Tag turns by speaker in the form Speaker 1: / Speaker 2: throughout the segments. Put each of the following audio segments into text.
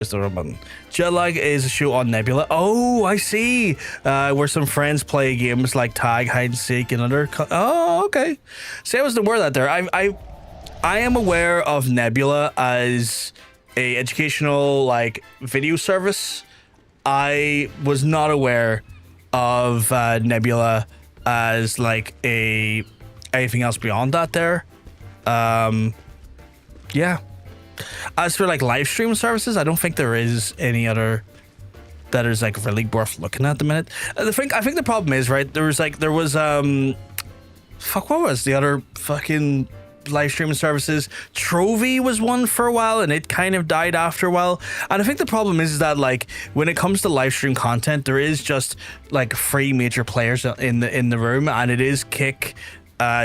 Speaker 1: Just the wrong button. Jet Lag is a show on Nebula. Oh, I see. Where some friends play games like tag, hide and seek, and other. Oh, okay. See, I wasn't aware of that there. I am aware of Nebula as a educational like video service. I was not aware of Nebula as like anything else beyond that there. Yeah. As for like live stream services, I don't think there is any other that is like really worth looking at the minute. I think the problem is, right, there was fuck, what was the other fucking live streaming services? Trovy was one for a while and it kind of died after a while. And I think the problem is that like when it comes to live stream content, there is just like 3 major players in the room, and it is Kick,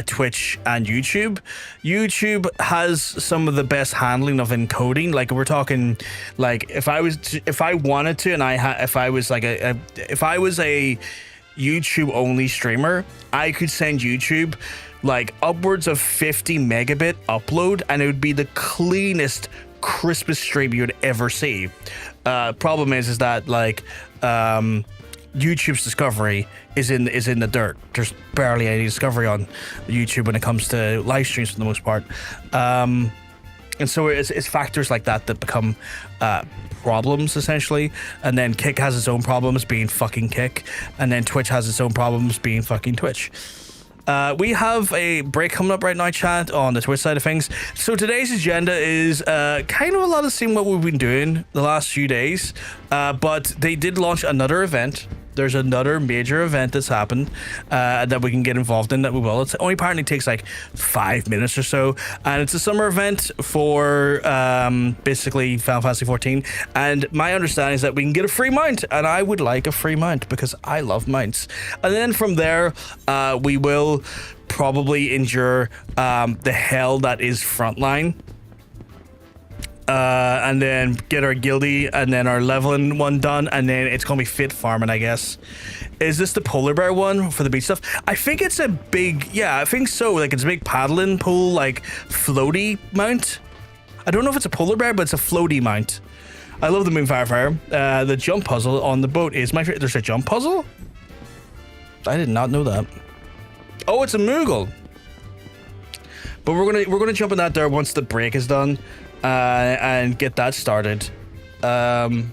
Speaker 1: Twitch and YouTube. YouTube has some of the best handling of encoding. Like we're talking, like if I wanted to, and if I was a YouTube only streamer, I could send YouTube like upwards of 50 megabit upload, and it would be the cleanest, crispest stream you would ever see. Problem is that like YouTube's discovery is in the dirt. There's barely any discovery on YouTube when it comes to live streams for the most part, and so it's factors like that become problems essentially. And then Kick has its own problems being fucking Kick, and then Twitch has its own problems being fucking Twitch. We have a break coming up right now, chat, on the Twitch side of things. So today's agenda is kind of a lot of seeing what we've been doing the last few days, but they did launch another event. There's another major event that's happened that we can get involved in, that we will. It only apparently takes like 5 minutes or so, and it's a summer event for basically Final Fantasy 14. And my understanding is that we can get a free mount, and I would like a free mount because I love mounts. And then from there, we will probably endure the hell that is Frontline. And then get our guildie and then our leveling one done, and then it's gonna be fit farming, I guess. Is this the polar bear one for the beach stuff? I think it's a big, yeah, I think so. Like it's a big paddling pool, like floaty mount. I don't know if it's a polar bear, but it's a floaty mount. I love the Moonfire Faire. The jump puzzle on the boat is my favorite. There's a jump puzzle? I did not know that. Oh, it's a Moogle. But we're gonna jump in that there once the break is done. And get that started. Oh,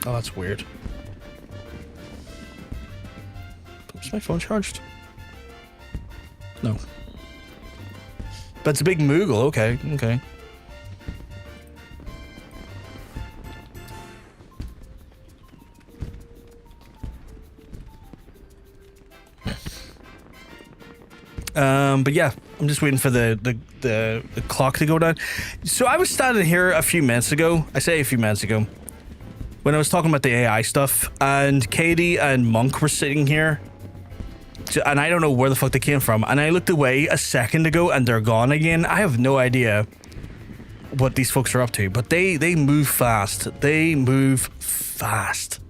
Speaker 1: that's weird. Is my phone charged? No. But it's a big Moogle. Okay, okay. But yeah, I'm just waiting for the clock to go down. So I was standing here a few minutes ago. I say a few minutes ago, when I was talking about the AI stuff, and Katie and Monk were sitting here, and I don't know where the fuck they came from. And I looked away a second ago, and they're gone again. I have no idea what these folks are up to, but they move fast. They move fast,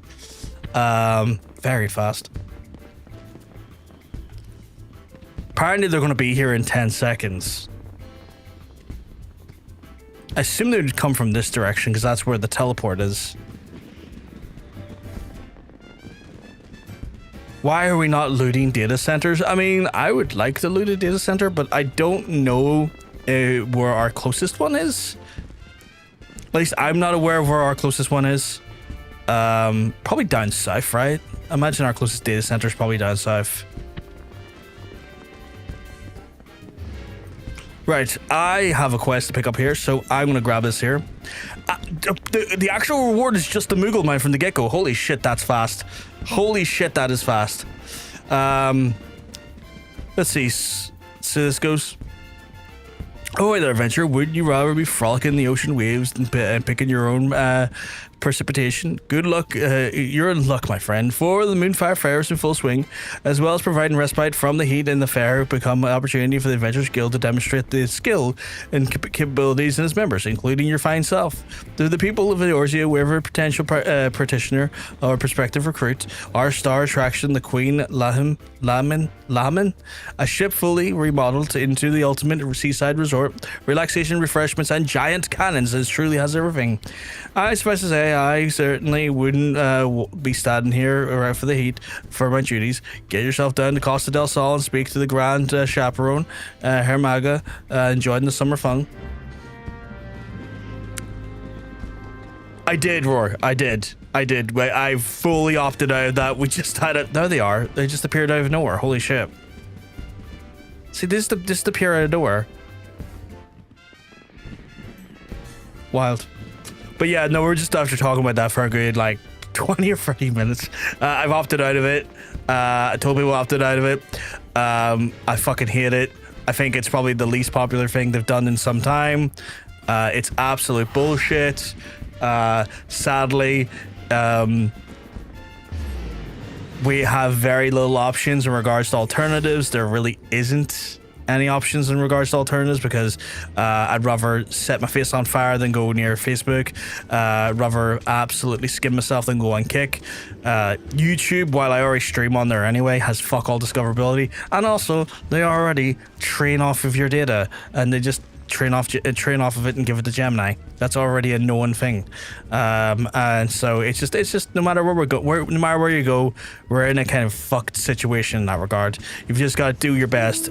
Speaker 1: very fast. Apparently they're going to be here in 10 seconds. I assume they would come from this direction because that's where the teleport is. Why are we not looting data centers? I mean, I would like to loot a data center, but I don't know where our closest one is. At least I'm not aware of where our closest one is. Probably down south, right? I imagine our closest data center is probably down south. Right, I have a quest to pick up here, so I'm going to grab this here. The actual reward is just the Moogle mine from the get-go. Holy shit, that's fast. Holy shit, that is fast. Let's see. So this goes. Oh, hey there, adventure. Would you rather be frolicking the ocean waves and picking your own precipitation? Good luck. You're in luck, my friend. For the Moonfire Faire is in full swing, as well as providing respite from the heat in the Faire, become an opportunity for the Adventurers Guild to demonstrate the skill and capabilities in its members, including your fine self. To the people of Eorzea, wherever potential practitioner or prospective recruit, our star attraction, the Queen Lamin, a ship fully remodeled into the ultimate seaside resort resort. Relaxation, refreshments, and giant cannons. It truly has everything. I suppose to say, I certainly wouldn't be standing here around for the heat for my duties. Get yourself down to Costa del Sol and speak to the grand chaperone, Hermaga, enjoying the summer fun. I did, Roar. I did. I fully opted out of that. We just had it. There they are. They just appeared out of nowhere. Holy shit. See, this appear out of nowhere. Wild. But yeah, no, we're just after talking about that for a good, like, 20 or 30 minutes. I've opted out of it. I told people I opted out of it. I fucking hate it. I think it's probably the least popular thing they've done in some time. It's absolute bullshit. Sadly, we have very little options in regards to alternatives. There really isn't any options in regards to alternatives because I'd rather set my face on fire than go near Facebook. I'd rather absolutely skin myself than go on Kick. YouTube, while I already stream on there anyway, has fuck all discoverability, and also they already train off of your data, and they just train off of it and give it to Gemini. That's already a known thing, and so it's just no matter where we go, no matter where you go, we're in a kind of fucked situation in that regard. You've just got to do your best,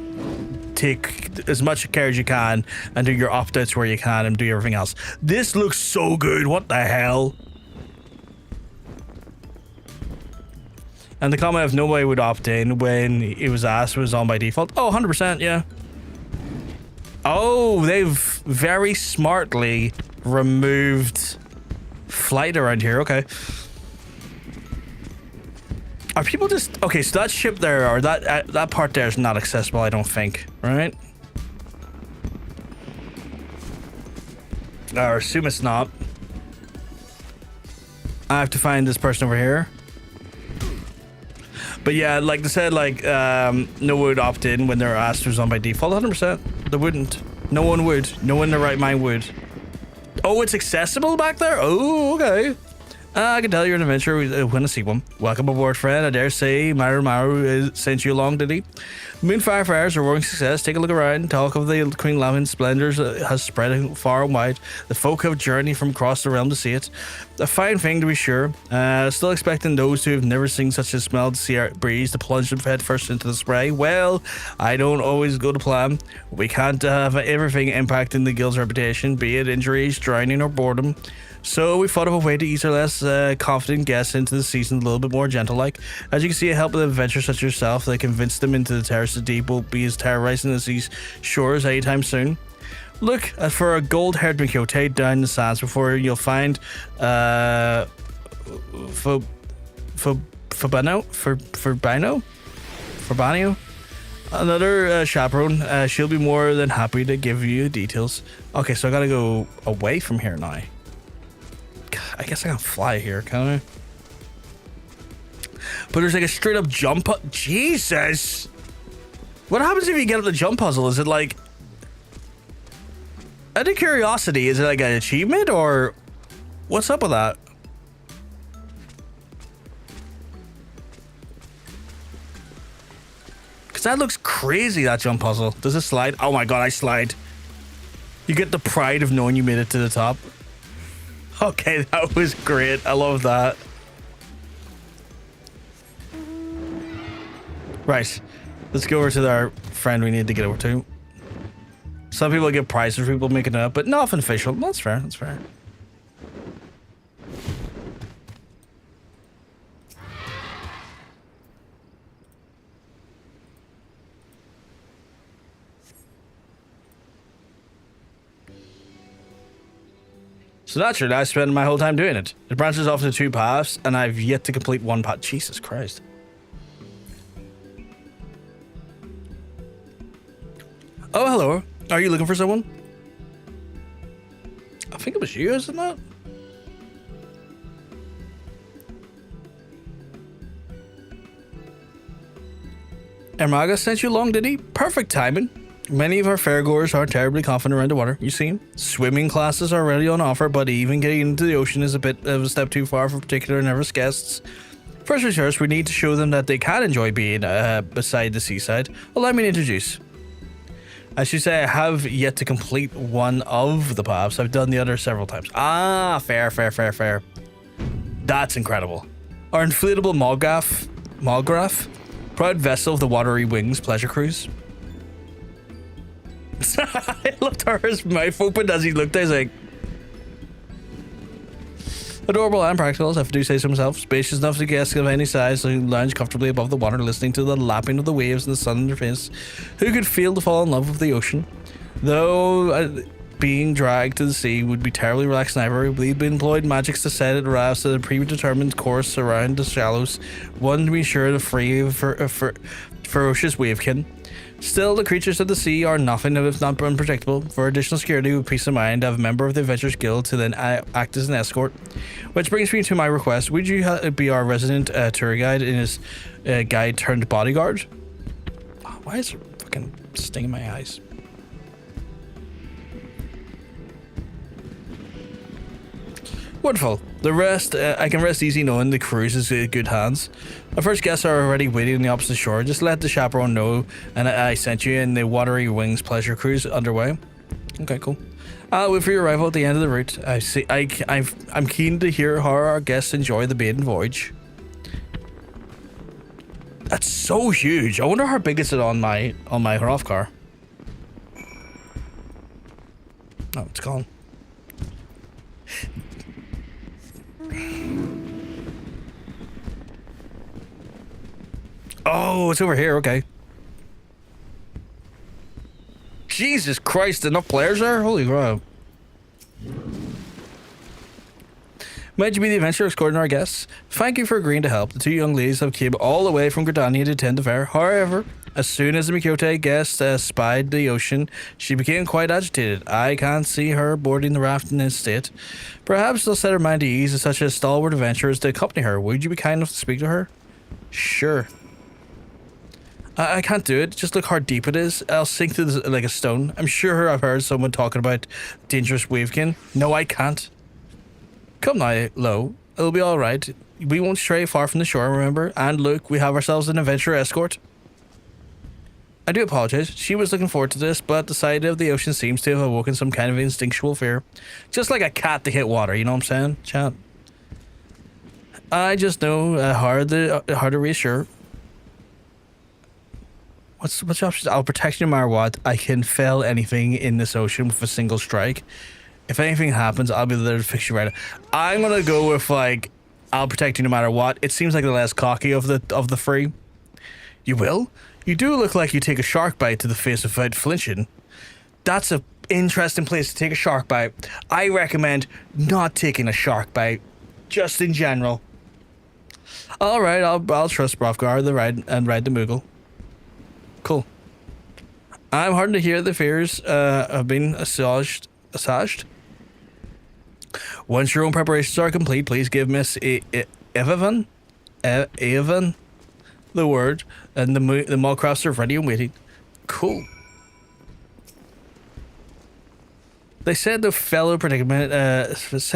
Speaker 1: take as much care as you can, and do your opt-outs where you can, and do everything else. This looks so good. What the hell? And the comment of nobody would opt in when it was asked was on by default. Oh, 100%, yeah. Oh, they've very smartly removed flight around here. Okay. Are people just... Okay, so that ship there, or that part there is not accessible, I don't think. Right? Or assume it's not. I have to find this person over here. But yeah, like they said, like, no one would opt in when they're asked who's on by default. 100%. They wouldn't. No one would. No one in their right mind would. Oh, it's accessible back there? Oh, okay. I can tell you're an adventurer when I see one. Welcome aboard, friend. I dare say Maru sent you along, did he? Moonfire fires are a roaring success. Take a look around. Talk of the Queen Labyrinth splendors has spread far and wide. The folk have journeyed from across the realm to see it. A fine thing, to be sure. Still expecting those who have never seen such a smell to see our breeze to plunge them head first into the spray. Well, I don't always go to plan. We can't have everything impacting the guild's reputation, be it injuries, drowning, or boredom. So we thought of a way to ease our less confident guests into the season a little bit more gentle-like. As you can see, a help with adventurers such as yourself, they convince them into the terraces of deep won't be as terrorizing as these shores anytime soon. Look for a gold-haired Quixote down the sands before you'll find Fabano, another chaperone. She'll be more than happy to give you details. Okay, so I gotta go away from here now. I guess I can fly here, can I? But there's like a straight up jump. Jesus! What happens if you get up the jump puzzle? Is it like... Out of curiosity, is it like an achievement or... What's up with that? Because that looks crazy, that jump puzzle. Does it slide? Oh my god, I slide. You get the pride of knowing you made it to the top. Okay, that was great. I love that. Right. Let's go over to our friend we need to get over to. Some people get prizes for people making it up, but nothing official. That's fair. That's fair. So naturally, I spend my whole time doing it. It branches off into two paths, and I've yet to complete one path. Jesus Christ. Oh, hello. Are you looking for someone? I think it was you, isn't it? Ermaga sent you along, did he? Perfect timing. Many of our fairgoers aren't terribly confident around the water, you see. Swimming classes are already on offer, but even getting into the ocean is a bit of a step too far for particular nervous guests. First things first, we need to show them that they can enjoy being beside the seaside. Allow me to introduce. I should say I have yet to complete one of the paths. I've done the other several times. Ah, fair. That's incredible. Our inflatable Malgraph, proud vessel of the Watery Wings pleasure cruise. I looked at his mouth opened as he looked. I was like, adorable and practical, if I do say so myself. Spacious enough to guests of any size who lounge comfortably above the water, listening to the lapping of the waves and the sun in their face. Who could fail to fall in love with the ocean? Though being dragged to the sea would be terribly relaxing either. We've been employed magics to set it rafts at a predetermined course around the shallows, one to be sure to free of ferocious wavekin. Still, the creatures of the sea are nothing if not unpredictable. For additional security with peace of mind, I have a member of the Adventurers Guild to then act as an escort. Which brings me to my request. Would you be our resident tour guide in his guide turned bodyguard? Oh, why is it fucking stinging my eyes? Wonderful. The rest, I can rest easy knowing the cruise is in good hands. Our first guests are already waiting on the opposite shore. Just let the chaperone know, and I sent you in the Watery Wings pleasure cruise underway. Okay, cool. I'll wait for your arrival at the end of the route. I'm keen to hear how our guests enjoy the maiden voyage. That's so huge. I wonder how big is it on my Hroth car. Oh, it's gone. Oh, it's over here. Okay. Jesus Christ, enough players there? Holy crap. Might you be the adventurer escorting our guests? Thank you for agreeing to help. The two young ladies have came all the way from Gridania to attend the fair. However, as soon as the Mikyote guest spied the ocean, she became quite agitated. I can't see her boarding the raft in this state. Perhaps they'll set her mind at ease as such a stalwart adventurer as to accompany her. Would you be kind enough to speak to her? Sure. I can't do it. Just look how deep it is. I'll sink through this like a stone. I'm sure I've heard someone talking about dangerous wavekin. No, I can't. Come now, Lo. It'll be all right. We won't stray far from the shore, remember? And look, we have ourselves an adventurer escort. I do apologize. She was looking forward to this, but the sight of the ocean seems to have awoken some kind of instinctual fear. Just like a cat to hit water, you know what I'm saying? Chat. I just know hard to reassure. What's the option? I'll protect you no matter what. I can fell anything in this ocean with a single strike. If anything happens, I'll be there to fix you right. I'm gonna go with like, I'll protect you no matter what. It seems like the less cocky of the three. You will? You do look like you take a shark bite to the face without flinching. That's an interesting place to take a shark bite. I recommend not taking a shark bite, just in general. All right, I'll trust Hrothgar the ride the Moogle. Cool. I'm heartened to hear the fears have been assuaged. Once your own preparations are complete, please give Miss Evan the word, and the Malcrafts are ready and waiting. Cool. They said the fellow predicament. They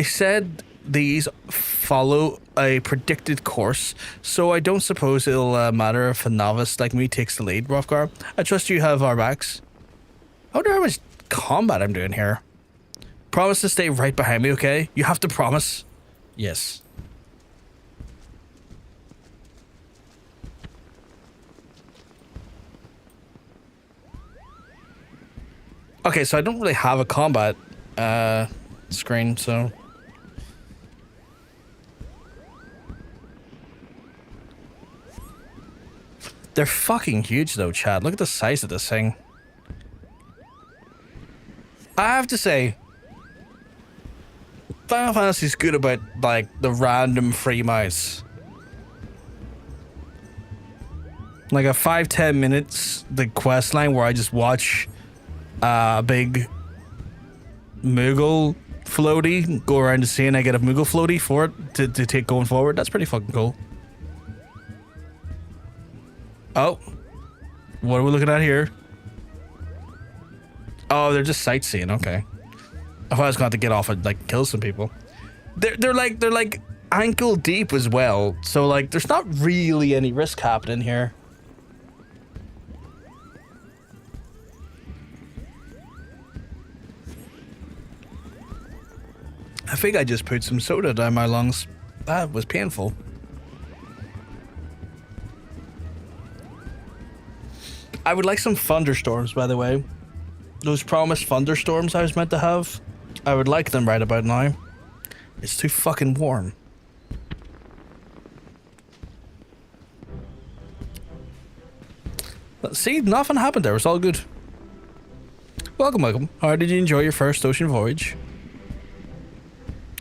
Speaker 1: said these follow a predicted course, so I don't suppose it'll matter if a novice like me takes the lead, Hrothgar. I trust you have our backs. I wonder how much combat I'm doing here. Promise to stay right behind me, okay? You have to promise. Yes. Okay, so I don't really have a combat screen, so... They're fucking huge though, Chad. Look at the size of this thing. I have to say, Final Fantasy's good about, like, the random free mouse. Like a 5-10 minutes, the quest line where I just watch a big Moogle floaty go around the sea and I get a Moogle floaty for it to take going forward. That's pretty fucking cool. Oh, what are we looking at here? Oh, they're just sightseeing. Okay, I thought I was going to have to get off and like kill some people. They're like ankle deep as well, so like there's not really any risk happening here. I think I just put some soda down my lungs. That was painful. I would like some thunderstorms, by the way. Those promised thunderstorms I was meant to have. I would like them right about now. It's too fucking warm. Let's see, nothing happened there. It's all good. Welcome, welcome. How did you enjoy your first ocean voyage?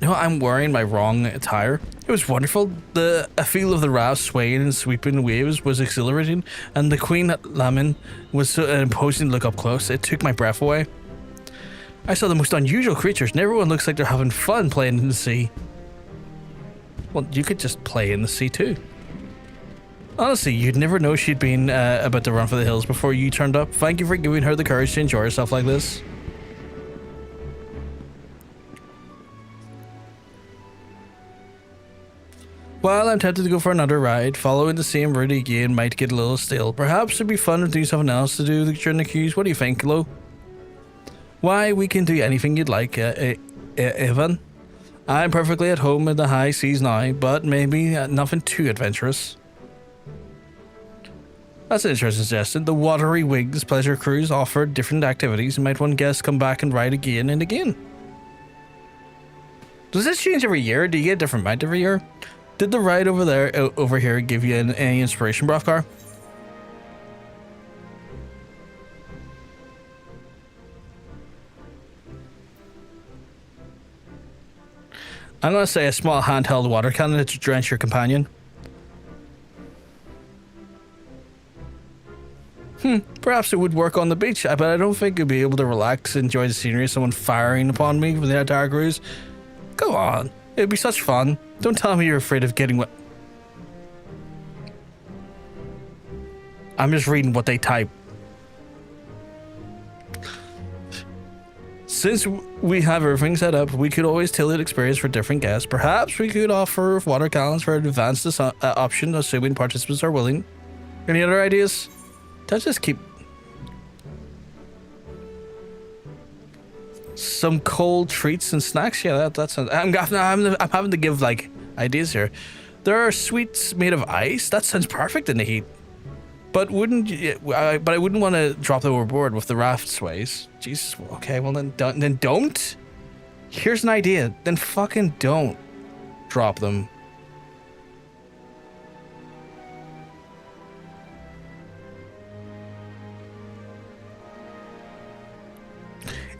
Speaker 1: You know, I'm wearing my wrong attire. It was wonderful. The feel of the raft swaying and sweeping waves was exhilarating, and the Queen Lamin was so imposing to look up close. It took my breath away. I saw the most unusual creatures, and everyone looks like they're having fun playing in the sea. Well, you could just play in the sea too. Honestly, you'd never know she'd been about to run for the hills before you turned up. Thank you for giving her the courage to enjoy herself like this. While I'm tempted to go for another ride, following the same route again might get a little stale. Perhaps it'd be fun to do something else to do during the queues. What do you think, Lo? Why, we can do anything you'd like, Evan. I'm perfectly at home in the high seas now, but maybe nothing too adventurous. That's an interesting suggestion. The Watery Wigs pleasure cruise offered different activities and might one guest come back and ride again and again. Does this change every year? Do you get a different amount every year? Did the ride over here give you any inspiration, Brothcar? I'm gonna say a small handheld water cannon to drench your companion. Perhaps it would work on the beach, but I don't think you'd be able to relax and enjoy the scenery of someone firing upon me for the entire cruise. Go on, it'd be such fun. Don't tell me you're afraid of getting wet. I'm just reading what they type. Since we have everything set up, we could always tailor the experience for different guests. Perhaps we could offer water cannons for an advanced option, assuming participants are willing. Any other ideas? Let's just keep some cold treats and snacks. Yeah, that's. I'm having to give like ideas here. There are sweets made of ice. That sounds perfect in the heat. But wouldn't you? But I wouldn't want to drop them overboard with the raft sways. Jesus. Okay, well then don't. Here's an idea. Then fucking don't drop them.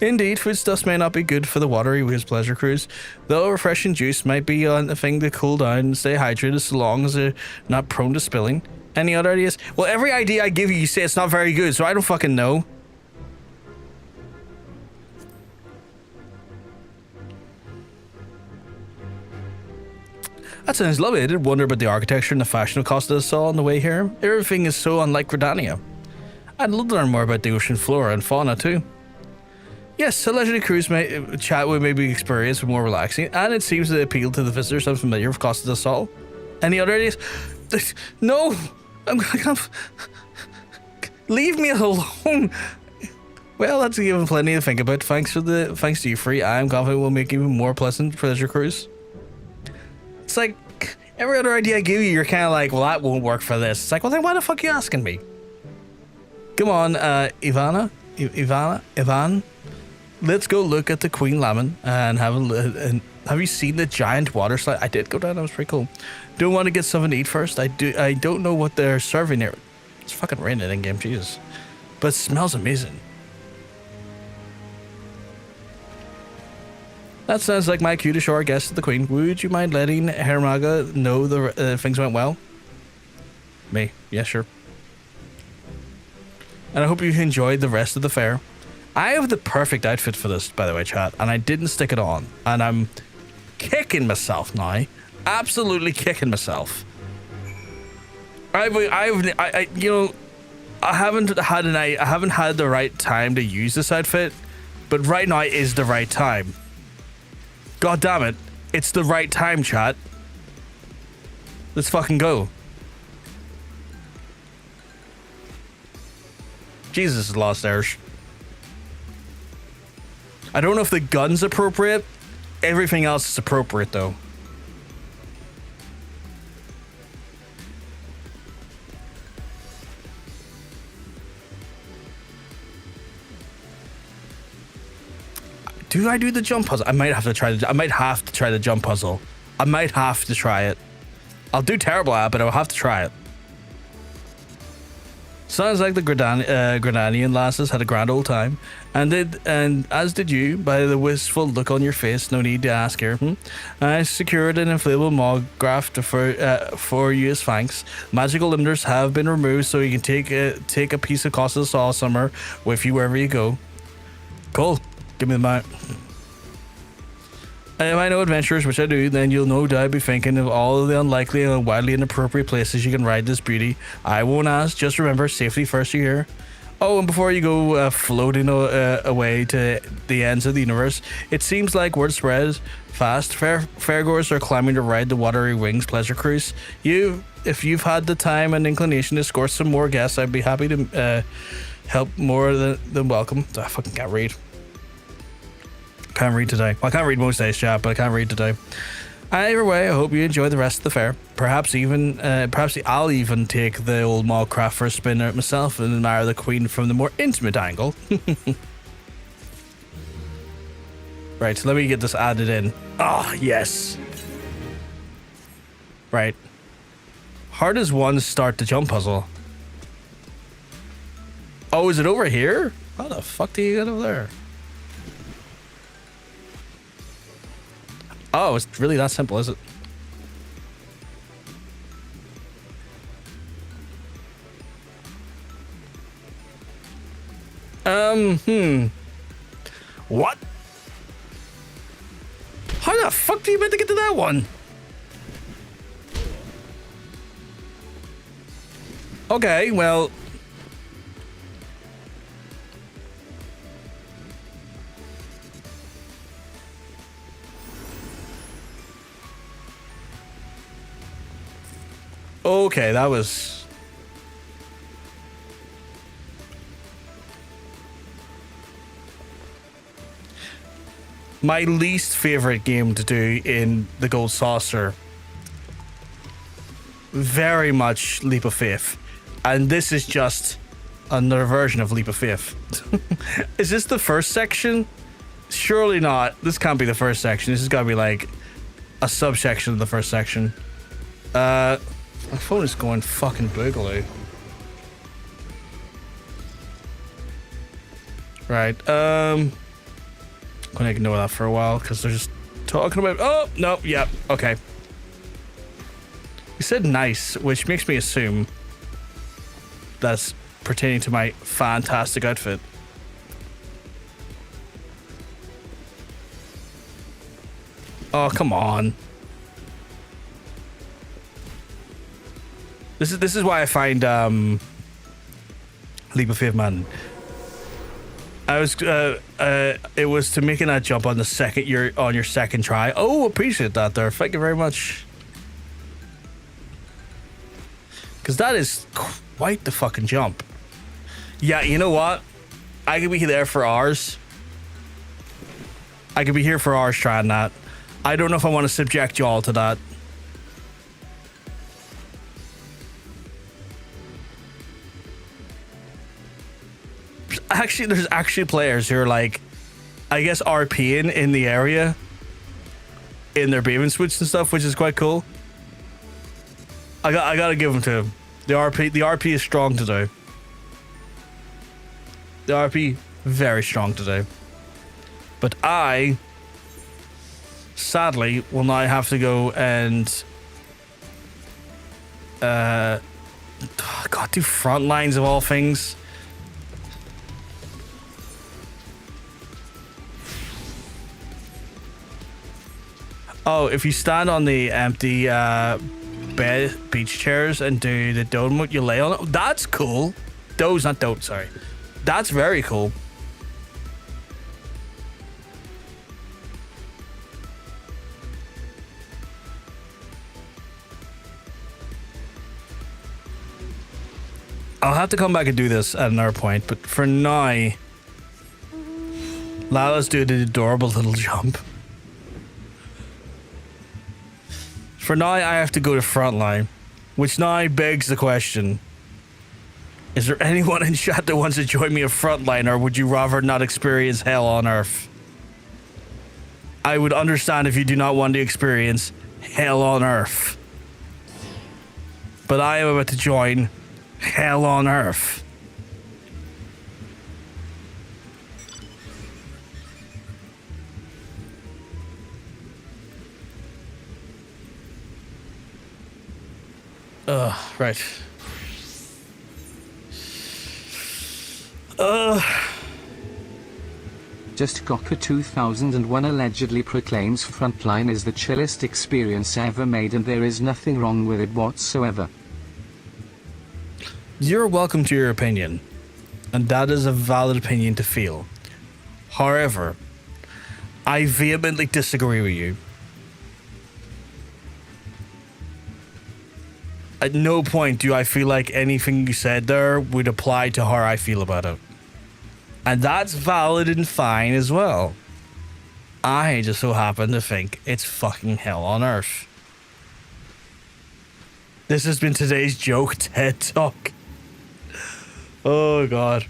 Speaker 1: Indeed, foodstuffs may not be good for the Watery Wigs pleasure cruise, though refreshing juice might be a thing to cool down and stay hydrated so long as they're not prone to spilling. Any other ideas? Well, every idea I give you, you say it's not very good, so I don't fucking know. That sounds lovely. I did wonder about the architecture and the fashion of Costa del Sol on the way here. Everything is so unlike Gridania. I'd love to learn more about the ocean flora and fauna too. Yes, a leisurely cruise chat would maybe experience more relaxing, and it seems to appeal to the visitors unfamiliar with Costa del Sol. Any other ideas? No! Leave me alone! Well, that's given plenty to think about. Thanks to you, Free. I'm confident we'll make even more pleasant pleasure cruise. It's like, every other idea I give you, you're kind of like, well, that won't work for this. It's like, well, then why the fuck are you asking me? Come on, Ivan. Let's go look at the Queen Lamin and have you seen the giant water slide? I did go down. That was pretty cool. Don't want to get something to eat first. I don't know what they're serving there. It's fucking raining in game, Jesus. But it smells amazing. That sounds like my cue to show our guest the Queen. Would you mind letting Hermaga know the things went well? Me? Yeah, sure. And I hope you enjoyed the rest of the fair. I have the perfect outfit for this, by the way, chat, and I didn't stick it on, and I'm kicking myself now. Absolutely kicking myself. I haven't had the right time to use this outfit, but right now is the right time. God damn it, it's the right time, chat. Let's fucking go. Jesus, lost airs. I don't know if the gun's appropriate, Everything else is appropriate, though. Do I do the jump puzzle? I might have to try the jump puzzle. I might have to try it. I'll do terrible at it, but I'll have to try it. Sounds like the Grenadian lasses had a grand old time, and as did you, by the wistful look on your face. No need to ask here. I secured an inflatable Mog-Graph for you as thanks. Magical limiters have been removed, so you can take a piece of Costa Saw Summer with you wherever you go. Cool. Give me the mount. If I know adventurers, which I do, then you'll no doubt be thinking of all of the unlikely and wildly inappropriate places you can ride this beauty. I won't ask, just remember, safety first, you hear? Oh, and before you go floating away to the ends of the universe, it seems like word spreads fast. Fairgoers are climbing to ride the Watery Wings pleasure cruise. If you've had the time and inclination to escort some more guests, I'd be happy to help more than welcome. I fucking can't read. Can't read today. Well, I can't read most days, chat, but I can't read today. Either way, I hope you enjoy the rest of the fair. Perhaps I'll even take the old Mog-Graph for a spin out myself and admire the queen from the more intimate angle. Right, so let me get this added in. Oh, yes. Right. How does one start the jump puzzle? Oh, is it over here? How the fuck do you get over there? Oh, it's really that simple, is it? What? How the fuck do you meant to get to that one? Okay, well... Okay, that was... my least favorite game to do in the Gold Saucer. Very much Leap of Faith. And this is just another version of Leap of Faith. Is this the first section? Surely not. This can't be the first section. This has got to be like a subsection of the first section. My phone is going fucking boogaloo. Right, I'm gonna ignore that for a while because they're just talking about... Oh, no, yeah, okay. You said nice, which makes me assume that's pertaining to my fantastic outfit. Oh, come on. This is why I find Leap of Faith, man. It was to making that jump on your second try. Oh, appreciate that there. Thank you very much. Because that is quite the fucking jump. Yeah, you know what? I could be there for hours. I could be here for hours trying that. I don't know if I want to subject you all to that. Actually, there's actually players who are like, I guess, RPing in the area in their bathing suits and stuff, which is quite cool. I gotta give them to them. The RP is strong today. The RP very strong today. But I sadly will now have to go and God, do Frontlines of all things. Oh, if you stand on the empty bed beach chairs and do the dome, you lay on it. That's cool. Doze, not dote, sorry. That's very cool. I'll have to come back and do this at another point, but for now, let's do the adorable little jump. For now, I have to go to Frontline, which now begs the question: is there anyone in chat that wants to join me at Frontline, or would you rather not experience hell on Earth? I would understand if you do not want to experience hell on Earth. But I am about to join hell on Earth. Right.
Speaker 2: Just Gawker 2001 allegedly proclaims Frontline is the chillest experience ever made, and there is nothing wrong with it whatsoever.
Speaker 1: You're welcome to your opinion, and that is a valid opinion to feel. However, I vehemently disagree with you. At no point do I feel like anything you said there would apply to how I feel about it. And that's valid and fine as well. I just so happen to think it's fucking hell on Earth. This has been today's joke TED Talk. Oh god.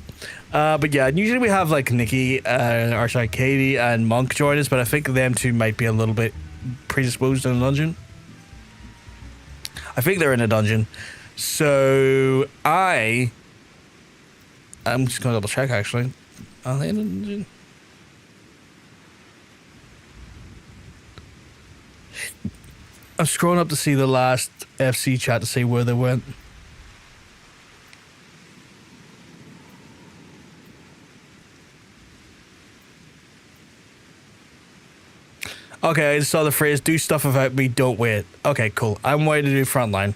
Speaker 1: But yeah, usually we have like Nikki, Katie and Monk join us, but I think them two might be a little bit predisposed in a dungeon. I think they're in a dungeon. So I'm just gonna double check actually. Are they in a dungeon? I'm scrolling up to see the last FC chat to see where they went. Okay, I just saw the phrase, do stuff without me, don't wait. Okay, cool. I'm waiting to do Frontline.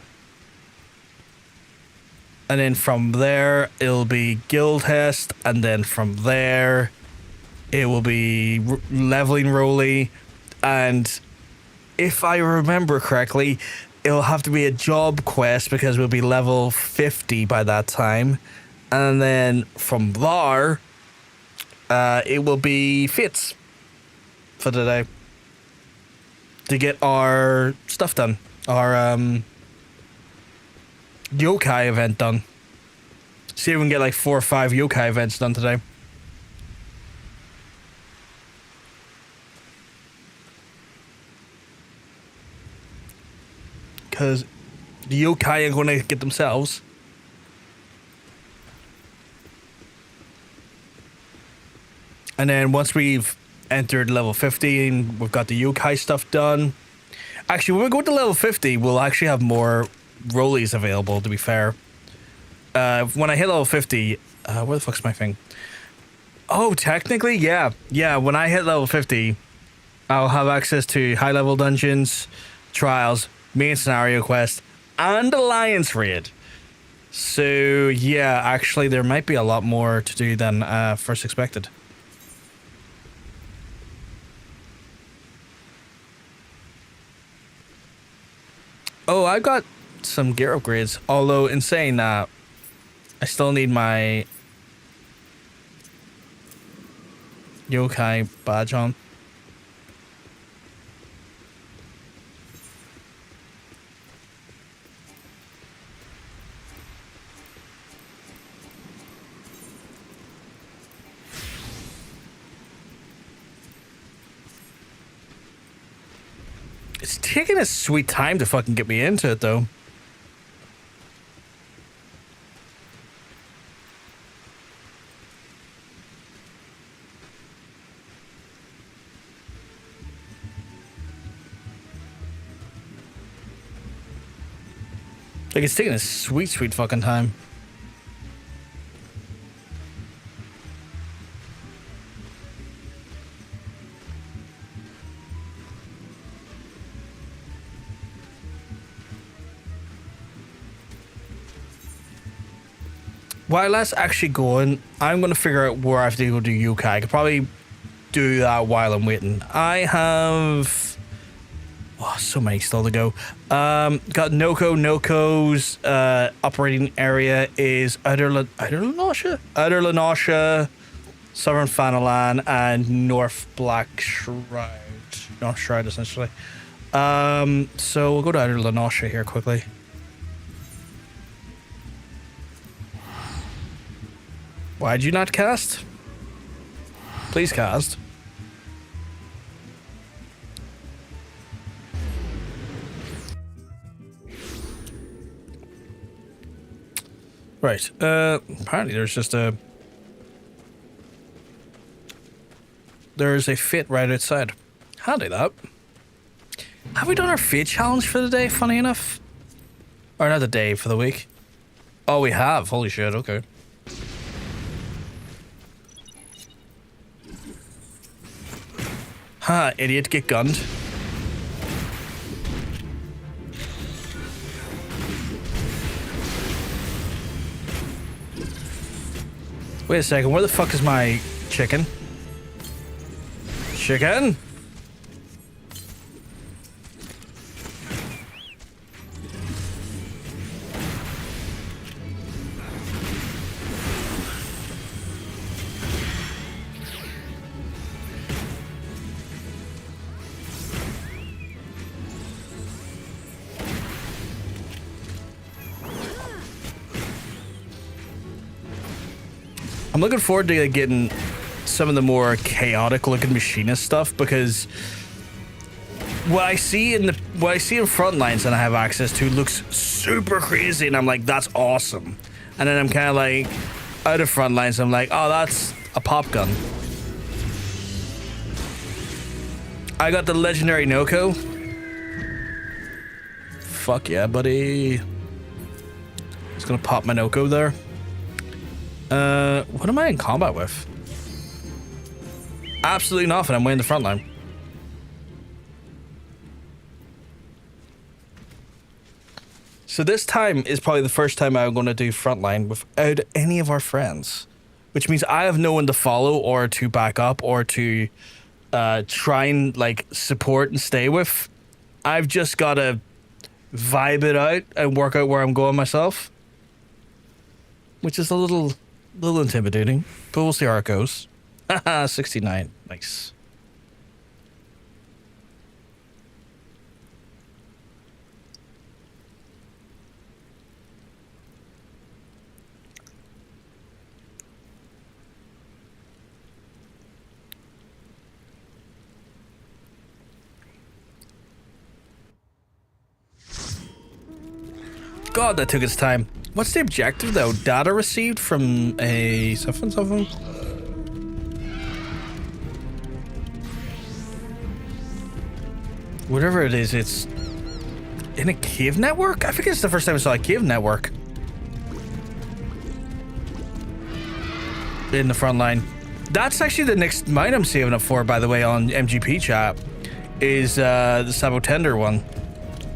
Speaker 1: And then from there, it'll be Guildhests, and then from there, it will be leveling Rollie, and if I remember correctly, it'll have to be a job quest because we'll be level 50 by that time. And then from there, it will be fates for today. To get our stuff done. Our yokai event done. See if we can get like 4 or 5 yokai events done today. Because the yokai are going to get themselves. And then once we've entered level 50 and we've got the yokai stuff done. Actually, when we go to level 50, we'll actually have more rollies available, to be fair. When I hit level 50, where the fuck's my thing? Oh, technically, yeah. Yeah, when I hit level 50, I'll have access to high level dungeons, trials, main scenario quest, and Alliance raid. So, yeah, actually, there might be a lot more to do than first expected. Oh, I got some gear upgrades. Although, in saying that, I still need my yokai badge on. It's taking a sweet time to fucking get me into it, though. Like, it's taking a sweet, sweet fucking time. While that's actually going, I'm going to figure out where I have to go do yokai. I could probably do that while I'm waiting. I have... oh, so many still to go. Got Noko. Noko's operating area is Outer Lenosha, Southern Fanalan, and North Black Shroud. North Shroud, essentially. So we'll go to Outer Lenosha here quickly. Why'd you not cast? Please cast. Right. Apparently there's just a... There's a fit right outside. Handy that. Have we done our fate challenge for the day, funny enough? Or not the day, for the week? Oh, we have. Holy shit, okay. Ha, idiot, get gunned. Wait a second, where the fuck is my chicken? Chicken? I'm looking forward to getting some of the more chaotic looking machinist stuff, because what I see in Frontlines and I have access to looks super crazy, and I'm like, that's awesome. And then I'm kind of like, out of Frontlines, I'm like, oh, that's a pop gun. I got the legendary Noko. Fuck yeah, buddy. Just gonna pop my Noko there. What am I in combat with? Absolutely nothing. I'm way in the front line. So this time is probably the first time I'm going to do frontline without any of our friends, which means I have no one to follow or to back up or to try and like support and stay with. I've just got to vibe it out and work out where I'm going myself, which is a little intimidating, but we'll see how it goes. Haha, 69. Nice. God, that took its time. What's the objective though? Data received from a something? Whatever it is, it's in a cave network? I think it's the first time I saw a cave network in the front line. That's actually the next mine I'm saving up for, by the way, on MGP chat, is the Sabotender one.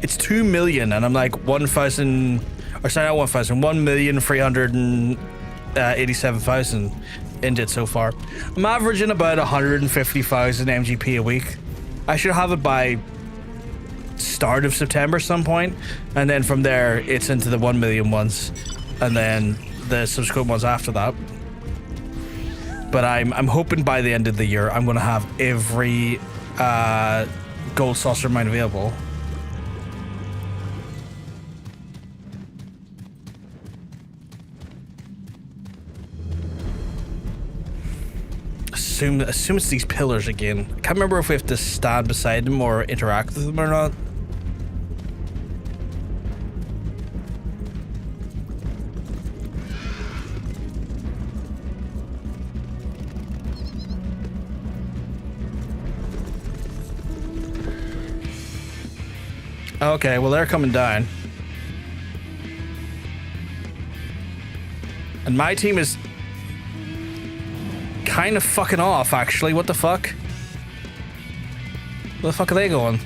Speaker 1: It's 2 million, and I'm like 1,387,000 in it so far. I'm averaging about 150,000 MGP a week. I should have it by start of September some point, and then from there it's into the 1 million ones, and then the subsequent ones after that. But I'm hoping by the end of the year I'm gonna have every gold saucer mine available. Assume it's these pillars again. I can't remember if we have to stand beside them or interact with them or not. Okay, well, they're coming down. And my team is kind of fucking off, actually. What the fuck? Where the fuck are they going?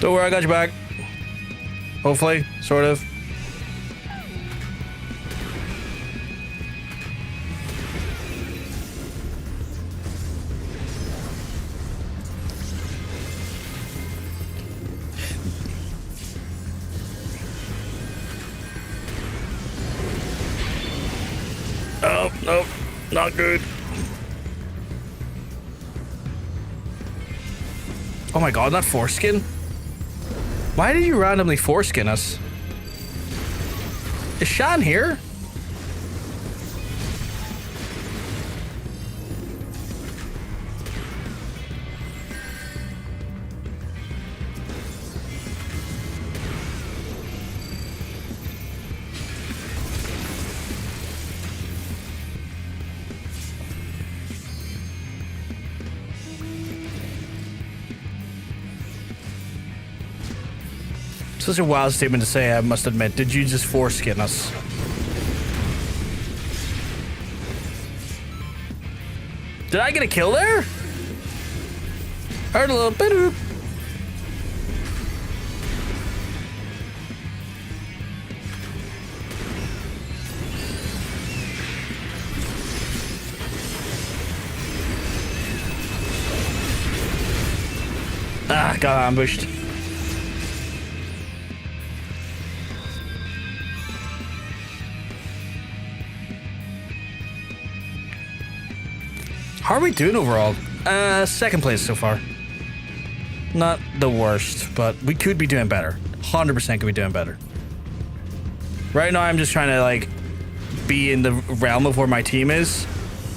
Speaker 1: Don't worry, I got your back. Hopefully, sort of. Nope, not good. Oh my god, not foreskin? Why did you randomly foreskin us? Is Shan here? Such a wild statement to say, I must admit. Did you just foreskin us? Did I get a kill there? Heard a little bit of... Ah, got ambushed. How are we doing overall? Second place so far. Not the worst, but we could be doing better. 100% could be doing better. Right now, I'm just trying to, like, be in the realm of where my team is,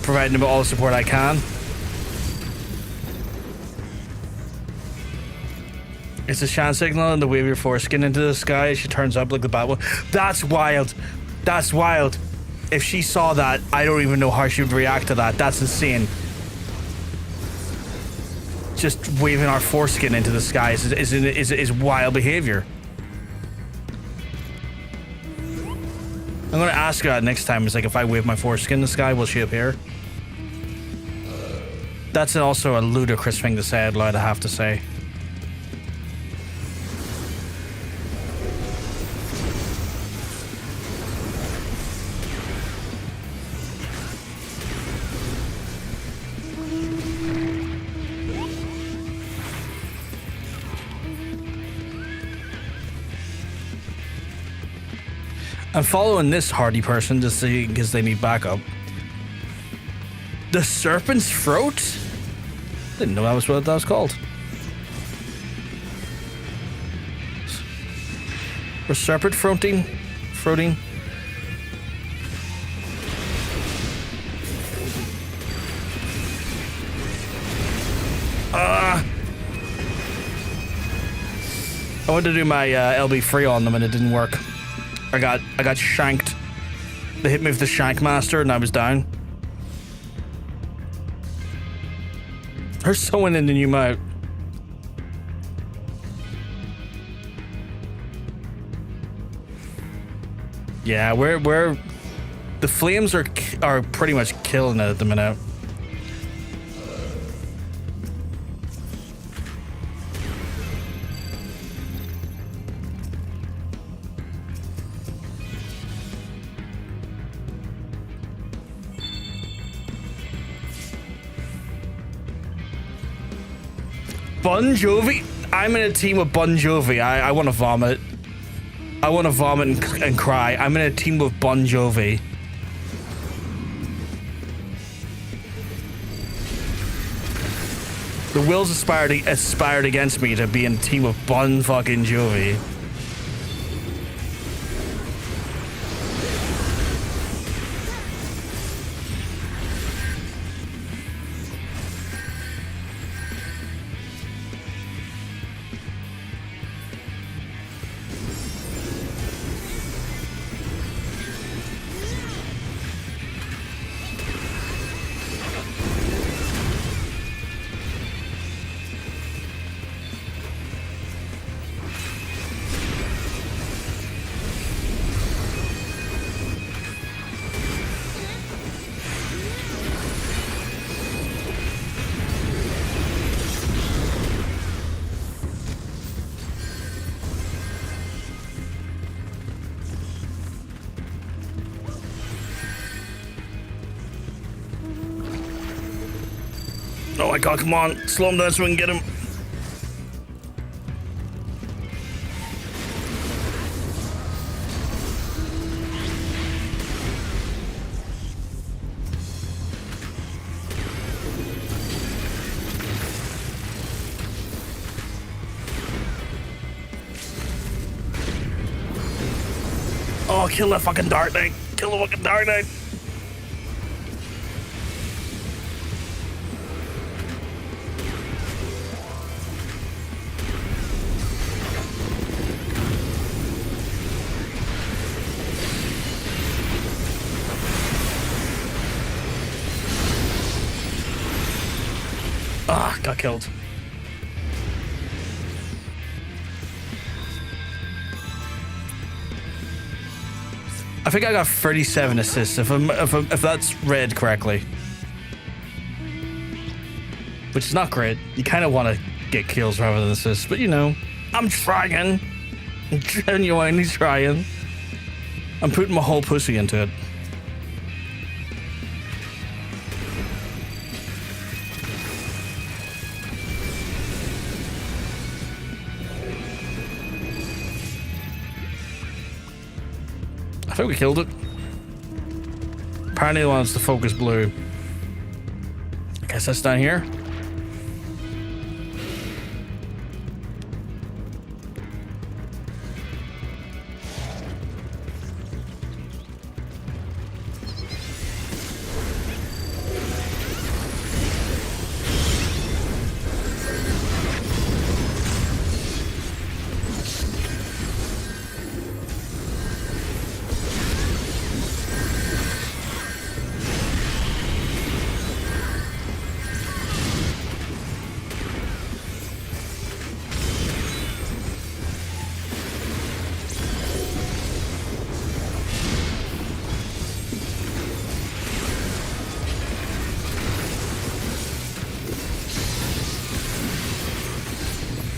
Speaker 1: providing them all the support I can. It's a Shan signal and the wave your foreskin into the sky. She turns up like the bad one. That's wild. That's wild. If she saw that, I don't even know how she would react to that. That's insane. Just waving our foreskin into the sky is wild behavior. I'm gonna ask her that next time. It's like, if I wave my foreskin in the sky, will she appear? That's also a ludicrous thing to say out loud, I have to say. I'm following this hardy person just because they need backup. The Serpent's Throat? Didn't know that was what that was called. Or serpent throating? Throating? I wanted to do my LB3 on them and it didn't work. I got shanked. They hit me with the Shank Master and I was down. There's someone in the new mode. Yeah, we're the flames are pretty much killing it at the minute. Bon Jovi? I'm in a team with Bon Jovi. I want to vomit. I want to vomit and cry. I'm in a team with Bon Jovi. The wills aspired against me to be in a team with Bon fucking Jovi. Oh my god, come on. Slow him down so we can get him. Oh, kill that fucking Dark Knight. Kill the fucking Dark Knight. Ah, got killed. I think I got 37 assists if that's read correctly, which is not great. You kind of want to get kills rather than assists, but you know, I'm trying. I'm genuinely trying. I'm putting my whole pussy into it. I think we killed it. Apparently it wants to focus blue. I guess that's down here.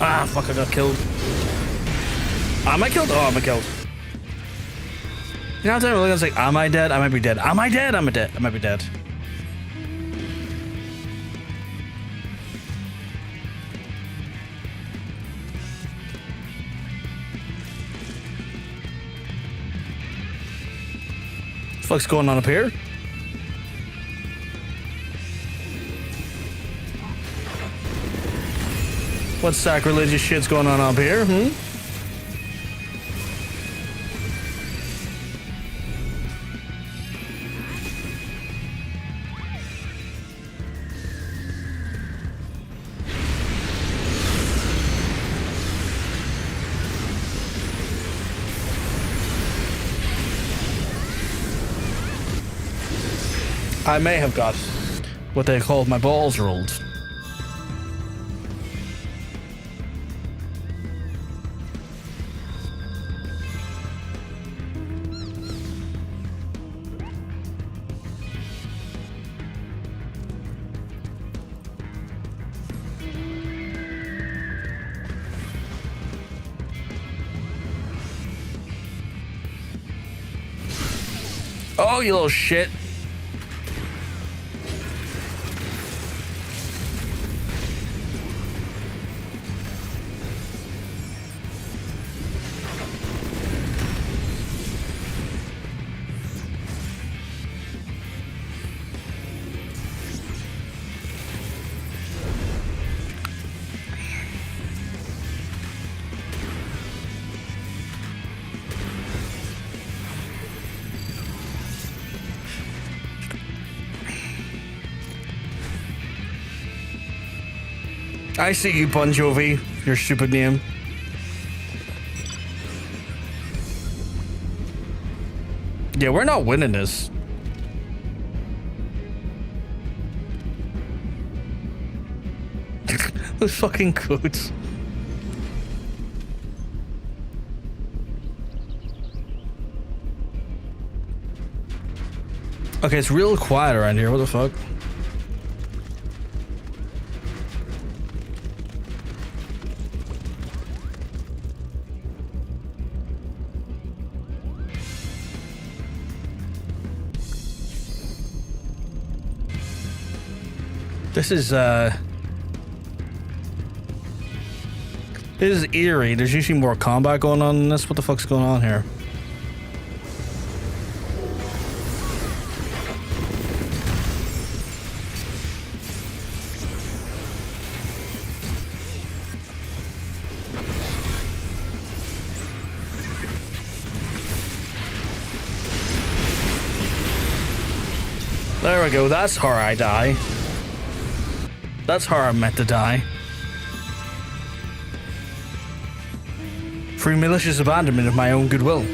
Speaker 1: Ah, fuck, I got killed. Am I killed? Oh, am I killed? You know what I'm really gonna say? Am I dead? I might be dead. Am I dead? I'm dead. I might be dead. What the fuck's going on up here? What sacrilegious shit's going on up here, I may have got what they call my balls rolled. Oh, you little shit. I see you, Bon Jovi. Your stupid name. Yeah, we're not winning this. Those fucking codes. Okay, it's real quiet around here. What the fuck? This is eerie. There's usually more combat going on in this. What the fuck's going on here? There we go. That's how I die. That's how I'm meant to die. Through malicious abandonment of my own goodwill.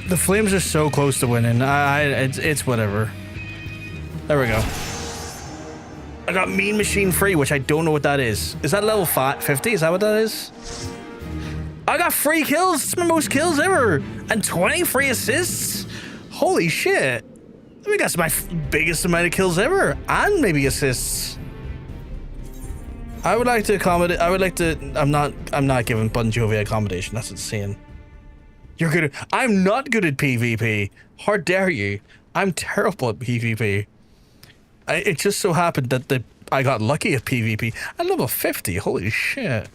Speaker 1: The flames are so close to winning. It's whatever. There we go. I got Mean Machine free, which I don't know what that is. Is that level 50? Is that what that is? I got 3 kills. It's my most kills ever. And 20 free assists. Holy shit. I think that's my biggest amount of kills ever. And maybe assists. I would like to accommodate. I would like to. I'm not giving Bon Jovi accommodation. That's insane. You're good at, I'm not good at PvP. How dare you? I'm terrible at PvP. It just so happened that I got lucky at PvP. At level 50, holy shit.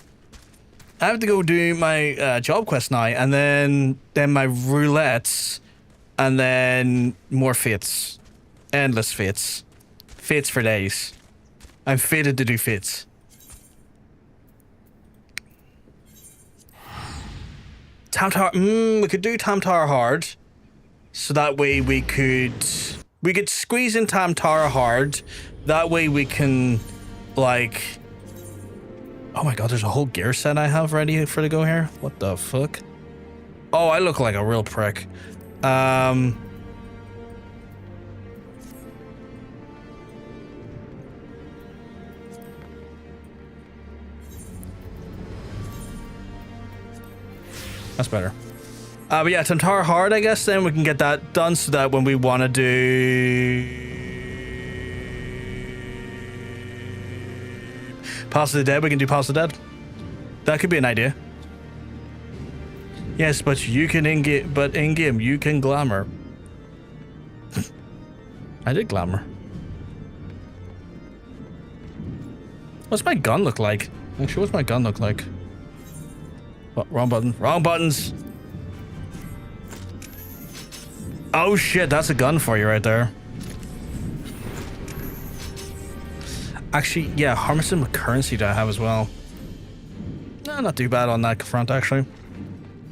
Speaker 1: I have to go do my job quest now, and then my roulettes, and then more fates. Endless fates. Fates for days. I'm fated to do fates. Tam-Tara, we could do Tam-Tara hard, so that way we could squeeze in Tam-Tara hard. That way we can, like, oh my god, there's a whole gear set I have ready for to go here. What the fuck? Oh, I look like a real prick. That's better. But yeah, Tam-Tara hard, I guess, then we can get that done so that when we want to do Palace of the Dead, we can do Palace of the Dead. That could be an idea. Yes, but you can in-game, you can glamour. I did glamour. What's my gun look like? Actually, what's my gun look like? Oh, wrong button. Wrong buttons. Oh shit, that's a gun for you right there. Actually, yeah, harvesting what currency do I have as well? No, not too bad on that front, actually.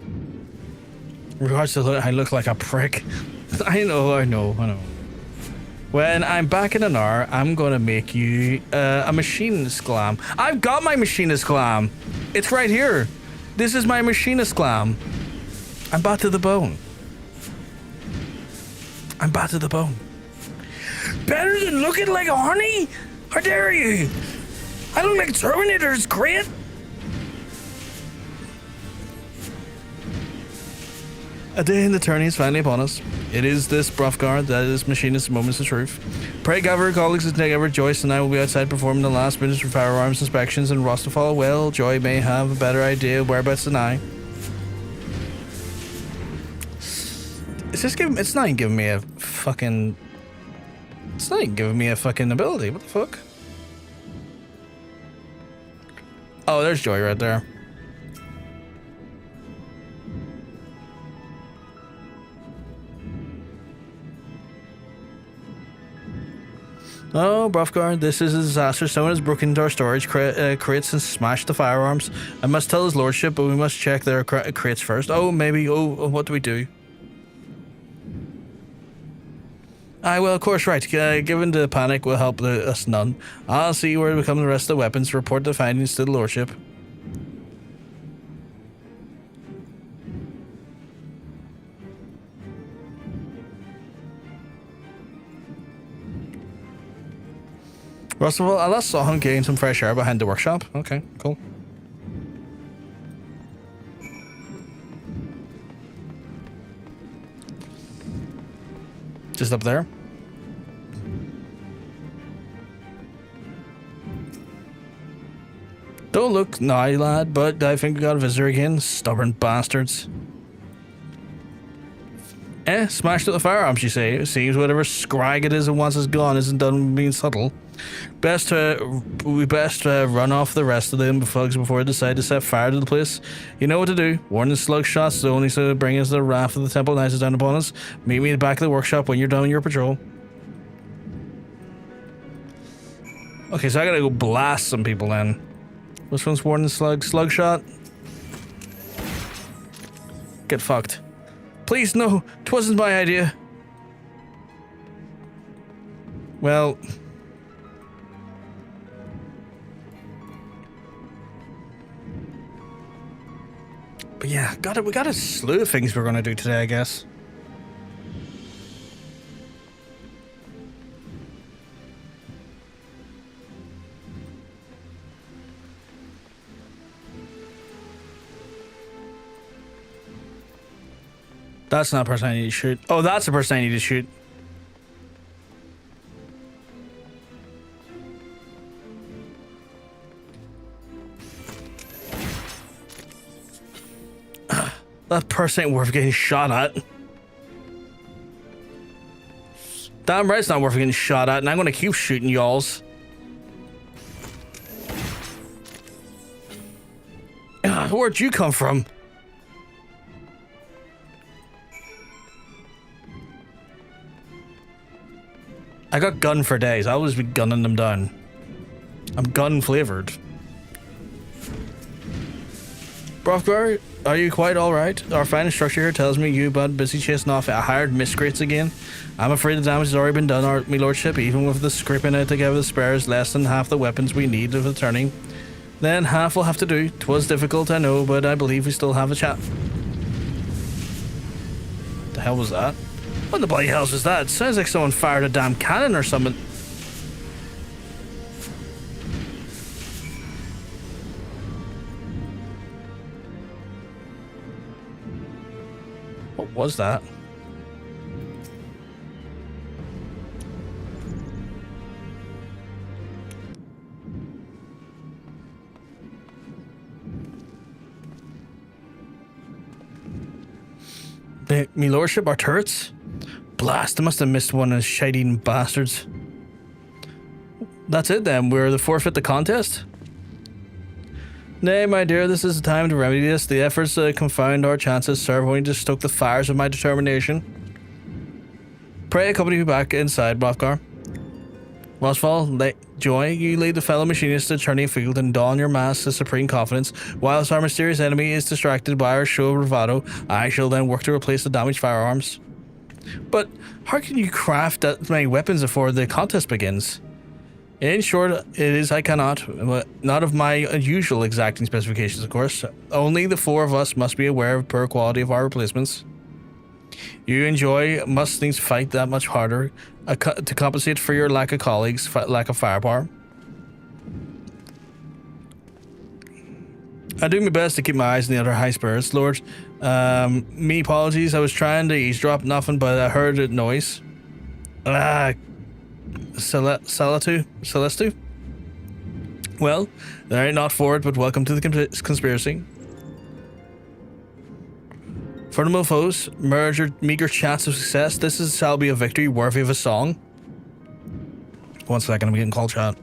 Speaker 1: In regards to I look like a prick. I know. When I'm back in an hour, I'm gonna make you a machinist glam. I've got my machinist glam. It's right here. This is my machinist glam. I'm bad to the bone. I'm bad to the bone. Better than looking like a honey? How dare you? I look like Terminator, it's great. A day in the tourney is finally upon us. It is this Bruffguard that is machinist moments of truth. Pray gather colleagues as ever Joyce and I will be outside performing the last minutes for firearms inspections and Rostafall. Well, Joy may have a better idea of whereabouts than I. It's not even giving me a fucking... It's not even giving me a fucking ability. What the fuck? Oh, there's Joy right there. Oh, Bruffguard, this is a disaster. Someone has broken into our storage crates and smashed the firearms. I must tell his lordship, but we must check their crates first. Oh, maybe. Oh, what do we do? Well, of course, right. Given the panic will help us none. I'll see where to become the rest of the weapons. Report the findings to the lordship. First of all, I last saw him getting some fresh air behind the workshop. Okay, cool. Just up there. Don't look now, lad, but I think we got a visitor again. Stubborn bastards. smashed up the firearms, you say. It seems whatever scrag it is and once it's gone isn't done being subtle. We best run off the rest of them thugs before they decide to set fire to the place. You know what to do. Warn the slug shots only so to bring us the wrath of the temple knights down upon us. Meet me at the back of the workshop when you're done with your patrol. Okay, so I gotta go blast some people then. Which one's warning the slug? Slug shot? Get fucked. Please, no, 'twasn't my idea. Well... But yeah, we got a slew of things we're gonna do today, I guess. That's not a person I need to shoot. Oh, that's the person I need to shoot. That person ain't worth getting shot at. Damn right it's not worth getting shot at, and I'm gonna keep shooting y'alls. Where'd you come from? I got gun for days. I'll always be gunning them down. I'm gun flavored. Brothgar, are you quite alright? Our fine instructor here tells me you've been busy chasing off hired miscreants again. I'm afraid the damage has already been done, me lordship, even with the scraping out together the spares less than half the weapons we need of the turning. Then half we'll have to do. 'Twas difficult, I know, but I believe we still have a chat. The hell was that? What the bloody hell was that? It sounds like someone fired a damn cannon or something. What was that? Me lordship, our turrets? Blast, I must have missed one of those shite-eating bastards. That's it then, we're the forfeit the contest? Nay, my dear, this is the time to remedy this. The efforts to confound our chances serve only to stoke the fires of my determination. Pray accompany me back inside, Brothgar. Rosval, Joy, you lead the fellow machinists to turning field and don your mask of supreme confidence. Whilst our mysterious enemy is distracted by our show of bravado, I shall then work to replace the damaged firearms. But how can you craft that many weapons before the contest begins? In short, it is I cannot. Not of my usual exacting specifications, of course. Only the four of us must be aware of poor quality of our replacements. You enjoy must needs fight that much harder to compensate for your lack of colleagues, lack of firepower. I do my best to keep my eyes on the other high spirits, Lord. Me apologies, I was trying to eavesdrop nothing, but I heard a noise. Celestiu? Well, there ain't not for it, but welcome to the conspiracy. Formidable foes, merge your meager chance of success. This shall be a victory worthy of a song. 1 second, I'm getting call chat.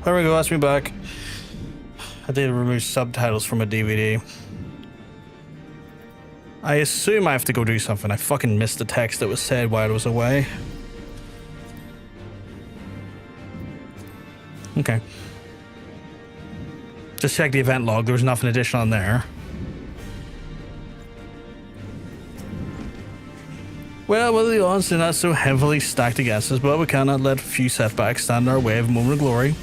Speaker 1: There we go, that's me back. I did remove subtitles from a DVD. I assume I have to go do something. I fucking missed the text that was said while I was away. Okay. Just check the event log. There was nothing additional in there. Well, the odds are not so heavily stacked against us, but we cannot let a few setbacks stand in our way of a moment of glory.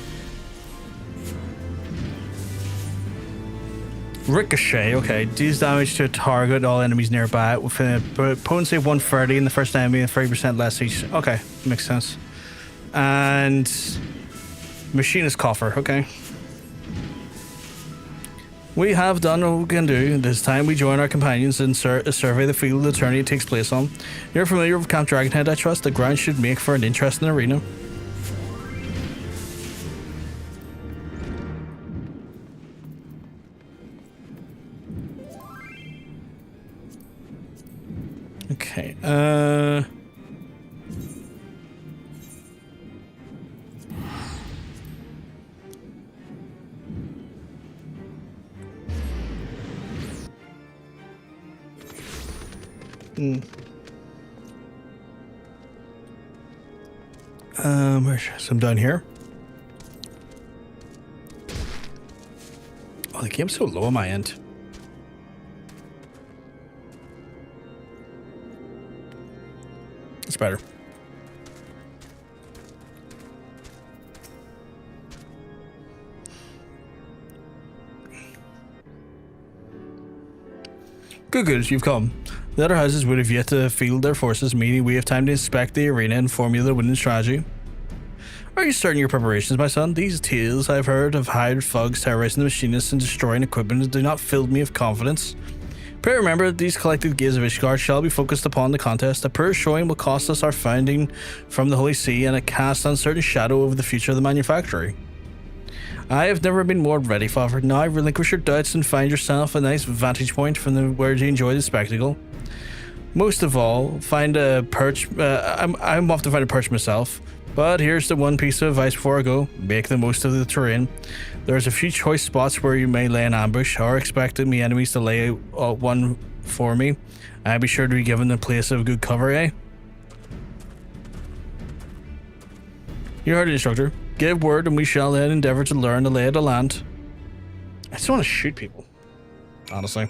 Speaker 1: Ricochet, okay. Deals damage to a target, all enemies nearby, with a potency of 130 and the first enemy and 30% less each. Okay, makes sense. And Machinist coffer, okay. We have done what we can do. This time we join our companions and survey the field the tourney takes place on. You're familiar with Camp Dragonhead, I trust. The ground should make for an interesting arena. Okay, where's some down here? Oh, the game's so low on my end. It's better. Good, you've come. The other houses would have yet to field their forces, meaning we have time to inspect the arena and formulate the winning strategy. Are you starting your preparations, my son? These tales I've heard of hired thugs terrorizing the machinists and destroying equipment do not fill me with confidence. Pray remember that these collected gates of Ishgard shall be focused upon the contest. A poor showing will cost us our founding from the Holy See and a cast uncertain shadow over the future of the manufactory. I have never been more ready, Father. Now relinquish your doubts and find yourself a nice vantage point from where you enjoy the spectacle. Most of all, find a perch. I'm off to find a perch myself, but here's the one piece of advice before I go. Make the most of the terrain. There's a few choice spots where you may lay an ambush or expect me enemies to lay one for me. I'll be sure to be given the place of good cover, eh? You heard it, instructor. Give word and we shall then endeavor to learn the lay of the land. I just want to shoot people, honestly.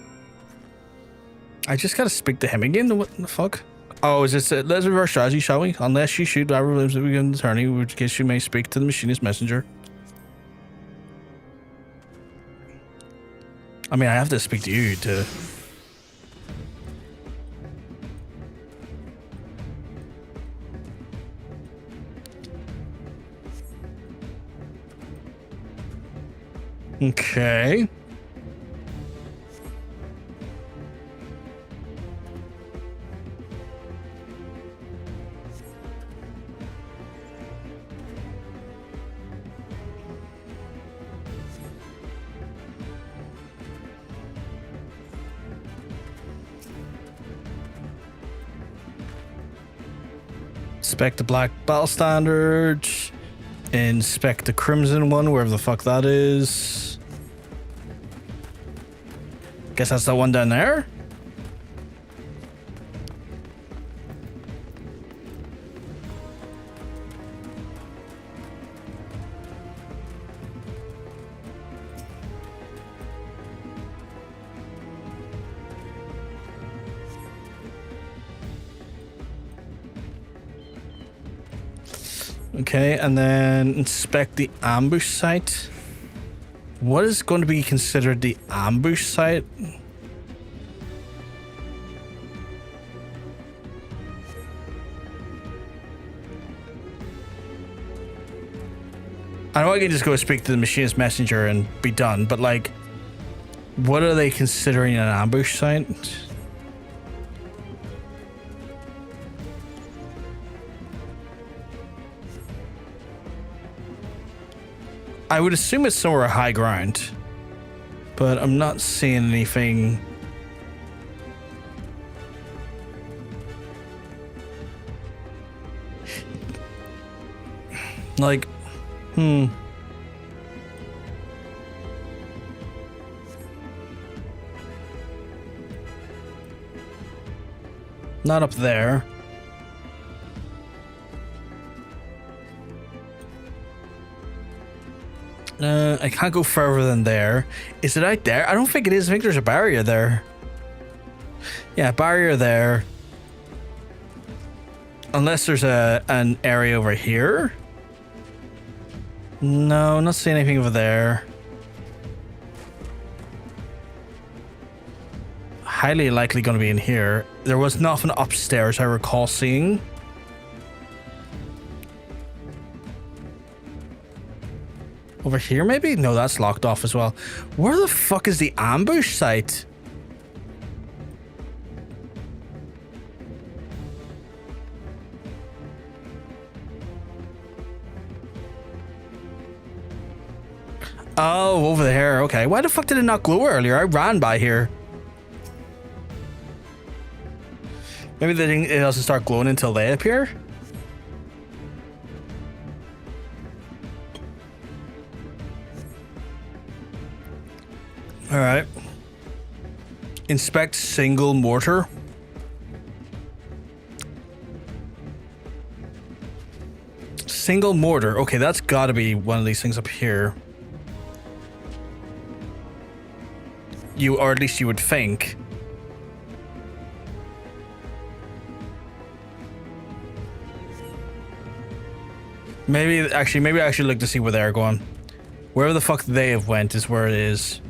Speaker 1: I just gotta speak to him again. What the fuck? Oh, is this it? Let's reverse strategy, shall we? Unless you shoot our limbs that we begin the tourney, in which case you may speak to the machinist messenger. I mean, I have to speak to you to... Okay. Inspect the black battle standard. Inspect the crimson one, wherever the fuck that is. Guess that's the one down there. Okay, and then inspect the ambush site. What is going to be considered the ambush site? I know I can just go speak to the machinist messenger and be done, but like, what are they considering an ambush site? I would assume it's somewhere high ground, but I'm not seeing anything. Like, Not up there. I can't go further than there. Is it out there? I don't think it is. I think there's a barrier there. Yeah, barrier there. Unless there's an area over here. No, not seeing anything over there. Highly likely going to be in here. There was nothing upstairs I recall seeing. Over here, maybe? No, that's locked off as well. Where the fuck is the ambush site? Oh, over there. Okay. Why the fuck did it not glow earlier? I ran by here. Maybe it doesn't start glowing until they appear? Alright. Inspect single mortar. Single mortar. Okay, that's gotta be one of these things up here. Or at least you would think. Maybe I should look to see where they're going. Wherever the fuck they have went is where it is.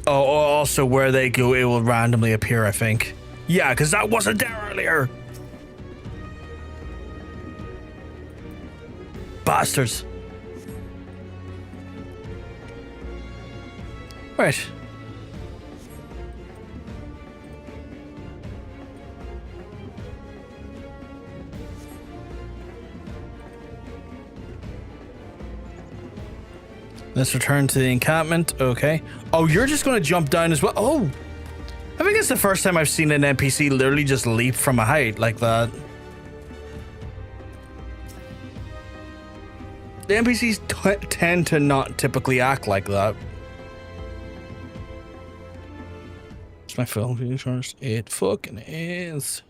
Speaker 1: Oh, also where they go, it will randomly appear, I think. Yeah, because that wasn't there earlier. Bastards. Right. Let's return to the encampment. Okay. Oh, you're just going to jump down as well. Oh, I think it's the first time I've seen an NPC literally just leap from a height like that. The NPCs tend to not typically act like that. It's my phone view first. It fucking is.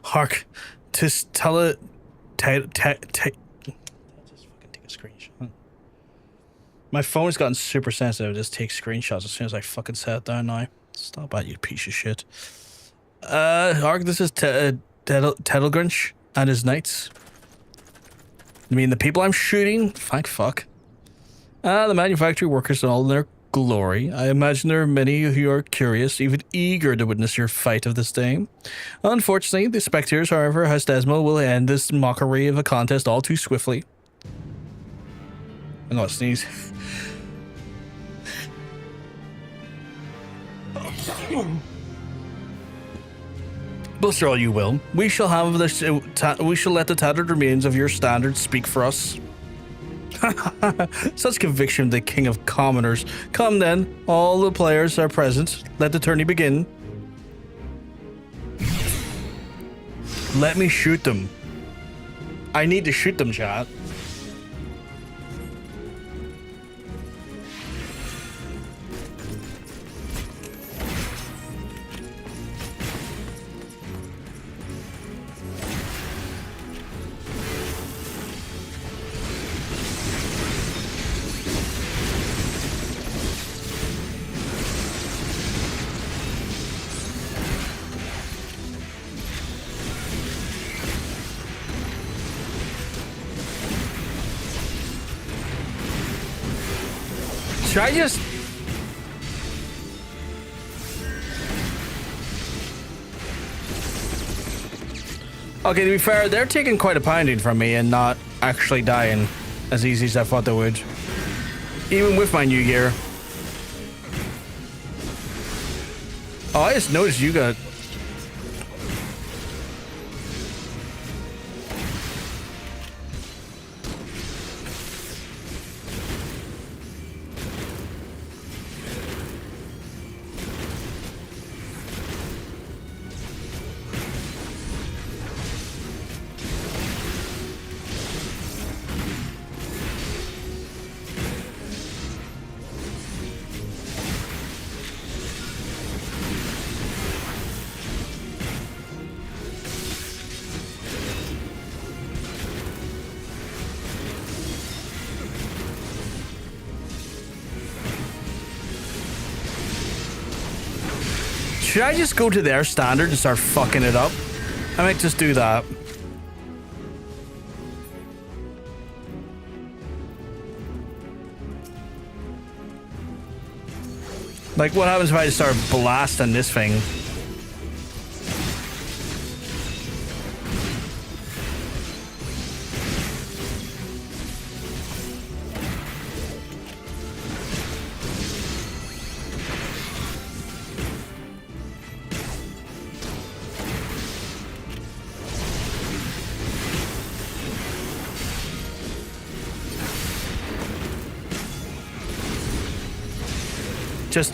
Speaker 1: Hark, just tell it. Just fucking take a screenshot. My phone's gotten super sensitive. It just takes screenshots as soon as I fucking set it down now. Stop that, you piece of shit. Hark, this is Tettlegrinch and his knights. I mean, the people I'm shooting? Thank fuck. The manufacturing workers in all their glory. I imagine there are many who are curious, even eager to witness your fight of this day. Unfortunately, the spectators, however, has Desmo will end this mockery of a contest all too swiftly. I'm gonna sneeze. Bluster all you will. We shall have this. We shall let the tattered remains of your standards speak for us. Such conviction, the king of commoners. Come then, all the players are present. Let the tourney begin. Let me shoot them. I need to shoot them, chat. Should I just... Okay, to be fair, they're taking quite a pounding from me and not actually dying as easy as I thought they would. Even with my new gear. Oh, I just noticed you got... Should I just go to their standard and start fucking it up? I might just do that. Like, what happens if I start blasting this thing? Just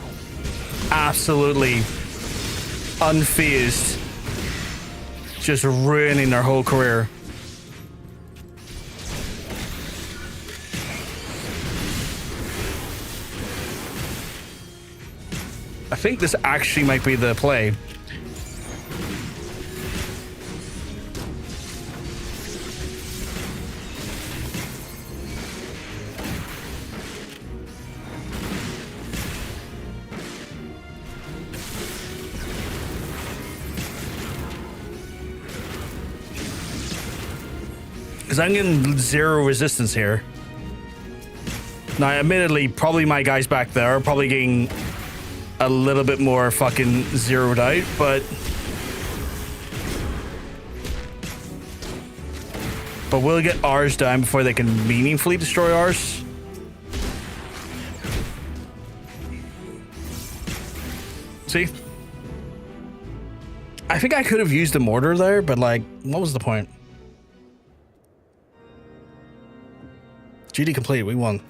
Speaker 1: absolutely unfazed, just ruining their whole career. I think this actually might be the play. Because I'm getting 0 resistance here. Now, admittedly, probably my guys back there are probably getting a little bit more fucking zeroed out, but we'll get ours down before they can meaningfully destroy ours. See? I think I could have used the mortar there, but like, what was the point? GD complete, we won.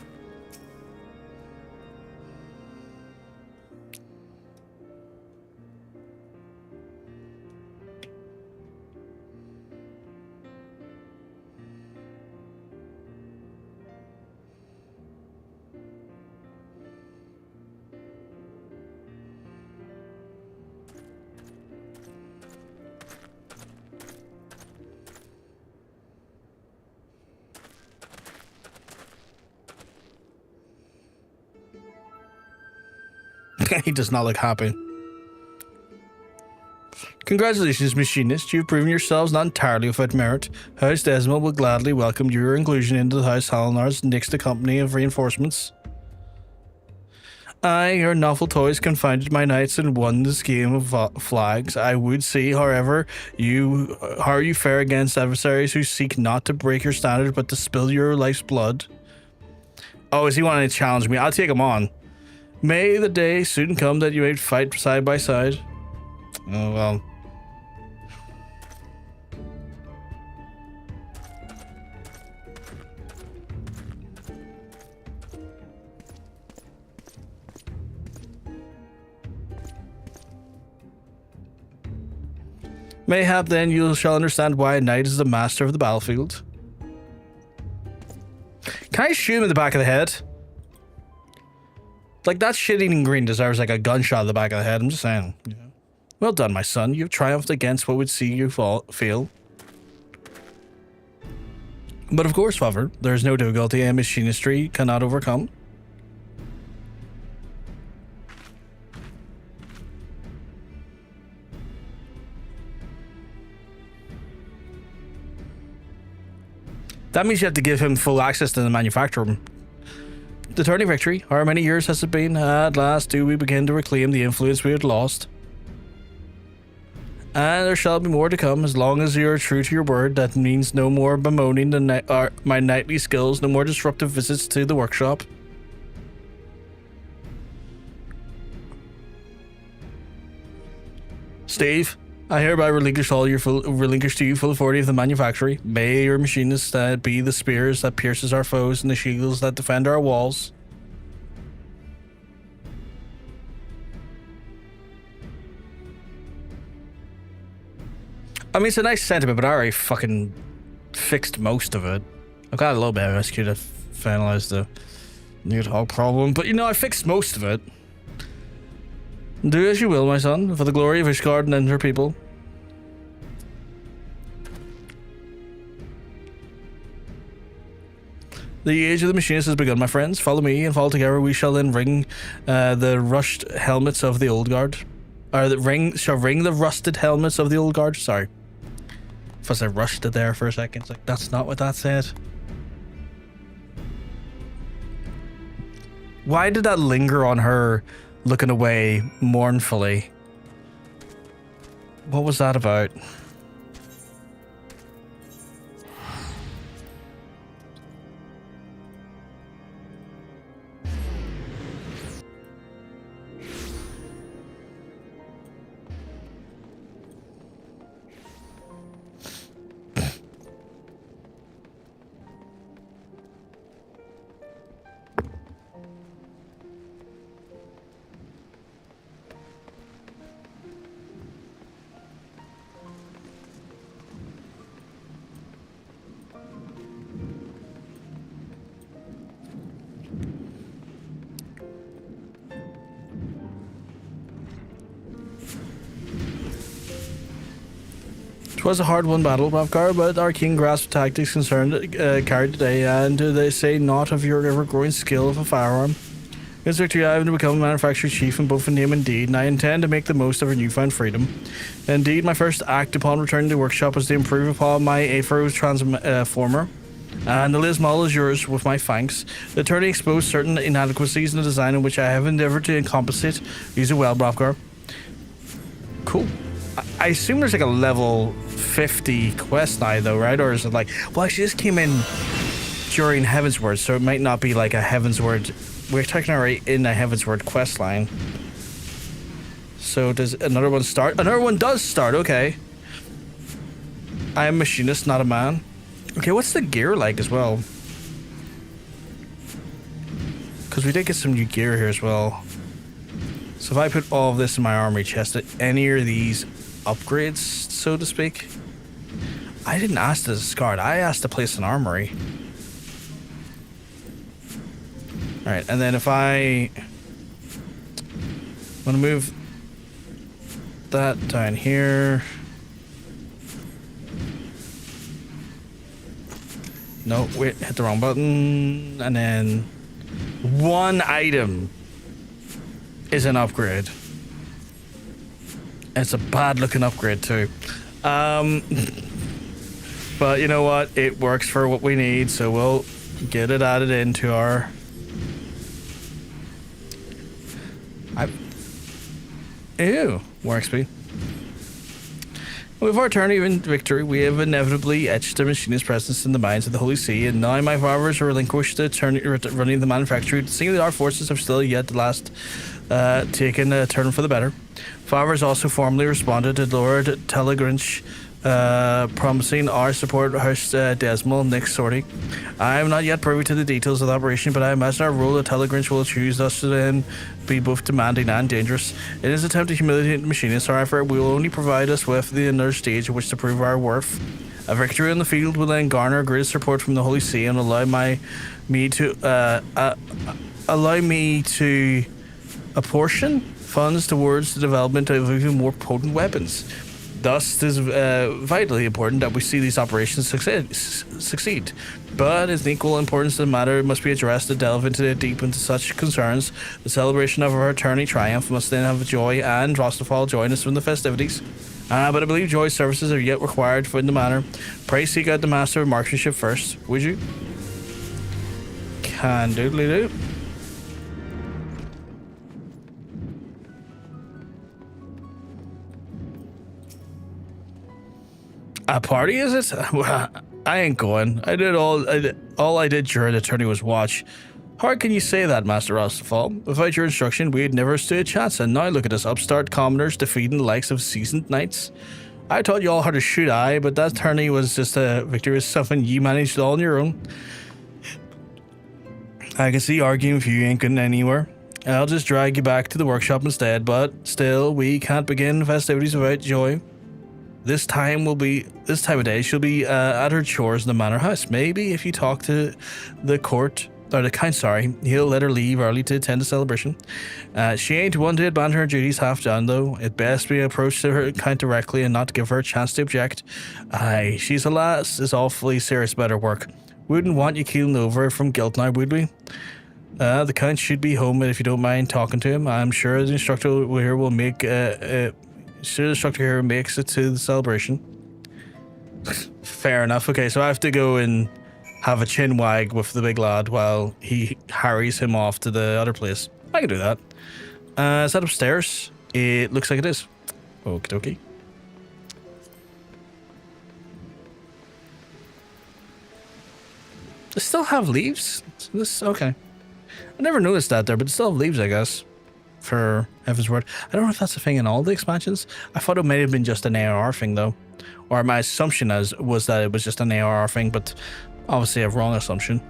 Speaker 1: He does not look happy. Congratulations, Machinist. You've proven yourselves not entirely without merit. House Desmond will gladly welcome your inclusion into the House Halinar's next company of reinforcements. Your novel toys confounded my nights and won this game of flags. I would see, however, how you fare against adversaries who seek not to break your standard but to spill your life's blood. Oh, is he wanting to challenge me? I'll take him on. May the day soon come that you may fight side by side. Oh, well. Mayhap then you shall understand why a knight is the master of the battlefield. Can I shoot him in the back of the head? Like, that shit-eating green deserves like a gunshot in the back of the head. I'm just saying. Yeah. Well done, my son. You've triumphed against what would see you fail. But of course, however, there is no difficulty a machinistry cannot overcome. That means you have to give him full access to the manufacturer room. The turning victory. How many years has it been? At last do we begin to reclaim the influence we had lost. And there shall be more to come as long as you are true to your word. That means no more bemoaning my nightly skills, no more disruptive visits to the workshop. Steve, I hereby relinquish to you full authority of the manufactory. May your machinists be the spears that pierces our foes and the shields that defend our walls. I mean, it's a nice sentiment, but I already fucking fixed most of it. I've got a little bit of rescue to finalize the Newthog problem, but you know, I fixed most of it. Do as you will, my son, for the glory of Ishgard and her people. The age of the machinist has begun, my friends. Follow me, and follow together. We shall then ring the rushed helmets of the old guard. Or shall ring the rusted helmets of the old guard. Sorry. If I rushed it there for a second, it's like, that's not what that said. Why did that linger on her looking away mournfully? What was that about? Twas a hard-won battle, Ravgar, but our king grasped tactics carried today, and they say naught of your ever-growing skill of a firearm. This victory I have to become a manufacturer chief in both in name and deed, and I intend to make the most of our newfound freedom. Indeed, my first act upon returning to the workshop was to improve upon my Aphro transformer, and the Liz model is yours with my thanks. The attorney exposed certain inadequacies in the design in which I have endeavoured to compensate. Use it well, Ravgar. Cool. I assume there's like a level 50 quest now though, right? Or is it like, well, she just came in during Heavensward, so it might not be like a Heavensward. We're technically in a Heavensward quest line. So does another one start? Another one does start, okay. I am Machinist, not a man. Okay, what's the gear like as well? Because we did get some new gear here as well. So if I put all of this in my armory chest, any of these upgrades, so to speak? I didn't ask to discard, I asked to place an armory. Alright, and then if I want to move that down here. No, wait, hit the wrong button. And then one item is an upgrade. It's a bad looking upgrade too. But you know what? It works for what we need, so we'll get it added into our... Ew, work speed. With our turn in victory, we have inevitably etched the Machinist's presence in the minds of the Holy See, and now my fathers are relinquished to running the manufactory, seeing that our forces have still yet the last taken a turn for the better. Fathers also formally responded to Lord Telegrinch, promising our support House Desmal next sortie. I am not yet privy to the details of the operation, but I imagine our role at Telegrinch will choose us to then be both demanding and dangerous. In his attempt to humiliate the Machinist, however, will only provide us with another stage in which to prove our worth. A victory on the field will then garner greatest support from the Holy See and allow me to apportion funds towards the development of even more potent weapons. Thus, it is vitally important that we see these operations succeed. But as an equal importance to the matter must be addressed to delve deep into such concerns. The celebration of our attorney triumph must then have joy, and Rostafal join us from the festivities. But I believe Joy's services are yet required for in the manner. Pray seek out the master of marksmanship first, would you? Can doodly do. A party, is it? Well, I ain't going. All I did during the tourney was watch. How can you say that, Master Rostafal? Without your instruction, we'd never stood a chance, and now look at us upstart commoners defeating the likes of seasoned knights. I taught you all how to shoot, but that tourney was just a victorious something you managed all on your own. I can see arguing with you ain't getting anywhere. I'll just drag you back to the workshop instead, but still, we can't begin festivities without Joy. This time of day, she'll be at her chores in the manor house. Maybe if you talk to the court, or the count, he'll let her leave early to attend the celebration. She ain't one to abandon her duties half done, though. It best be approached to her count directly and not give her a chance to object. Aye, she's a lass, is awfully serious about her work. Wouldn't want you keeling over from guilt now, would we? The Count should be home if you don't mind talking to him. I'm sure the instructor here will make sure the instructor here makes it to the celebration. Fair enough. Okay, so I have to go and have a chin wag with the big lad while he harries him off to the other place. I can do that. Is that upstairs? It looks like it is. Okie dokie. They still have leaves? This okay. I never noticed that there, but they still have leaves, I guess, for Heavensward. I don't know if that's a thing in all the expansions. I thought it may have been just an ARR thing, though. Or my assumption was that it was just an ARR thing, but obviously a wrong assumption.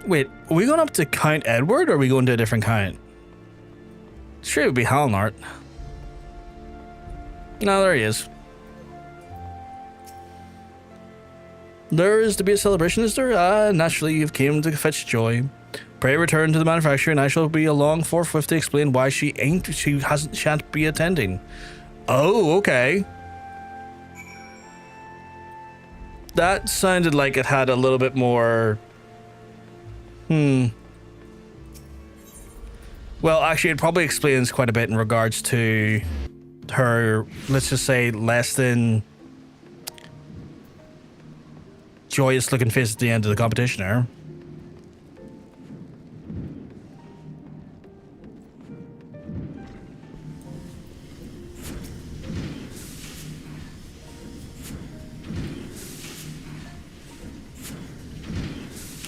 Speaker 1: Wait, are we going up to Count Edward, or are we going to a different Count? Sure, it would be Halnart. No, there he is. There is to be a celebration, is there? Ah, naturally, you've came to fetch joy. Pray return to the manufacturer, and I shall be along forthwith to explain why she shan't be attending. Oh, okay. That sounded like it had a little bit more... Well, actually, it probably explains quite a bit in regards to her, let's just say, less than joyous looking face at the end of the competition there.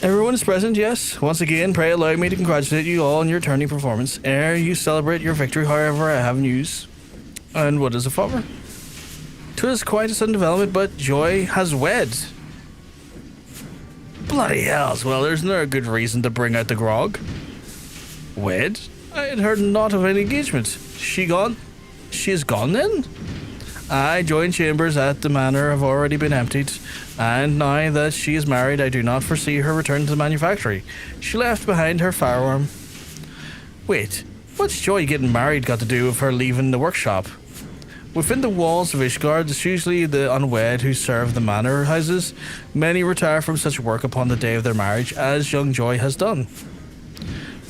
Speaker 1: Everyone is present, yes. Once again, pray allow me to congratulate you all on your turning performance. Ere you celebrate your victory, however, I have news. And what is it for? 'Twas quite a sudden development, but Joy has wed. Bloody hells, well, there's no good reason to bring out the grog. Wed? I had heard naught of any engagement. She gone? She is gone then? I joined chambers at the manor have already been emptied, and now that she is married, I do not foresee her return to the manufactory. She left behind her firearm. Wait, what's Joy getting married got to do with her leaving the workshop? Within the walls of Ishgard, it's usually the unwed who serve the manor houses. Many retire from such work upon the day of their marriage, as young Joy has done.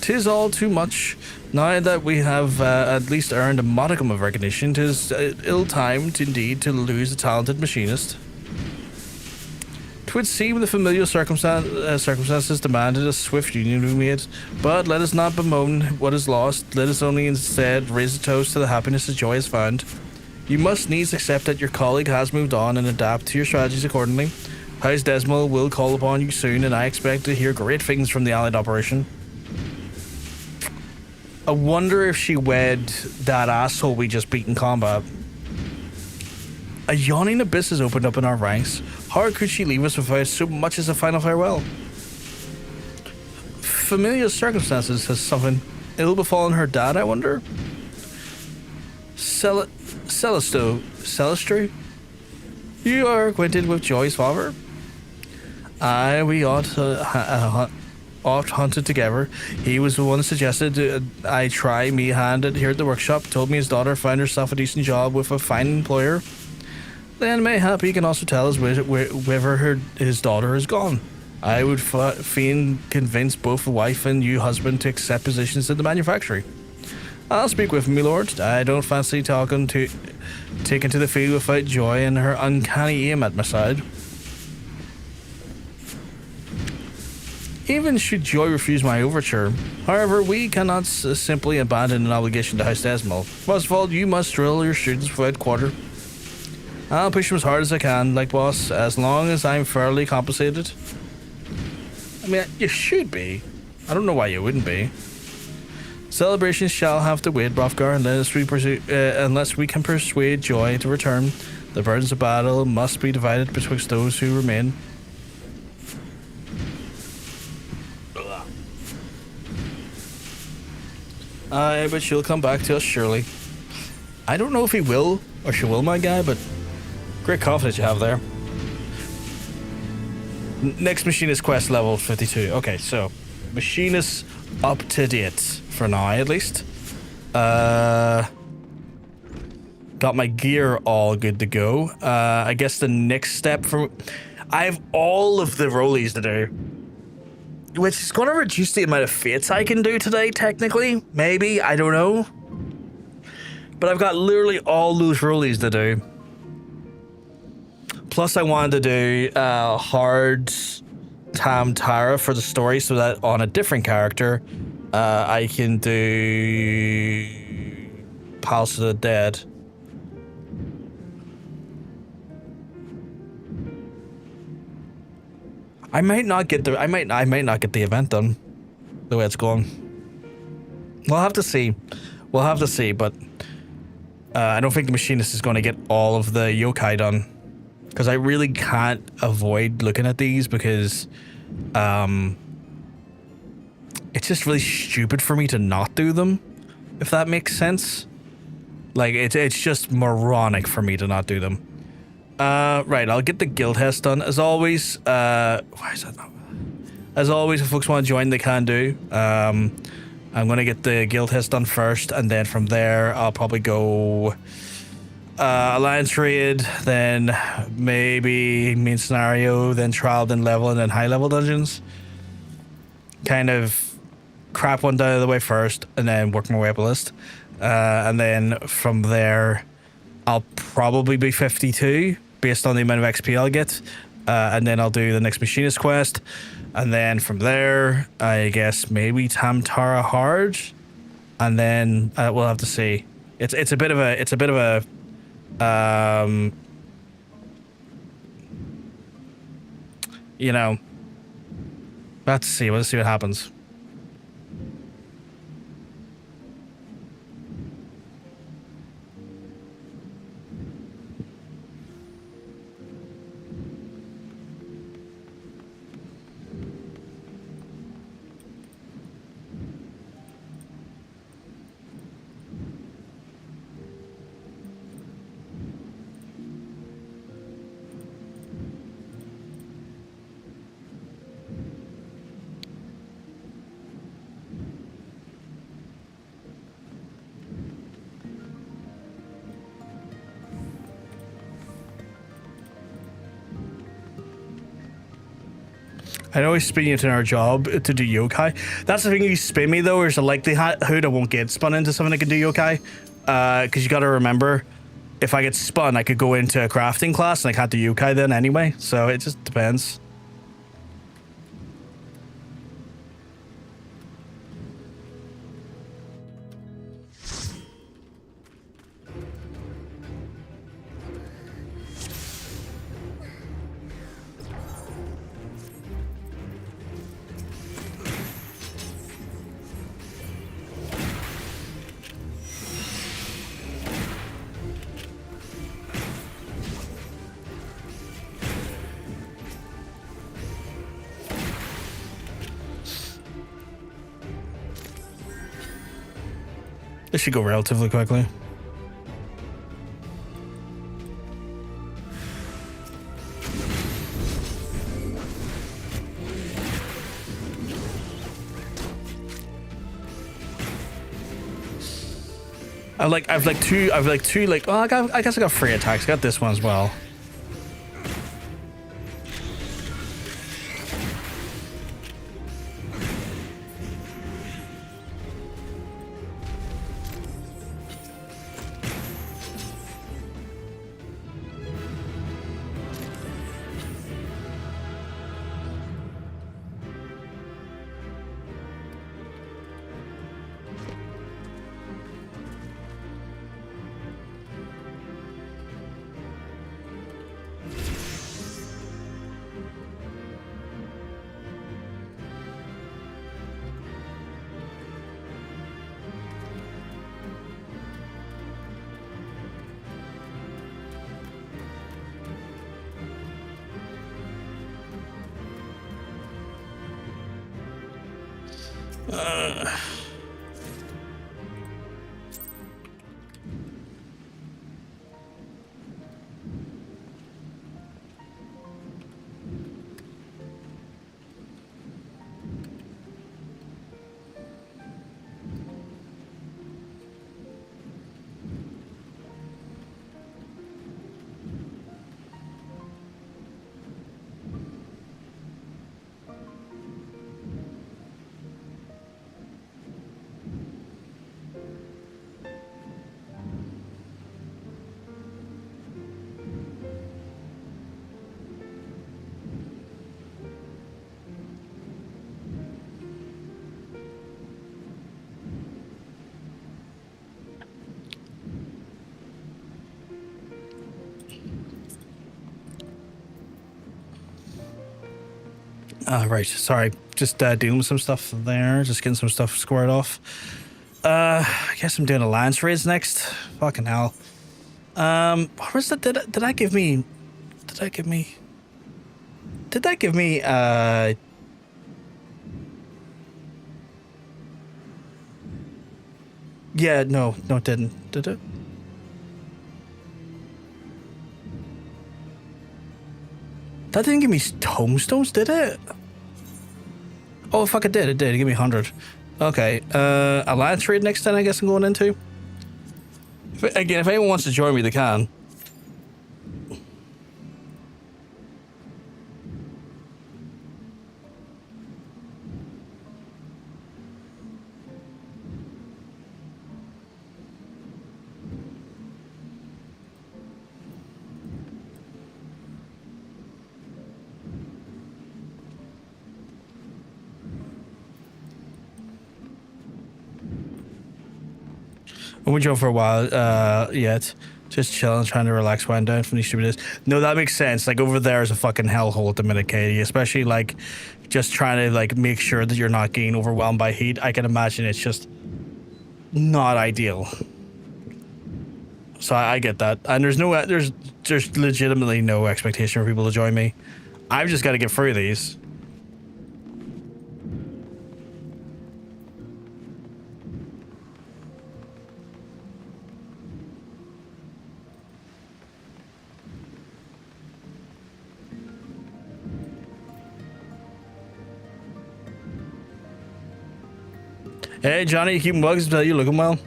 Speaker 1: 'Tis all too much. Now that we have at least earned a modicum of recognition, 'tis ill-timed indeed to lose a talented machinist. 'Twould seem the familiar circumstances demanded a swift union to be made, but let us not bemoan what is lost. Let us only instead raise a toast to the happiness that Joy has found. You must needs accept that your colleague has moved on and adapt to your strategies accordingly. House Desmal will call upon you soon, and I expect to hear great things from the Allied operation. I wonder if she wed that asshole we just beat in combat. A yawning abyss has opened up in our ranks. How could she leave us without so much as a final farewell? Familiar circumstances. Has something ill befallen her dad, I wonder? Celestro? You are acquainted with Joy's father? Aye, we oft hunted together. He was the one that suggested I try me hand at here at the workshop. Told me his daughter found herself a decent job with a fine employer. Then mayhap he can also tell us whether his daughter is gone. I would fain convince both the wife and you husband to accept positions in the manufactory. I'll speak with him, my lord. I don't fancy taking to the field without Joy and her uncanny aim at my side. Even should Joy refuse my overture, however, we cannot simply abandon an obligation to House Desmal. Most of all, you must drill your students without quarter. I'll push them as hard as I can, like boss, as long as I'm fairly compensated. I mean, you should be. I don't know why you wouldn't be. Celebrations shall have to wait, Brofgar, unless we can persuade Joy to return. The burdens of battle must be divided betwixt those who remain. Aye, but she'll come back to us, surely. I don't know if he will, or she will, my guy, but great confidence you have there. Next Machinist quest level 52. Okay, so Machinist up to date for now, at least. Got my gear all good to go. I guess the next step for... I have all of the rollies to do, which is going to reduce the amount of fates I can do today, technically. Maybe, I don't know. But I've got literally all those rollies to do. Plus, I wanted to do hard Tam-Tara for the story so that on a different character, I can do Palace of the Dead. I might not get the I might not get the event done the way it's going. We'll have to see. We'll have to see, but I don't think the Machinist is going to get all of the yokai done. Because I really can't avoid looking at these because it's just really stupid for me to not do them, if that makes sense. Like, it's just moronic for me to not do them. Right, I'll get the Guildhests done. As always, why is that not? As always, if folks want to join, they can do. I'm going to get the Guildhests done first, and then from there, I'll probably go... Alliance raid, then maybe main scenario, then trial, then level, and then high level dungeons. Kind of crap one down the way first, and then work my way up a list. And then from there, I'll probably be 52 based on the amount of XP I'll get. And then I'll do the next Machinist quest. And then from there, I guess maybe Tam-Tara hard. And then we'll have to see. It's a bit of a you know, let's see what happens. I always spin you to our job to do yokai. That's the thing, you spin me though, there's a likelihood I won't get spun into something that can do yokai. Because you gotta remember, if I get spun, I could go into a crafting class and I can't do yokai then anyway. So it just depends. This should go relatively quickly. I've two, oh, I guess I got 3 attacks. I got this one as well. Right. Sorry. Just dealing with some stuff there. Just getting some stuff squared off. I guess I'm doing alliance raids next. Fucking hell. What was that? Did that give me? Did that give me? Yeah. No, it didn't. Did it? That didn't give me tombstones, did it? Oh, fuck, it did. It did. It gave me 100. Okay. Alliance raid next time, I guess I'm going into. If anyone wants to join me, they can. I went on for a while yet. Just chilling, trying to relax, wind down from these stupid days. No, that makes sense. Like, over there is a fucking hellhole at the minute, Katie. Especially, like, just trying to, like, make sure that you're not getting overwhelmed by heat. I can imagine it's just not ideal. So I get that. And there's legitimately no expectation for people to join me. I've just got to get through these. Hey, Johnny, you keeping bugs? You looking well?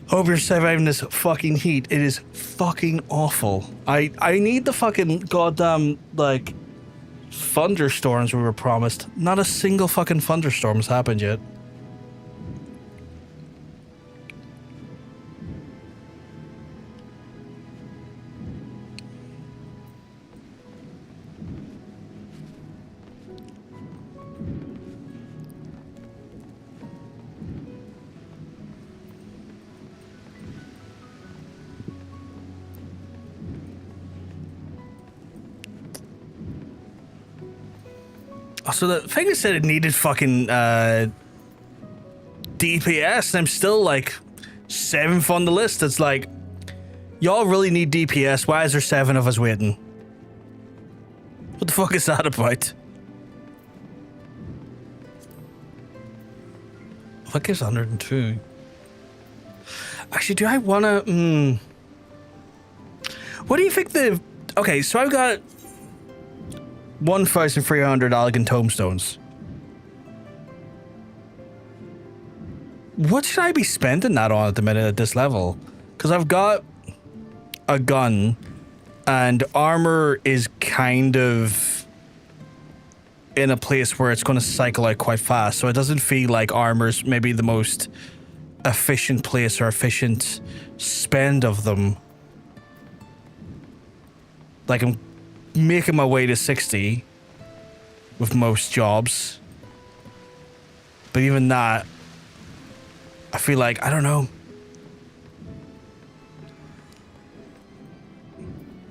Speaker 1: Hope you're surviving this fucking heat. It is fucking awful. I need the fucking goddamn, like, thunderstorms we were promised. Not a single fucking thunderstorm has happened yet. So the thing is said it needed fucking DPS, and I'm still like 7th on the list. It's like, y'all really need DPS. Why is there 7 of us waiting? What the fuck is that about? What gives 102? Actually, do I wanna? What do you think the? Okay, so I've got 1,300 elegant tombstones. What should I be spending that on at the minute at this level? Because I've got a gun, and armor is kind of in a place where it's going to cycle out quite fast, so it doesn't feel like armor's maybe the most efficient place or efficient spend of them. Like, I'm making my way to 60 with most jobs, but even that, I feel like, I don't know,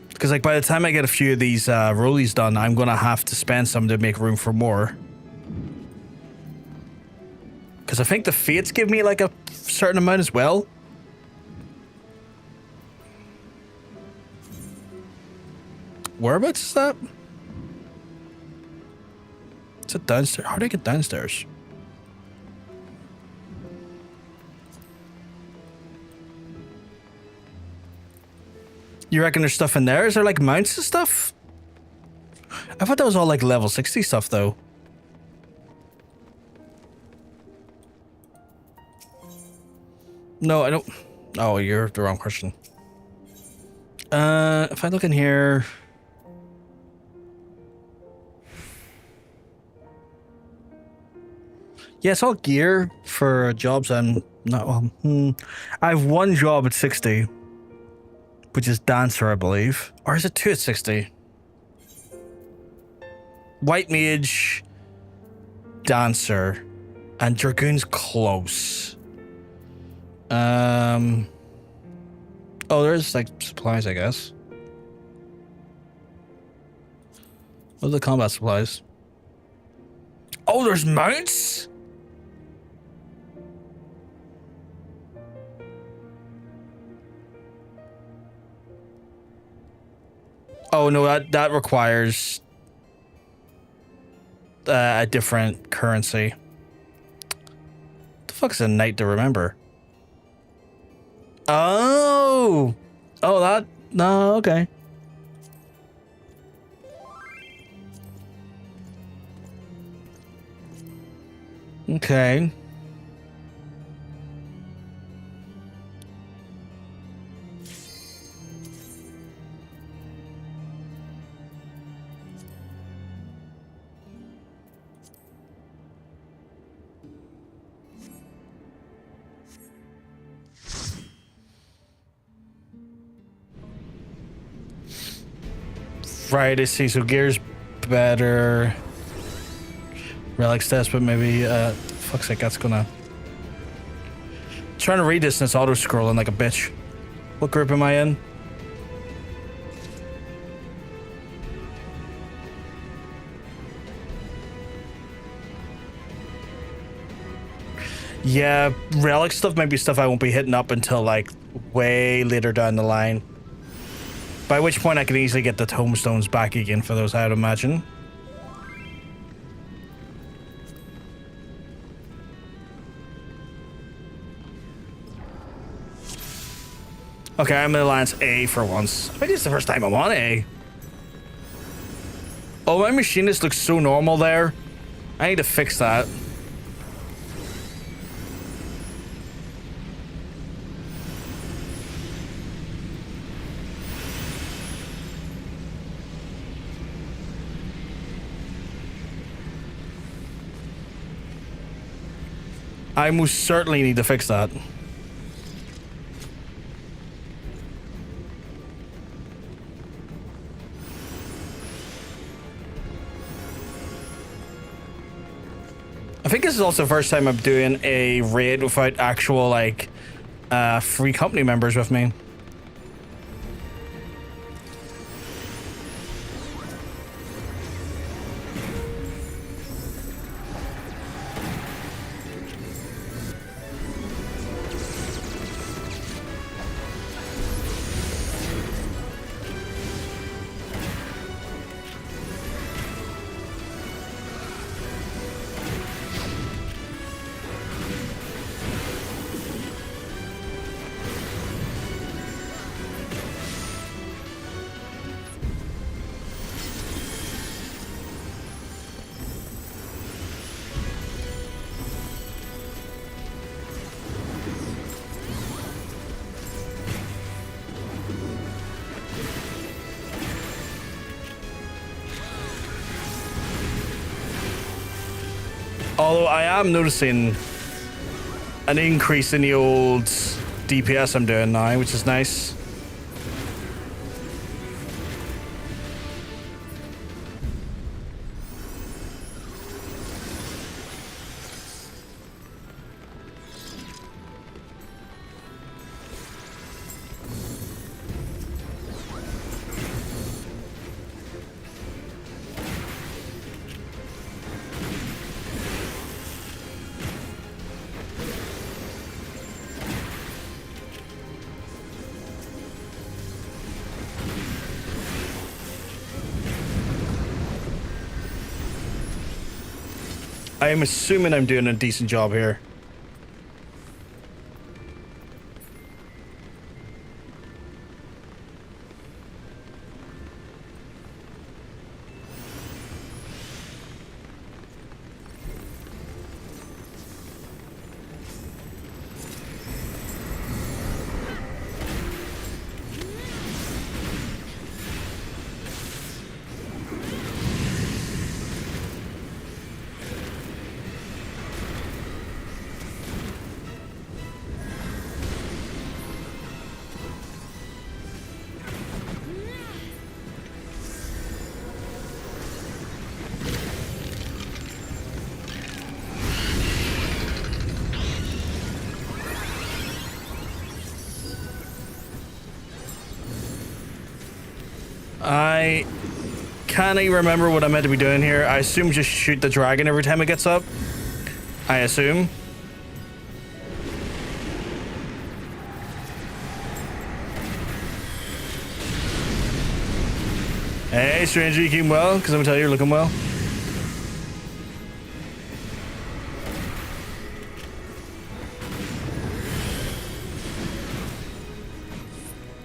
Speaker 1: because like by the time I get a few of these rollies done, I'm gonna have to spend some to make room for more, because I think the fates give me like a certain amount as well. Whereabouts is that? Is it downstairs? How do I get downstairs? You reckon there's stuff in there? Is there like mounts and stuff? I thought that was all like level 60 stuff though. No, I don't. Oh, you're the wrong person. If I look in here. Yeah, it's all gear for jobs I'm not well. I have one job at 60, which is dancer, I believe. Or is it 2 at 60? White Mage, Dancer, and Dragoon's close. Oh, there's like supplies, I guess. What are the combat supplies? Oh, there's mounts? Oh no, that requires a different currency. The fuck's a night to remember? Oh, that no, okay. Okay. Right, I see. So gear's better. Relics test, but maybe fuck's sake, that's gonna trying to read this and it's auto scrolling like a bitch. What group am I in? Yeah, relic stuff might be stuff I won't be hitting up until like way later down the line. By which point I can easily get the tombstones back again for those, I would imagine. Okay, I'm in Alliance A for once. I think it's the first time I'm on A. Oh, my Machinist looks so normal there. I need to fix that. I most certainly need to fix that. I think this is also the first time I'm doing a raid without actual, like, free company members with me. Although I am noticing an increase in the old DPS I'm doing now, which is nice. I'm assuming I'm doing a decent job here. I can't even remember what I'm meant to be doing here. I assume just shoot the dragon every time it gets up. I assume. Hey, stranger, you keeping well? Because I'm gonna tell you, you're looking well.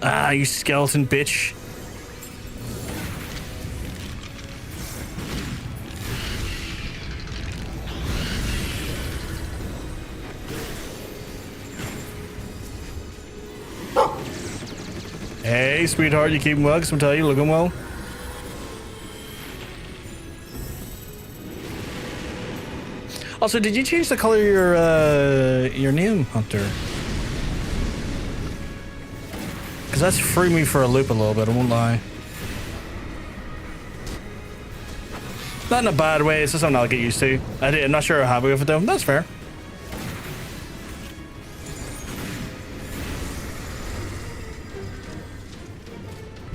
Speaker 1: Ah, you skeleton bitch. Hey, sweetheart, you keeping well? Because I'm telling you, you're looking well. Also, did you change the color of your name, Hunter? Because that's threw me for a loop a little bit, I won't lie. Not in a bad way, it's just something I'll get used to. I'm not sure how happy with it though, that's fair.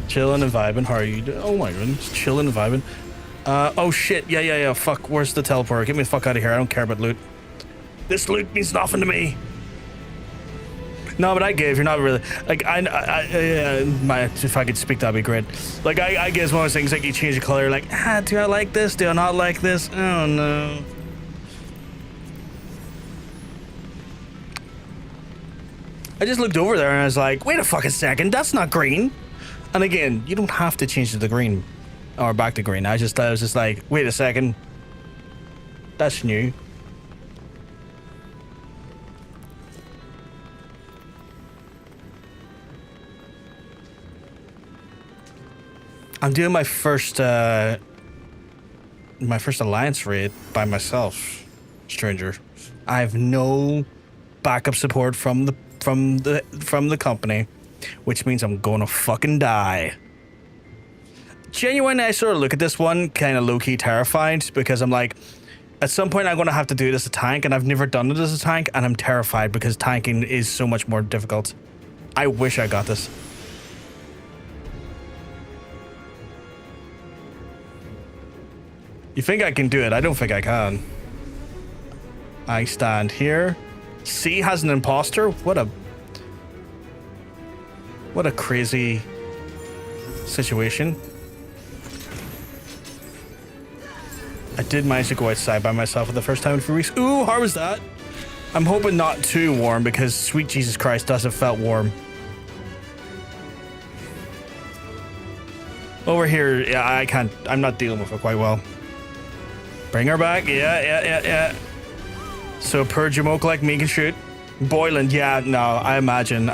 Speaker 1: Chilling and vibing, how are you doing? Oh my goodness, chilling and vibing. Oh shit, yeah, fuck, where's the teleporter? Get me the fuck out of here, I don't care about loot. This loot means nothing to me. No, but I gave, you're not really, like, if I could speak, that'd be great. Like, I guess one of those things, like, you change the color, like, do I like this? Do I not like this? Oh no. I just looked over there and I was like, wait a fucking second, that's not green. And again, you don't have to change it to green. Or back to green. I was just like, wait a second. That's new. I'm doing my first alliance raid by myself, stranger. I have no backup support from the company, which means I'm gonna fucking die. Genuinely, I sort of look at this one kind of low-key terrified because I'm like, at some point I'm going to have to do this as a tank, and I've never done it as a tank, and I'm terrified because tanking is so much more difficult. I wish I got this. You think I can do it? I don't think I can. I stand here. C has an imposter? What a crazy situation. I did manage to go outside by myself for the first time in 3 weeks. Ooh, how was that? I'm hoping not too warm because sweet Jesus Christ does have felt warm. Over here, yeah, I'm not dealing with it quite well. Bring her back. Yeah. So purge your moke like me can shoot. Boiling, yeah, no, I imagine.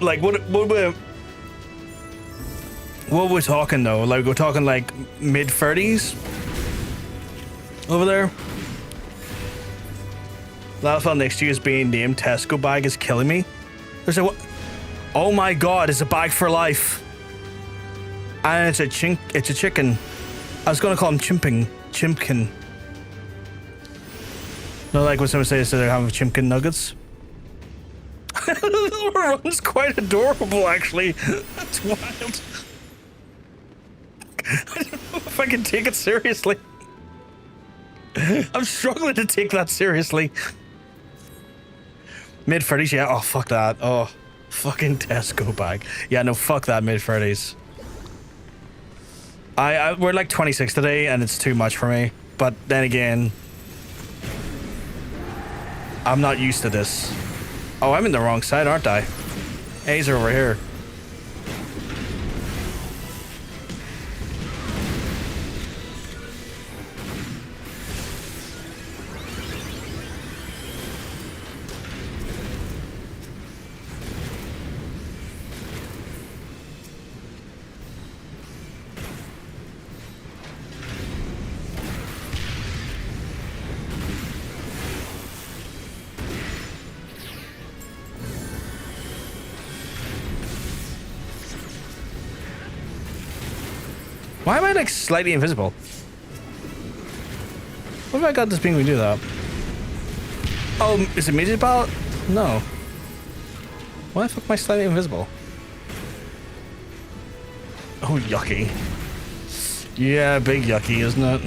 Speaker 1: Like, what we're talking though? Like, we're talking like mid-30s? Over there? Last one next to you is being named Tesco bag is killing me. There's a what? Oh my god, it's a bag for life. And it's a chicken. I was gonna call him Chimpkin. No, like when someone says they're having Chimpkin nuggets. The little run's quite adorable, actually. That's wild. I don't know if I can take it seriously. I'm struggling to take that seriously. Mid-30s, yeah. Oh, fuck that. Oh, fucking Tesco bag. Yeah, no, fuck that mid-30s. We're like 26 today, and it's too much for me. But then again, I'm not used to this. Oh, I'm in the wrong side, aren't I? A's are over here. Why am I like slightly invisible? What have I got this being we do that? Oh, is it immediate ballot? No. Why the fuck am I slightly invisible? Oh, yucky. Yeah, big yucky, isn't it?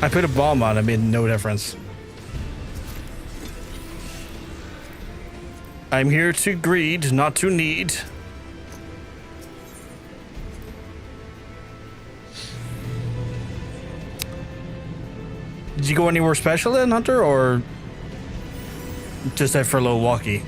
Speaker 1: I put a bomb on it, made no difference. I'm here to greed, not to need. Did you go anywhere special then, Hunter, or just that for a little walkie?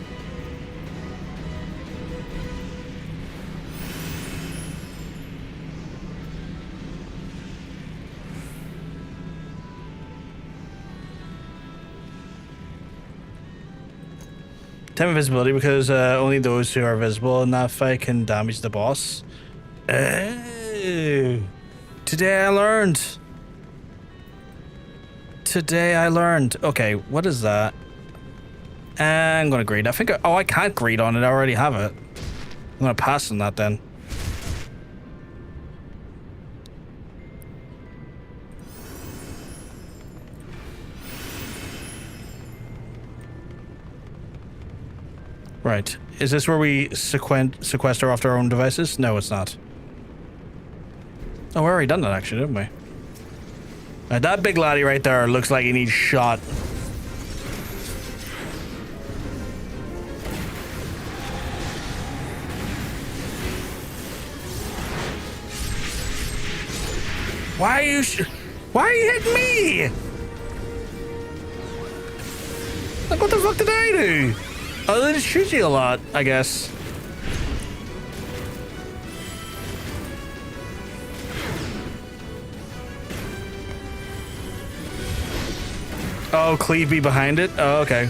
Speaker 1: Time invisibility because only those who are visible in that fight can damage the boss. Oh, today I learned. Today I learned. Okay, what is that? I'm gonna greed. I think. I can't greed on it. I already have it. I'm gonna pass on that then. Right. Is this where we sequester off our own devices? No, it's not. Oh, we already done that actually, didn't we? That big laddie right there looks like he needs shot. Why are you hitting me? Like, what the fuck did I do? Oh, they just shoot you a lot, I guess. Oh, cleave be behind it? Oh, okay.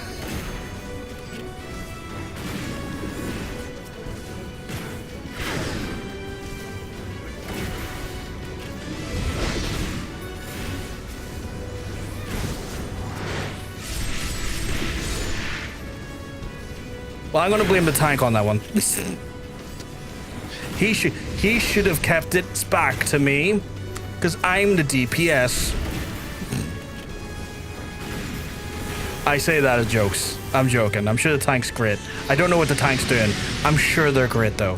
Speaker 1: Well, I'm gonna blame the tank on that one. He should have kept its back to me, because I'm the DPS. I say that as jokes. I'm joking. I'm sure the tank's great. I don't know what the tank's doing. I'm sure they're great though.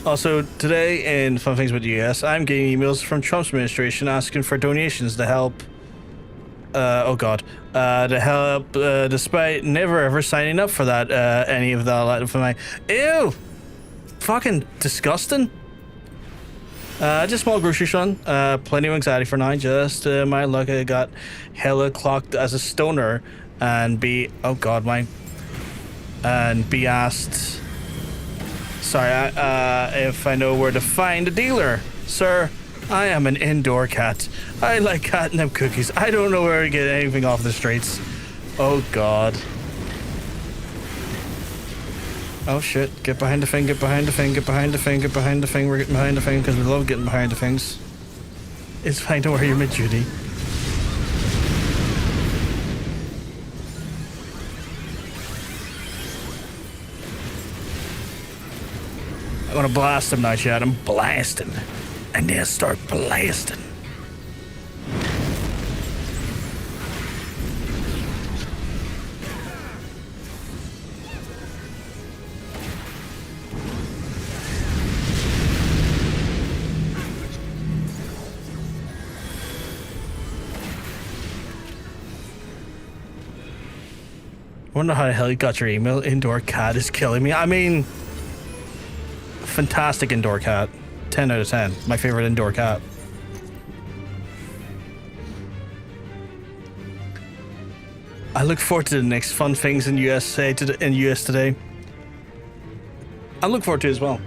Speaker 1: Also, today in Fun Things with the US, I'm getting emails from Trump's administration asking for donations to help. To help, despite never ever signing up for that, any of that for my. Ew! Fucking disgusting. Just small grocery run. Plenty of anxiety for now. Just my luck, I got hella clocked as a stoner and be. Oh god, and be asked. Sorry, if I know where to find a dealer, sir. I am an indoor cat. I like catnip cookies. I don't know where to get anything off the streets. Oh god. Oh shit. Get behind the thing, get behind the thing, get behind the thing, get behind the thing. We're getting behind the thing because we love getting behind the things. It's fine, don't worry, you're mid Judy. I'm gonna blast him now, Chad. I'm blasting. And then start blasting. Wonder how the hell you got your email. Indoor cat is killing me. I mean, fantastic indoor cat. 10 out of 10. My favorite indoor cat. I look forward to the next fun things in US today. I look forward to it as well.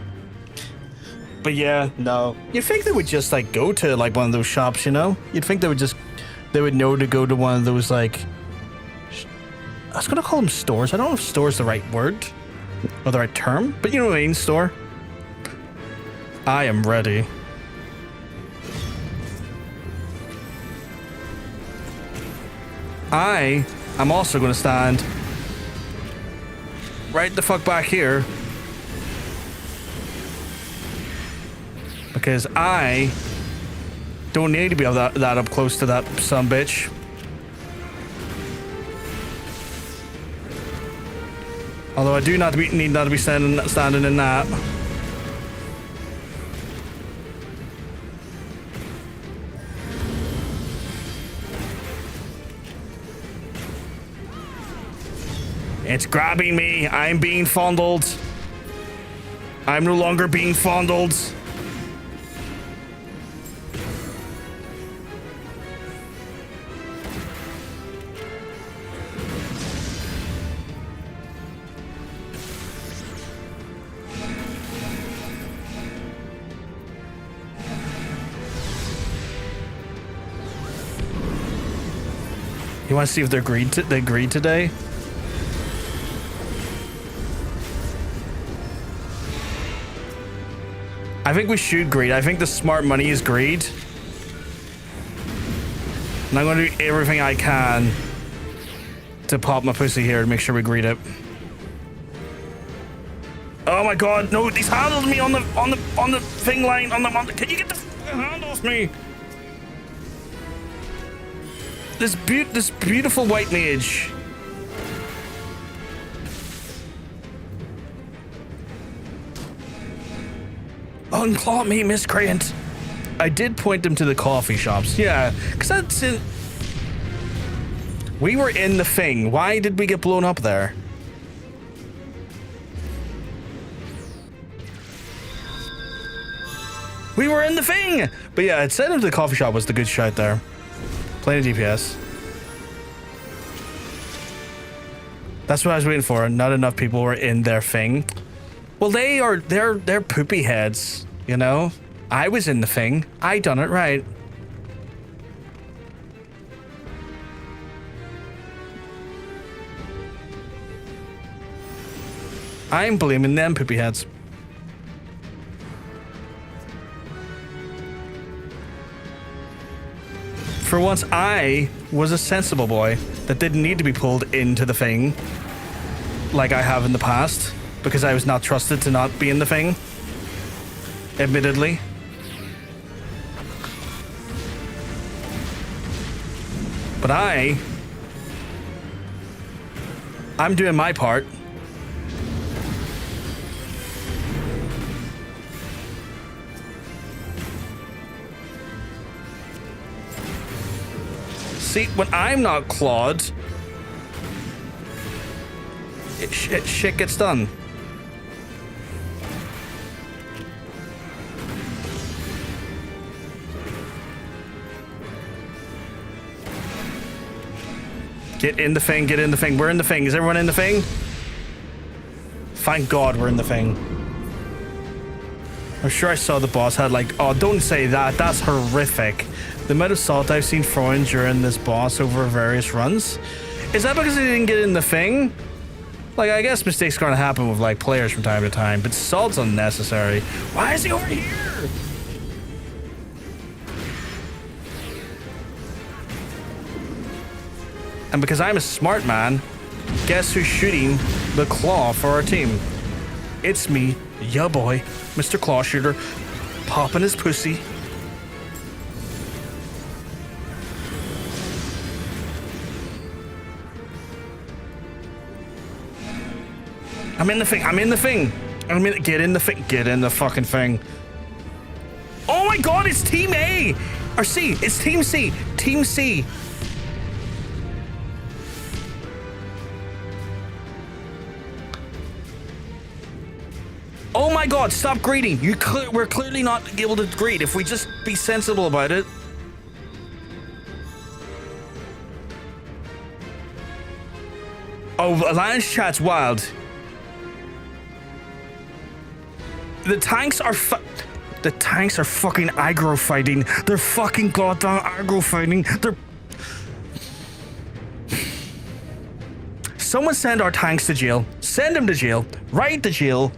Speaker 1: But yeah, no. You'd think they would just like go to like one of those shops, you know? You'd think they would know to go to one of those like. I was gonna call them stores. I don't know if store is the right word or the right term, but you know what I mean, store. I am ready. I am also going to stand right the fuck back here. Because I don't need to be that up close to that sumbitch. Although I do need not to be standing in that. It's grabbing me. I'm being fondled. I'm no longer being fondled. You want to see if they agreed today? I think we should greed. I think the smart money is greed. And I'm going to do everything I can to pop my pussy here to make sure we greed it. Oh my god, no, these handled me on the thing line, can you get the hand off me? This beautiful white mage. Unclaw me, miscreant. I did point them to the coffee shops. Yeah, because that's it. We were in the thing. Why did we get blown up there? We were in the thing! But yeah, it said into the coffee shop was the good shout there. Playing DPS. That's what I was waiting for. Not enough people were in their thing. Well, they're poopy heads, you know? I was in the thing. I done it right. I'm blaming them poopy heads. For once, I was a sensible boy that didn't need to be pulled into the thing like I have in the past because I was not trusted to not be in the thing. Admittedly. But I'm doing my part. See, when I'm not clawed, shit gets done. Get in the thing, get in the thing. We're in the thing. Is everyone in the thing? Thank God we're in the thing. I'm sure I saw the boss had like, oh, don't say that. That's horrific. The amount of salt I've seen thrown during this boss over various runs. Is that because they didn't get in the thing? Like, I guess mistakes are going to happen with like players from time to time, but salt's unnecessary. Why is he over here? And because I'm a smart man, guess who's shooting the claw for our team? It's me, ya boy, Mr. Claw Shooter, popping his pussy. I'm in the thing, I'm in the thing. Get in the thing, get in the fucking thing. Oh my God, it's Team A! Or C, it's Team C, Team C. Oh my God, stop greeting. We're clearly not able to greet if we just be sensible about it. Oh, Alliance chat's wild. The tanks are fucking aggro fighting. They're fucking goddamn aggro fighting. Someone send our tanks to jail. Send them to jail. Right to jail.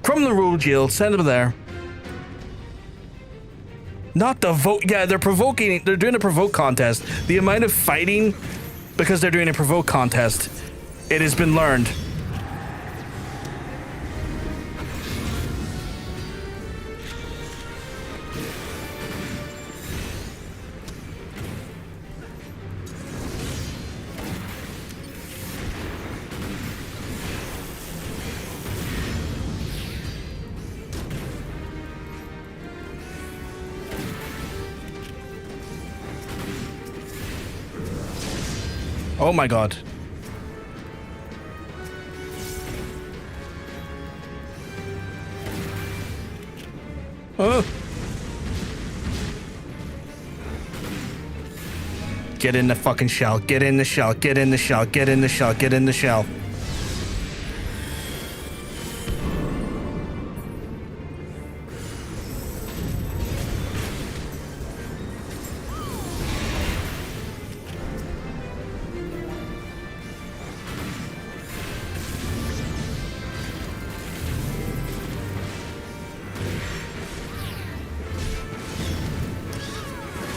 Speaker 1: Criminal rule jail. Send them there. Not the vote. Yeah, they're provoking. They're doing a provoke contest. The amount of fighting because they're doing a provoke contest, it has been learned. Oh my god. Oh. Get in the fucking shell. Get in the shell. Get in the shell. Get in the shell. Get in the shell.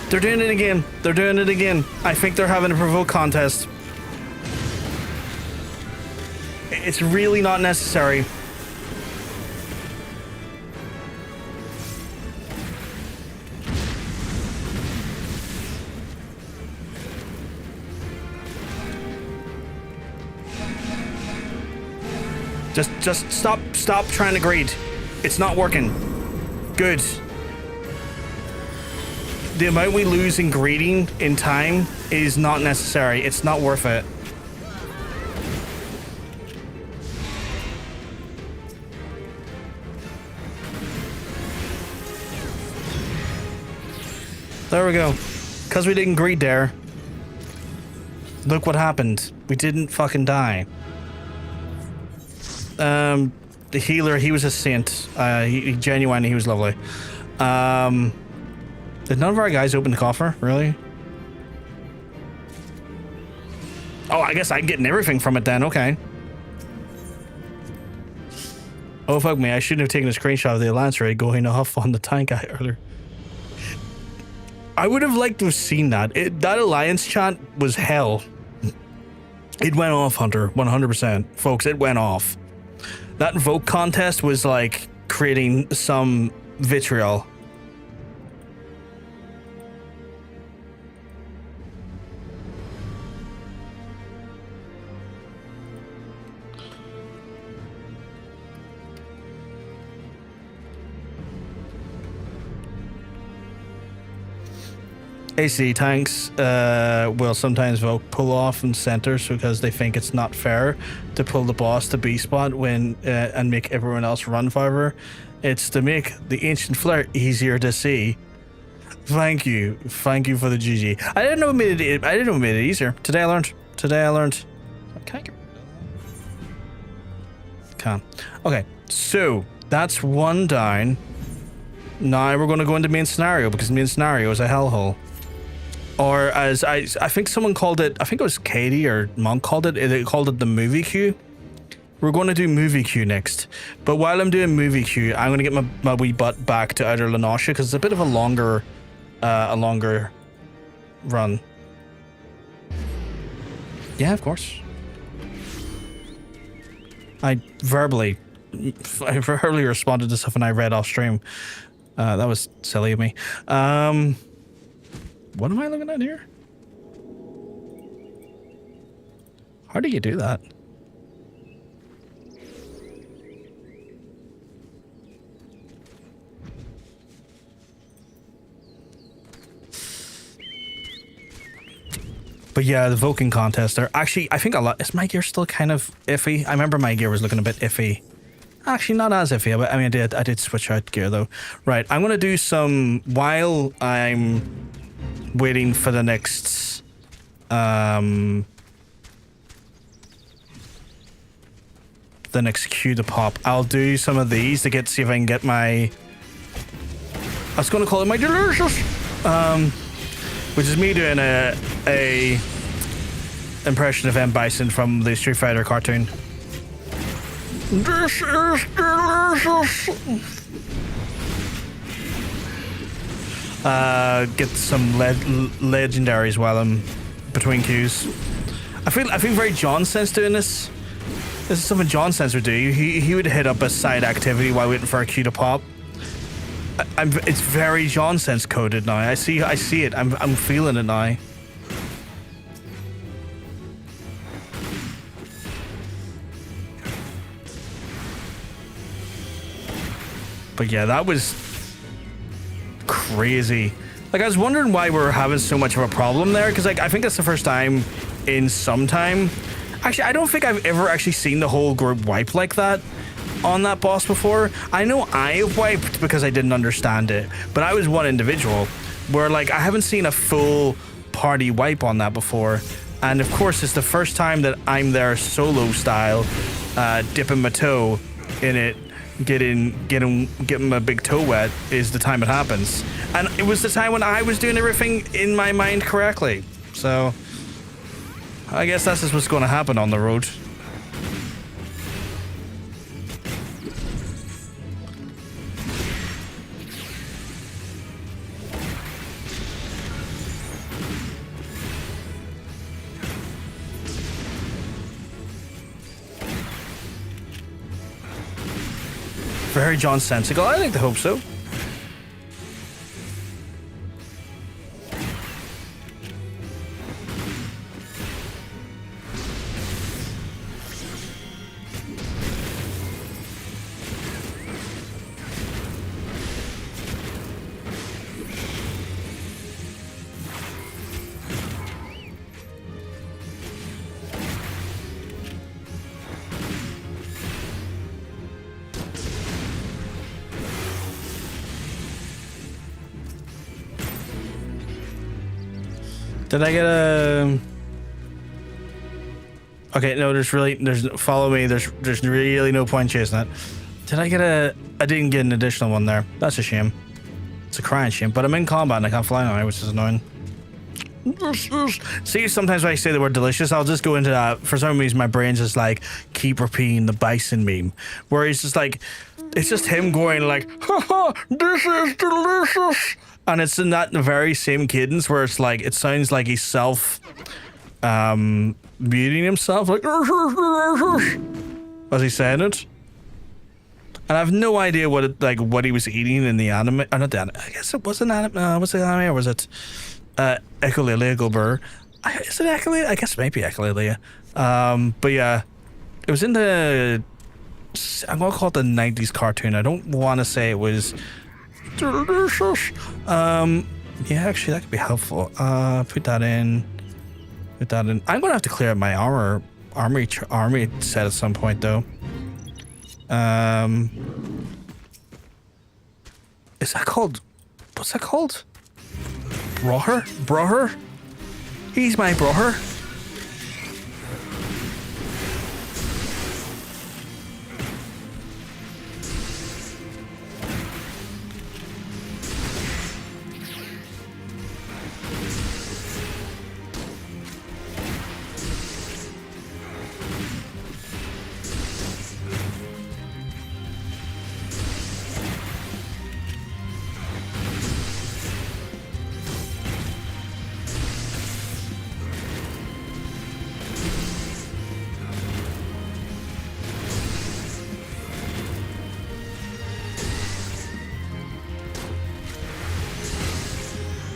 Speaker 1: They're doing it again. They're doing it again. I think they're having a provoke contest. It's really not necessary. Just stop trying to greed. It's not working. Good. The amount we lose in greeting in time is not necessary. It's not worth it. There we go. Because we didn't greed there. Look what happened. We didn't fucking die. The healer, he was a saint. He genuinely, he was lovely. Did none of our guys open the coffer? Really? Oh, I guess I'm getting everything from it then. Okay. Oh, fuck me. I shouldn't have taken a screenshot of the Alliance raid going off on the tank guy earlier. I would have liked to have seen that. That Alliance chat was hell. It went off, Hunter. 100%. Folks, it went off. That vote contest was like creating some vitriol. AC tanks will sometimes vote pull off in centers because they think it's not fair to pull the boss to B spot when and make everyone else run forever. It's to make the ancient flare easier to see. Thank you for the GG. I didn't know it made it easier. Today I learned. Can I get... Can. Okay, so that's one down. Now we're going to go into main scenario because main scenario is a hellhole. Or as I think someone called it, I think it was Katie or Monk called it, they called it the movie queue. We're going to do movie queue next. But while I'm doing movie queue, I'm going to get my wee butt back to Outer Lenosha because it's a bit of a longer run. Yeah, of course. I verbally responded to stuff and I read off stream. That was silly of me. What am I looking at here? How do you do that? But yeah, the Vulcan contest there. Actually, I think a lot. Is my gear still kind of iffy? I remember my gear was looking a bit iffy. Actually, not as iffy, but I mean, I did switch out gear though. Right, I'm gonna do some while I'm waiting for the next queue to pop. I'll do some of these to see if I can get my, I was gonna call it my delicious, which is me doing a impression of M. Bison from the Street Fighter cartoon. This is delicious. get some legendaries while I'm between queues. I feel very Jonsense doing this. This is something Jonsense would do. He would hit up a side activity while waiting for a queue to pop. It's very Jonsense coded now. I see it. I'm feeling it now. But yeah, that was crazy. Like, I was wondering why we're having so much of a problem there, because like I think that's the first time in some time. Actually, I don't think I've ever actually seen the whole group wipe like that on that boss before. I know I wiped because I didn't understand it, but I was one individual where like I haven't seen a full party wipe on that before. And of course, it's the first time that I'm there solo style, dipping my toe in it, getting my big toe wet is the time it happens. And it was the time when I was doing everything in my mind correctly. So I guess that's just what's going to happen on the road. Very Jonsensical. I like to hope so. Did I get a... Okay, no, follow me. There's really no point chasing it. Did I get a... I didn't get an additional one there. That's a shame. It's a crying shame. But I'm in combat and I can't fly now, which is annoying. See, sometimes when I say the word delicious, I'll just go into that. For some reason, my brain's just like, keep repeating the bison meme. Where he's just like... It's just him going like, haha, this is delicious. And it's in that very same cadence where it's like, it sounds like he's muting himself, like, as he's saying it. And I have no idea what he was eating in the anime. Not the anime. I guess it was an anime. Was it anime or was it Echolalia Gobert? Is it Echolalia? I guess it might be Echolalia. But yeah, it was in the... I'm going to call it the 90s cartoon. I don't want to say it was... delicious. Yeah, actually that could be helpful. Put that in. I'm gonna have to clear up my armory set at some point though. Is that called... What's that called? Broher? He's my broher.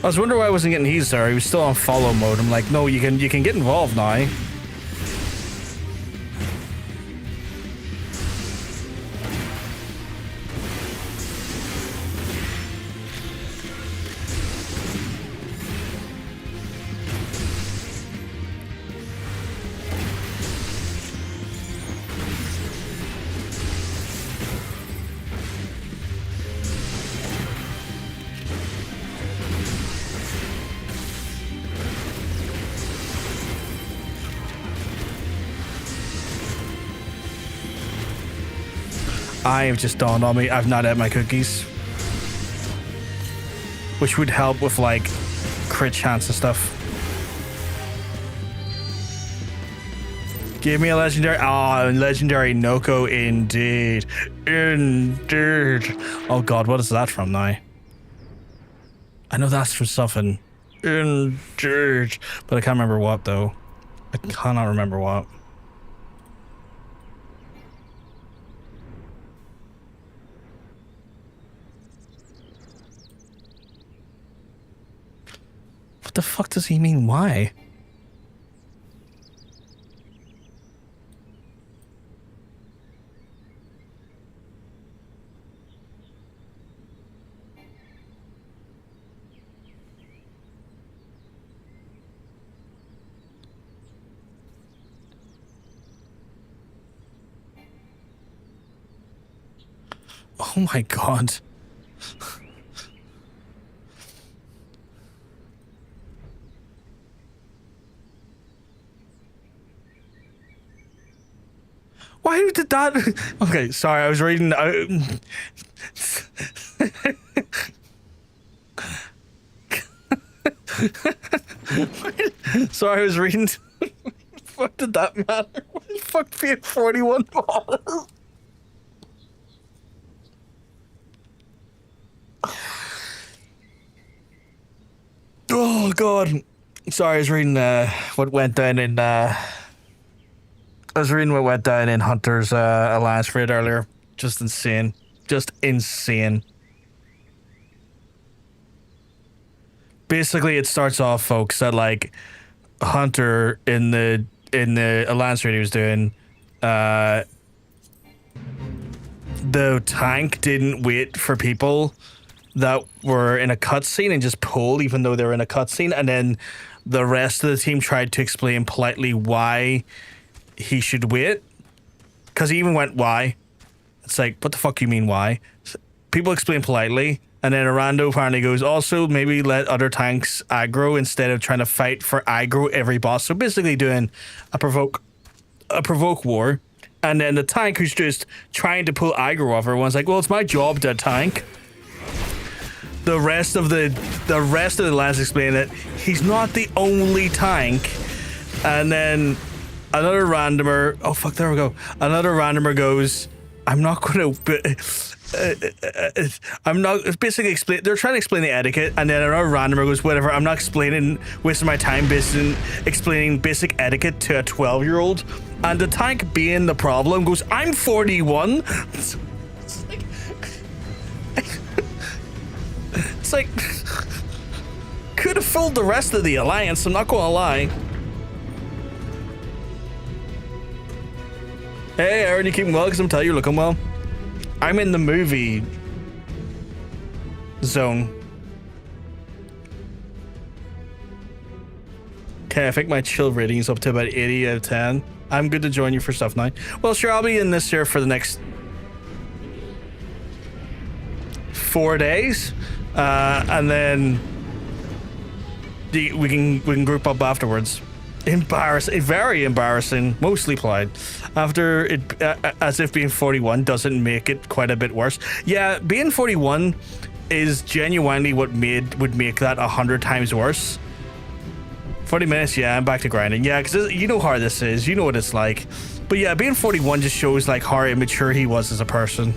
Speaker 1: I was wondering why I wasn't getting he's there. He was still on follow mode. I'm like, no, you can get involved now. I have just dawned on me, I've not had my cookies. Which would help with like crit chance and stuff. Give me a legendary. Oh, legendary Noko indeed. Indeed. Oh god, what is that from now? I know that's from something in church, but I can't remember what though. I cannot remember what. What the fuck does he mean? Why? Oh my god. Why did that? Okay, sorry, I was reading. Sorry, I was reading. What did that matter? What the fuck being 41 dollars? Oh god. Sorry, I was reading what went down in Hunter's Alliance Raid earlier. Just insane. Just insane. Basically, it starts off, folks, that like Hunter in the Alliance Raid he was doing, the tank didn't wait for people that were in a cutscene and just pulled even though they were in a cutscene, and then the rest of the team tried to explain politely why he should wait, because he even went, why? It's like, what the fuck you mean why? People explain politely, and then a rando apparently goes, also maybe let other tanks aggro instead of trying to fight for aggro every boss. So basically doing a provoke war, and then the tank who's just trying to pull aggro off everyone's like, well, it's my job to tank. The rest of the lads explain that he's not the only tank, and then another randomer. Oh fuck! There we go. Another randomer goes, "I'm not going to." I'm not basically explain. They're trying to explain the etiquette, and then another randomer goes, "Whatever. I'm not wasting my time explaining basic etiquette to a 12-year-old." And the tank, being the problem, goes, "I'm 41." It's like, could have fooled the rest of the alliance, I'm not gonna lie. Hey Aaron, you keeping well? Because I'm telling you, you're looking well. I'm in the movie zone. Okay, I think my chill rating is up to about 80 out of 10. I'm good to join you for stuff now. Well, sure, I'll be in this here for the next 4 days. And then we can group up afterwards. Embarrassing, very embarrassing, mostly Clyde. After it, as if being 41 doesn't make it quite a bit worse. Yeah, being 41 is genuinely what would make that 100 times worse. 40 minutes, yeah, I'm back to grinding. Yeah, because you know how this is, you know what it's like. But yeah, being 41 just shows like how immature he was as a person.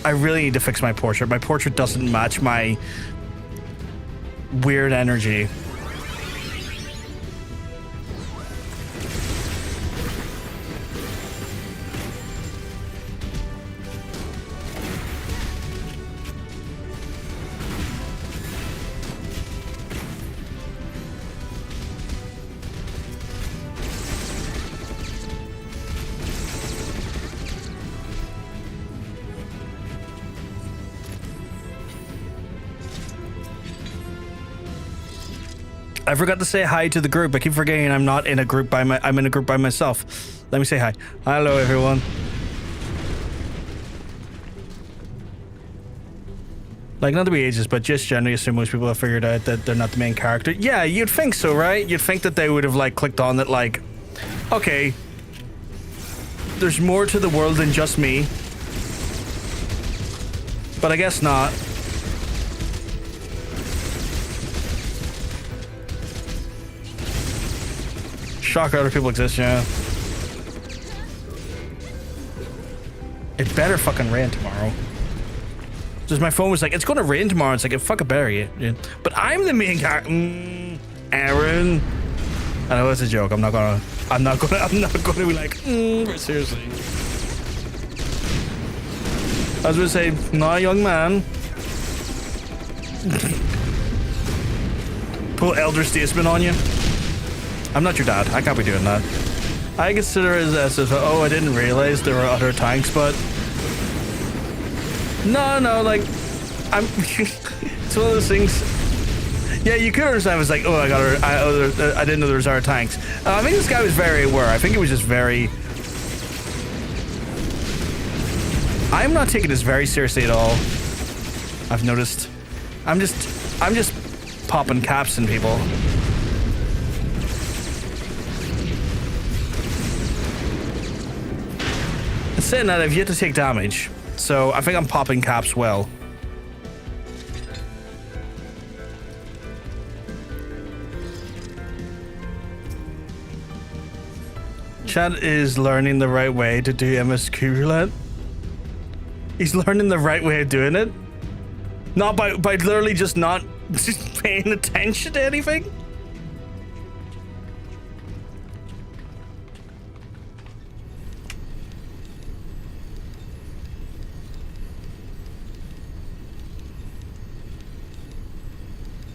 Speaker 1: I really need to fix my portrait. My portrait doesn't match my weird energy. I forgot to say hi to the group. I keep forgetting I'm not in a group I'm in a group by myself. Let me say hi. Hello everyone. Like, not to be ageist, but just generally assume most people have figured out that they're not the main character. Yeah, you'd think so, right? You'd think that they would have like clicked on that, like, okay, there's more to the world than just me. But I guess not. Shocker, other people exist, yeah. It better fucking rain tomorrow. Just my phone was like, it's going to rain tomorrow. It's like, fuck a berry. Yeah. But I'm the main character. Aaron. I know it's a joke. I'm not gonna be like, but seriously. I was gonna say, no, young man. Pull elder statesman on you. I'm not your dad. I can't be doing that. I consider it as if, oh, I didn't realize there were other tanks, but no, like, I'm. It's one of those things. Yeah, you could understand. I was like, oh, I didn't know there was other tanks. I think this guy was very aware. I think it was just very. I'm not taking this very seriously at all. I've noticed. I'm just popping caps in people. And saying that, I've yet to take damage, so I think I'm popping caps well. Chad is learning the right way to do MSQ roulette. He's learning the right way of doing it. Not by literally just not just paying attention to anything.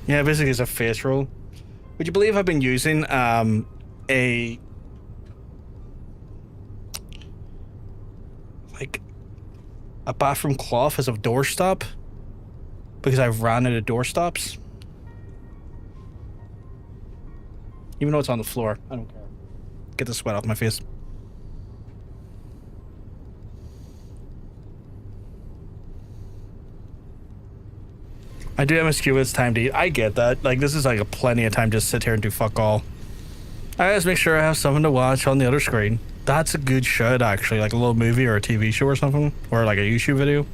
Speaker 1: Yeah, basically it's a face roll. Would you believe I've been using a bathroom cloth as a doorstop because I've ran out of doorstops. Even though it's on the floor, I don't care. Get the sweat off my face. I do MSQ when it's time to eat. I get that. Like, this is like a plenty of time to sit here and do fuck all. I just make sure I have something to watch on the other screen. That's a good shout, actually, like a little movie or a TV show or something, or like a YouTube video.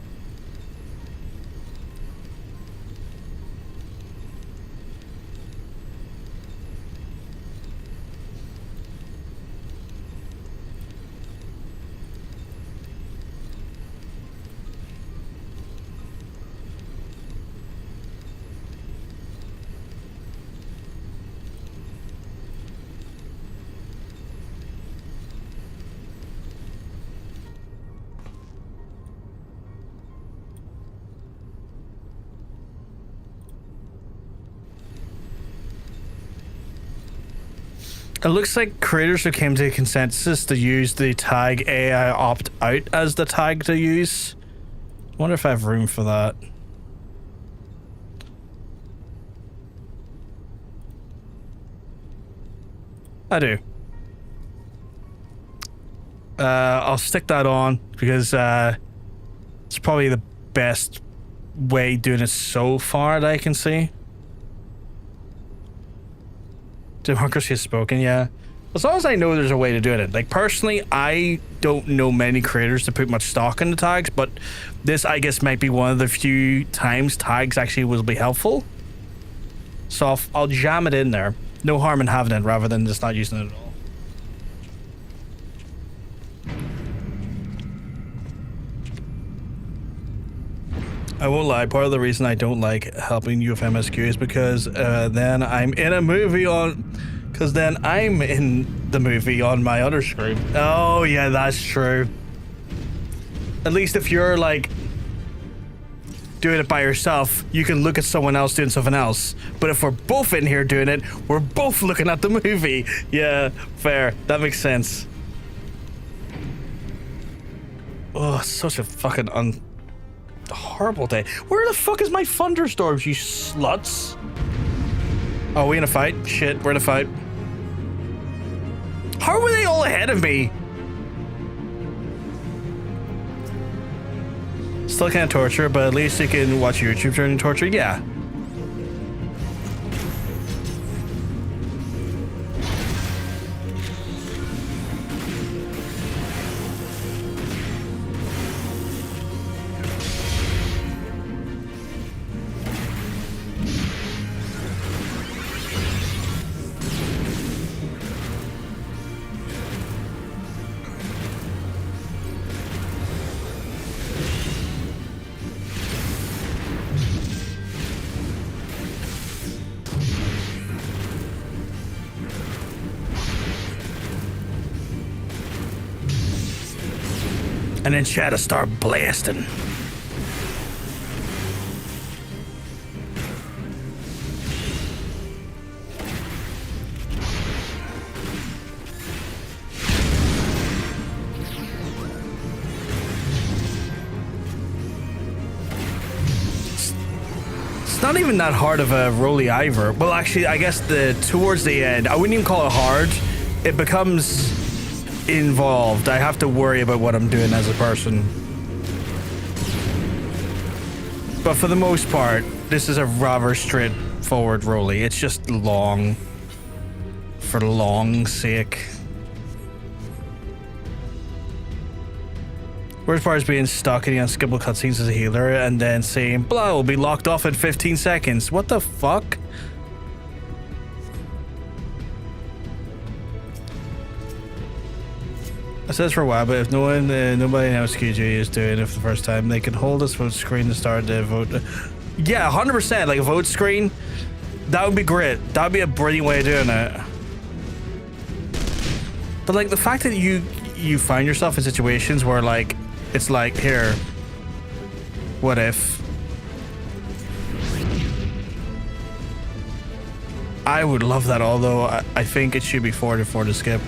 Speaker 1: It looks like creators who came to a consensus to use the tag AI opt out as the tag to use. I wonder if I have room for that. I do. I'll stick that on because it's probably the best way doing it so far that I can see. Democracy has spoken, yeah. As long as I know there's a way to do it. Like, personally, I don't know many creators to put much stock in the tags, but this, I guess, might be one of the few times tags actually will be helpful. So I'll jam it in there. No harm in having it rather than just not using it at all. I won't lie, part of the reason I don't like helping you with MSQ is because then I'm in a movie on... Because then I'm in the movie on my other screen. Oh, yeah, that's true. At least if you're, like, doing it by yourself, you can look at someone else doing something else. But if we're both in here doing it, we're both looking at the movie. Yeah, fair. That makes sense. Oh, such a fucking horrible day. Where the fuck is my thunderstorms, you sluts? Oh, we in a fight? Shit, we're in a fight. How were they all ahead of me? Still can't torture, but at least you can watch YouTube during torture. Yeah. And then shadows start blasting. It's not even that hard of a Rollie either. Well, actually, I guess towards the end, I wouldn't even call it hard. It becomes involved. I have to worry about what I'm doing as a person. But for the most part, this is a rather straightforward Rollie. It's just long for long's sake. Worst part is being stuck in the unskippable cutscenes as a healer and then saying, blah, will be locked off in 15 seconds. What the fuck? I said this for a while, but if nobody knows QG is doing it for the first time, they can hold this vote screen to start the vote. Yeah, 100%. Like a vote screen, that would be great. That would be a brilliant way of doing it. But like the fact that you find yourself in situations where like it's like, here, what if? I would love that, although I think it should be forwarded for the skip.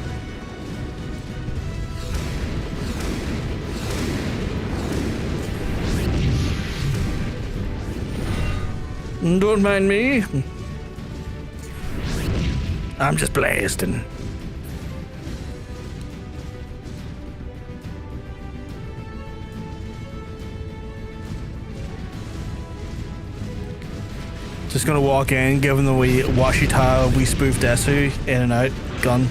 Speaker 1: Don't mind me. I'm just blasting. Just gonna walk in, give him the wee washi wee spoof desu, in and out, gun.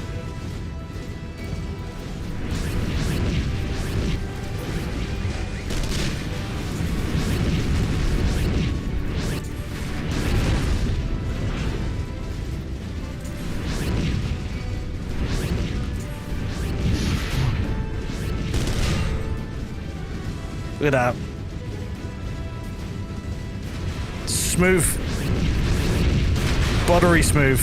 Speaker 1: Look at that. Smooth. Buttery smooth.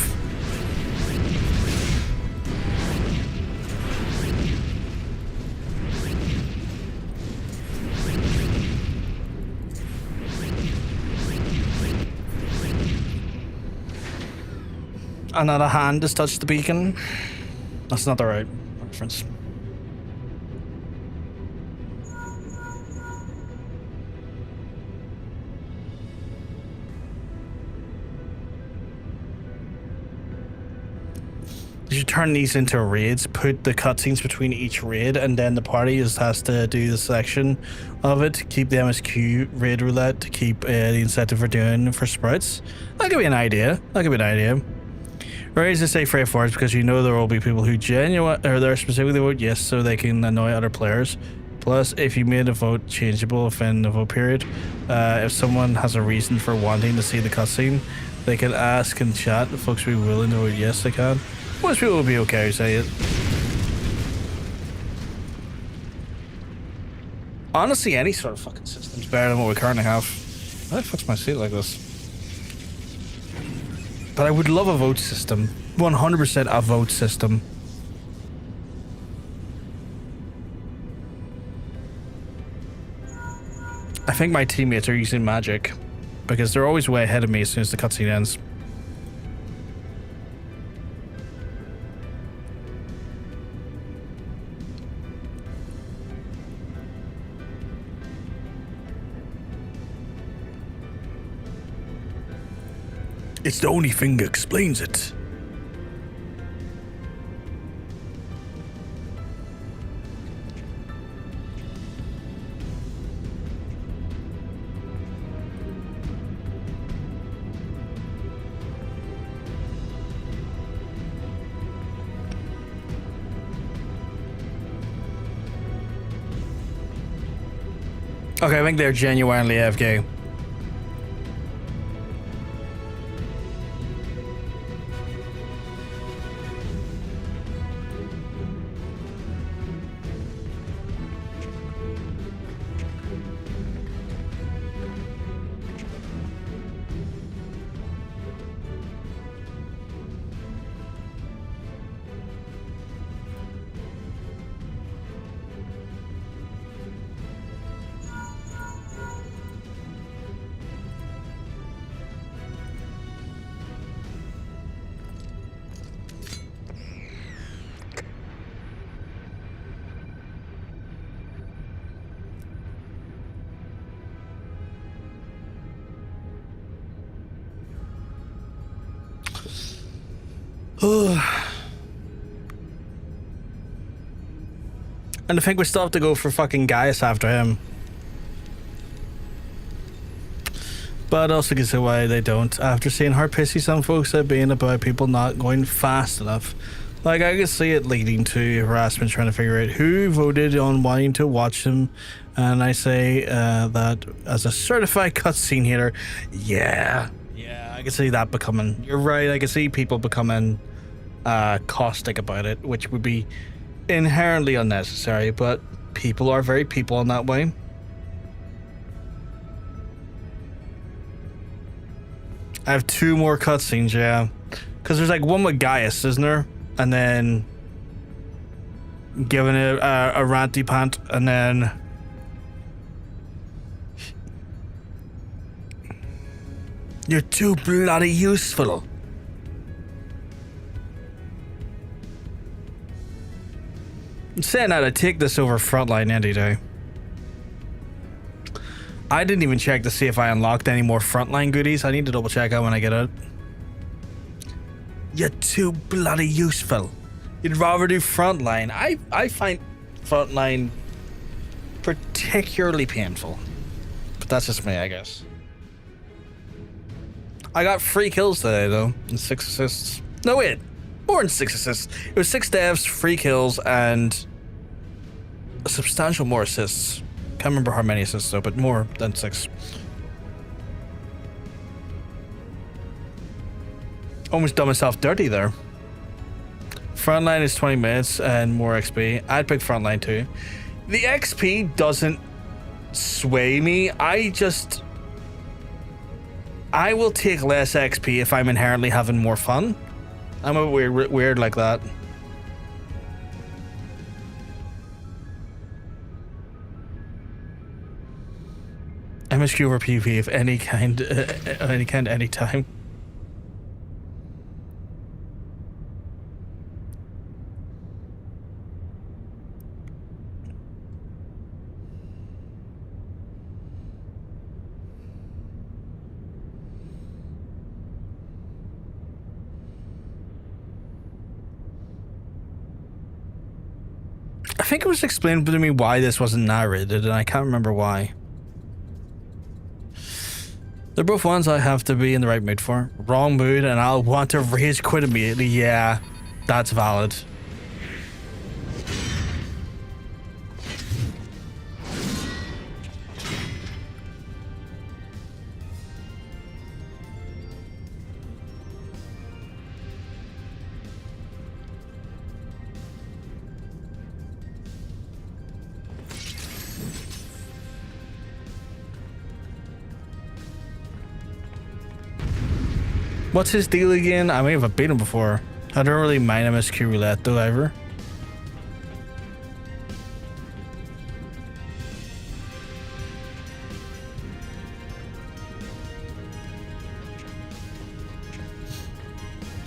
Speaker 1: Another hand has touched the beacon. That's not the right reference. You should turn these into raids, put the cutscenes between each raid, and then the party just has to do the selection of it, keep the MSQ raid roulette to keep the incentive for doing for sprites. That could be an idea. That could be an idea. Raids to say straightforward because you know there will be people who they're specifically vote yes so they can annoy other players. Plus, if you made a vote changeable within the vote period, if someone has a reason for wanting to see the cutscene, they can ask in chat. Folks will be willing to vote yes they can. Most people will be okay to say it. Honestly, any sort of fucking system's better than what we currently have. Why the fuck's my seat like this? But I would love a vote system. 100% a vote system. I think my teammates are using magic because they're always way ahead of me as soon as the cutscene ends. It's the only thing that explains it. Okay, I think they're genuinely AFK. And I think we still have to go for fucking Gaius after him. But I also can see why they don't. After seeing how pissy some folks have been about people not going fast enough. Like, I can see it leading to harassment, trying to figure out who voted on wanting to watch them. And I say that as a certified cutscene hater, yeah, I can see that becoming... You're right, I can see people becoming caustic about it, which would be inherently unnecessary, but people are very people in that way. I have 2 more cutscenes, yeah. Because there's like one with Gaius, isn't there? And then giving it a ranty pant, and then you're too bloody useful. I'm saying that I take this over Frontline any day. I didn't even check to see if I unlocked any more Frontline goodies. I need to double check out when I get out. You're too bloody useful. You'd rather do Frontline. I find Frontline particularly painful. But that's just me, I guess. I got 3 kills today, though, and 6 assists. No, wait. More than 6 assists. It was 6 devs, 3 kills, and a substantial more assists. Can't remember how many assists, though, but more than 6. Almost done myself dirty there. Frontline is 20 minutes and more XP. I'd pick Frontline too. The XP doesn't sway me. I will take less XP if I'm inherently having more fun. I'm a weird like that. MSQ over PvP of any kind, anytime. I think it was explained to me why this wasn't narrated, and I can't remember why. They're both ones I have to be in the right mood for. Wrong mood, and I'll want to rage quit immediately. Yeah, that's valid. What's his deal again? I may have beaten him before. I don't really mind MSQ Roulette though, ever.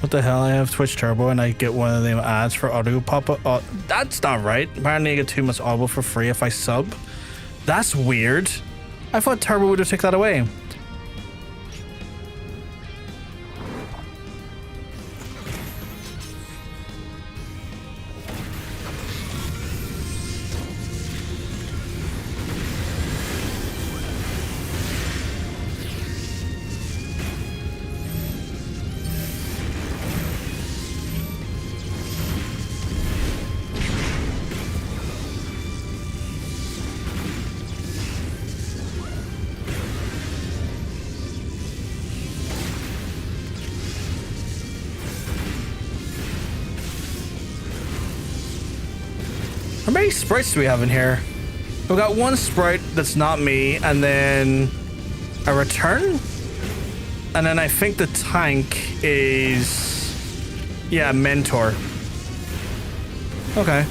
Speaker 1: What the hell? I have Twitch Turbo and I get one of them ads for audio pop-up. Oh, that's not right. Apparently I get 2 months audio for free if I sub. That's weird. I thought Turbo would have taken that away. How many sprites do we have in here? We've got 1 sprite that's not me, and then a return? And then I think the tank is... yeah, Mentor. Okay.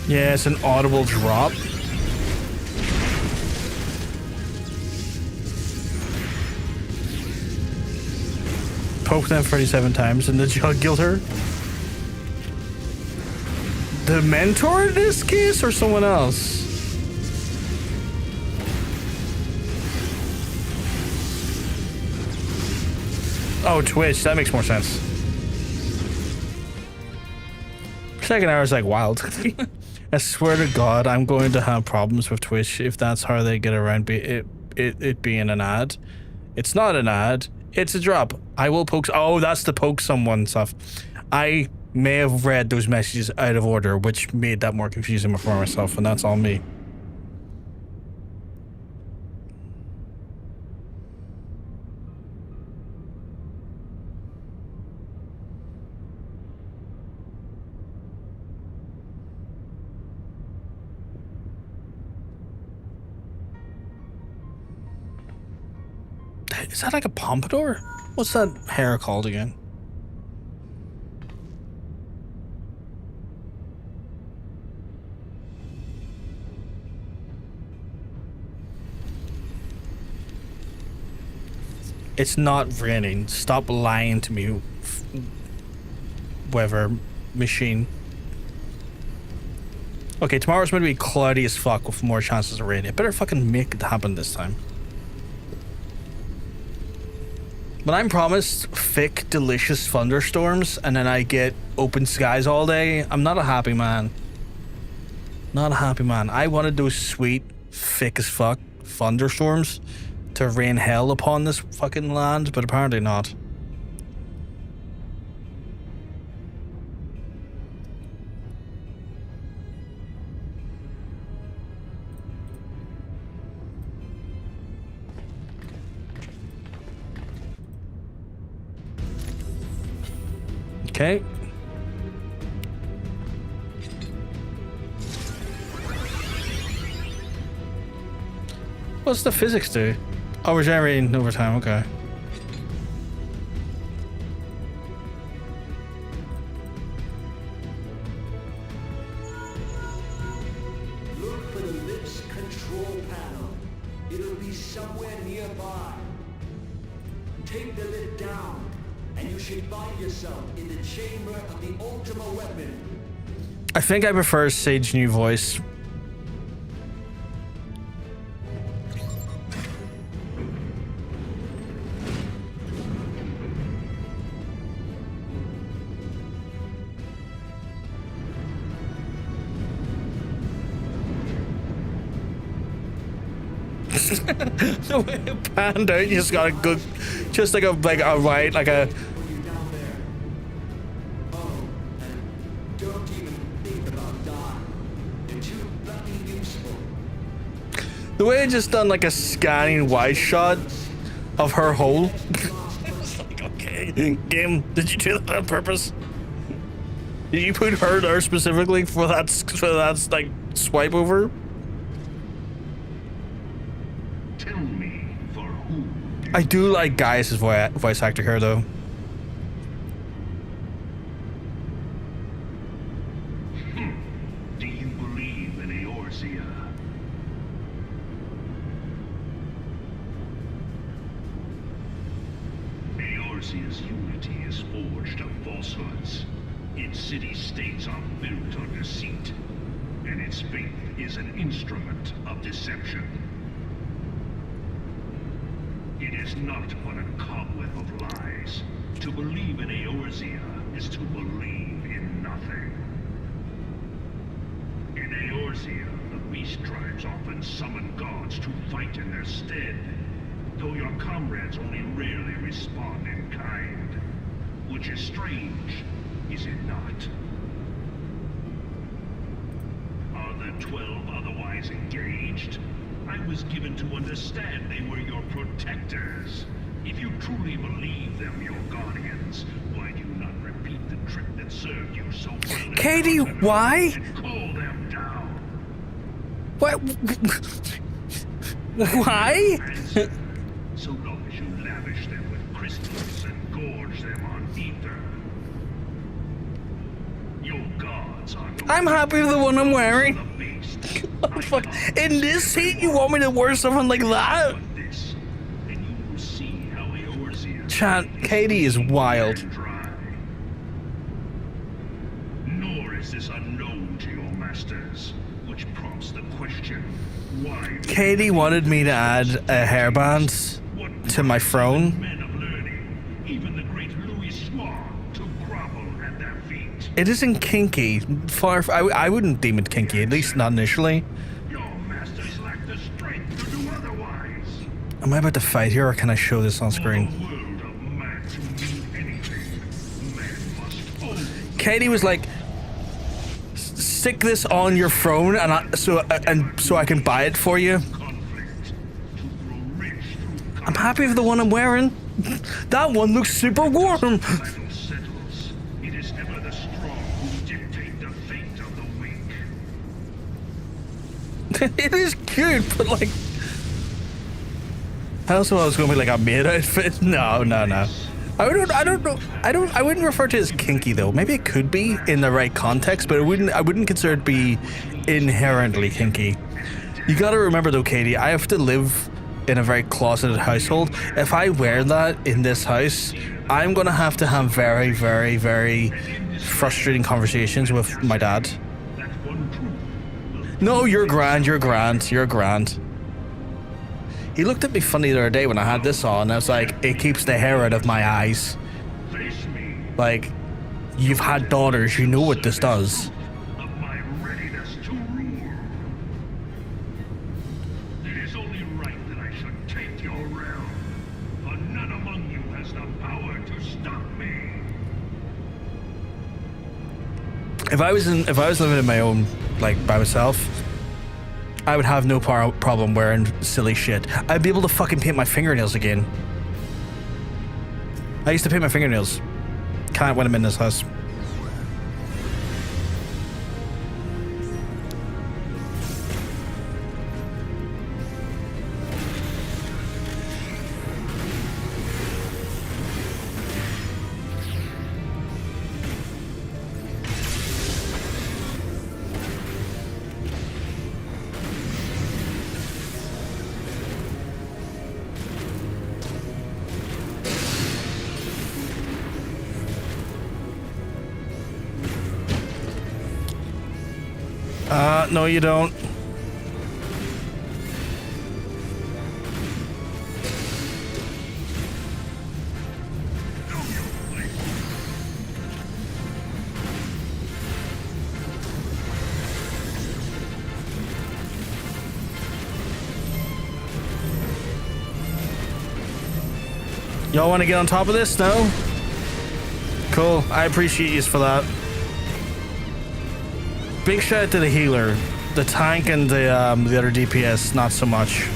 Speaker 1: Yeah, it's an audible drop. poke them 37 times in the Guildher? The mentor in this case, or someone else? Oh, Twitch. That makes more sense. Second hour is like wild. I swear to God, I'm going to have problems with Twitch if that's how they get around it being an ad. It's not an ad. It's a drop. I will poke. Oh, that's the poke someone stuff. I may have read those messages out of order, which made that more confusing for myself, and that's all me. Is that like a pompadour? What's that hair called again? It's not raining. Stop lying to me, weather machine. Okay, tomorrow's going to be cloudy as fuck with more chances of rain. It better fucking make it happen this time. When I'm promised thick, delicious thunderstorms and then I get open skies all day, I'm not a happy man. Not a happy man. I wanted those sweet, thick as fuck thunderstorms to rain hell upon this fucking land, but apparently not. Okay. What's the physics do? Oh, we're generating over time, okay.
Speaker 3: Look for the lift's control panel. It'll be somewhere nearby. Take the lift down, and you should find yourself in the chamber of the Ultima weapon.
Speaker 1: I think I prefer Sage's new voice. The way it panned out, you just got a good, just like a right, like a. The way it just done like a scanning wide shot of her hole. It's like, okay, game, did you do that on purpose? Did you put her there specifically for that like swipe over?
Speaker 4: Tell me for whom.
Speaker 1: I do like Gaius' voice actor here though.
Speaker 4: Do you believe in Eorzea? Eorzea's unity is forged of falsehoods. Its city-states are built on deceit, and its faith is an instrument of deception. It is not but a cobweb of lies. To believe in Eorzea is to believe in nothing. In Eorzea, the beast tribes often summon gods to fight in their stead, though your comrades only rarely respond in kind. Which is strange, is it not? Are the 12 otherwise engaged? I was given to understand they were your protectors. If you truly believe them your guardians, why do you not repeat the trick that served you so well?
Speaker 1: Katie, why?
Speaker 4: And call them down.
Speaker 1: What? Why?
Speaker 4: Answer. So long as you lavish them with crystals and gorge them on ether. Your gods are no
Speaker 1: I'm happy with the one I'm wearing.
Speaker 4: the beast.
Speaker 1: What the fuck? In this heat, you want me to wear something like that?
Speaker 4: This, and you will see how Eorzea
Speaker 1: Chat, Katie is wild.
Speaker 4: Dry. Nor is this unknown to your masters, which prompts the question, why...
Speaker 1: Katie wanted me to add a hairband to my throne.
Speaker 4: Men of learning, even the great Louis Swan, to grovel at their feet.
Speaker 1: It isn't kinky. I wouldn't deem it kinky, at least not initially.
Speaker 4: Your masters lack the strength to do otherwise.
Speaker 1: Am I about to fight here, or can I show this on screen?
Speaker 4: For the world of man to mean anything, man must own.
Speaker 1: Katie was like, stick this on your throne, and so I can buy it for you.
Speaker 4: Conflict to grow rich through
Speaker 1: I'm happy with the one I'm wearing. That one looks super warm.
Speaker 4: battle settles. It is ever the strong who dictate the fate of the weak.
Speaker 1: It is cute, but like, I also was going to be like a maid outfit. No. I don't know. I wouldn't refer to it as kinky though. Maybe it could be in the right context, but I wouldn't consider it to be inherently kinky. You got to remember though, Katie, I have to live in a very closeted household. If I wear that in this house, I'm gonna have very, very, very frustrating conversations with my dad.
Speaker 4: That one truth.
Speaker 1: No, you're grand. He looked at me funny the other day when I had this on. I was like, it keeps the hair out of my eyes.
Speaker 4: Face me
Speaker 1: Like, you've had daughters, you know what this does.
Speaker 4: of my readiness to rule. It is only right that I should take your realm, for none among you has the power to stop me.
Speaker 1: If I was living in my own, like, by myself, I would have no problem wearing silly shit. I'd be able to fucking paint my fingernails again. I used to paint my fingernails. Can't when I'm in this house. No, you don't. Y'all want to get on top of this? No? Cool. I appreciate you for that. Big shout out to the healer. The tank and the other DPS, not so much.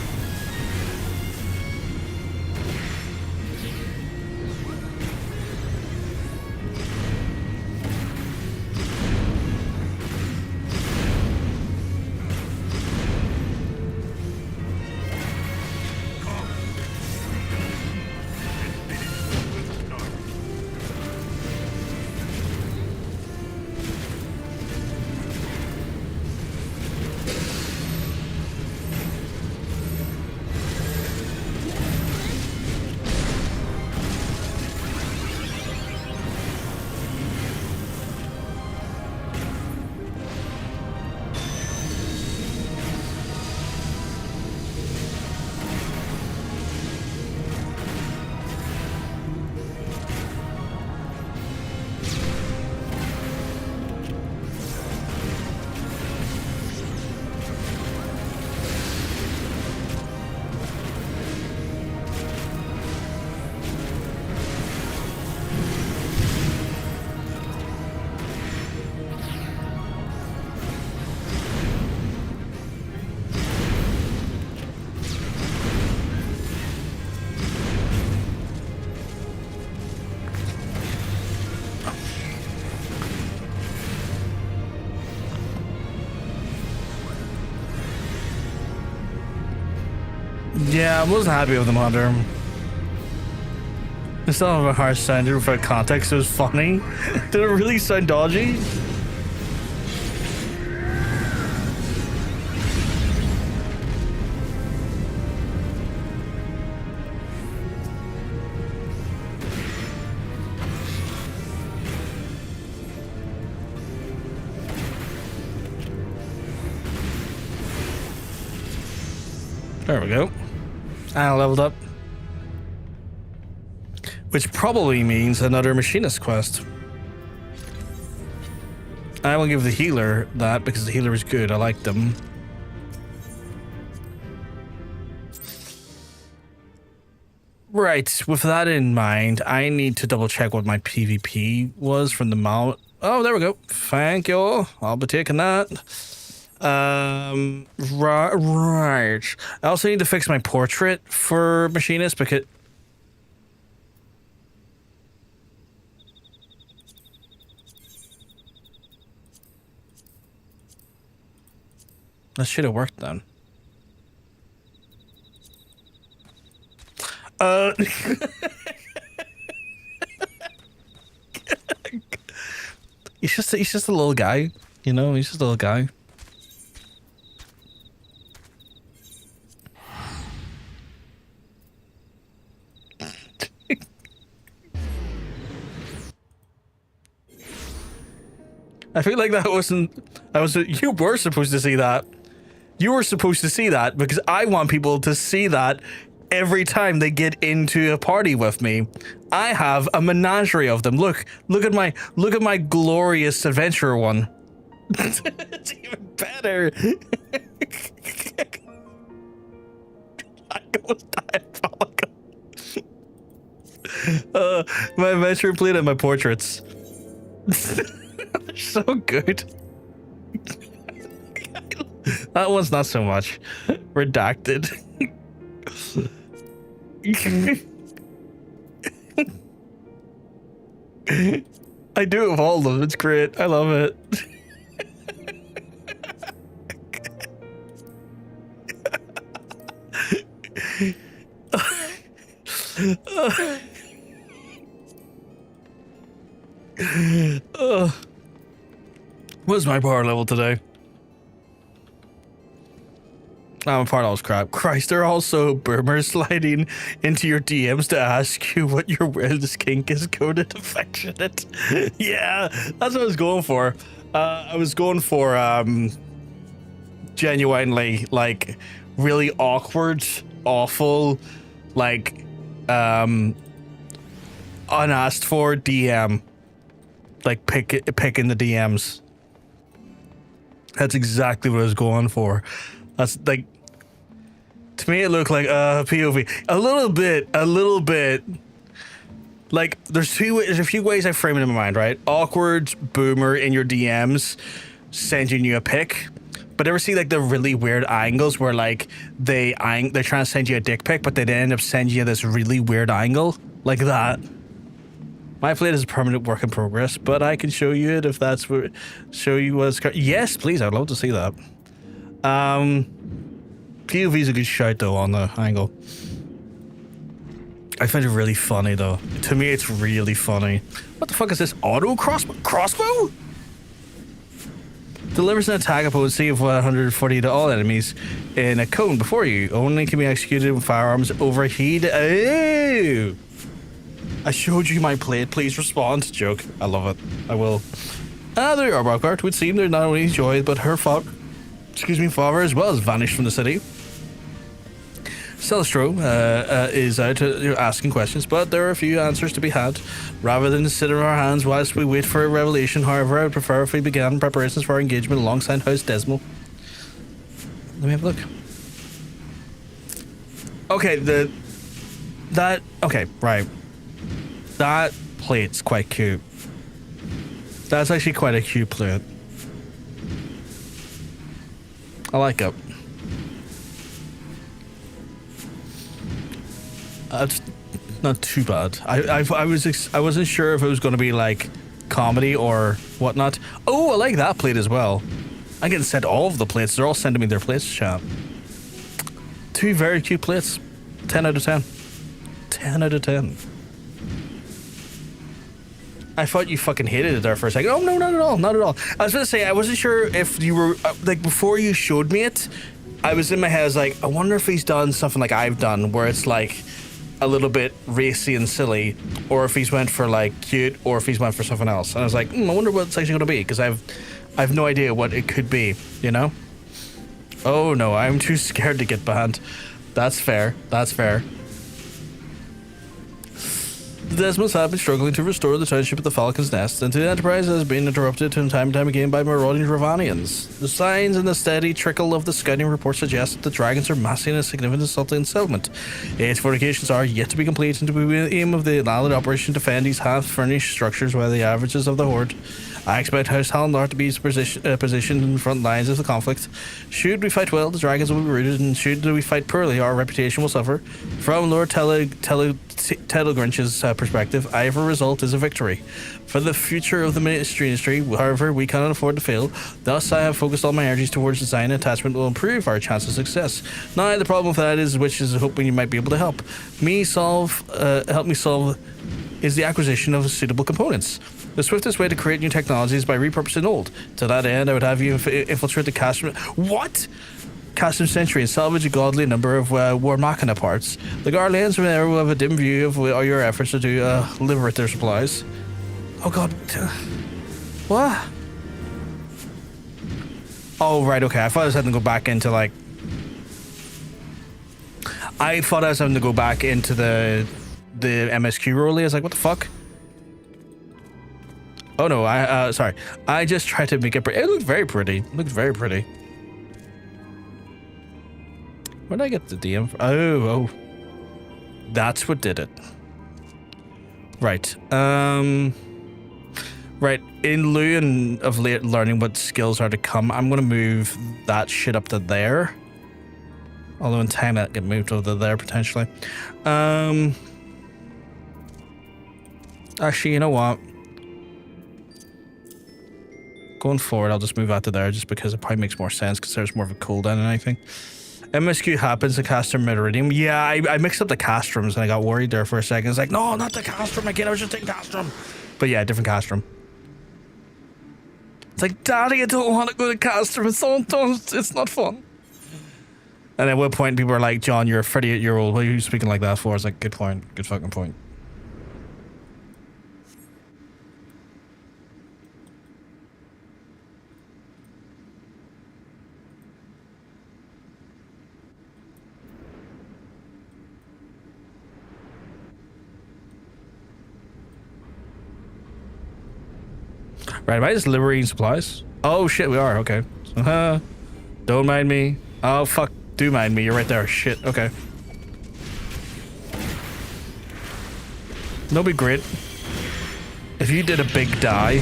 Speaker 1: Yeah, I wasn't happy with the Hunter. It still have a harsh sound without context. It was funny. Did it really sound dodgy? There we go. I leveled up. Which probably means another Machinist quest. I will give the healer that because the healer is good. I like them. Right, with that in mind, I need to double check what my PvP was from the mount. Oh, there we go. Thank you. I'll be taking that. Right. I also need to fix my portrait for Machinist because... That should have worked then. He's just a little guy, you know. He's just a little guy. I feel like that wasn't. You were supposed to see that. You were supposed to see that because I want people to see that every time they get into a party with me. I have a menagerie of them. Look at my glorious adventurer one. It's even better. I goes diabolical. My adventurer plate and my portraits. They're so good. That one's not so much. Redacted. I do it with all of them. It's great. I love it. What's my power level today? I'm a part of crap. Christ, they're also boomers sliding into your DMs to ask you what your weirdest kink is. Coded affectionate. Yeah, that's what I was going for. I was going for genuinely like really awkward, awful, like unasked for DM. Like picking the DMs. That's exactly what I was going for. That's like, to me it looked like POV. A little bit. Like there's a few ways I frame it in my mind, right? Awkward boomer in your DMs sending you a pic. But ever see like the really weird angles where like they're trying to send you a dick pic, but they end up sending you this really weird angle like that. My plate is a permanent work in progress, but I can show you it if that's what. Show you what's. Yes, please. I'd love to see that. POV's a good shout though on the angle. I find it really funny though. To me, it's really funny. What the fuck is this? Auto crossbow? Delivers an attack potency of 140 to all enemies in a cone before you. Only can be executed when firearms overheat. Oh! I showed you my plate. Please respond. Joke. I love it. I will. There you are, Brockhart. It would seem they're not only enjoyed, but her father as well has vanished from the city. Celestro is out asking questions, but there are a few answers to be had. Rather than sit on our hands whilst we wait for a revelation, however, I would prefer if we began preparations for our engagement alongside House Desmo. Let me have a look. Okay, okay, right. That plate's quite cute. That's actually quite a cute plate. I like it. It's not too bad. I wasn't sure if it was going to be like comedy or whatnot. Oh, I like that plate as well. I get sent all of the plates. They're all sending me their plates, chat. Two very cute plates. 10 out of 10. 10 out of 10. I thought you fucking hated it there for a second. Oh, no, not at all. Not at all. I was going to say, I wasn't sure if you were, like, before you showed me it, I was in my head, I was like, I wonder if he's done something like I've done, where it's, like, a little bit racy and silly, or if he's went for, like, cute, or if he's went for something else. And I was like, I wonder what it's actually going to be, because I've no idea what it could be, you know? Oh, no, I'm too scared to get banned. That's fair. That's fair. The Desmonds have been struggling to restore the township of the Falcon's Nest, and the enterprise has been interrupted from time to time again by marauding Dravanians. The signs and the steady trickle of the scouting report suggest that the dragons are massing a significant settlement. Its fortifications are yet to be complete, and to be the aim of the Allied operation to defend these half-furnished structures by the averages of the Horde. I expect House Halndar to be positioned in the front lines of the conflict. Should we fight well, the dragons will be rooted, and should we fight poorly, our reputation will suffer. From Lord Telegrinch's perspective, either result is a victory. For the future of the ministry industry, however, we cannot afford to fail. Thus, I have focused all my energies towards design and attachment will improve our chance of success. Now, the problem with that is, which is hoping you might be able to help me solve, is the acquisition of suitable components. The swiftest way to create new technology is by repurposing old. To that end, I would have you infiltrate the Custom Century and salvage a godly number of War Machina parts. The Guardians will have a dim view of all your efforts to liberate their supplies. Oh god. What? Oh, right, okay. I thought I was having to go back into, like... I thought I was having to go back into the MSQ Rollie. I was like, what the fuck? Oh no, sorry. I just tried to make it pretty. It looked very pretty. It looked very pretty. Where did I get the DM from? Oh. That's what did it. Right. Right. In lieu of learning what skills are to come, I'm going to move that shit up to there. Although in time that get moved over there potentially. Actually, you know what? Going forward, I'll just move out to there just because it probably makes more sense because there's more of a cooldown than anything. MSQ happens to Caster Meridium. Yeah, I mixed up the castrums and I got worried there for a second. It's like, no, not the castrum again. I was just taking castrum. But yeah, different castrum. It's like, Daddy, I don't want to go to castrum. It's not fun. And at one point, people are like, John, you're a 38-year-old. What are you speaking like that for? I was like, good point. Good fucking point. Right, am I just liberating supplies? Oh shit, we are, okay. Don't mind me. Oh fuck, do mind me, you're right there. Shit, okay. No big grit. If you did a big die.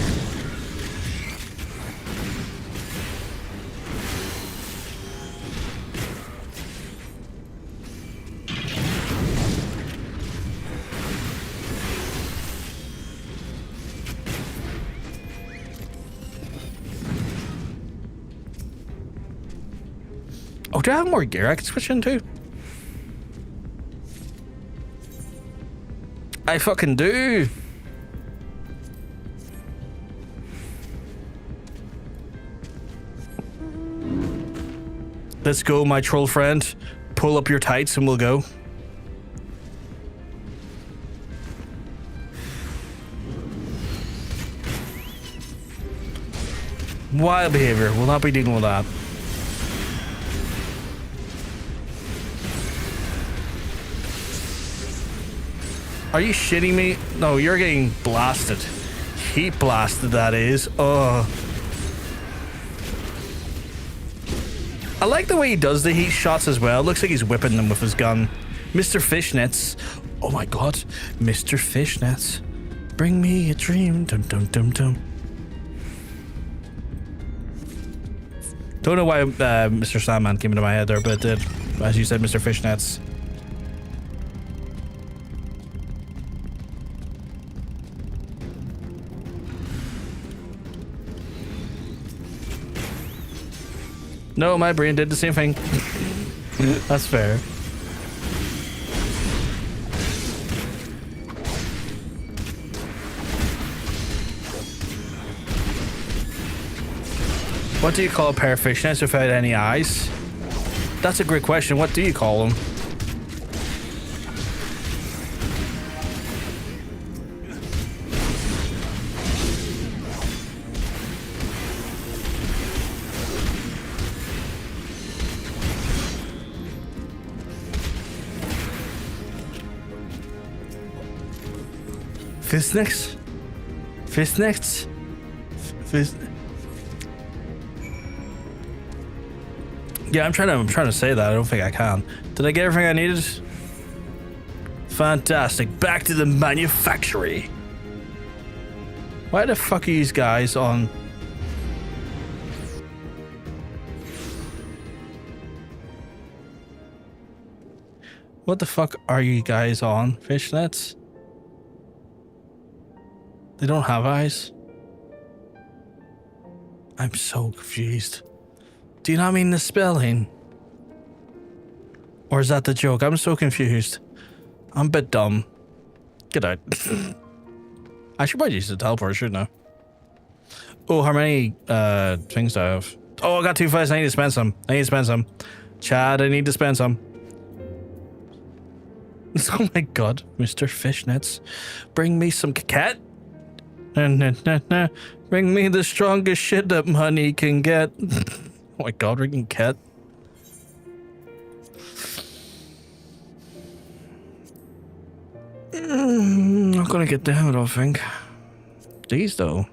Speaker 1: Oh, do I have more gear I can switch into? I fucking do. Let's go, my troll friend. Pull up your tights and we'll go. Wild behavior. We'll not be dealing with that. Are you shitting me? No, you're getting blasted. Heat blasted, that is. Oh. I like the way he does the heat shots as well. Looks like he's whipping them with his gun. Mr. Fishnets. Oh my god. Mr. Fishnets. Bring me a dream. Dum dum dum dum. Don't know why Mr. Sandman came into my head there, but it did. As you said, Mr. Fishnets. No, my brain did the same thing. That's fair. What do you call a pair of fishnets without any eyes? That's a great question. What do you call them? Fistnecks? Fistnecks? Fist... Yeah, I'm trying to say that. I don't think I can. Did I get everything I needed? Fantastic. Back to the manufactory. Why the fuck are these guys on? What the fuck are you guys on? Fishnets? They don't have eyes? I'm so confused. Do you not mean the spelling? Or is that the joke? I'm so confused. I'm a bit dumb. Get out. I should probably use the teleport, shouldn't I? Oh, how many things do I have? Oh, I got 2 fights. I need to spend some. Chad, I need to spend some. Oh my god, Mr. Fishnets. Bring me some cat. Bring me the strongest shit that money can get. Oh my god, freaking cat. Not gonna get them, I don't think. These though.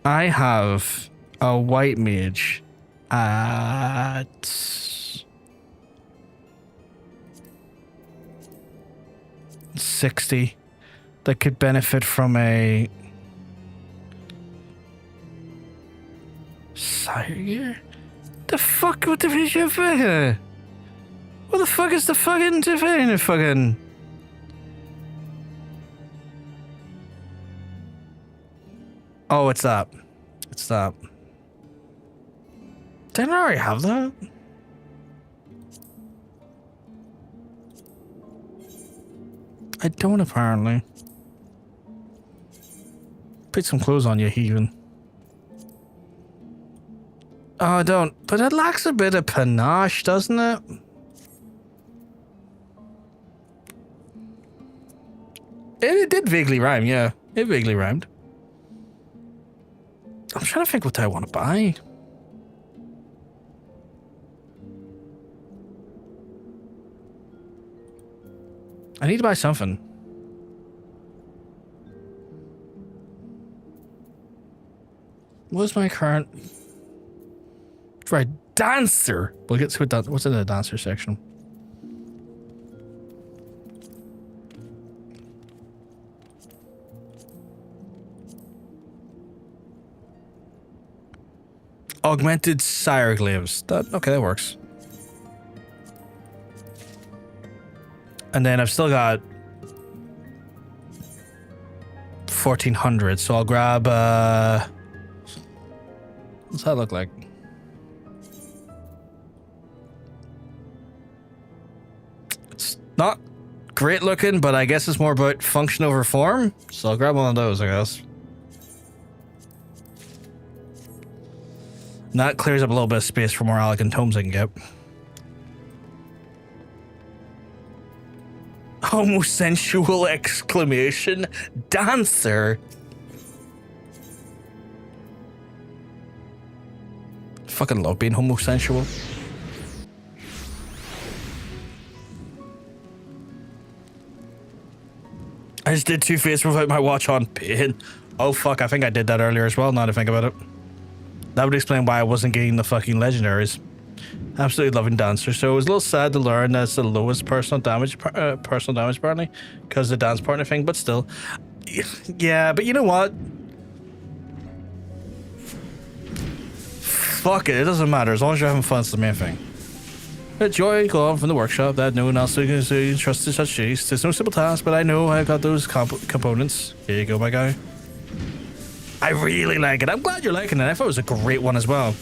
Speaker 1: I have a white mage at 60 that could benefit from a Sire gear? The fuck with the fucking? What the fuck is the fucking Oh, it's that. It's that. Didn't I already have that? I don't apparently. Put some clothes on you, heathen. Oh, I don't. But it lacks a bit of panache, doesn't it? It did vaguely rhyme, yeah. It vaguely rhymed. I'm trying to think what I want to buy. I need to buy something. What's my current... Right, dancer. We'll get to it. What's in the dancer section? Augmented sire glaives. Okay, that works. And then I've still got 1400, so I'll grab what's that look like? It's not great looking, but I guess it's more about function over form. So I'll grab one of those, I guess. And that clears up a little bit of space for more elegant tomes I can get. Homosensual exclamation dancer. Fucking love being homosensual. I just did Two-Face without my watch on. Pain. Oh fuck, I think I did that earlier as well, now that I think about it. That would explain why I wasn't getting the fucking legendaries. Absolutely loving dancer. So it was a little sad to learn that's the lowest personal damage apparently, because of the dance partner thing, but still. Yeah, but you know what? Fuck it, it doesn't matter. As long as you're having fun, it's the main thing. But joy go on from the workshop that no one else can trust to such chase. It's no simple task, but I know I've got those components. Here you go, my guy. I really like it. I'm glad you're liking it. I thought it was a great one as well.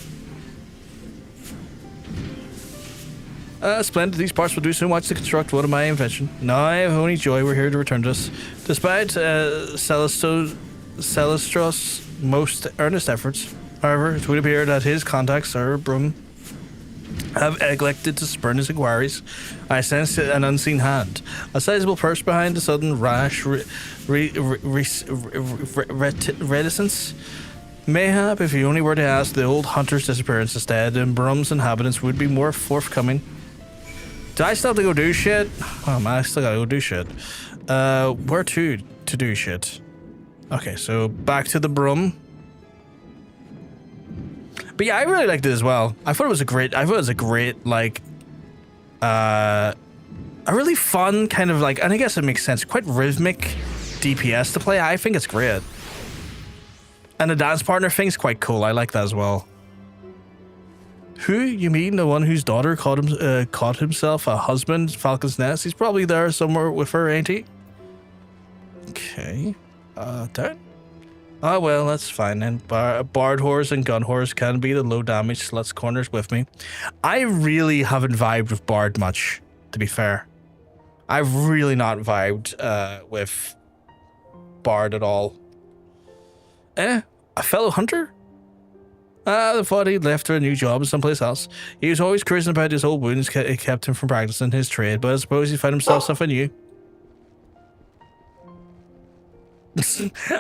Speaker 1: Splendid. These parts will do so much to construct one of my invention. Now I have only joy we're here to return to us. Despite Celestro's most earnest efforts, however, it would appear that his contacts, Sir Brum, have neglected to spurn his inquiries. I sense an unseen hand, a sizable purse behind the sudden rash reticence. Mayhap, if you only were to ask the old hunter's disappearance instead, then Brum's inhabitants would be more forthcoming. Do I still have to go do shit? Oh man, I still gotta go do shit. Where to do shit? Okay, so back to the broom. But yeah, I really liked it as well. I thought it was a great, like, a really fun kind of like, and I guess it makes sense, quite rhythmic DPS to play. I think it's great. And the dance partner thing's quite cool. I like that as well. Who? You mean the one whose daughter caught himself a husband, Falcon's Nest? He's probably there somewhere with her, ain't he? Okay. Down. Oh, well, that's fine then. Bard whores and gun whores can be the low damage sluts corners with me. I really haven't vibed with Bard much, to be fair. I've really not vibed with Bard at all. A fellow hunter? I thought he'd left for a new job someplace else. He was always cruising about his old wounds, it kept him from practicing his trade, but I suppose he found himself something new.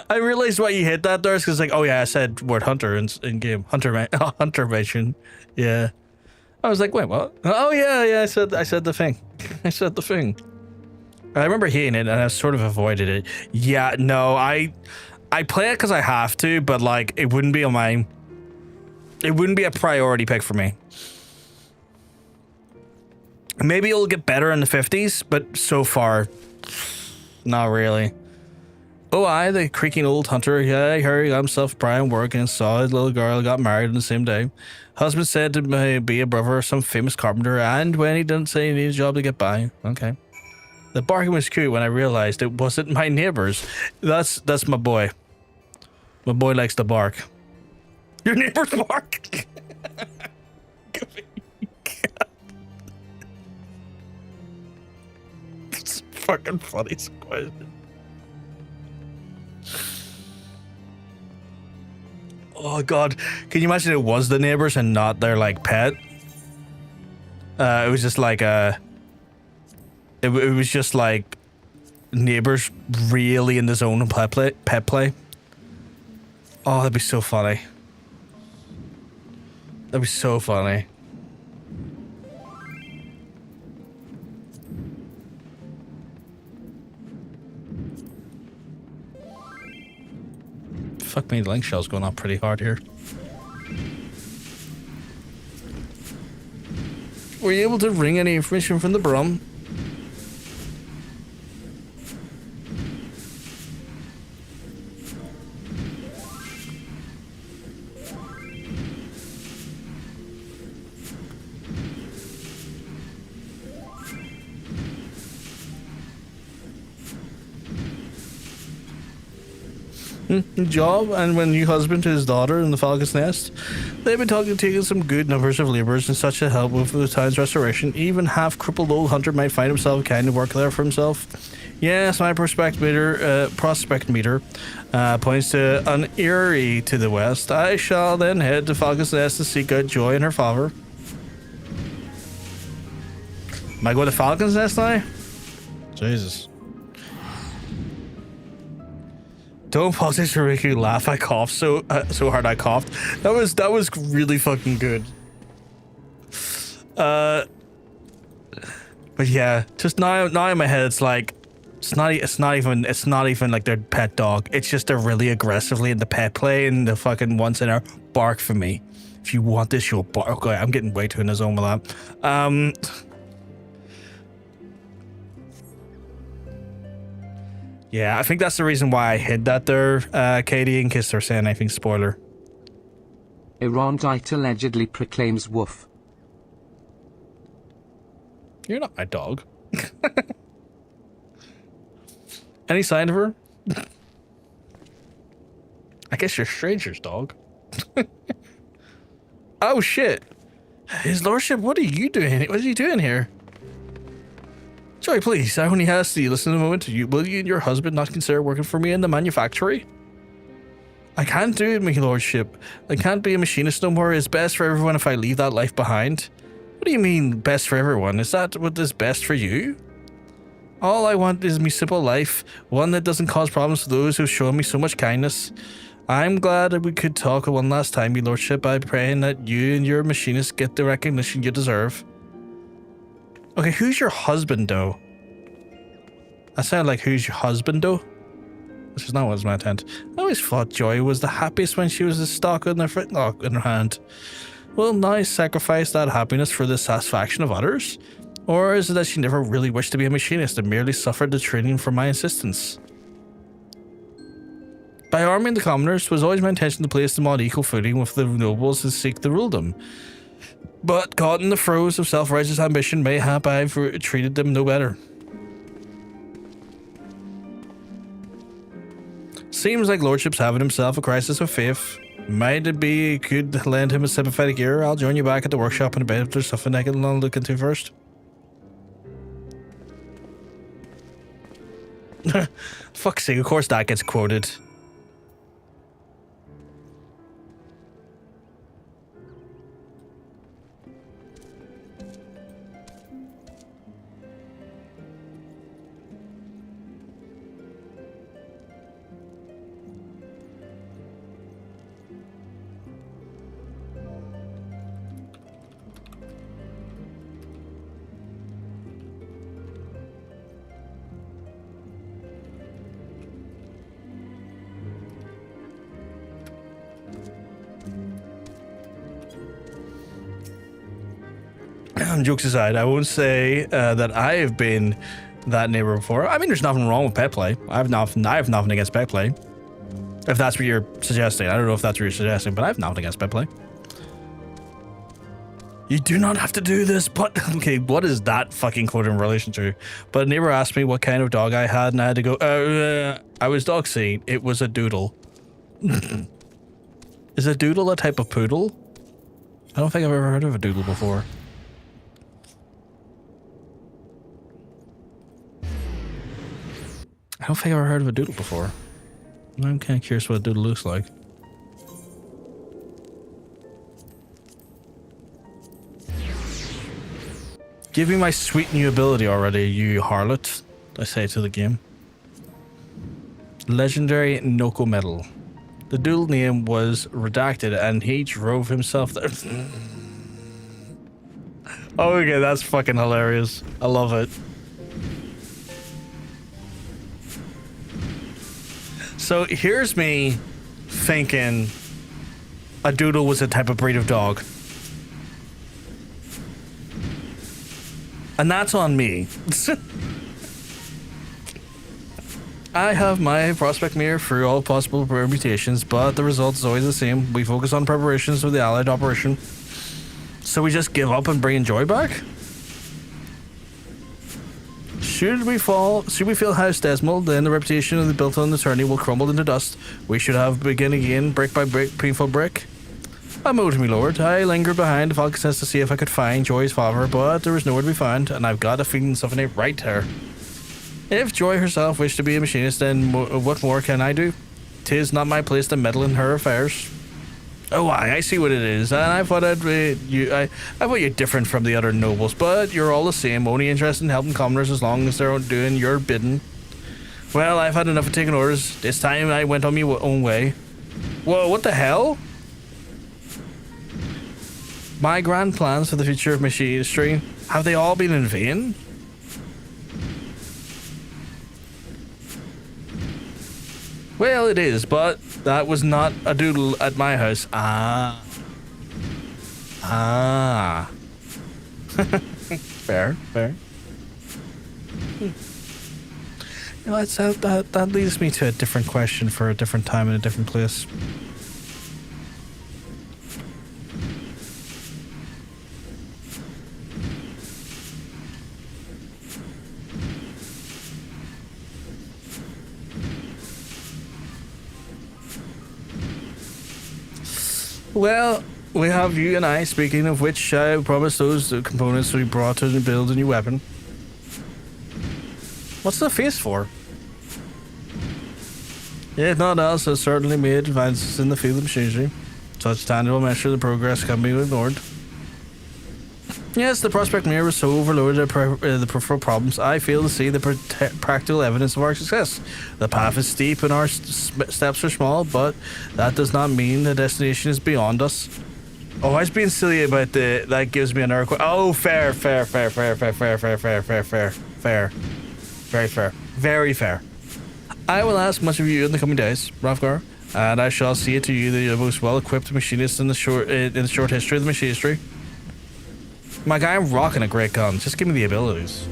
Speaker 1: I realized why you hit that there, because like, oh yeah, I said word hunter in game. Hunter mention. Yeah. I was like, wait, what? Oh yeah, I said the thing. I said the thing. I remember hearing it and I sort of avoided it. Yeah, no, I play it because I have to, but like it wouldn't be on my, it wouldn't be a priority pick for me. Maybe it'll get better in the 50s, but so far, not really. Oh, the creaking old hunter. Yeah, I heard he got himself Brian working and saw his little girl got married on the same day. Husband said to be a brother of some famous carpenter, and when he didn't say he needed a job to get by. Okay. The barking was cute when I realized it wasn't my neighbors. That's my boy. My boy likes to bark. Your neighbors bark? It's fucking funny question. Oh god, can you imagine it was the neighbors and not their like pet? It was just like it was just like neighbors really in the zone of pet play. Oh, that'd be so funny. That'd be so funny. Fuck me, the link shell's going up pretty hard here. Were you able to wring any information from the Brum? Job, and when you husband to his daughter in the Falcon's Nest, they've been taking some good numbers of labourers and such to help with the town's restoration. Even half-crippled old hunter might find himself kind of work there for himself. Yes, my prospect meter points to an Eyrie to the west. I shall then head to Falcon's Nest to seek out Joy and her father. Am I going to Falcon's Nest now? Jesus. Don't pause this to make you laugh. I coughed so hard I coughed. That was really fucking good. But yeah, just now in my head it's like it's not even like their pet dog. It's just they're really aggressively in the pet play and the fucking once in a bark for me. If you want this, you'll bark. Okay, I'm getting way too in the zone with that. Yeah, I think that's the reason why I hid that there, Katie, in case they're saying anything spoiler.
Speaker 2: Erondite allegedly proclaims woof.
Speaker 1: You're not my dog. Any sign of her? I guess you're stranger's dog. Oh shit. His lordship, what are you doing? What are you doing here? Joy, please, I only asked you, listen a moment. Will you and your husband not consider working for me in the manufactory? I can't do it, my lordship. I can't be a machinist no more. It's best for everyone if I leave that life behind. What do you mean, best for everyone? Is that what is best for you? All I want is me simple life, one that doesn't cause problems to those who've shown me so much kindness. I'm glad that we could talk one last time, my lordship. I'm praying that you and your machinist get the recognition you deserve. Okay, who's your husband, though? That sounded like who's your husband, though? Which is not what was my intent. I always thought Joy was the happiest when she was a stock in her footlock in her hand. Will now sacrifice that happiness for the satisfaction of others? Or is it that she never really wished to be a machinist and merely suffered the training for my insistence? By arming the commoners, it was always my intention to place them on equal footing with the nobles and seek to rule them. But caught in the throes of self-righteous ambition, mayhap I've treated them no better. Seems like Lordship's having himself a crisis of faith. Might it be could lend him a sympathetic ear? I'll join you back at the workshop in a bit if there's something I can look into first. Fuck's sake, of course that gets quoted. Jokes aside, I won't say that I have been that neighbor before. I mean, there's nothing wrong with pet play. I have nothing against pet play. If that's what you're suggesting. I don't know if that's what you're suggesting, but I have nothing against pet play. You do not have to do this, but... Okay, what is that fucking quote in relation to? But a neighbor asked me what kind of dog I had, and I had to go, I was dog sitting. It was a doodle. Is a doodle a type of poodle? I don't think I've ever heard of a doodle before. I don't think I've ever heard of a doodle before. I'm kind of curious what a doodle looks like. Give me my sweet new ability already, you harlot, I say to the game. Legendary Noko Medal. The doodle name was redacted and he drove himself there. Oh, okay, that's fucking hilarious. I love it. So here's me thinking a doodle was a type of breed of dog. And that's on me. I have my prospect mirror through all possible permutations, but the result is always the same. We focus on preparations for the allied operation. So we just give up and bring Joy back? Should we feel house decimal, then the reputation of the built on the tourney will crumble into dust. We should have begin again, brick by brick, painful brick. I moved, me lord. I lingered behind the Falcons to see if I could find Joy's father, but there was nowhere to be found, and I've got a feeling something ain't right there. If Joy herself wished to be a machinist, then what more can I do? 'Tis not my place to meddle in her affairs. Oh, I see what it is, and I thought I thought you're different from the other nobles, but you're all the same, only interested in helping commoners as long as they're doing your bidding. Well, I've had enough of taking orders. This time I went on my own way. Whoa, what the hell? My grand plans for the future of machinistry, have they all been in vain? Well, it is, but that was not a doodle at my house. Ah. Fair. You know, that leads me to a different question for a different time in a different place. Well, we have you and I, speaking of which, I promised those components to be brought to build a new weapon. What's the face for? If not else, has certainly made advances in the field of machinery. Such tangible measure of the progress can be ignored. Yes, the prospect mirror was so overloaded at the peripheral problems, I fail to see the practical evidence of our success. The path is steep and our steps are small, but that does not mean the destination is beyond us. Oh, I was being silly about the. That gives me another. Oh, fair. Very fair. Very fair. I will ask much of you in the coming days, Ravgar, and I shall see it to you that you're the most well-equipped machinist in the short history of the machinistry. My guy, I'm rocking a great gun. Just give me the abilities.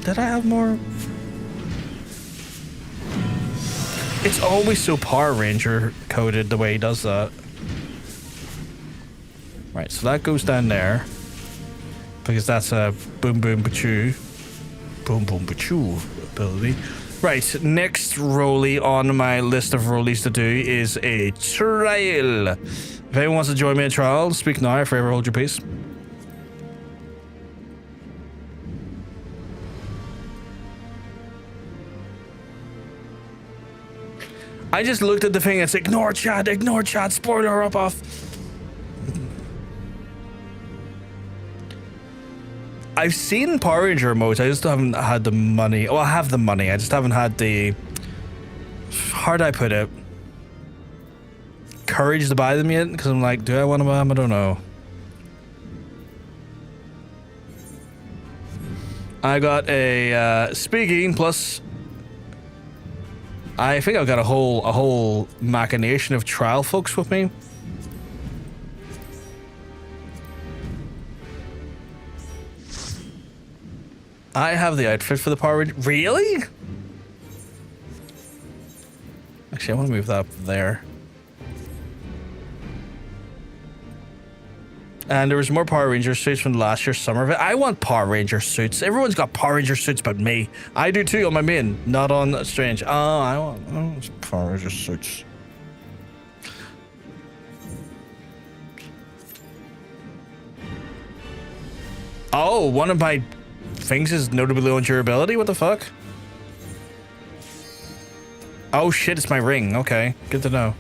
Speaker 1: Did I have more? It's always so Power Ranger coded the way he does that. Right, so that goes down there. Because that's a boom boom pachoo. Boom boom pachoo ability. Right, next Rollie on my list of Rollies to do is a trial. If anyone wants to join me in a trial, speak now or forever hold your peace. I just looked at the thing and said, ignore chat, spoiler up off. I've seen Power Ranger remotes, I just haven't had the money. Well, I have the money, I just haven't had the... How do I put it? Courage to buy them yet? Because I'm like, do I want to buy them? I don't know. I got a Speaking plus... I think I've got a whole machination of trial folks with me. I have the outfit for the Power Ranger. Really? Actually, I want to move that up there. And there was more Power Ranger suits from last year's summer event. I want Power Ranger suits. Everyone's got Power Ranger suits but me. I do too on my main, not on Strange. Oh, I want Power Ranger suits. Oh, one of my things is notably low in durability? What the fuck? Oh shit, it's my ring. Okay, good to know.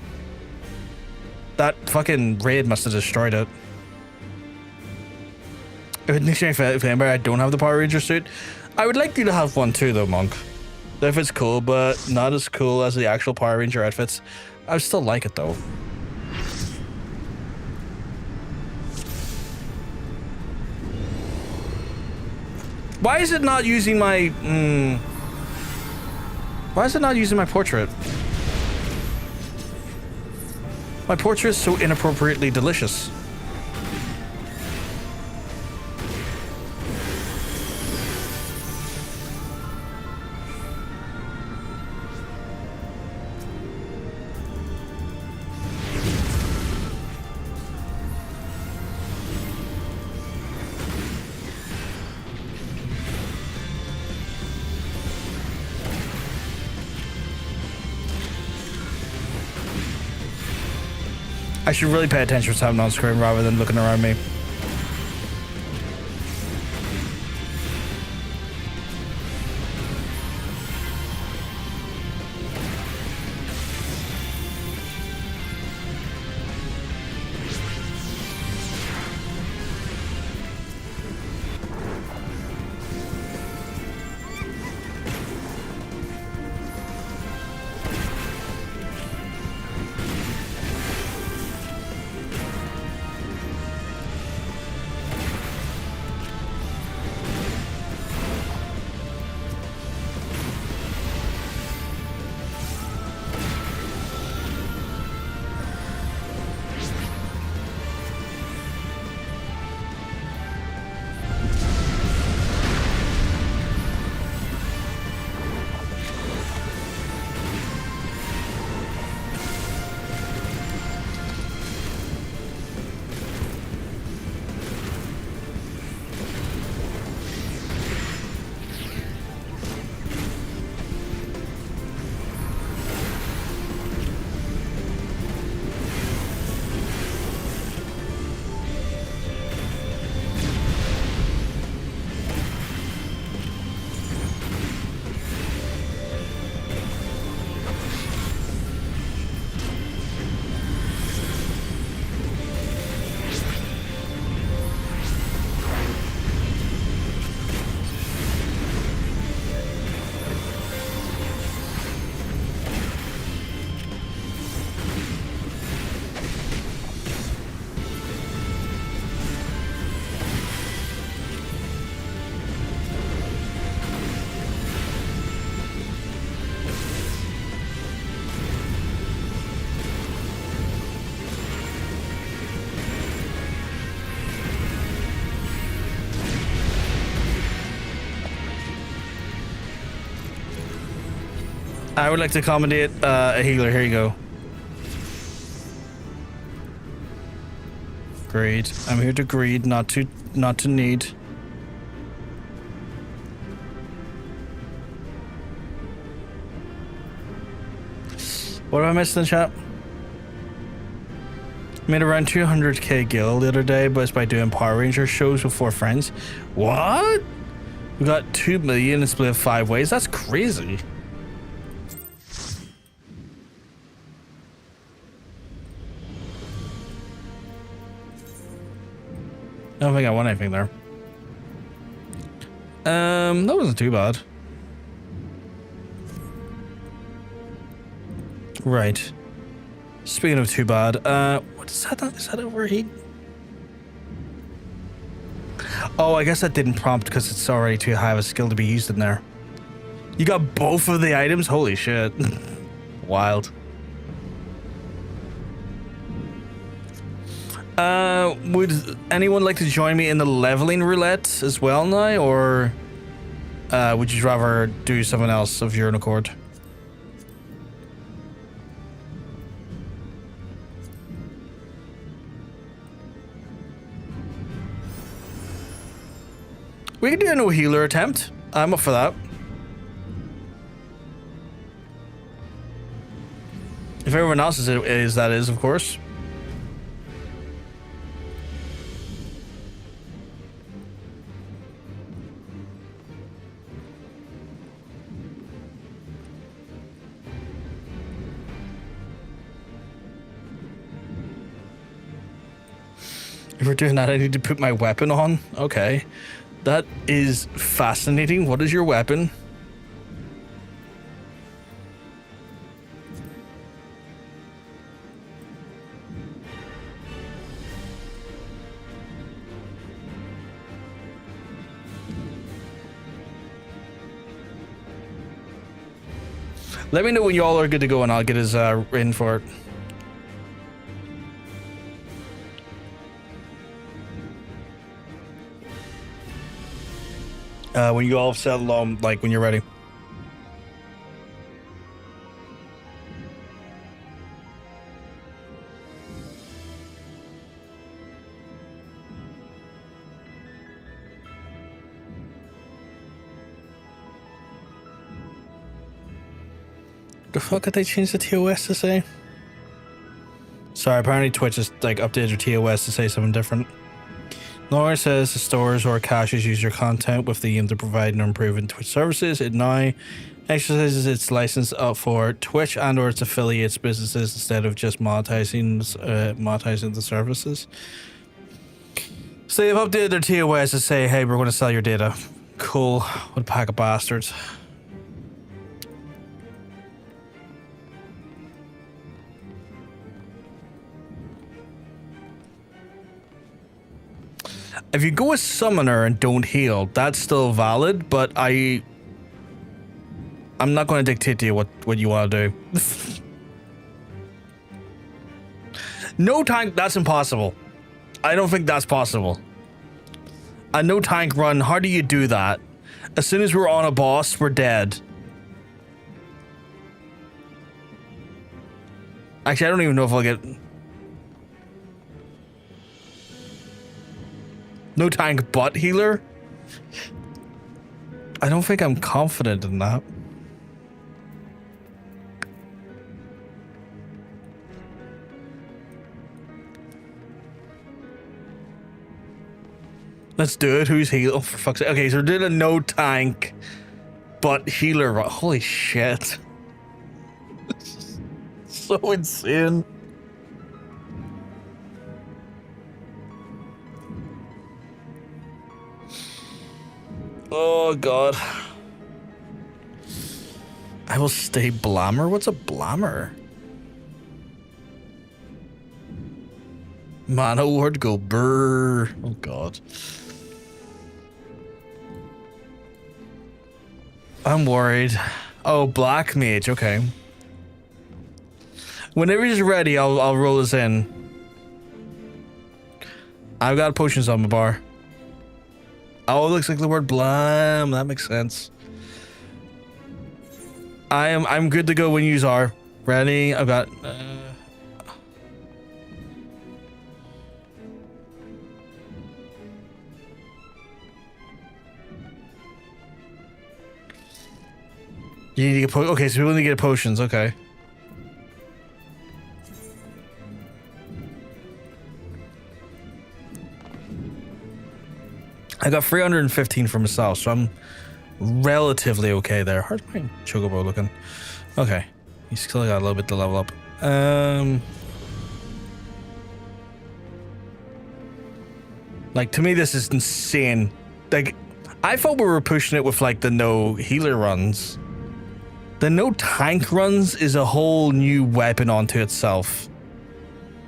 Speaker 1: That fucking raid must have destroyed it. If I don't have the Power Ranger suit, I would like you to have one too though, Monk. If it's cool, but not as cool as the actual Power Ranger outfits. I still like it though. Why is it not using my... Why is it not using my portrait? My portrait is so inappropriately delicious. I should really pay attention to what's happening on screen rather than looking around me. I would like to accommodate a healer. Here you go. Greed. I'm here to greed, not to need. What am I missing in the chat? Made around 200k guild the other day, but it's by doing Power Ranger shows with 4 friends. What? We got 2 million and split 5 ways. That's crazy. I don't think I won anything there. That wasn't too bad. Right. Speaking of too bad, what is that? Is that overheat? Oh, I guess that didn't prompt because it's already too high of a skill to be used in there. You got both of the items? Holy shit. Wild. Would anyone like to join me in the leveling roulette as well now, or would you rather do something else of your own accord? We can do a no healer attempt. I'm up for that. If everyone else is, that is, of course. If we're doing that, I need to put my weapon on. Okay. That is fascinating. What is your weapon? Let me know when y'all are good to go and I'll get his in for it. When you all settle on, like when you're ready. The fuck did they change the TOS to say? Sorry, apparently Twitch has like updated their TOS to say something different. Laura says the stores or caches use your content with the aim to provide and improving Twitch services. It now exercises its license up for Twitch and or its affiliates businesses instead of just monetizing the services. So they've updated their TOS to say, hey, we're going to sell your data. Cool. What a pack of bastards. If you go with Summoner and don't heal, that's still valid, but I'm not going to dictate to you what you want to do. No tank, that's impossible. I don't think that's possible. A no tank run, how do you do that? As soon as we're on a boss, we're dead. Actually, I don't even know if I'll get... No tank but healer? I don't think I'm confident in that. Let's do it. Who's heal? Oh, for fuck's sake. Okay, so we're doing a no tank but healer. Holy shit. So insane. Oh god. I will stay Blammer? What's a Blammer? Mana word go brrr. Oh god. I'm worried. Oh, Black Mage, okay. Whenever he's ready, I'll roll this in. I've got potions on my bar. Oh, it looks like the word blam. That makes sense. I'm good to go when you are. Ready? I've got you need to get okay, so we only get potions, okay. I got 315 for myself, so I'm relatively okay there. How's my chocobo looking? Okay. He's still got a little bit to level up. Like, to me, this is insane. Like, I thought we were pushing it with, like, the no healer runs. The no tank runs is a whole new weapon onto itself.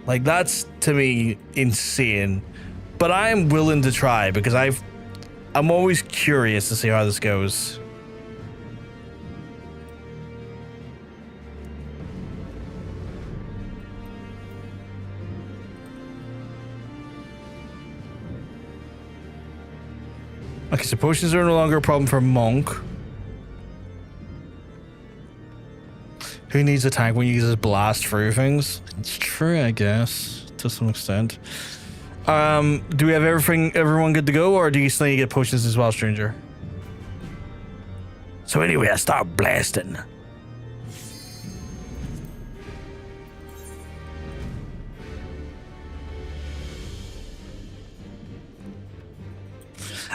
Speaker 1: Like, that's, to me, insane. But I am willing to try because I'm always curious to see how this goes. Okay, so potions are no longer a problem for Monk. Who needs a tank when you use blast through things? It's true, I guess, to some extent. Do we have everyone good to go, or do you still need to get potions as well, stranger? So anyway, I start blasting.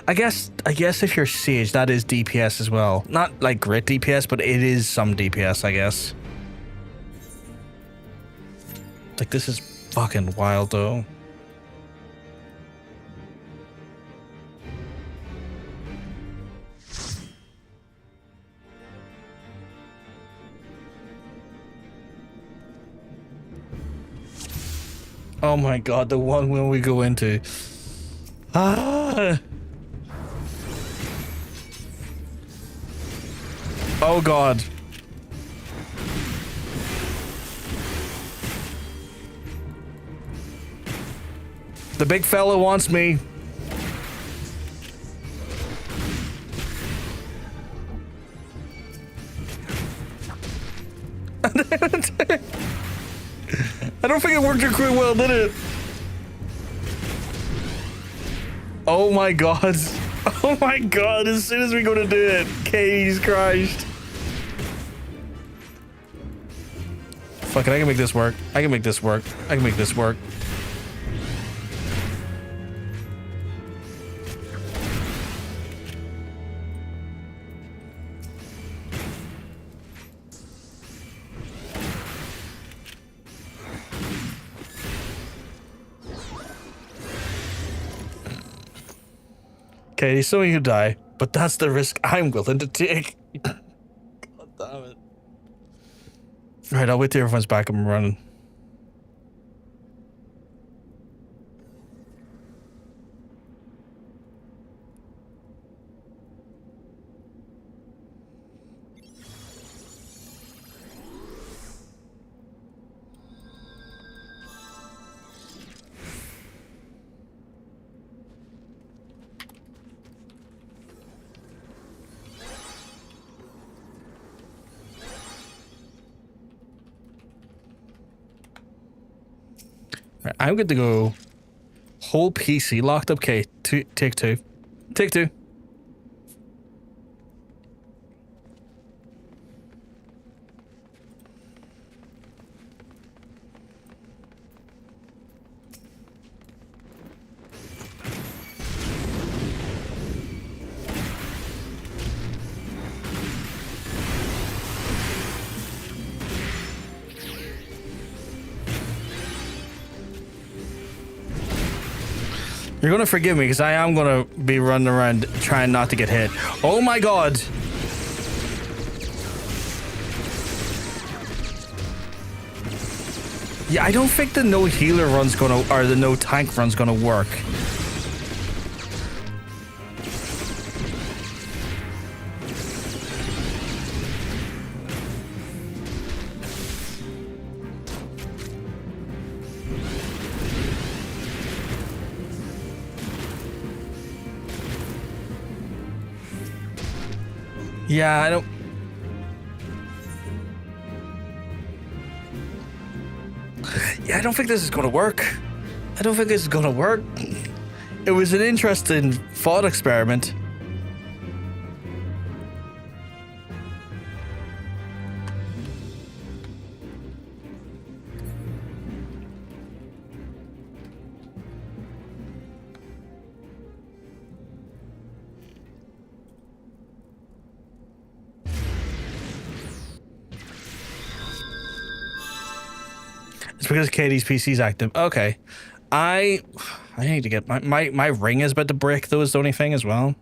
Speaker 1: I guess if you're Sage, that is DPS as well. Not like great DPS, but it is some DPS, I guess. Like, this is fucking wild, though. Oh my god, the one when we go into. Ah! Oh god. The big fella wants me. I don't think it worked quite well, did it? Oh my god. Oh my god, as soon as we go to do it. Jesus Christ. Fuck it, I can make this work. I can make this work. I can make this work. Okay, so you die, but that's the risk I'm willing to take. God damn it. Right, I'll wait till everyone's back and running. I'm good to go. Whole PC locked up. Okay, take two. Take two. You're gonna forgive me because I am gonna be running around trying not to get hit. Oh my god! Yeah, I don't think the no healer run's gonna, or the no tank run's gonna work. Yeah, I don't... Yeah, I don't think this is going to work. I don't think this is going to work. It was an interesting thought experiment. It's because Katie's PC is active. Okay. I need to get my ring is about to break though, is the only thing as well.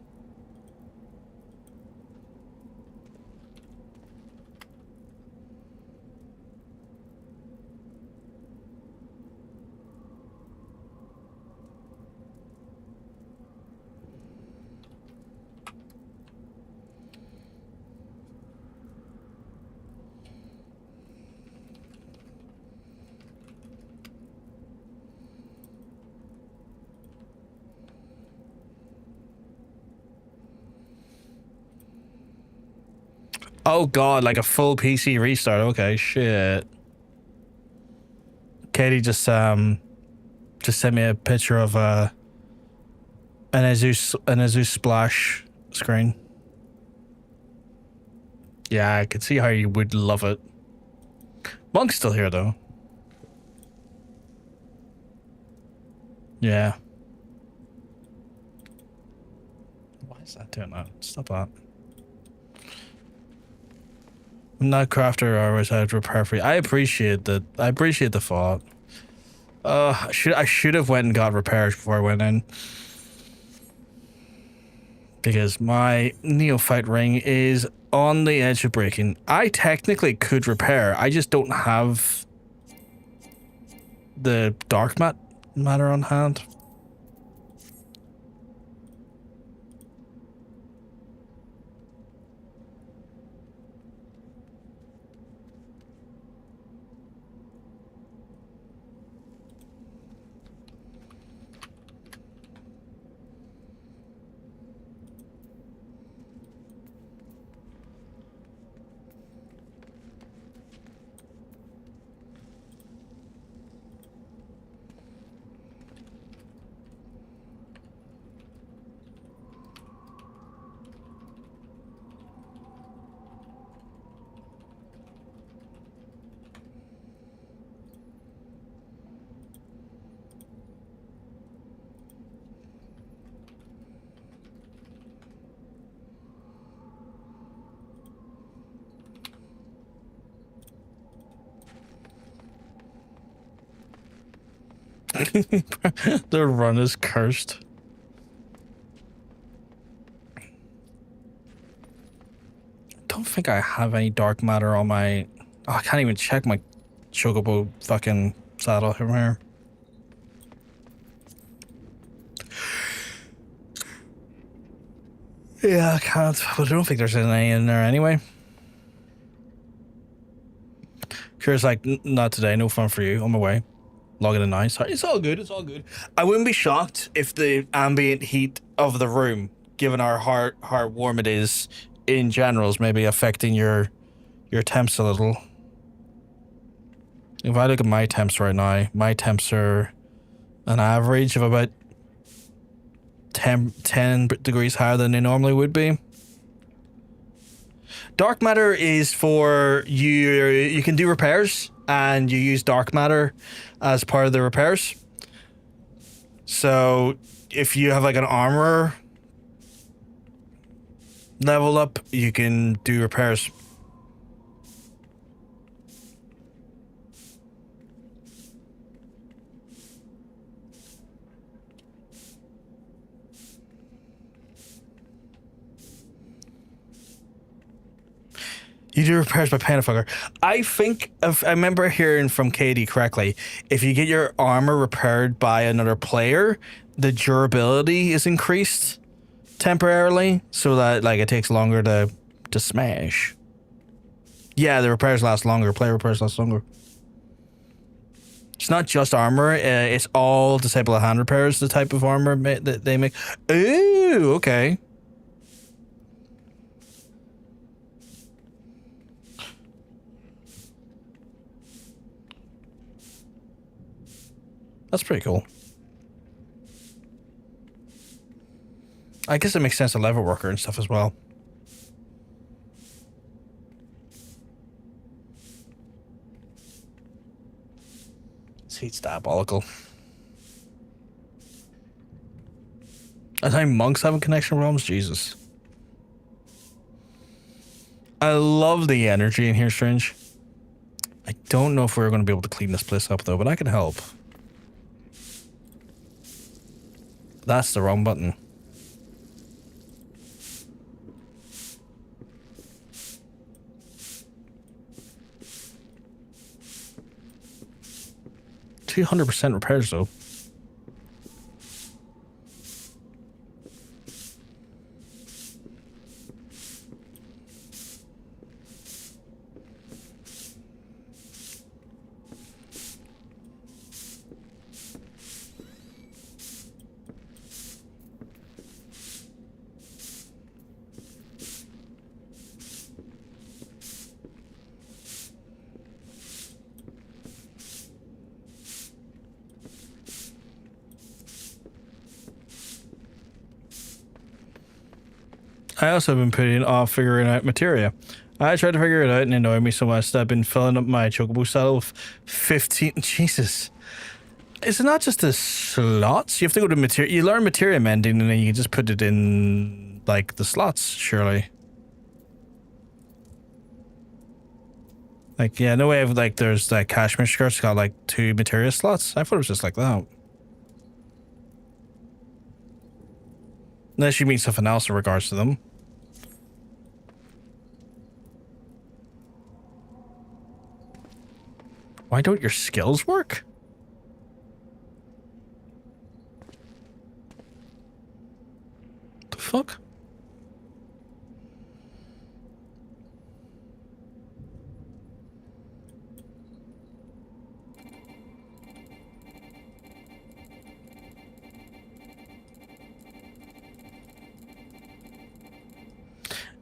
Speaker 1: Oh god, like a full PC restart. Okay, shit. Katie just sent me a picture of an Azus splash screen. Yeah, I could see how you would love it. Monk's still here though. Yeah. Why is that doing that? Stop that. I'm not crafter or always had repair for you. I appreciate that. I appreciate the thought. I should have went and got repairs before I went in. Because my neophyte ring is on the edge of breaking. I technically could repair. I just don't have the dark matter on hand. The run is cursed. Don't think I have any dark matter on my... Oh, I can't even check my chocobo fucking saddle from here. Yeah, I can't. But I don't think there's any in there anyway. Sure, it's like, not today. No fun for you. On my way. Logging in now. Sorry, it's all good. It's all good. I wouldn't be shocked if the ambient heat of the room, given how warm it is in general, is maybe affecting your temps a little. If I look at my temps right now, my temps are an average of about 10 degrees higher than they normally would be. Dark matter is for you can do repairs and you use dark matter as part of the repairs. So if you have like an armor level up, you can do repairs. You do repairs by Panafucker. I think, if I remember hearing from Katie correctly, if you get your armor repaired by another player, the durability is increased temporarily, so that like it takes longer to smash. Yeah, the repairs last longer. Player repairs last longer. It's not just armor. It's all disable hand repairs. The type of armor that they make. Ooh, okay. That's pretty cool. I guess it makes sense to level worker and stuff as well. It's diabolical. I think monks having connection realms, Jesus. I love the energy in here, Strange. I don't know if we're going to be able to clean this place up though, but I can help. That's the wrong button. $200% repairs though. I also have been putting off figuring out materia. I tried to figure it out and it annoyed me so much that I've been filling up my chocobo saddle with 15... Jesus. Is it not just the slots? You have to go to materia... You learn materia mending and then you just put it in, like, the slots, surely. Like, yeah, no way of, like, there's that cashmere skirt's got, like, 2 materia slots. I thought it was just like that. Unless you mean something else in regards to them. Why don't your skills work? The fuck?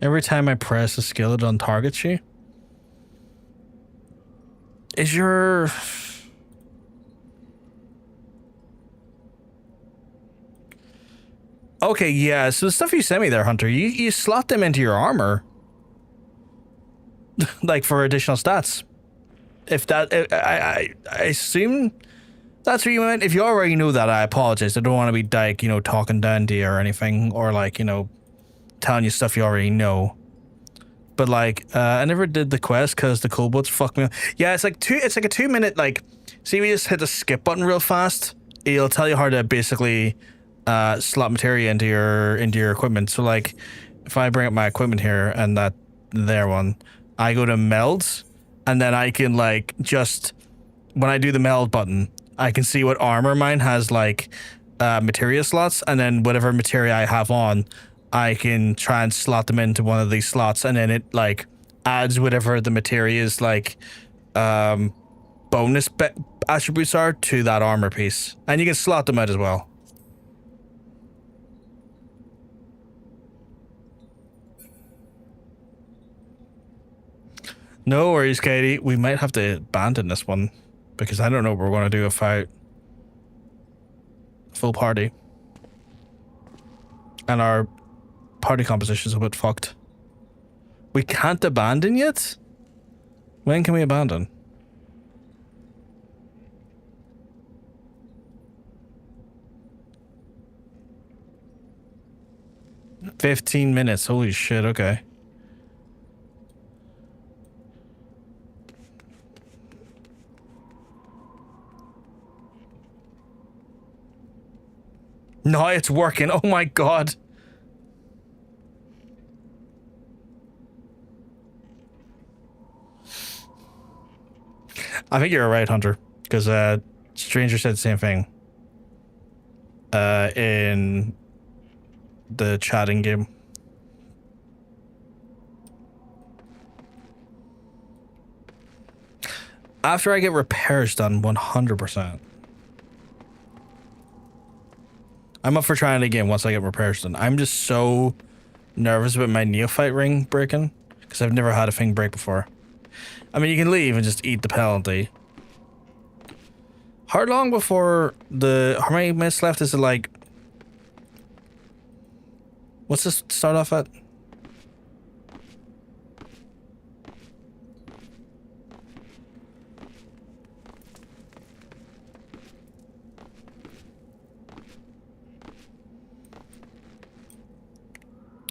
Speaker 1: Every time I press a skill, it untargets you. Is your... Okay, yeah, so the stuff you sent me there, Hunter, you slot them into your armor. Like, for additional stats. If that... I assume that's what you meant. If you already knew that, I apologize. I don't want to be, like, you know, talking down to you or anything. Or, like, you know, telling you stuff you already know. But like, I never did the quest because the kobolds fucked me up. Yeah, it's like a 2 minute, like, see, we just hit the skip button real fast. It'll tell you how to basically slot materia into your equipment. So like, if I bring up my equipment here and that there one, I go to meld, and then I can like just when I do the meld button, I can see what armor mine has like materia slots, and then whatever materia I have on, I can try and slot them into one of these slots, and then it like adds whatever the materia's like bonus attributes are to that armor piece, and you can slot them out as well. No worries, Katie. We might have to abandon this one because I don't know what we're going to do without full party, and our party composition's a bit fucked. We can't abandon yet? When can we abandon? $15 minutes. Holy shit, okay. No, it's working. Oh my god. I think you're right, Hunter, because Stranger said the same thing in the chatting game. After I get repairs done, 100%. I'm up for trying it again once I get repairs done. I'm just so nervous about my neophyte ring breaking because I've never had a thing break before. I mean, you can leave and just eat the penalty. How long before the... How many minutes left? Is it like... What's this start off at?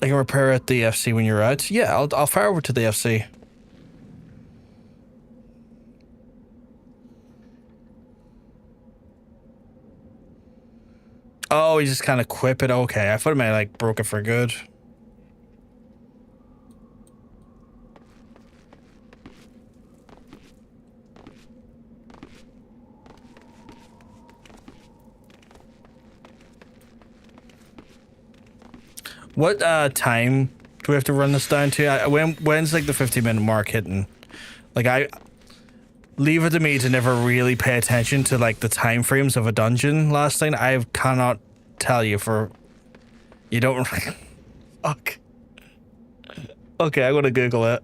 Speaker 1: I can repair at the FC when you're out. Yeah, I'll fire over to the FC. Oh, he just kind of quip it. Okay, I thought it might like broke it for good. What time do we have to run this down to? When's like the 50-minute mark hitting? Like I leave it to me to never really pay attention to like the time frames of a dungeon. Last thing I cannot tell you for you don't. Fuck. Okay, I'm gonna Google it.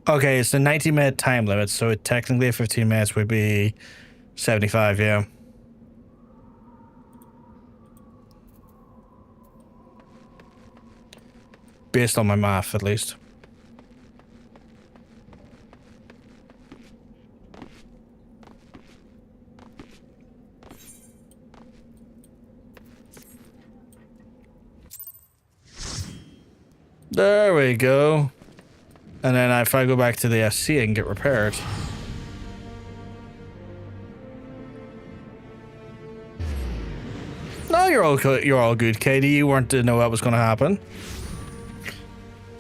Speaker 1: Okay, it's a 90-minute time limit, so technically 15 minutes would be 75, yeah. Based on my math, at least. There we go. And then if I go back to the SC, I can get repaired. No, you're all good, Katie. You weren't to know what was going to happen.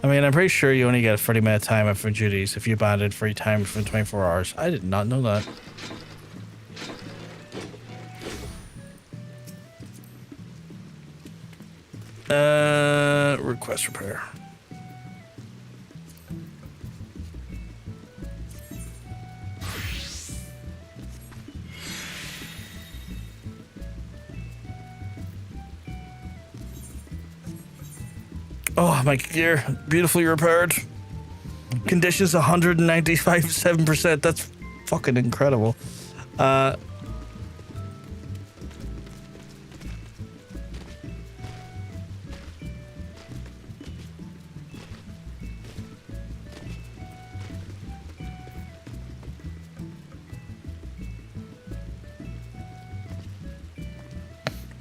Speaker 1: I mean, I'm pretty sure you only get a 30-minute time for duties if you banded free time for 24 hours. I did not know that. Request repair. Oh, my gear, beautifully repaired. Conditions 195.7%. That's fucking incredible.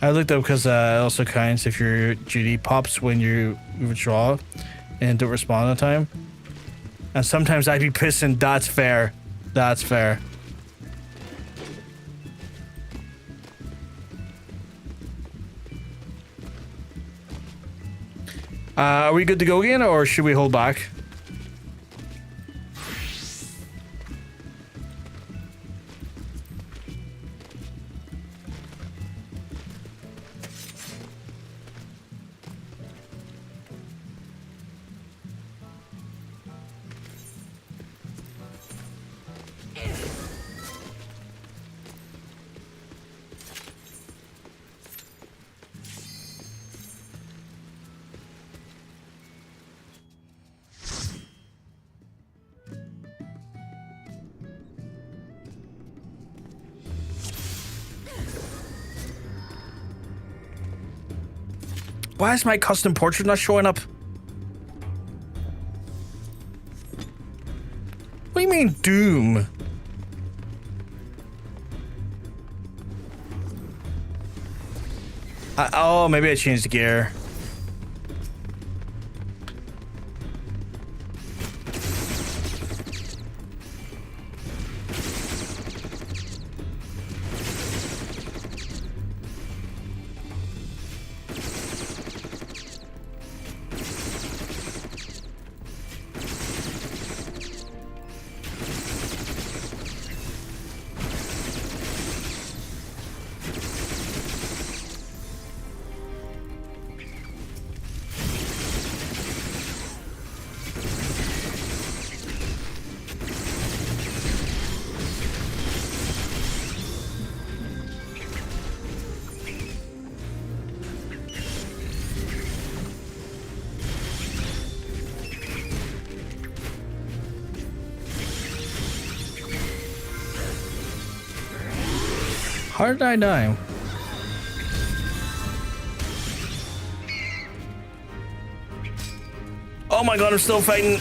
Speaker 1: I looked up because it also counts if your duty pops when you withdraw and don't respond on time. And sometimes I'd be pissing. That's fair. That's fair. Are we good to go again, or should we hold back? Why is my custom portrait not showing up? What do you mean, Doom? Oh, maybe I changed the gear. How did I die? Oh my god, I'm still fighting.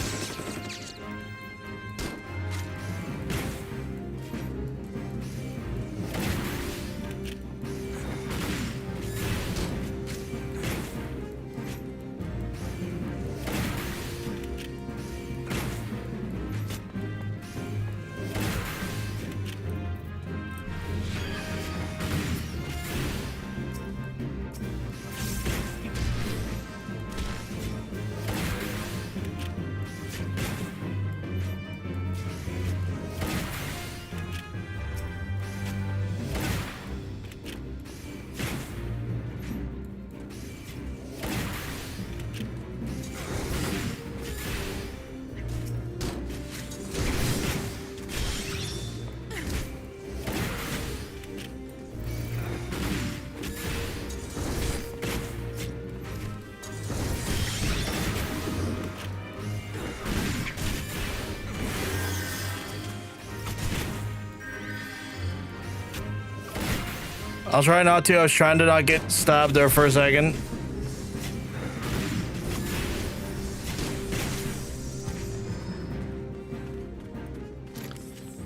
Speaker 1: I'll try not to. I was trying to not get stabbed there for a second.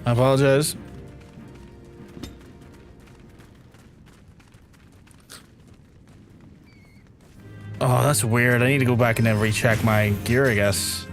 Speaker 1: I apologize. Oh, that's weird. I need to go back and then recheck my gear, I guess.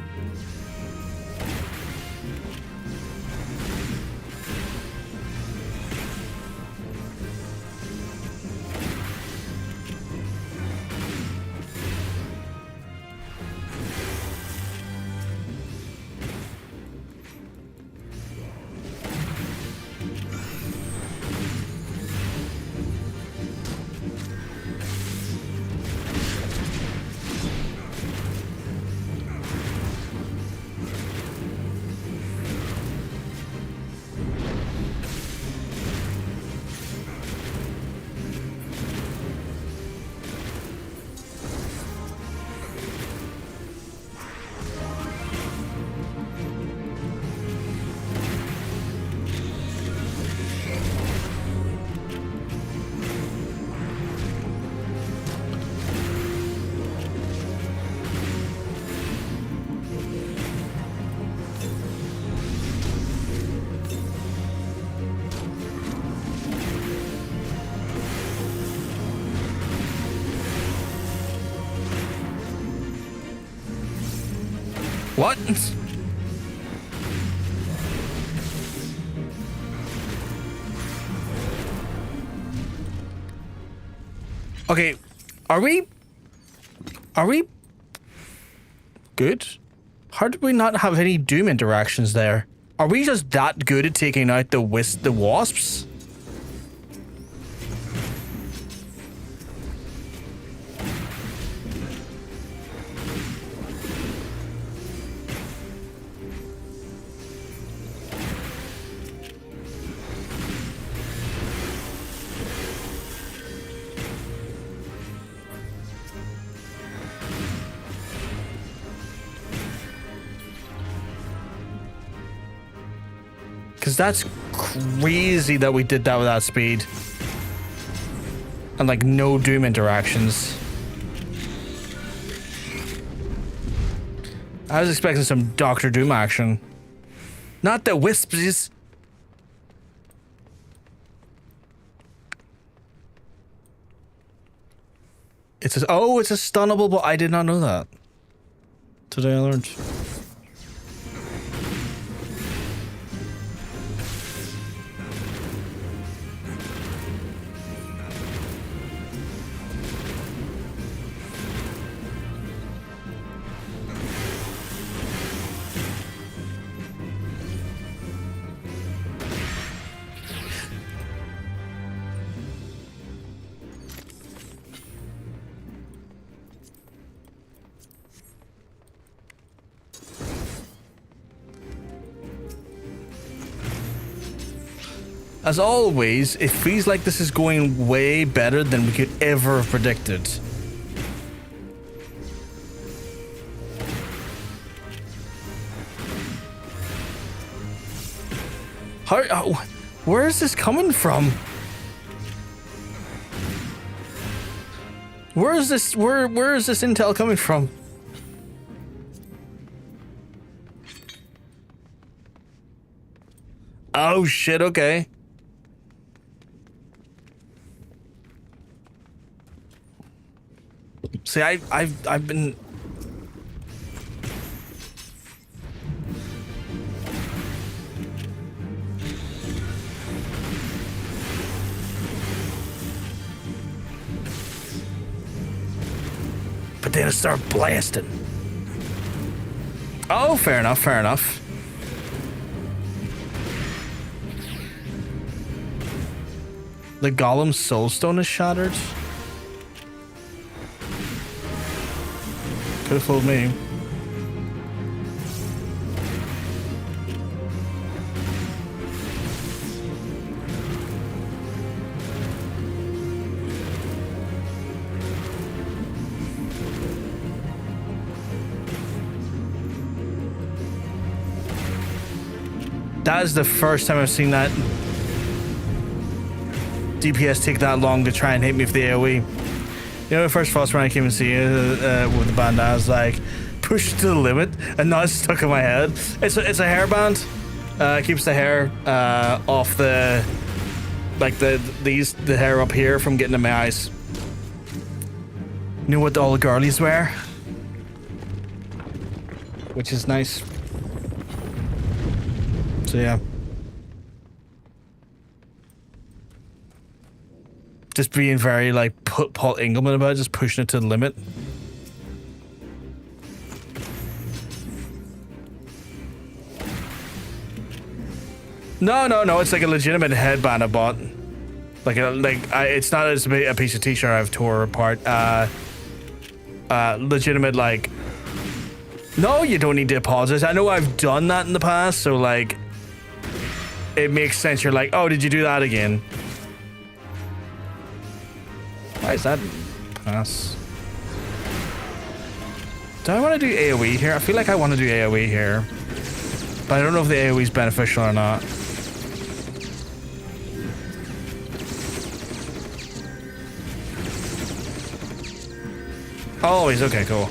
Speaker 1: What? Okay, are we good? How did we not have any Doom interactions there? Are we just that good at taking out the wasps? Because that's crazy that we did that with that speed. And like no Doom interactions. I was expecting some Dr. Doom action. Not the wispies. It's a stunnable, but I did not know that. Today I learned. As always, it feels like this is going way better than we could ever have predicted. Where is this coming from? Where is this? Where is this intel coming from? Oh shit! Okay. See, I've been. But then it started blasting. Oh, fair enough, fair enough. The Golem's soulstone is shattered. Could have fooled me. That is the first time I've seen that DPS take that long to try and hit me with the AoE. You know, the first when I came and see it with the band, I was like, push to the limit, and now it's stuck in my head. It's a hairband. Keeps the hair off the, like the hair up here from getting in my eyes. You know what all the girlies wear? Which is nice. So yeah. Just being very like Paul Engelman about it, just pushing it to the limit. No, it's like a legitimate headband I bought. It's not a piece of t-shirt I've tore apart. Legitimate, like, no, you don't need to apologize. I know I've done that in the past, so like it makes sense. You're like, oh, did you do that again? Why is that pass? Do I want to do AoE here? I feel like I want to do AoE here, but I don't know if the AoE is beneficial or not. Always, okay, cool.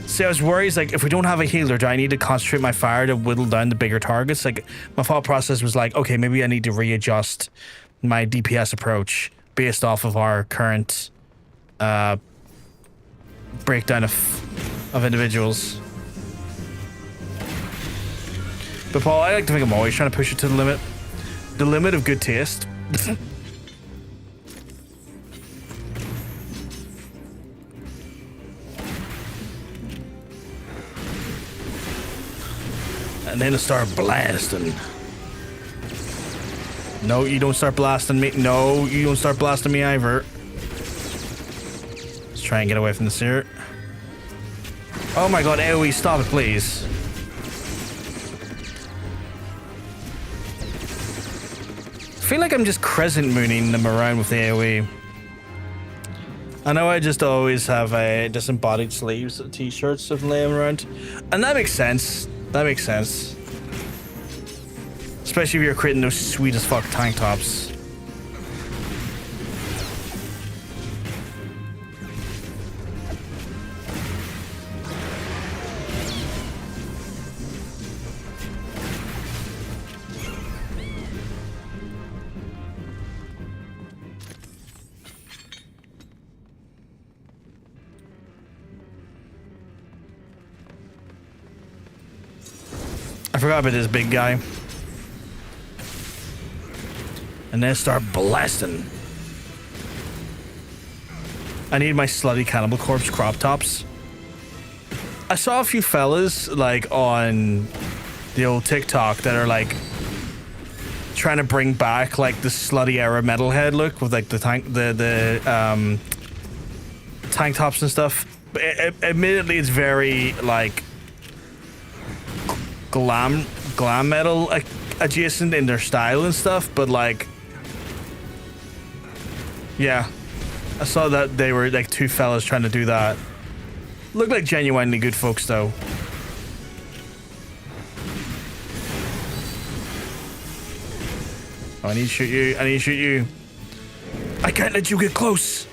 Speaker 1: See, I was worried, like, if we don't have a healer, do I need to concentrate my fire to whittle down the bigger targets? Like, my thought process was like, okay, maybe I need to readjust my DPS approach based off of our current breakdown of individuals. But Paul, I like to think I'm always trying to push it to the limit. The limit of good taste. And then it start blasting. No, you don't start blasting me. No, you don't start blasting me either. Let's try and get away from this here. Oh my god, AoE, stop it, please. I feel like I'm just crescent mooning them around with the AoE. I know I just always have disembodied sleeves of t-shirts of laying around. And that makes sense. That makes sense. Especially if you're creating those sweet as fuck tank tops. I forgot about this big guy. And then start blasting. I need my slutty Cannibal Corpse crop tops. I saw a few fellas like on the old TikTok that are like trying to bring back like the slutty era metalhead look with like the tank tops and stuff. Admittedly, it's very like glam metal adjacent in their style and stuff, but like, yeah, I saw that they were like two fellas trying to do that. Look like genuinely good folks though. Oh, I need to shoot you. I need to shoot you. I can't let you get close.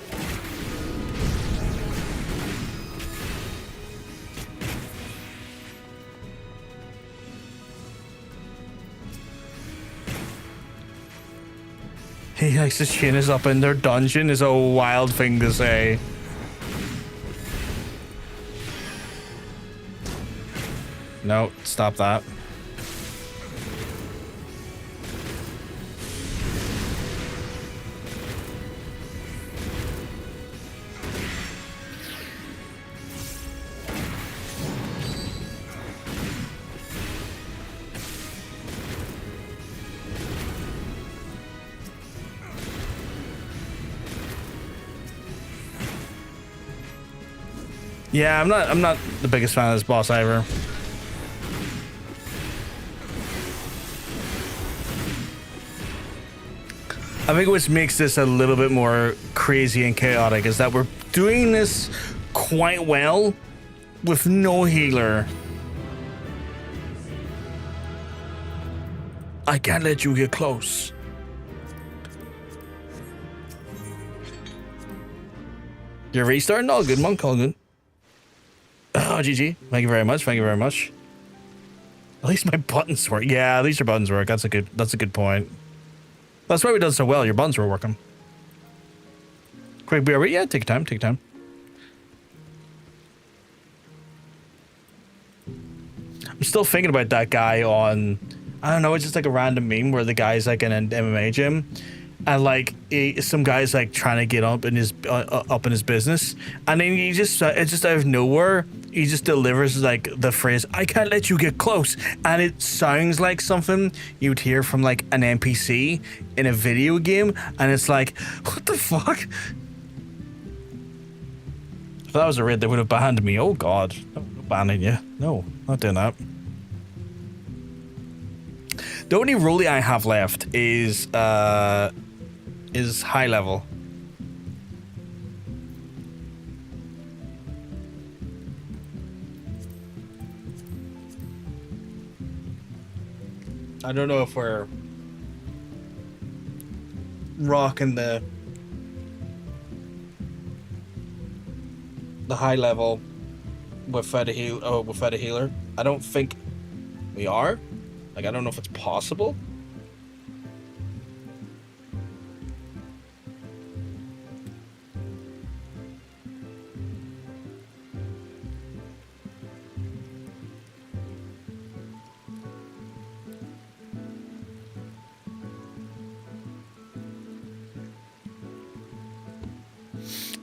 Speaker 1: He likes to chin us up in their dungeon is a wild thing to say. No, stop that. Yeah, I'm not the biggest fan of this boss either. I think what makes this a little bit more crazy and chaotic is that we're doing this quite well with no healer. I can't let you get close. You're restarting? All good, monk, all good. Oh, GG. Thank you very much. Thank you very much. At least my buttons work. Yeah, at least your buttons work. That's a good point. That's why we done so well. Your buttons were working. Quick beer. Yeah, take your time. Take your time. I'm still thinking about that guy on, I don't know, it's just like a random meme where the guy's like in an MMA gym, and like some guy's like trying to get up in his business, and then he just it's just out of nowhere he just delivers like the phrase "I can't let you get close," and it sounds like something you'd hear from like an NPC in a video game, and it's like, what the fuck? If that was a raid, they would have banned me. Oh god, I'm banning you. No, not doing that. The only Rollie I have left is high level. I don't know if we're rocking the high level without a healer. I don't think we are. Like, I don't know if it's possible.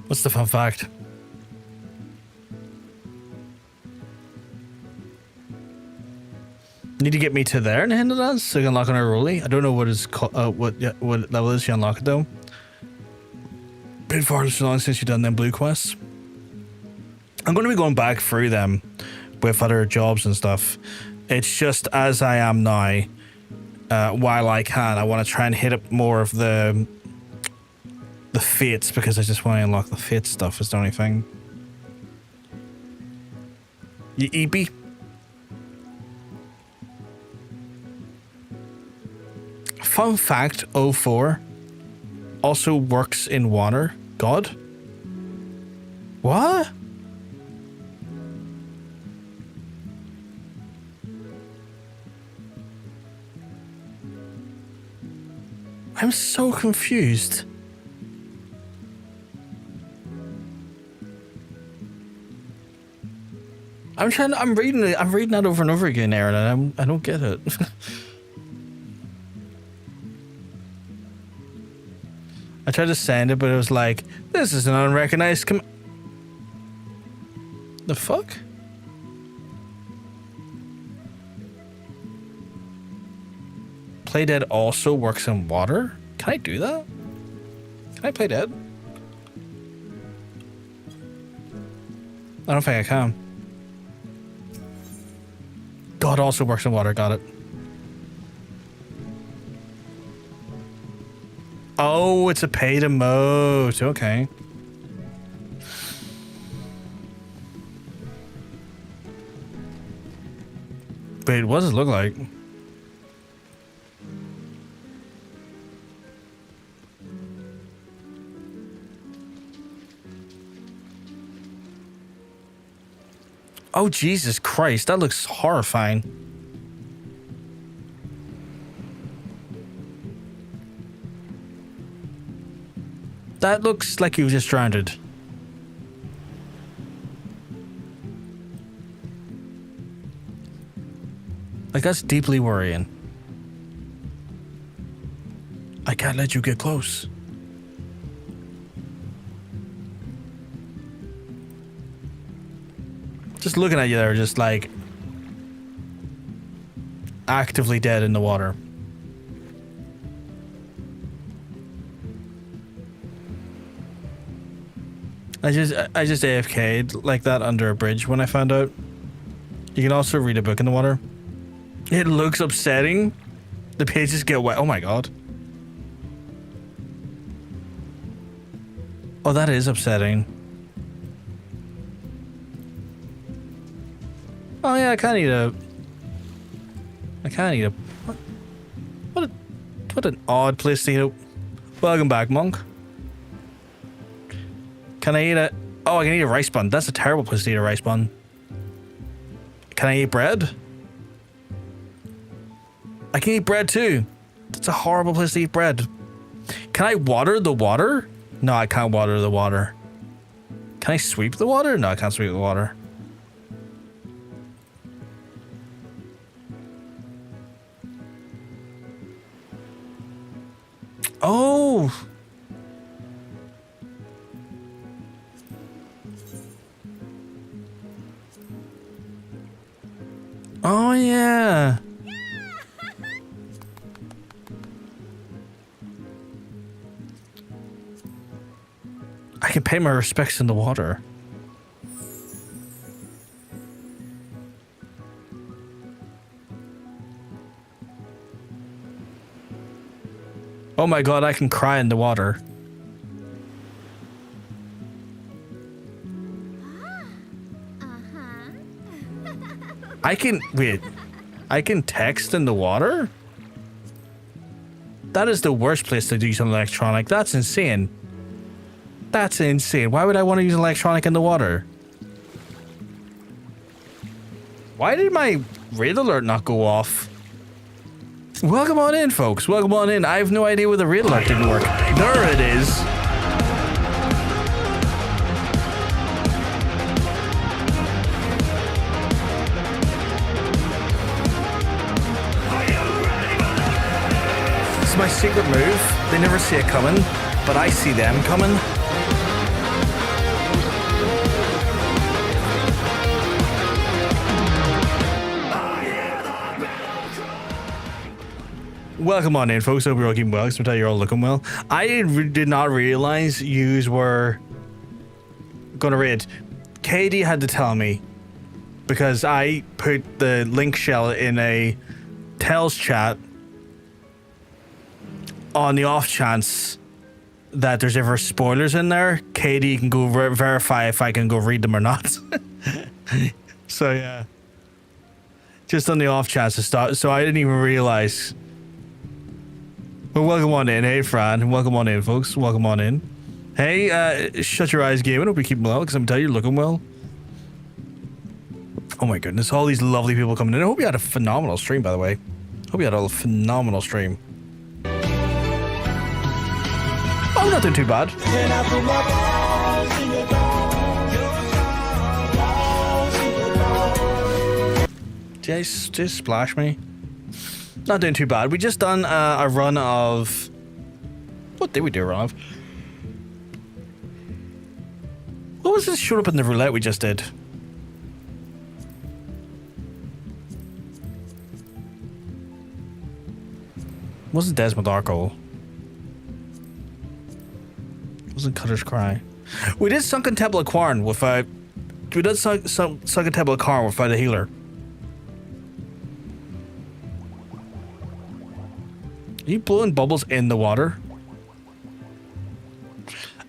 Speaker 1: What's the fun fact? Need to get me to there and hand it us so I can unlock on our Rollie. I don't know what is what level is you unlock it though. Been far so long since you've done them blue quests. I'm going to be going back through them with other jobs and stuff. It's just as I am now. While I can, I want to try and hit up more of the fates because I just want to unlock the fate stuff. Is the only thing. You EP. Fun fact, 04 also works in water. God? What? I'm so confused. I'm reading that over and over again, Aaron, and I don't get it. I tried to send it, but it was like, this is an unrecognized the fuck? Play Dead also works in water? Can I do that? Can I play Dead? I don't think I can. God also works in water, got it. Oh, it's a pay to mode. Okay. Wait, what does it look like? Oh, Jesus Christ. That looks horrifying. That looks like you just drowned. Like, that's deeply worrying. I can't let you get close. Just looking at you there, just like actively dead in the water. I just AFK'd like that under a bridge when I found out. You can also read a book in the water. It looks upsetting. The pages get wet. Oh my god. Oh, that is upsetting. Oh yeah, I kinda need a... What an odd place to eat a... Welcome back, monk. Can I eat a... Oh, I can eat a rice bun. That's a terrible place to eat a rice bun. Can I eat bread? I can eat bread too. That's a horrible place to eat bread. Can I water the water? No, I can't water the water. Can I sweep the water? No, I can't sweep the water. Oh! Oh, yeah. I can pay my respects in the water. Oh my god, I can cry in the water. I can... Wait. I can text in the water? That is the worst place to do something electronic. That's insane. That's insane. Why would I want to use an electronic in the water? Why did my raid alert not go off? Welcome on in, folks. Welcome on in. I have no idea where the raid alert didn't work. There it is. This is my secret move. They never see it coming, but I see them coming. Welcome on in, folks. Hope you're all keeping well. Because I'm telling you, you're all looking well. I did not realize yous were gonna raid. KD had to tell me because I put the link shell in a Tells chat on the off chance that there's ever spoilers in there. KD can go verify if I can go read them or not. So yeah, just on the off chance to start. So I didn't even realize. Well, welcome on in. Hey, Fran. Welcome on in, folks. Welcome on in. Hey, shut your eyes, gaming. Hope you keep well, because I'm telling you, you're looking well. Oh my goodness, all these lovely people coming in. I hope you had a phenomenal stream, by the way. Hope you had a phenomenal stream. Oh, not doing too bad. Just splash me. Not doing too bad. We just done a run of... What did we do a run of? What was this showed up in the roulette we just did? Wasn't Desmond Arkle. Wasn't Cutter's Cry. We did Sunken Temple of Qarn with we did Sunken Temple of Qarn without a healer. Are you blowing bubbles in the water?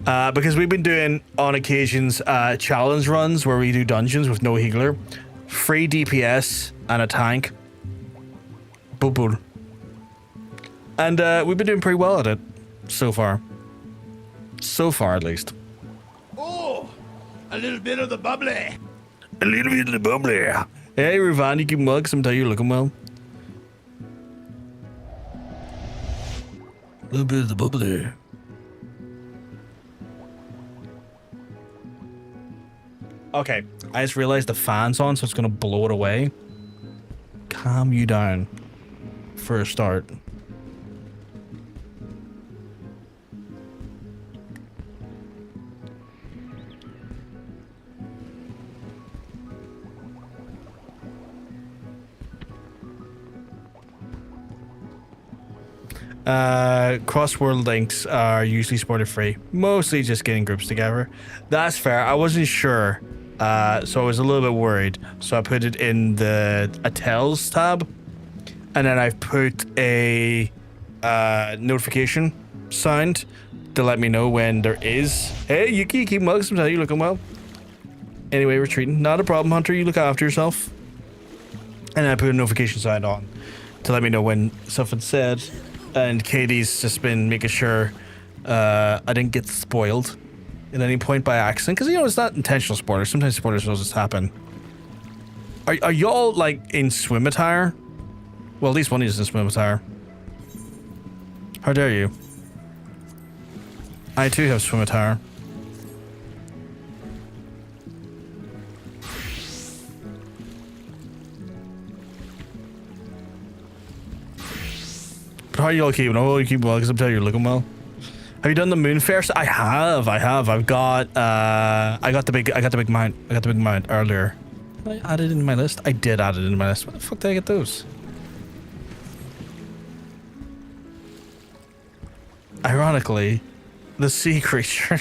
Speaker 1: Because we've been doing, on occasions, challenge runs where we do dungeons with no healer. Free DPS and a tank. Bubble. And we've been doing pretty well at it so far. So far, at least.
Speaker 5: Oh, a little bit of the bubbly.
Speaker 1: A little bit of the bubbly. Hey, Rivan, you keep well, because I'm telling you, you're looking well. A little bit of the bubbly. Okay, I just realized the fan's on, so it's gonna blow it away. Calm you down for a start. Cross-world links are usually spoiler free, mostly just getting groups together. That's fair. I wasn't sure, so I was a little bit worried. So I put it in the Tells tab, and then I've put a notification sound to let me know when there is. Hey, Yuki, keep well. Sometimes you looking well. Anyway, retreating. Not a problem, Hunter. You look after yourself. And I put a notification sound on to let me know when something's said. And Katie's just been making sure I didn't get spoiled at any point by accident. Because, you know, it's not intentional spoilers. Sometimes spoilers will just happen. Are y'all, like, in swim attire? Well, at least one of you is in swim attire. How dare you? I, too, have swim attire. How are you all keeping? Oh, you keep well, because I'm telling you, you're looking well. Have you done the Moonfire? I have. I've got I got the big mount. I got the big mount earlier. Did I add it in my list? I did add it in my list. Where the fuck did I get those? Ironically, the sea creature.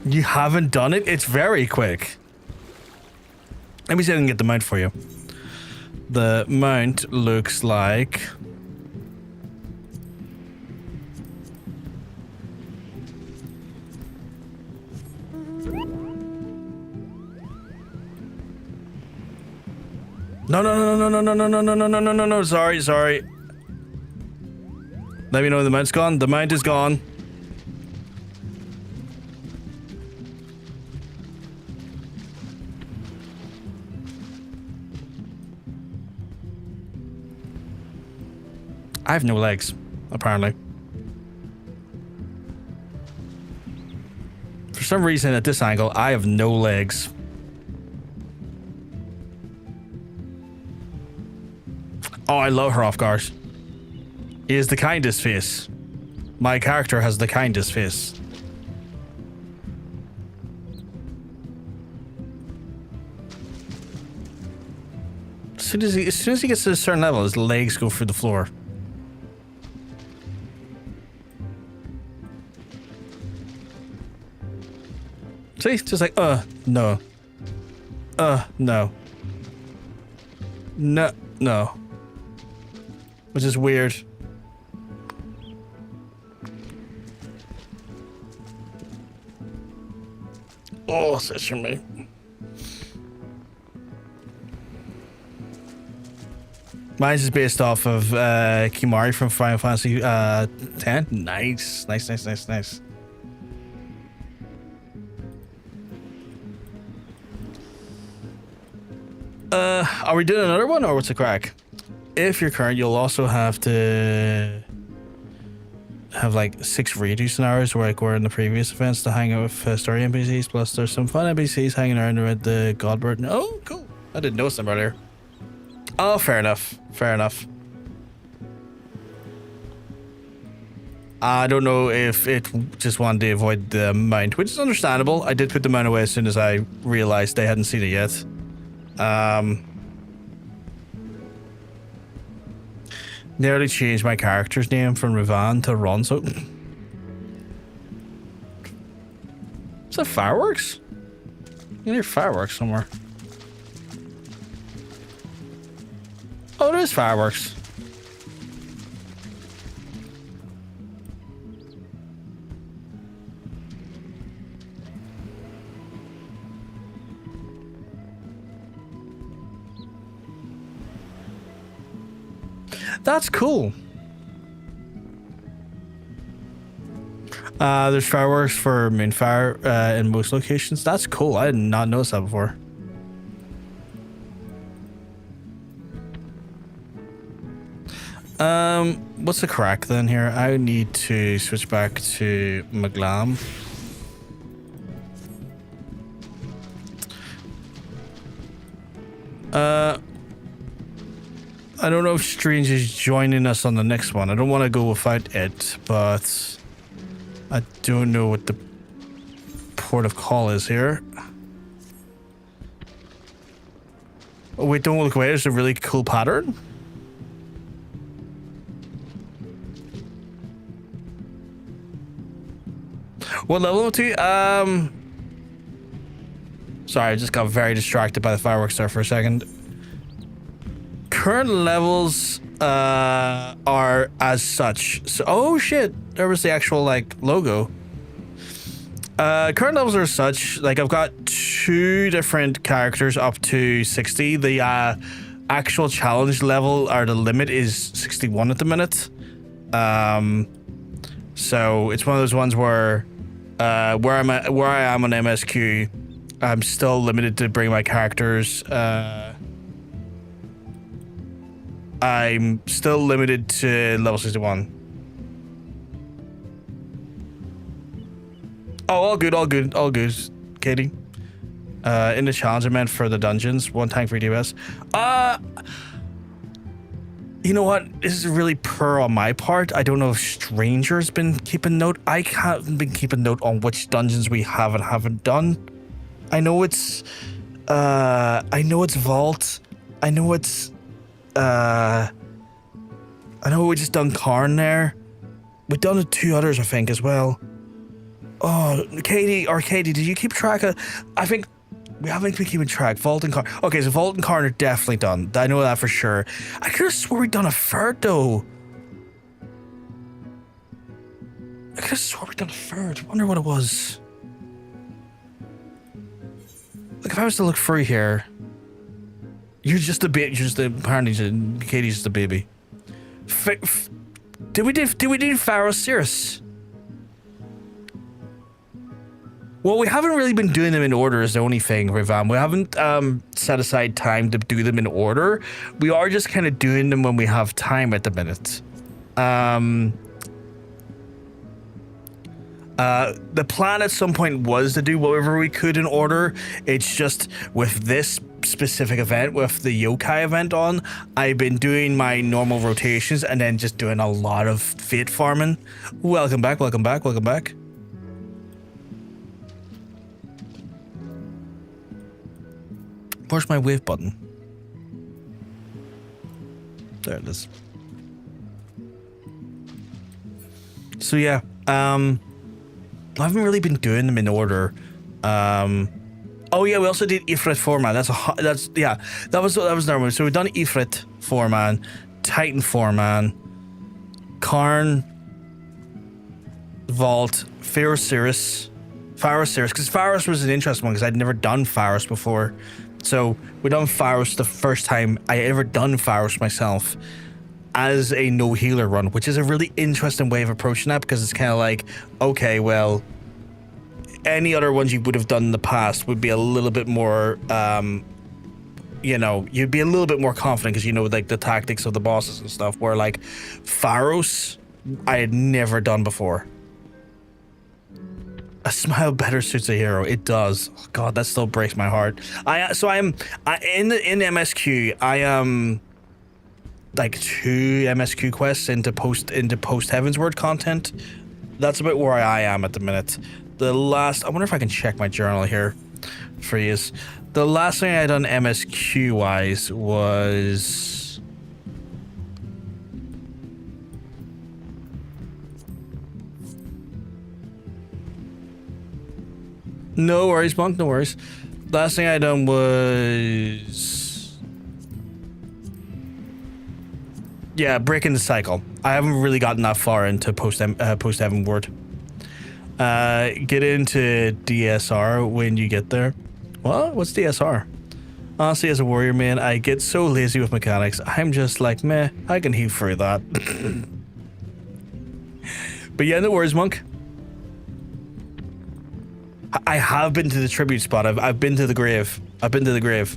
Speaker 1: You haven't done it? It's very quick. Let me see if I can get the mount for you. The mount looks like... No, sorry. Let me know when the mount's gone. The mount is gone. I have no legs, apparently. For some reason, at this angle, I have no legs. Oh, I love Hrothgar's. He is the kindest face. My character has the kindest face. As soon as he gets to a certain level, his legs go through the floor. See? Just like, no. No. No. Which is weird. Oh, sister me. Mine's is based off of Kimari from Final Fantasy X. Nice. Are we doing another one or what's the crack? If you're current, you'll also have to have like 6 redo scenarios where like were in the previous events to hang out with story NPCs, plus there's some fun NPCs hanging around with the Godbird. Oh, cool. I didn't notice them earlier. Oh, fair enough. I don't know if it just wanted to avoid the mount, which is understandable. I did put the mount away as soon as I realized they hadn't seen it yet. Nearly changed my character's name from Rivan to Ronzo. Is that fireworks? You hear fireworks somewhere. Oh, there's fireworks. That's cool. There's fireworks for Moonfire in most locations. That's cool. I did not notice that before. What's the crack then here? I need to switch back to Maglam. I don't know if Strange is joining us on the next one. I don't want to go without it, but I don't know what the port of call is here. Oh wait, don't look away. There's a really cool pattern. What level up to? Sorry, I just got very distracted by the fireworks there for a second. Current levels are as such. So, oh shit, there was the actual like logo. Current levels are as such. Like I've got 2 different characters up to 60. The actual challenge level or the limit is 61 at the minute. So it's one of those ones where where I am on MSQ, I'm still limited to bring my characters. I'm still limited to level 61. Oh, all good, Katie. In the challenge I meant for the dungeons, 1 tank for DPS. You know what? This is really poor on my part. I don't know if Stranger's been keeping note. I haven't been keeping note on which dungeons we have and haven't done. I know it's Vault. I know we just done Karn there. We've done 2 others, I think, as well. Oh, Katie, did you keep track of... I think we haven't been keeping track. Vault and Karn. Okay, so Vault and Karn are definitely done. I know that for sure. I could have swore we'd done a third, though. I could have swore we'd done a third. Wonder what it was. Like, if I was to look through here... You're just a bit. Apparently, Katie's just a baby. Did we do Pharaoh Cirrus? Well, we haven't really been doing them in order. Is the only thing, Rivam. We haven't set aside time to do them in order. We are just kind of doing them when we have time at the minute. The plan at some point was to do whatever we could in order. It's just with this specific event, with the yokai event on, I've been doing my normal rotations and then just doing a lot of fate farming. Welcome back. Where's my wave button? There it is. So yeah, I haven't really been doing them in order. Oh yeah, we also did Ifrit 4-man. That was normal. So we've done Ifrit 4-man, Titan 4-man, Karn, Vault, Faire Cirrus, because Pharos was an interesting one because I'd never done Pharos before. So we done Pharos the first time I ever done Pharos myself as a no healer run, which is a really interesting way of approaching that because it's kind of like, okay, well, any other ones you would have done in the past would be a little bit more, you'd be a little bit more confident because you know, like the tactics of the bosses and stuff. Where like Pharos, I had never done before. A smile better suits a hero. It does. Oh, God, that still breaks my heart. In MSQ. I am like 2 MSQ quests into post Heavensward content. That's about where I am at the minute. I wonder if I can check my journal here for you. The last thing I done MSQ wise was... No worries, Monk, no worries. Last thing I done was... Yeah, breaking the cycle. I haven't really gotten that far into post Heavenward. Get into DSR when you get there. What? What's DSR? Honestly, as a warrior man, I get so lazy with mechanics. I'm just like, meh, I can heal through that. But yeah, no worries, Monk. I have been to the tribute spot. I've been to the grave. I've been to the grave.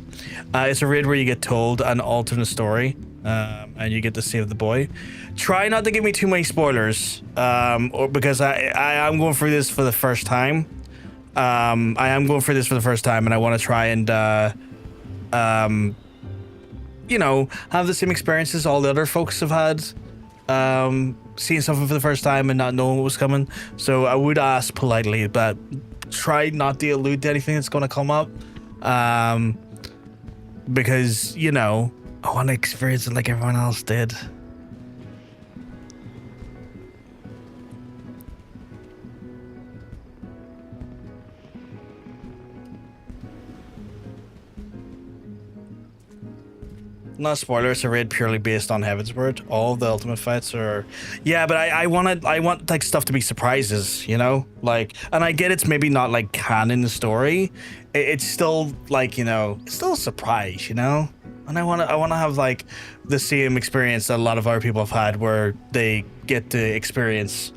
Speaker 1: It's a raid where you get told an alternate story, and you get to save the boy. Try not to give me too many spoilers, or because I am going through this for the first time. I am going through this for the first time, and I want to try and, you know, have the same experiences all the other folks have had. Seeing something for the first time and not knowing what was coming. So I would ask politely, but try not to allude to anything that's going to come up. Because, you know, I want to experience it like everyone else did. Not spoiler, it's a raid purely based on Heavensward. All the ultimate fights are, yeah, but I want like stuff to be surprises, you know, like, and I get it's maybe not like canon story. It's still like, you know, it's still a surprise, you know, and I want to have like the same experience that a lot of other people have had, where they get to experience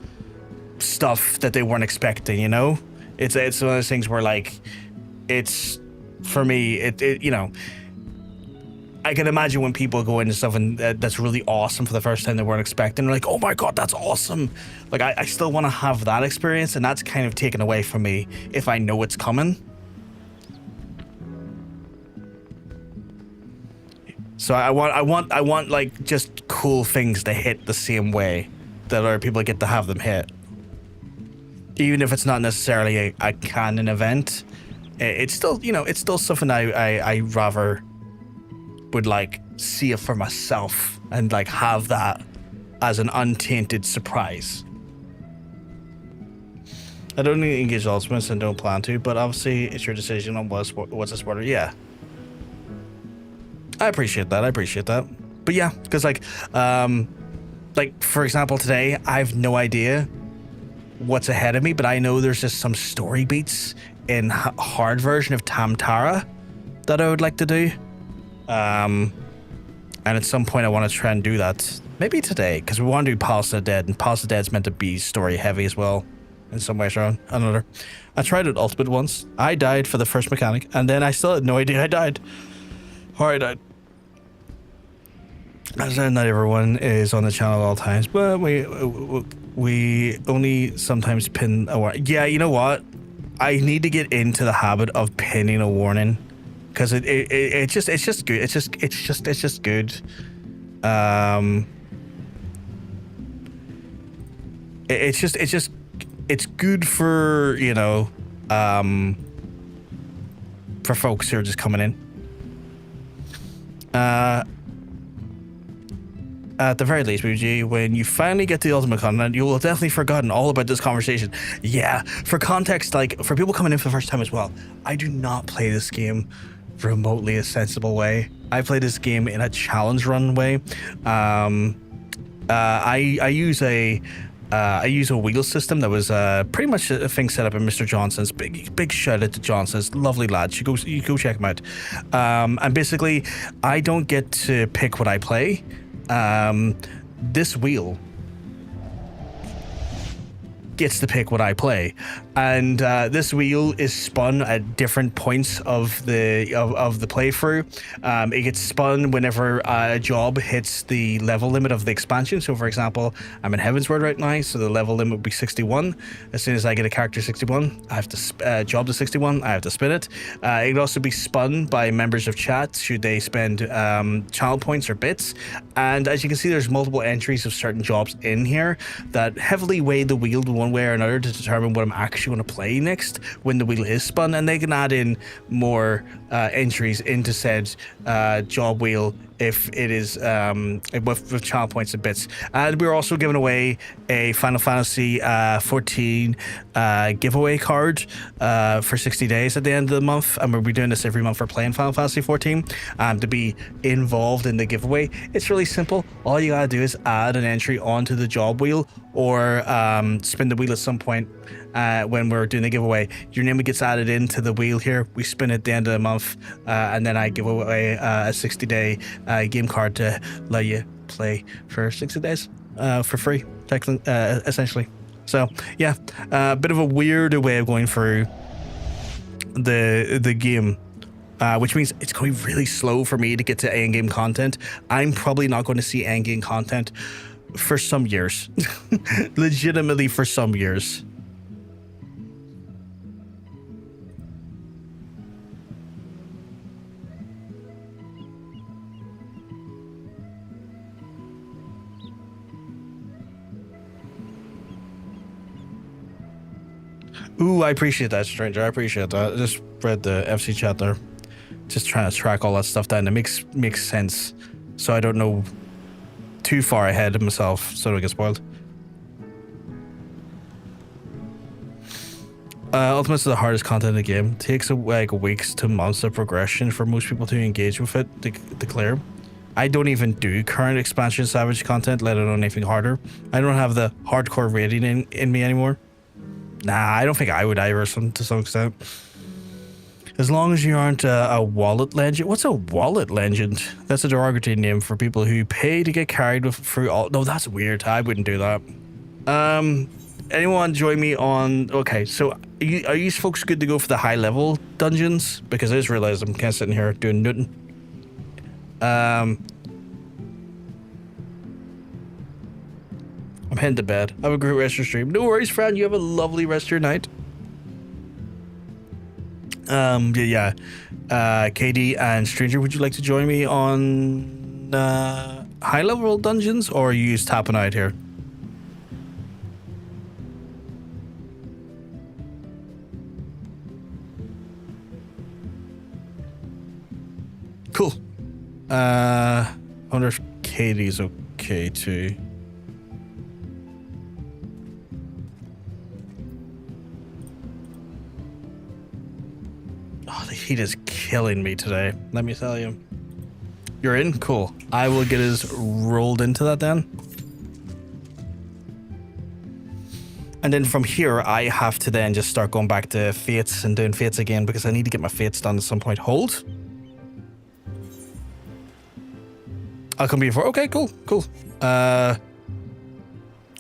Speaker 1: stuff that they weren't expecting, you know. It's one of those things where like, it's for me, it you know. I can imagine when people go into stuff and that's really awesome for the first time they weren't expecting. They're like, oh my God, that's awesome. Like, I still want to have that experience, and that's kind of taken away from me if I know it's coming. So I want like just cool things to hit the same way that other people get to have them hit. Even if it's not necessarily a canon event, it's still, you know, it's still something I rather would like see it for myself and like have that as an untainted surprise. I don't need to engage ultimates and don't plan to, but obviously it's your decision on what's a spoiler. Yeah, I appreciate that. But yeah, because like for example today, I have no idea what's ahead of me, but I know there's just some story beats in hard version of Tam-Tara that I would like to do. And at some point I want to try and do that. Maybe today, because we want to do Palace of the Dead, and Palace of the Dead's meant to be story heavy as well, in some way or another. I tried it Ultimate once. I died for the first mechanic, and then I still had no idea I died. Or I died. As not everyone is on the channel at all times, but we only sometimes pin a warning. Yeah, you know what? I need to get into the habit of pinning a warning. Because it's just good. It's just good. It's good for, you know, for folks who are just coming in. At the very least, PVG, when you finally get to the ultimate content, you will have definitely forgotten all about this conversation. Yeah, for context, like for people coming in for the first time as well, I do not play this game remotely a sensible way. I play this game in a challenge run way. I use a wheel system that was pretty much a thing set up in Mr. Jonsense. Big shout out to Jonsense, lovely lad. You go check him out. And basically, I don't get to pick what I play. This wheel gets to pick what I play, and this wheel is spun at different points of the playthrough. It gets spun whenever a job hits the level limit of the expansion. So for example, I'm in Heavensward right now, so the level limit would be 61. As soon as I get a character 61, I have to job to 61, I have to spin it. It can also be spun by members of chat should they spend channel points or bits. And as you can see, there's multiple entries of certain jobs in here that heavily weigh the wheel one way or another to determine what I'm actually going to play next when the wheel is spun, and they can add in more entries into said job wheel if it is with channel points and bits. And we're also giving away a Final Fantasy 14 giveaway card for 60 days at the end of the month, and we'll be doing this every month for playing Final Fantasy 14. To be involved in the giveaway, it's really simple. All you gotta do is add an entry onto the job wheel, or spin the wheel at some point when we're doing the giveaway. Your name gets added into the wheel here. We spin it at the end of the month, and then I give away a 60-day game card to let you play for 60 days for free, essentially. So yeah, a bit of a weird way of going through the game, which means it's going to be really slow for me to get to end game content. I'm probably not going to see end game content for some years. Legitimately for some years. Ooh, I appreciate that, stranger. I appreciate that. I just read the FC chat there. Just trying to track all that stuff down. It makes sense. So I don't know too far ahead of myself, so I don't get spoiled. Ultimate's the hardest content in the game. It takes like weeks to months of progression for most people to engage with it to clear. I don't even do current expansion Savage content, let alone anything harder. I don't have the hardcore rating in me anymore. Nah, I don't think I would either to some extent. As long as you aren't a wallet legend. What's a wallet legend? That's a derogatory name for people who pay to get carried through all... No, that's weird. I wouldn't do that. Anyone join me on... Okay, so are you folks good to go for the high level dungeons? Because I just realized I'm kind of sitting here doing nothing. I'm heading to bed. Have a great rest of your stream. No worries, friend. You have a lovely rest of your night. KD and Stranger, would you like to join me on high level dungeons, or are you just tapping out here? Cool. I wonder if KD's okay too. Oh, the heat is killing me today, let me tell you. You're in? Cool. I will get us rolled into that then. And then from here, I have to then just start going back to Fates and doing Fates again because I need to get my Fates done at some point. Hold. I'll come before. Okay, cool. Do I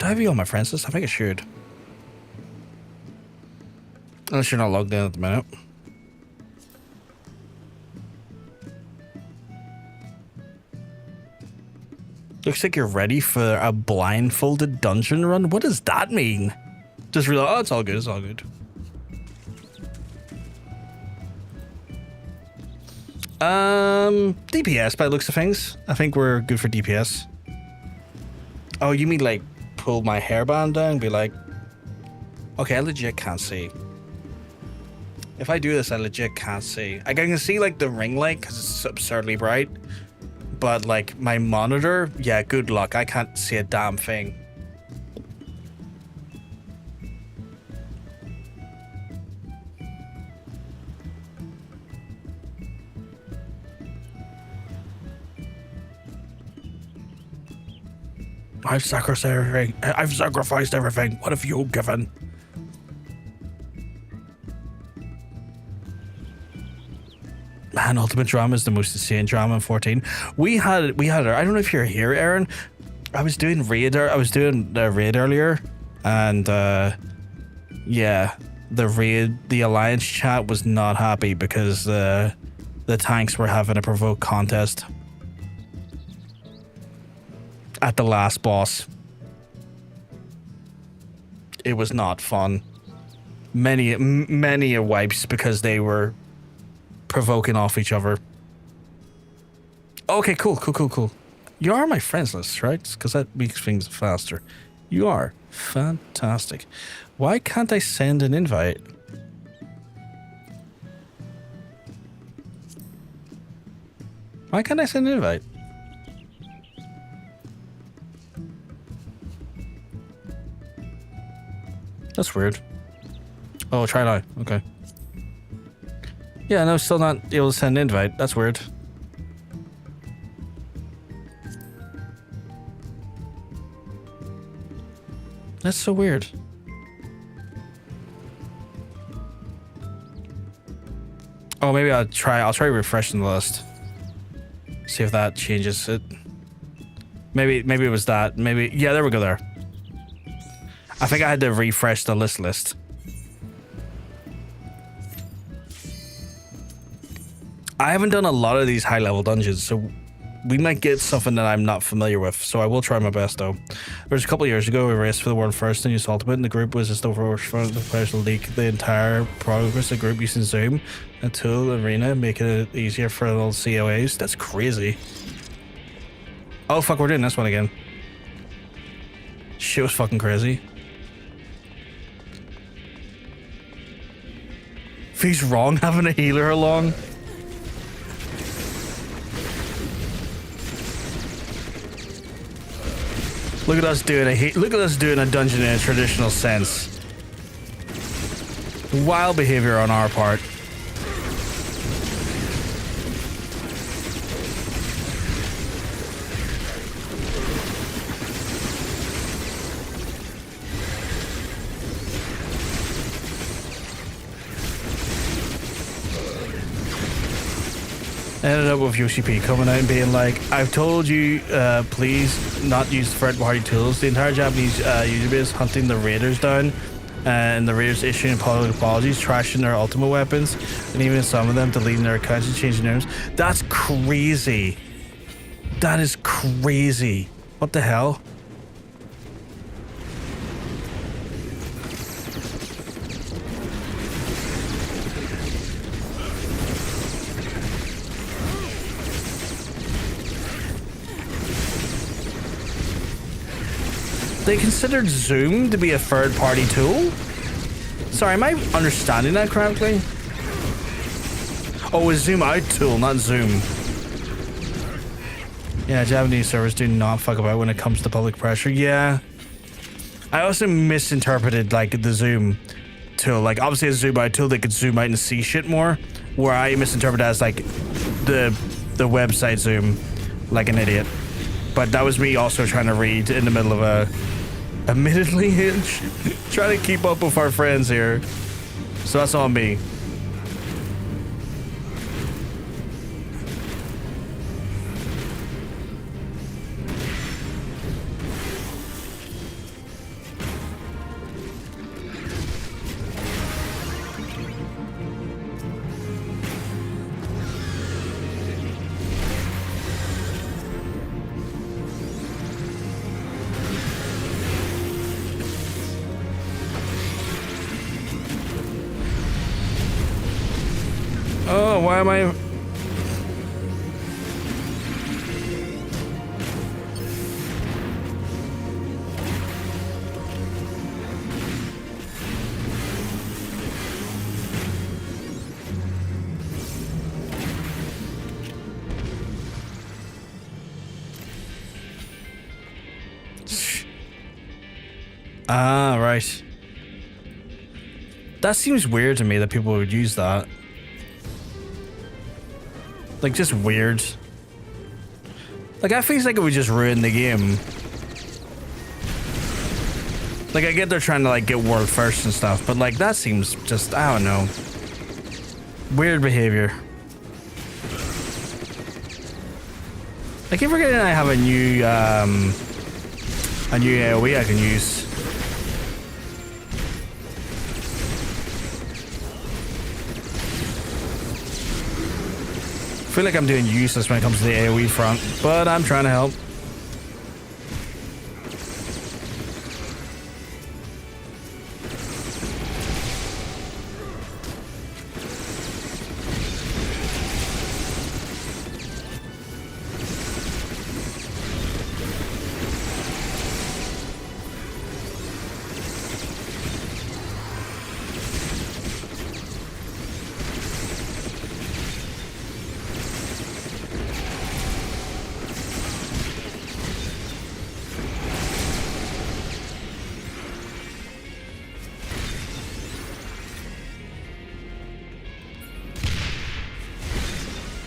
Speaker 1: have you on my friends list? I think I should. Unless you're not logged in at the minute. Looks like you're ready for a blindfolded dungeon run. What does that mean? Just realize, oh, it's all good. It's all good. DPS by the looks of things. I think we're good for DPS. Oh, you mean like pull my hairband down and be like, okay, I legit can't see. If I do this, I legit can't see. I can see like the ring light because it's absurdly bright. But like my monitor, yeah, good luck. I can't see a damn thing. I've sacrificed everything. What have you given? Man, Ultimate Drama is the most insane drama in 14. We had her. I don't know if you're here, Aaron. I was doing raid earlier, and yeah, the Alliance chat was not happy because the tanks were having a provoke contest at the last boss. It was not fun. Many wipes because they were provoking off each other. Okay, cool. You are my friends list, right? Because that makes things faster. You are fantastic. Why can't I send an invite? Why can't I send an invite? That's weird. Oh, try now. Okay. Yeah, no, still not able to send an invite. That's weird. That's so weird. Oh, maybe I'll try refreshing the list. See if that changes it. Maybe it was that. Maybe, yeah, there we go there. I think I had to refresh the list. I haven't done a lot of these high level dungeons, so we might get something that I'm not familiar with, so I will try my best though. There was a couple of years ago, we raced for the world first and used Ultimate, and the group was just over front of the players to leak the entire progress of the group using Zoom, a tool arena, making it easier for little COAs. That's crazy. Oh fuck, we're doing this one again. Shit was fucking crazy. If he's wrong having a healer along. Look at us doing a dungeon in a traditional sense. Wild behavior on our part. Ended up with Yoshi P coming out and being like, I've told you, please not use third-party tools. The entire Japanese user base hunting the raiders down, and the raiders issuing public apologies, trashing their ultimate weapons, and even some of them deleting their accounts and changing names. That's crazy. That is crazy. What the hell? They considered Zoom to be a third-party tool? Sorry, am I understanding that correctly? Oh, a Zoom out tool, not Zoom. Yeah, Japanese servers do not fuck about when it comes to public pressure. Yeah. I also misinterpreted, like, the Zoom tool. Like, obviously a Zoom out tool, they could zoom out and see shit more. Where I misinterpreted as, like, the website Zoom, like an idiot. But that was me also trying to read in the middle of a admittedly hinge. Trying to keep up with our friends here. So that's on me. Oh, why am I... Ah, right. That seems weird to me that people would use that. Like, just weird. Like, I feel like it would just ruin the game. Like, I get they're trying to, like, get world first and stuff, but, like, that seems just, I don't know. Weird behavior. I keep forgetting I have a new AoE I can use. I feel like I'm doing useless when it comes to the AoE front, but I'm trying to help.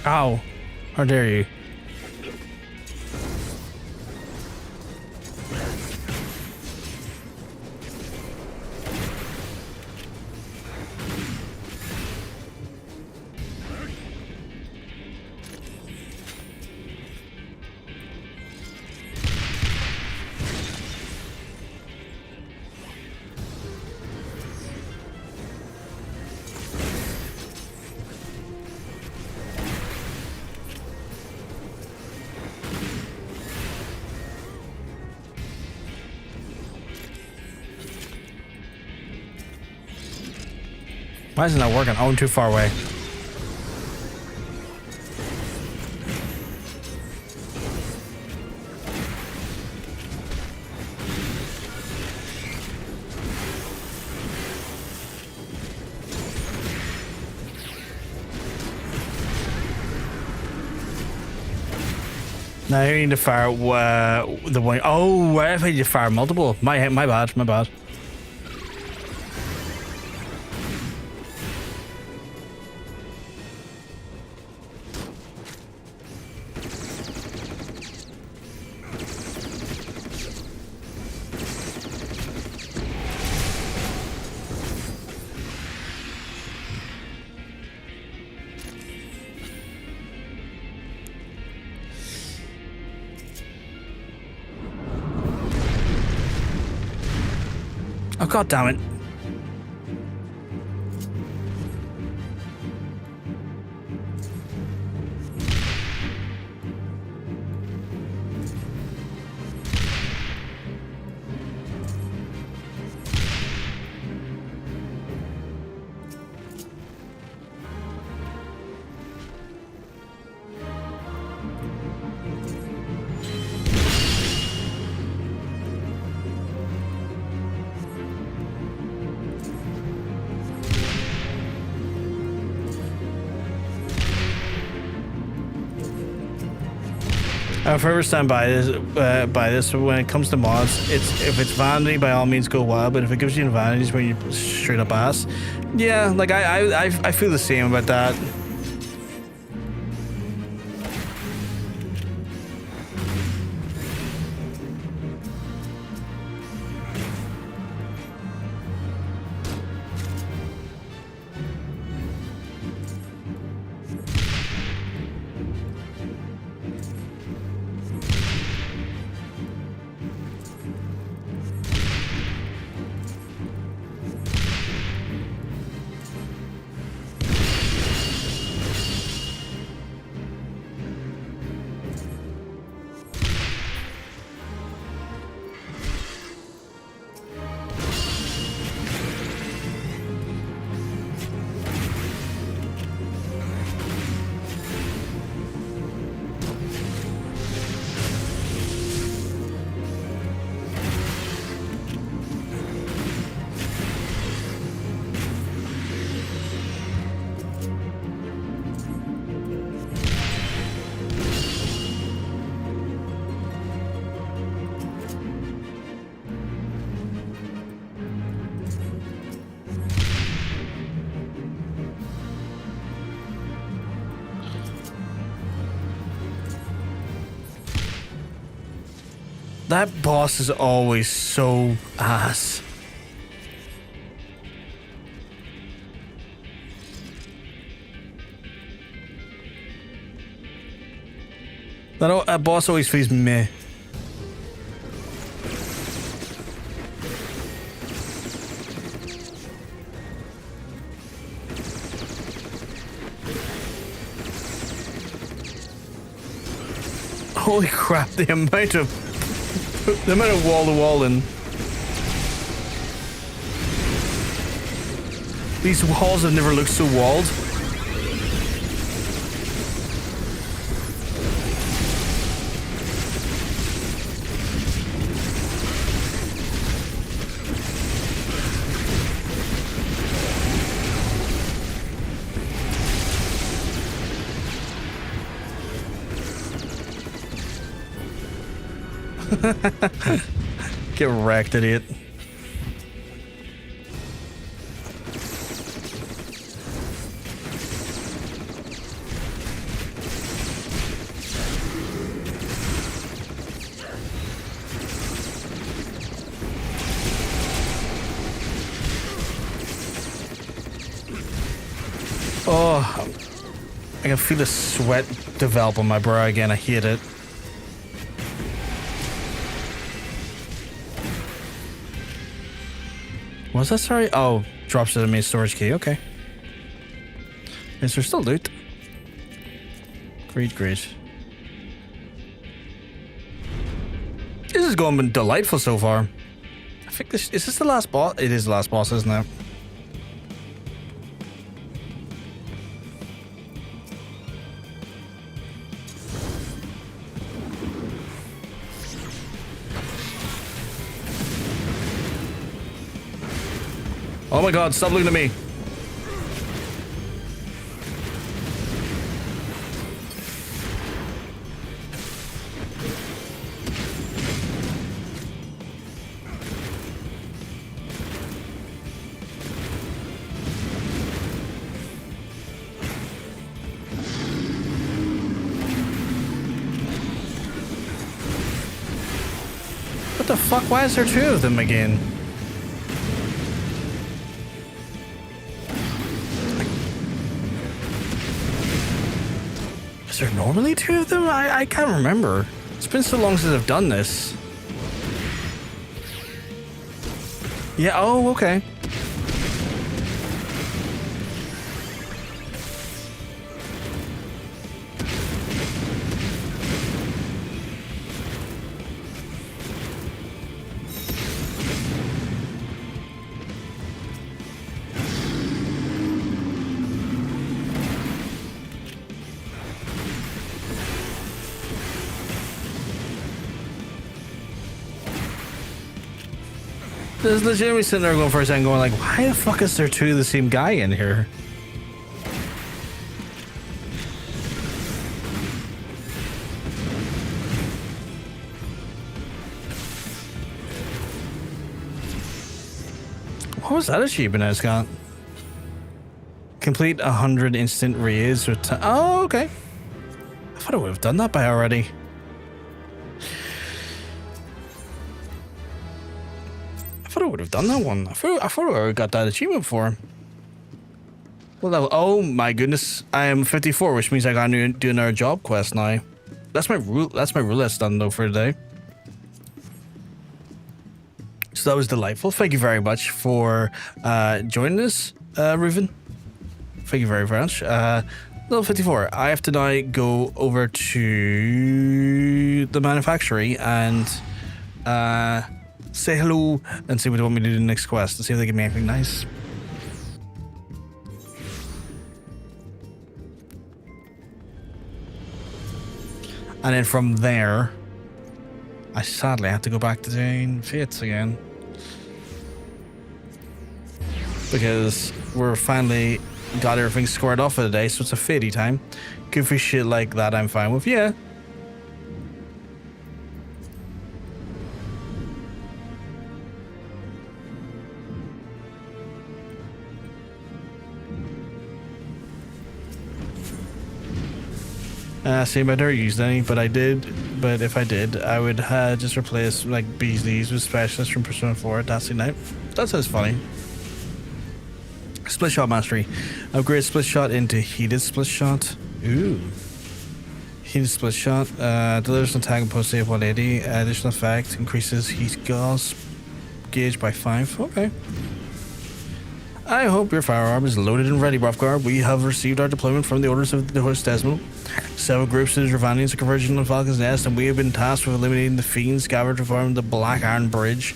Speaker 1: Ow. How dare you? Why isn't that working? Oh, I'm too far away. Now you need to fire the one. Oh, I need to fire multiple. My bad. My bad. Oh, god damn it. If I ever stand by this, when it comes to mods, if it's vanity, by all means go wild. But if it gives you advantages when you straight up ass, yeah, like I feel the same about that. That boss is always so ass. That boss always feels meh. Holy crap, the amount of wall-to-wall in these walls have never looked so walled. Get wrecked, idiot. Oh, I can feel the sweat develop on my brow again. I hate it. Was that sorry? Oh, drops to the main storage key. Okay. Is there still loot? Great, great. This is going delightful so far. I think this is this the last boss. It is the last boss, isn't it? Oh my god, stop looking at me. What the fuck? Why is there two of them again? Is there normally two of them? I can't remember. It's been so long since I've done this. Yeah, oh, okay. There's legitimately sitting there going for a second going like, why the fuck is there two of the same guy in here? What was that achievement I just got? Complete 100 instant raids with oh, okay. I thought I would have done that by already. I would have done that one. I thought I would have got that achievement for. Well, oh my goodness, I am 54, which means I gotta do another job quest now. That's my roulette done though for today. So that was delightful. Thank you very much for joining us, Reuven. Thank you very much. Level 54. I have to now go over to the manufactory and say hello and see what they want me to do in the next quest and see if they give me anything nice. And then from there, I sadly have to go back to doing fates again. Because we're finally got everything squared off for the day, so it's a fatey time. Goofy shit like that I'm fine with, yeah. See, I never used any, but I did. But if I did, I would just replace like Beasley's with Specialist from Persona 4 Dancing Night. That sounds funny. Split Shot Mastery. Upgrade Split Shot into Heated Split Shot. Ooh. Heated Split Shot. Delivers an attack and post save 180. Additional effect. Increases heat gauge by 5. Okay. I hope your firearm is loaded and ready, Buffguard. We have received our deployment from the orders of the host Desmond. Several groups of Dravanians are converging on Falcon's Nest, and we have been tasked with eliminating the fiends gathered to form the Black Iron Bridge.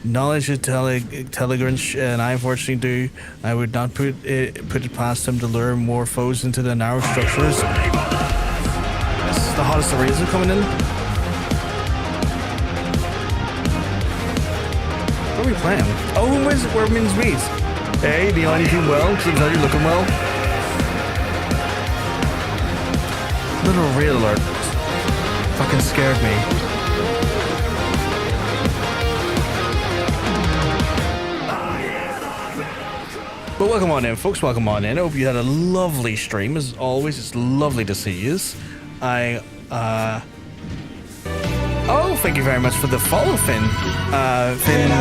Speaker 1: Knowledge of Telegrinch, and I unfortunately do. I would not put it past him to lure more foes into the narrow structures. This is the hottest arrays are coming in. What are we playing? Oh, where Min's meet? Hey, do you know anything well? Seems like you're looking well. Little raid alert. Fucking scared me. But welcome on in, folks. Welcome on in. I hope you had a lovely stream. As always, it's lovely to see you. Oh, thank you very much for the follow, Finn. Finn.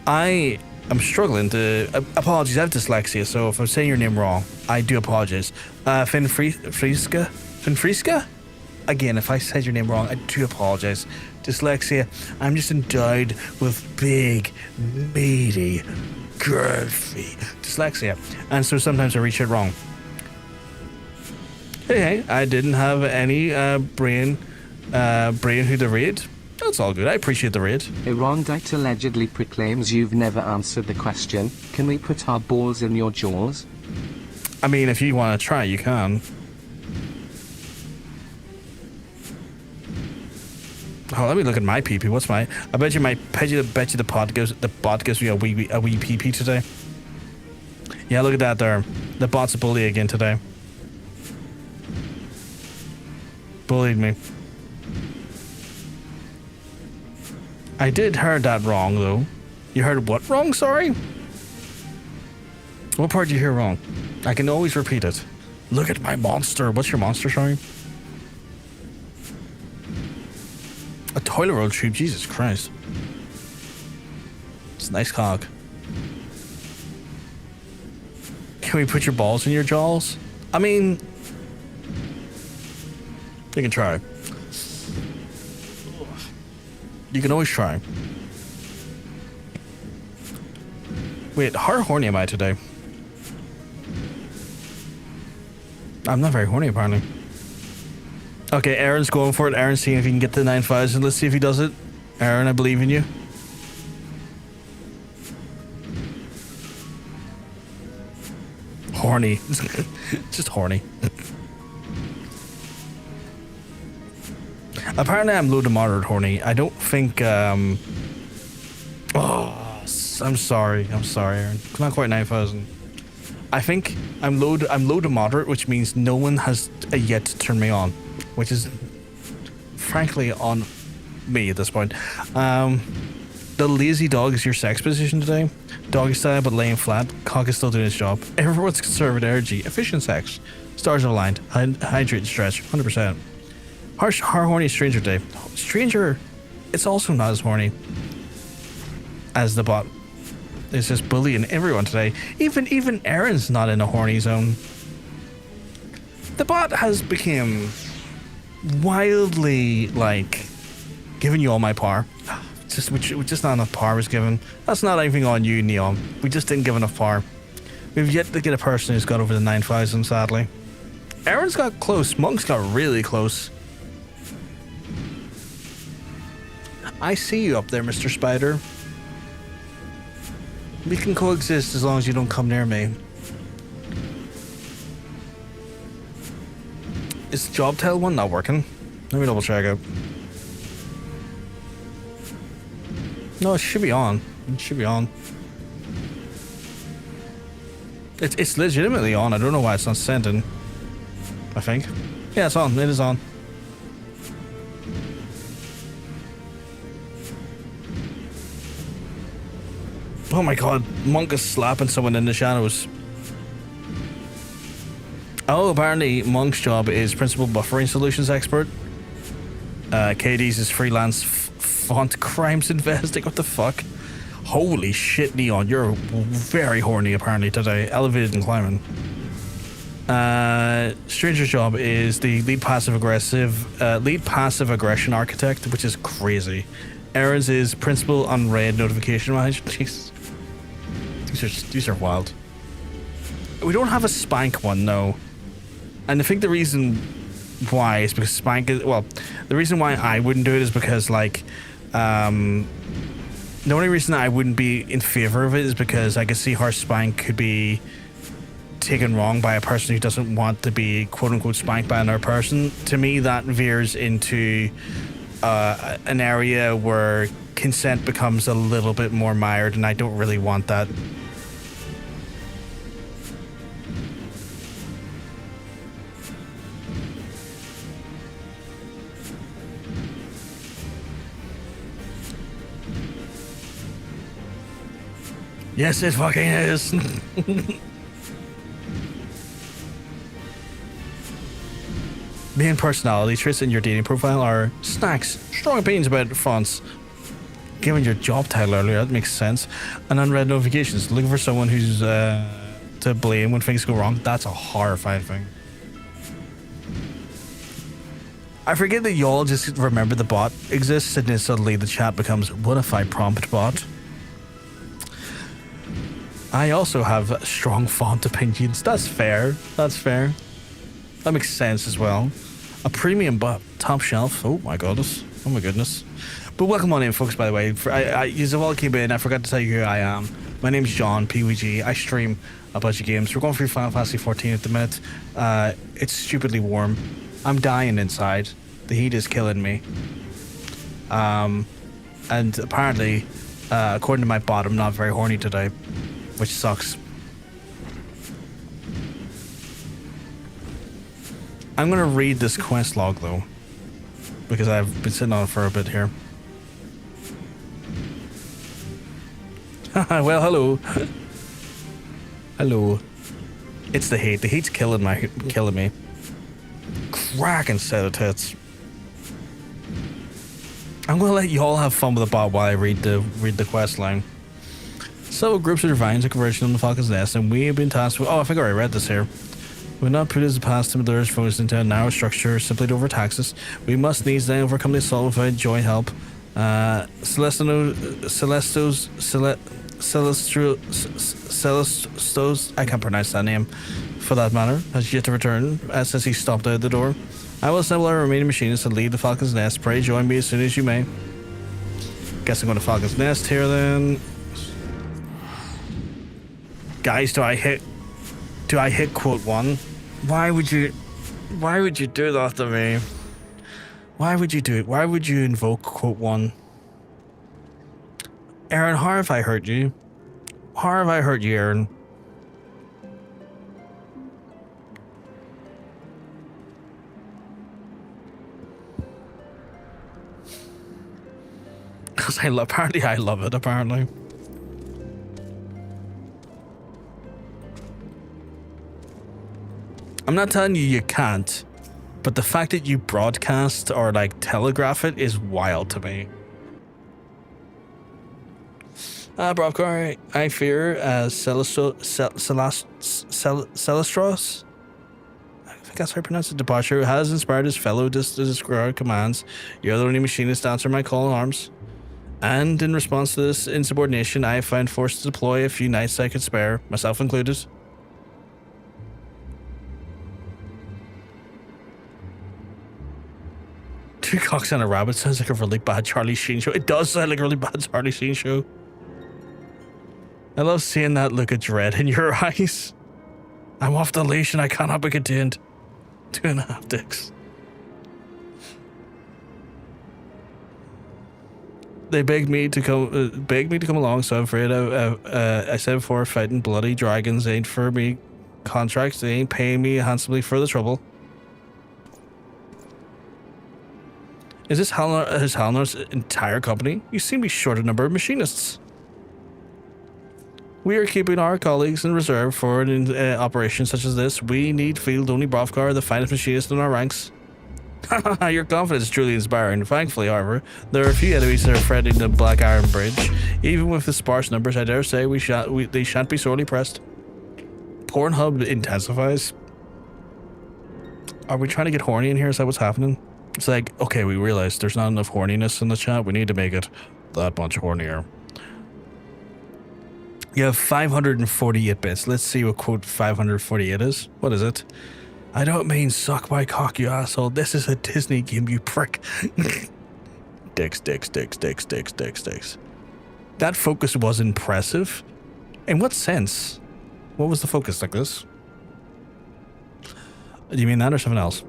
Speaker 1: I am struggling to... apologies, I have dyslexia, so if I'm saying your name wrong, I do apologize. Finn Friska? Again, if I said your name wrong, I do apologize. Dyslexia, I'm just endowed with big, meaty, girthy dyslexia. And so sometimes I reach it wrong. Hey, I didn't have any brain who to raid. That's all good. I appreciate the raid.
Speaker 2: Erondite allegedly proclaims you've never answered the question. Can we put our balls in your jaws?
Speaker 1: I mean, if you want to try, you can. Oh, let me look at my PP. What's my? I bet you the bot gives me a wee PP today. Yeah, look at that there. The bot's a bully again today. Bullied me. I did heard that wrong though. You heard what wrong? Sorry. What part did you hear wrong? I can always repeat it. Look at my monster. What's your monster? Sorry. A toilet roll tube. Jesus Christ. It's a nice cock. Can we put your balls in your jaws? I mean, you can try. You can always try. Wait, how horny am I today? I'm not very horny, apparently. Okay, Aaron's going for it. Aaron's seeing if he can get the 9,000. Let's see if he does it. Aaron, I believe in you. Horny. Just horny. Apparently I'm low to moderate horny. I don't think, oh, I'm sorry, Aaron. Not quite 9,000. I think I'm low to moderate, which means no one has yet to turn me on, which is frankly on me at this point. The lazy dog is your sex position today. Doggy style but laying flat. Cock is still doing its job. Everyone's conserved energy. Efficient sex. Stars are aligned. Hydrate and stretch. 100%. Harsh, horny stranger day. Stranger, it's also not as horny as the bot. It's just bullying everyone today. Even Aaron's not in a horny zone. The bot has become wildly like giving you all my power. Just not enough power was given. That's not anything on you, Neon. We just didn't give enough power. We've yet to get a person who's got over the 9,000, sadly. Aaron's got close. Monk's got really close. I see you up there, Mr. Spider. We can coexist as long as you don't come near me. Is the job title one not working? Let me double check it. No, it should be on. It should be on. It's legitimately on. I don't know why it's not sending. I think. Yeah, it's on. It is on. Oh my god, Monk is slapping someone in the shadows. Oh, apparently Monk's job is principal buffering solutions expert. KD's is freelance font crimes investing. What the fuck? Holy shit, Neon, you're very horny apparently today. Elevated and climbing. Stranger's job is the lead passive aggression architect, which is crazy. Aaron's is principal unread notification management. Jeez. These are wild. We don't have a Spank one, no. And I think the reason why is because Spank is, well, the reason why I wouldn't do it is because, like, the only reason I wouldn't be in favor of it is because I could see how Spank could be taken wrong by a person who doesn't want to be quote-unquote spanked by another person. To me, that veers into an area where consent becomes a little bit more mired, and I don't really want that. Yes, it fucking is. Main personality traits in your dating profile are snacks, strong opinions about fonts. Given your job title earlier, that makes sense. And unread notifications, looking for someone who's to blame when things go wrong. That's a horrifying thing. I forget that y'all just remember the bot exists, and then suddenly the chat becomes, what if I prompt bot? I also have strong font opinions. That's fair. That's fair. That makes sense as well. A premium bot, top shelf. Oh my goodness. Oh my goodness. But welcome on in, folks, by the way. You all came in. I forgot to tell you who I am. My name's John, PVG. I stream a bunch of games. We're going through Final Fantasy 14 at the minute. It's stupidly warm. I'm dying inside. The heat is killing me. And apparently, according to my bot, I'm not very horny today, which sucks. I'm gonna read this quest log though, because I've been sitting on it for a bit here. Well, hello. Hello. It's the heat. The heat's killing me. Cracking set of tits. I'm gonna let you all have fun with the bot while I read the quest line. Several groups of divines are converging on the Falcon's Nest, and we have been tasked with. Oh, I think I already read this here. We not put as a past to lures focused into a narrow structure simply to overtax us. We must needs then overcome the assault without joint help. Celestos, I can't pronounce that name for that matter, has yet to return since he stopped out the door. I will assemble our remaining machinists and lead the Falcon's Nest. Pray join me as soon as you may. Guess I'm going to Falcon's Nest here then. Guys, do I hit quote 1? Why would you do that to me? Why would you do it? Why would you invoke quote 1? Aaron, how have I hurt you? How have I hurt you, Aaron? Because apparently I love it, apparently. I'm not telling you can't, but the fact that you broadcast or like telegraph it is wild to me. Brovkar, I fear Celestros. I think that's how I pronounce it. Departure has inspired his fellow to disregard commands. You're the only machinist to answer my call in arms. And in response to this insubordination, I have found forced to deploy a few nights I could spare, myself included. Two cocks and a rabbit sounds like a really bad Charlie Sheen show. It does sound like a really bad Charlie Sheen show. I love seeing that look of dread in your eyes. I'm off the leash and I cannot be contained. 2.5 dicks. They begged me to come along, so I'm afraid I said before, fighting bloody dragons ain't for me. Contracts, they ain't paying me handsomely for the trouble. Is this Halnor's entire company? You seem to be short a number of machinists. We are keeping our colleagues in reserve for an operation such as this. We need field only Brovkar, the finest machinist in our ranks. Your confidence is truly inspiring. Thankfully, however, there are a few enemies that are threatening the Black Iron Bridge. Even with the sparse numbers, I dare say they shan't be sorely pressed. Pornhub intensifies. Are we trying to get horny in here? Is that what's happening? It's like, okay, we realize there's not enough horniness in the chat. We need to make it that much hornier. You have 548 bits. Let's see what quote 548 is. What is it? I don't mean suck my cock, you asshole. This is a Disney game, you prick. Dicks. That focus was impressive. In what sense? What was the focus like this? Do you mean that or something else?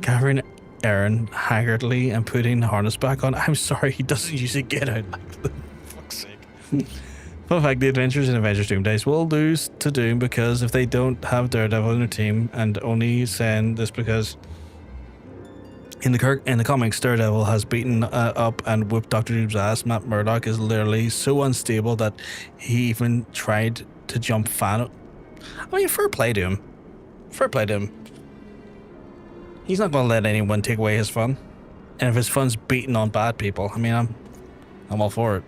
Speaker 1: Covering Aaron haggardly and putting the harness back on. I'm sorry, he doesn't usually get out like that. Fuck's sake. Fun fact, the adventures in Avengers Doom Days will lose to Doom because if they don't have Daredevil in their team, and only saying this because in the comics, Daredevil has beaten up and whipped Dr. Doom's ass. Matt Murdock is literally so unstable that he even tried to jump fan. I mean, fair play to him. Fair play to him. He's not going to let anyone take away his fun. And if his fun's beating on bad people, I mean, I'm all for it.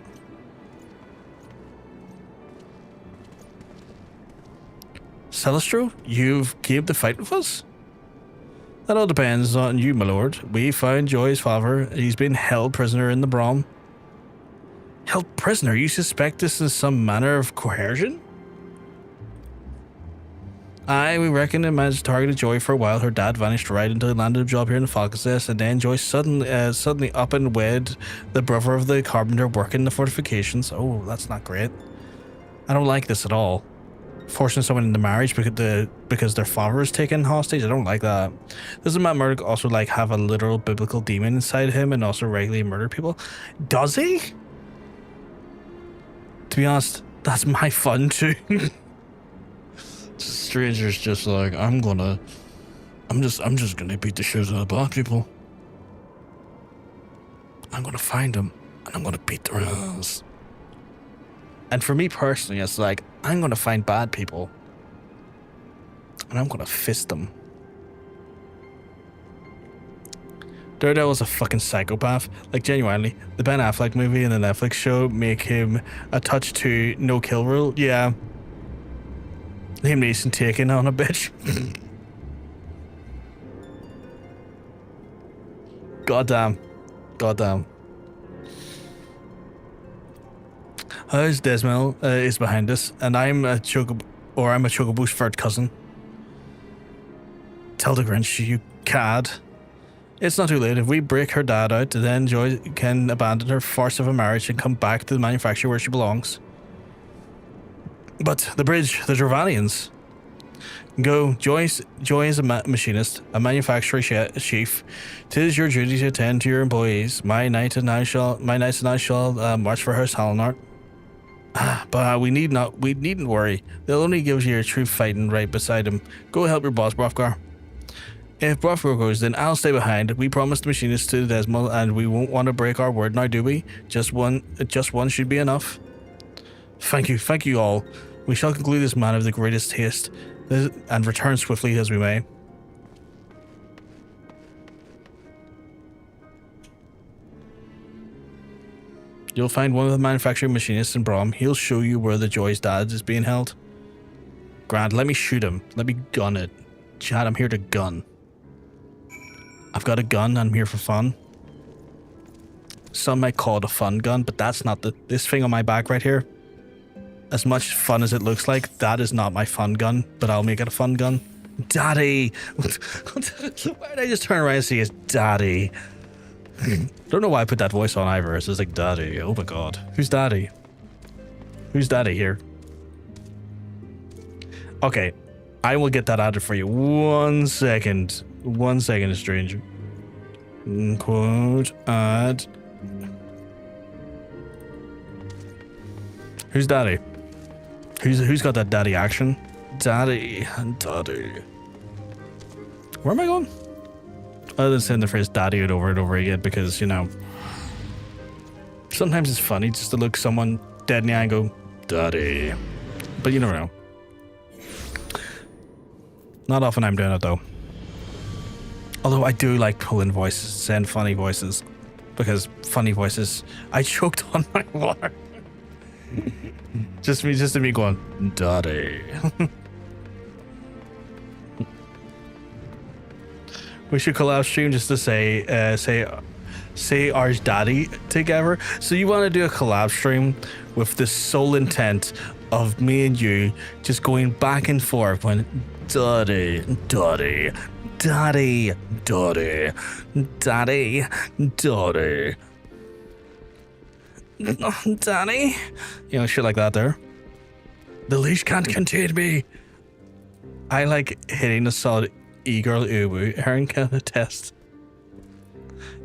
Speaker 1: Celestro, you've came to fight with us? That all depends on you, my lord. We found Joy's father. He's been held prisoner in the Brom. Held prisoner? You suspect this is some manner of coercion? Aye, we reckon it managed to target Joy for a while. Her dad vanished right until he landed a job here in the Falcon's Nest, and then Joy suddenly up and wed the brother of the carpenter working the fortifications. Oh, that's not great. I don't like this at all. forcing someone into marriage because their father is taken hostage. I don't like that. Doesn't Matt Murdock also like have a literal biblical demon inside him and also regularly murder people? Does he? To be honest, that's my fun too. Stranger's just like, I'm just gonna beat the shit out of bad people. I'm gonna find them and I'm gonna beat their ass. And for me personally, it's like, I'm gonna find bad people and I'm gonna fist them. Daredevil's a fucking psychopath. Like, genuinely, the Ben Affleck movie and the Netflix show make him a touch too no kill rule. Yeah. Liam Neeson taking on a bitch. Goddamn. How's Desmel is behind us, and I'm a Chocobo's third cousin. Tell the Grinch, you cad. It's not too late. If we break her dad out, then Joy can abandon her farce of a marriage and come back to the manufacturer where she belongs. But the bridge, the Dravanians. Go. Joy is a machinist, a manufacturer chief. 'Tis your duty to attend to your employees. My knights and I shall march for House Hallinart. But we needn't worry. They'll only give you your true fighting right beside him. Go help your boss, Brofgar. If Brofgar goes, then I'll stay behind. We promised the machinist to Desmond, and we won't want to break our word now, do we? Just one should be enough. Thank you all. We shall conclude this man of the greatest haste, and return swiftly as we may. You'll find one of the manufacturing machinists in Brom. He'll show you where the Joy's dad is being held. Grant, let me shoot him. Let me gun it. Chad, I'm here to gun. I've got a gun. I'm here for fun. Some might call it a fun gun, but that's not this thing on my back right here. As much fun as it looks like, that is not my fun gun, but I'll make it a fun gun. Daddy! Why did I just turn around and see his daddy? Don't know why I put that voice on either. It's just like, daddy. Oh my god. Who's daddy? Who's daddy here? Okay. I will get that added for you. 1 second. 1 second, stranger. Quote add. Who's daddy? Who's got that daddy action? Daddy. Where am I going? Other than saying the phrase daddy over and over again, because, you know, sometimes it's funny just to look someone dead in the eye and go, daddy. But you never know. Not often I'm doing it though. Although I do like pulling voices, send funny voices, because funny voices. I choked on my water. just me going, daddy. We should collab stream just to say our daddy together. So you want to do a collab stream with the sole intent of me and you just going back and forth when daddy, daddy, daddy, daddy, daddy, daddy, daddy, you know, shit like that there. The leash can't contain me. I like hitting the solid e-girl uwu. Aaron can attest.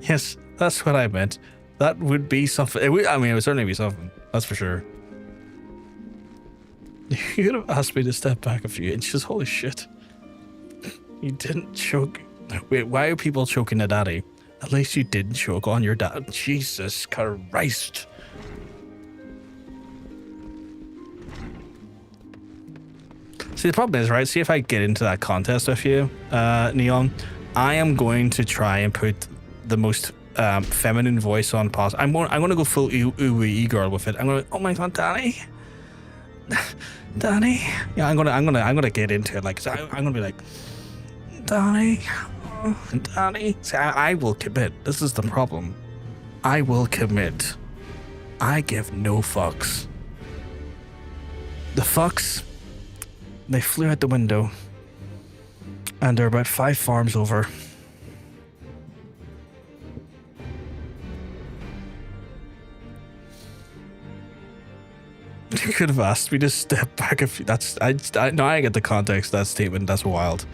Speaker 1: Yes, that's what I meant. That would be something. It would certainly be something. That's for sure. You could have asked me to step back a few inches. Holy shit. You didn't choke. Wait, why are people choking a daddy? At least you didn't choke on your dad. Jesus Christ. See, the problem is, right? See, if I get into that contest with you, Neon, I am going to try and put the most feminine voice on possible. I'm going to go full ooey girl with it. I'm going to, oh my god, Danny, Danny. Yeah, I'm gonna get into it. Like, I'm gonna be like, Danny, Danny. See, I will commit. This is the problem. I will commit. I give no fucks. The fucks. They flew out the window, and they're about 5 farms over. could have asked me to step back a few. Now I get the context of that statement. That's wild.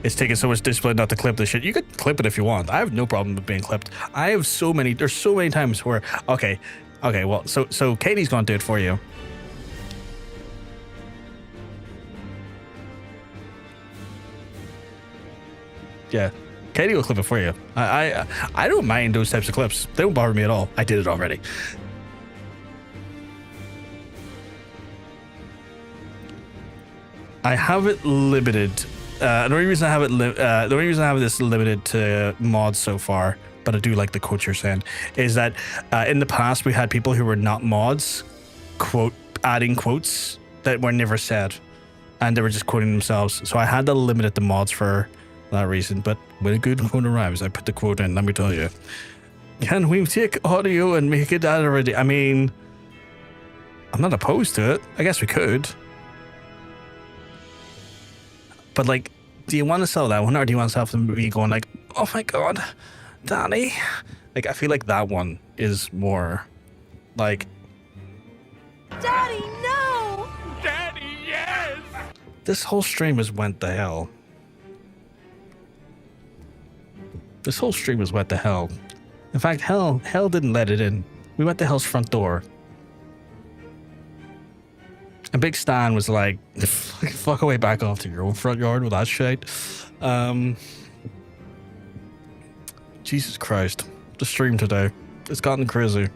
Speaker 1: It's taking so much discipline not to clip this shit. You could clip it if you want. I have no problem with being clipped. I have there's so many times where, okay, well, so Katie's gonna do it for you. Yeah, Katie will clip it for you. I don't mind those types of clips. They don't bother me at all. I did it already. I have it limited. The only reason I have this limited to mods so far, but I do like the quote you're saying, is that in the past we had people who were not mods adding quotes that were never said, and they were just quoting themselves. So I had to limit it to mods for that reason. But when a good quote arrives, I put the quote in. Let me tell you, can we take audio and make it already? I mean, I'm not opposed to it. I guess we could. But, like, do you want to sell that one, or do you want to sell me going like, oh my god, Danny? Like, I feel like that one is more, like...
Speaker 5: Daddy, no!
Speaker 4: Daddy, yes!
Speaker 1: This whole stream has went to hell. This whole stream has went to hell. In fact, hell didn't let it in. We went to hell's front door. And Big Stan was like, fuck away back off to your own front yard with that shit. Jesus Christ. The stream today. It's gotten crazy.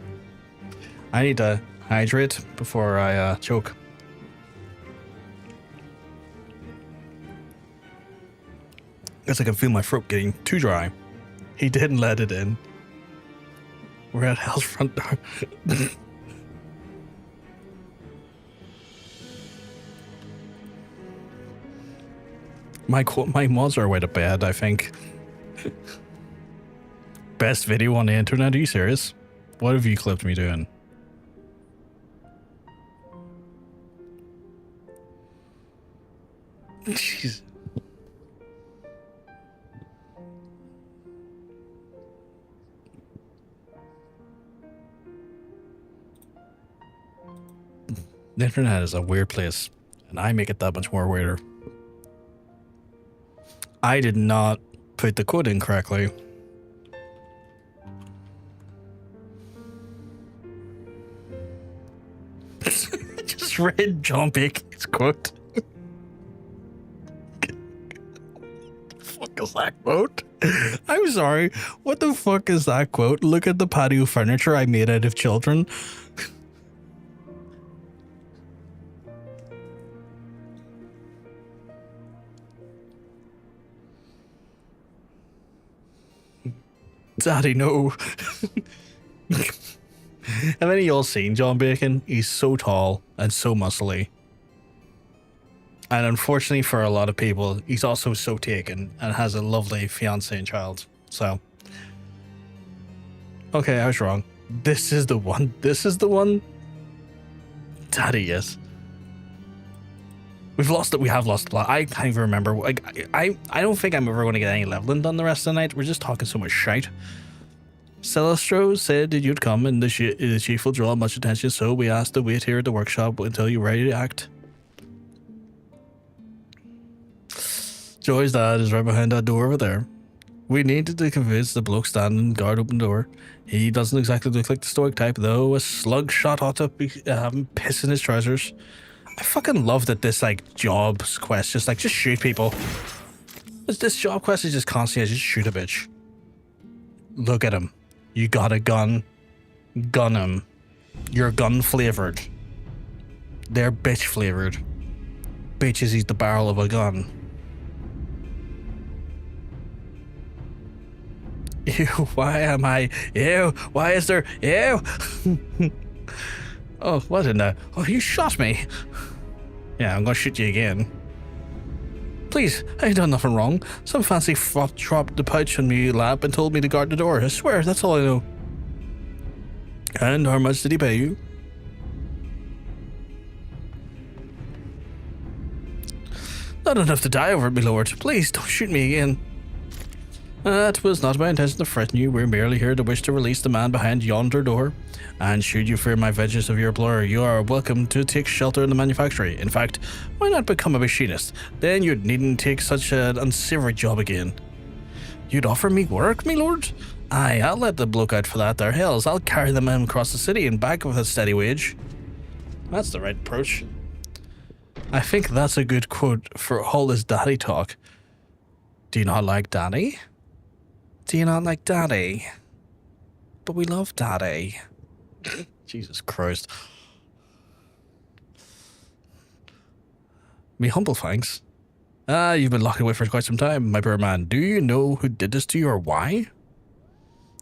Speaker 1: I need to hydrate before I choke. Guess I can feel my throat getting too dry. He didn't let it in. We're at hell's front door. My mods are way to bed, I think. Best video on the internet? Are you serious? What have you clipped me doing? Jeez. The internet is a weird place, and I make it that much more weirder. I did not put the quote in correctly. Just read John Bacon's quote. What the fuck is that quote? I'm sorry. What the fuck is that quote? Look at the patio furniture I made out of children. Daddy, no. Have any of y'all seen John Bacon? He's so tall and so muscly. And unfortunately for a lot of people, he's also so taken and has a lovely fiancé and child. So, okay, I was wrong. This is the one. This is the one. Daddy, yes. We've lost it. We have lost the plot. I can't even remember. Like, I don't think I'm ever going to get any leveling done the rest of the night. We're just talking so much shite. Celestro said that you'd come and the chief will draw much attention, so we asked to wait here at the workshop until you're ready to act. Joy's dad is right behind that door over there. We needed to convince the bloke standing guard open door. He doesn't exactly look like the stoic type, though. A slug shot ought to be having piss in his trousers. I fucking love that this, like, job quest just shoot people. This job quest is just constantly just shoot a bitch. Look at him. You got a gun. Gun him. You're gun flavored. They're bitch flavored. Bitches eat the barrel of a gun. Ew, why am I? Ew, why is there? Ew. Oh, what in the? Oh, you shot me. Yeah, I'm gonna shoot you again. Please, I ain't done nothing wrong. Some fancy fop dropped the pouch on me lap and told me to guard the door. I swear, that's all I know. And how much did he pay you? Not enough to die over it, my lord. Please, don't shoot me again. It was not my intention to threaten you. We're merely here to wish to release the man behind yonder door. And should you fear my vengeance of your employer, you are welcome to take shelter in the manufactory. In fact, why not become a machinist? Then you needn't take such an unsavory job again. You'd offer me work, me lord? Aye, I'll let the bloke out for that there hills. I'll carry the man across the city and back with a steady wage. That's the right approach. I think that's a good quote for all this daddy talk. Do you not like daddy? Do you not like daddy? But we love daddy. Jesus Christ. Me humble thanks. You've been locked away for quite some time, my poor man. Do you know who did this to you or why?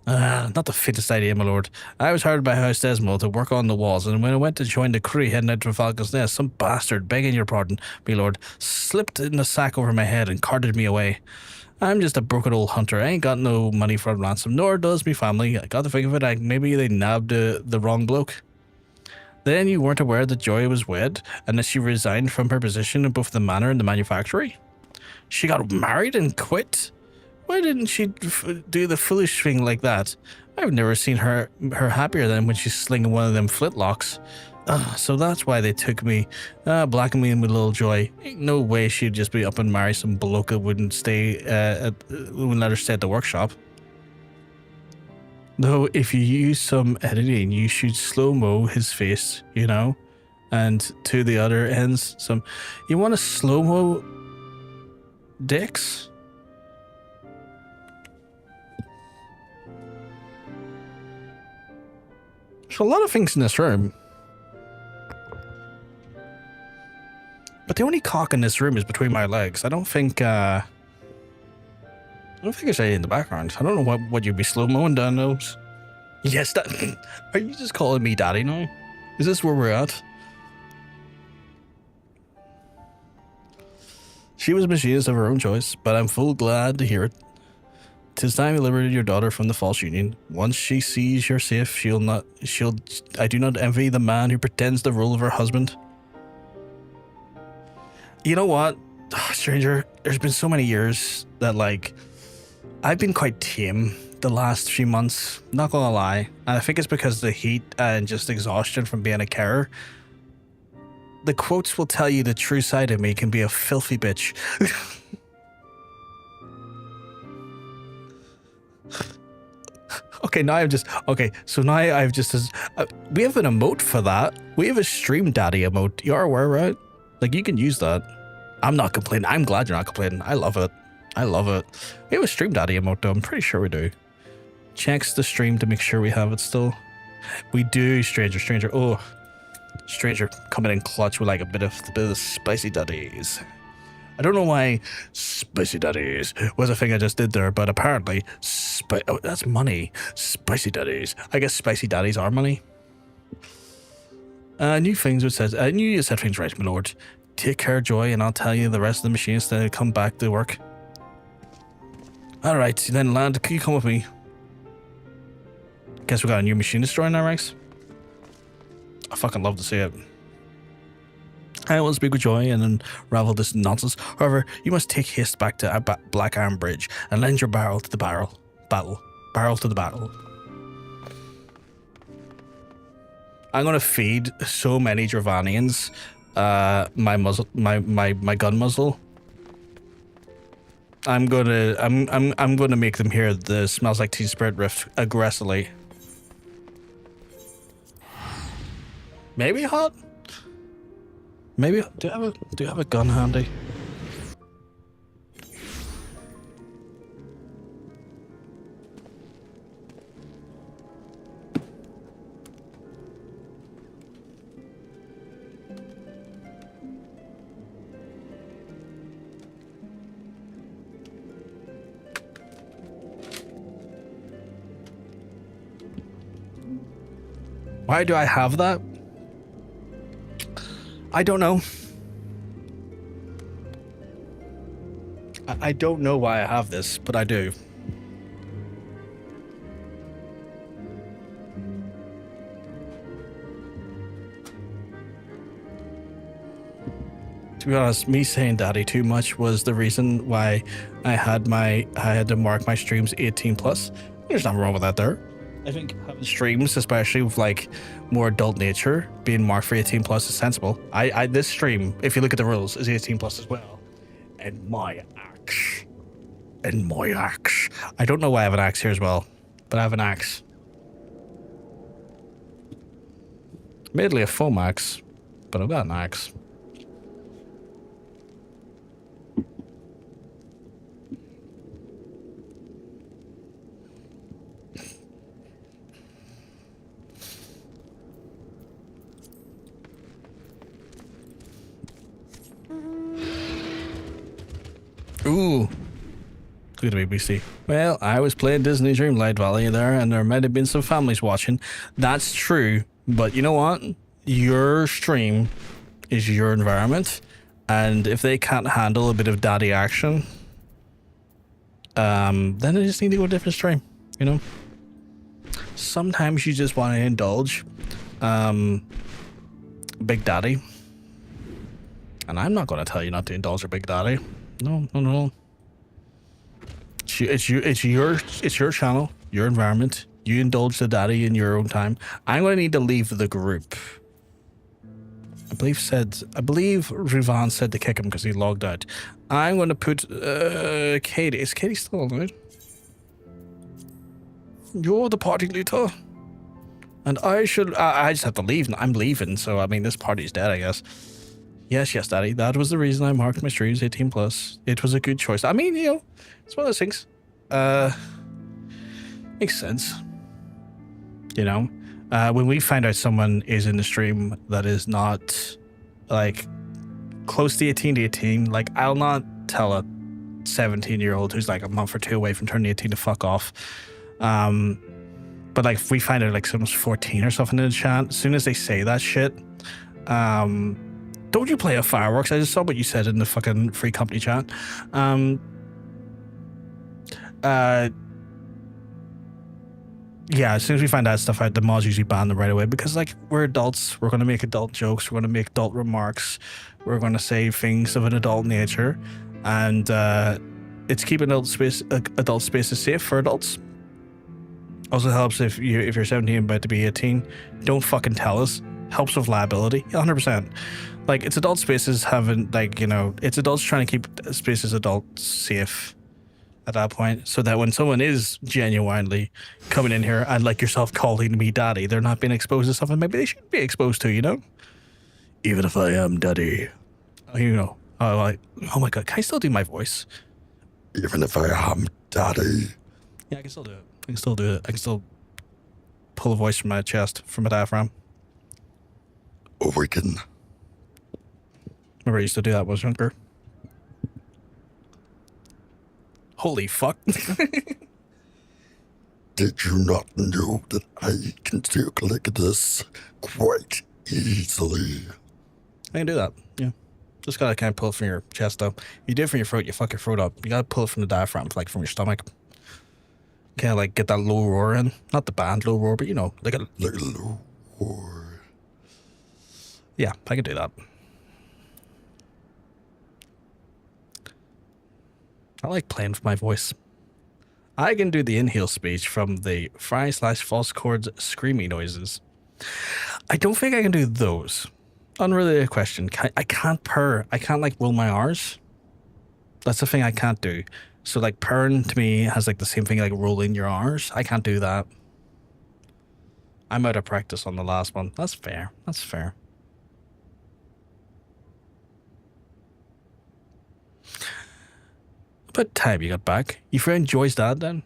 Speaker 1: Not the fittest idea, my lord. I was hired by House Desmo to work on the walls, and when I went to join the crew heading out to Falcon's Nest, some bastard, begging your pardon, my lord, slipped in a sack over my head and carted me away. I'm just a broken old hunter. I ain't got no money for a ransom, nor does me family. I got to think of it, maybe they nabbed the wrong bloke. Then you weren't aware that Joy was wed, and that she resigned from her position in both the manor and the manufactory? She got married and quit? Why didn't she do the foolish thing like that? I've never seen her happier than when she's slinging one of them flintlocks. So that's why they took me, blacking me with little Joy. Ain't no way she'd just be up and marry some bloke that wouldn't wouldn't let her stay at the workshop. Though, if you use some editing, you should slow-mo his face, you know? And to the other ends, you want to slow-mo dicks? There's a lot of things in this room. But the only cock in this room is between my legs. I don't think there's anything in the background. I don't know what you'd be slow-moing down those. Yes, that. Are you just calling me daddy now? Is this where we're at? She was a machinist of her own choice, but I'm full glad to hear it. 'Tis time you liberated your daughter from the false union. Once she sees you're safe, I do not envy the man who pretends the role of her husband. You know what, stranger? There's been so many years that, like, I've been quite tame the last few months, not gonna lie. And I think it's because of the heat and just exhaustion from being a carer. The quotes will tell you the true side of me can be a filthy bitch. Okay, so now I've just... we have an emote for that. We have a stream daddy emote. You're aware, right? Like, you can use that. I'm not complaining. I'm glad you're not complaining. I love it. I love it. We have a stream daddy emote, though. I'm pretty sure we do. Checks the stream to make sure we have it still. We do, stranger. Oh, stranger coming in clutch with like a bit of the spicy daddies. I don't know why spicy daddies was a thing I just did there, but apparently, oh, that's money. Spicy daddies. I guess spicy daddies are money. New things it says. You said things right, my lord. Take care, Joy, and I'll tell you the rest of the machinists to come back to work. All right, then, lad, can you come with me? Guess we got a new machinist joining our ranks. I fucking love to see it. I will speak with Joy and unravel this nonsense. However, you must take haste back to Black Iron Bridge and lend your barrel to the battle. I'm gonna feed so many Dravanians my gun muzzle. I'm gonna make them hear the smells like Teen Spirit riff aggressively. Maybe hot. Maybe do you have a gun handy? Why do I have that? I don't know. I don't know why I have this, but I do. to be honest, me saying daddy too much was the reason why I had to mark my streams 18 plus. There's nothing wrong with that there. I think having streams, especially with like more adult nature, being marked for 18 plus is sensible. This stream, if you look at the rules, is 18 plus as well. And my axe. I don't know why I have an axe here as well, but I have an axe. Admittedly a foam axe, but I've got an axe. Ooh. Look at the BBC. Well, I was playing Disney Dreamlight Valley there, and there might have been some families watching. That's true, but you know what? Your stream is your environment, and if they can't handle a bit of daddy action, then they just need to go to a different stream, you know? Sometimes you just want to indulge Big Daddy. And I'm not going to tell you not to indulge your Big Daddy. No. It's your channel, your environment. You indulge the daddy in your own time. I'm going to need to leave the group. I believe Rivan said to kick him because he logged out. I'm going to put Katie. Is Katie still online? You're the party leader. And I just have to leave. I'm leaving, so I mean this party's dead, I guess. Yes, daddy. That was the reason I marked my streams 18 plus. It was a good choice. I mean, you know, it's one of those things. Makes sense. You know, when we find out someone is in the stream that is not like close to 18, like I'll not tell a 17-year-old who's like a month or two away from turning 18 to fuck off. But like if we find out like someone's 14 or something in the chat, as soon as they say that shit, don't you play a fireworks? I just saw what you said in the fucking free company chat. Yeah, as soon as we find that stuff out, the mods usually ban them right away because, like, we're adults. We're going to make adult jokes. We're going to make adult remarks. We're going to say things of an adult nature. And it's keeping adult spaces safe for adults. Also helps if you're 17 about to be 18. Don't fucking tell us. Helps with liability. 100%. Like, it's adult spaces having, like, you know, it's adults trying to keep spaces adult safe at that point, so that when someone is genuinely coming in here and like yourself calling me daddy, they're not being exposed to something maybe they shouldn't be exposed to, you know? Even if I am daddy. You know, like, oh my god, can I still do my voice? Even if I am daddy. Yeah, I can still do it. I can still pull a voice from my chest, from my diaphragm. Oh, we can. Remember I used to do that when I was younger. Holy fuck. Did you not know that I can talk like this quite easily? I can do that, yeah. Just gotta kind of pull it from your chest up. You do it from your throat, you fuck your throat up. You gotta pull it from the diaphragm, like from your stomach. Kind of like get that low roar in. Not the band low roar, but you know, like a low roar. Yeah, I can do that. I like playing with my voice. I can do the inhale speech from the fry/false chords screaming noises. I don't think I can do those. Unrelated question. I can't purr. I can't like roll my R's. That's the thing I can't do. So like purring to me has like the same thing like rolling your R's. I can't do that. I'm out of practice on the last one. That's fair. That's fair. What time you got back? You found Joy's dad then?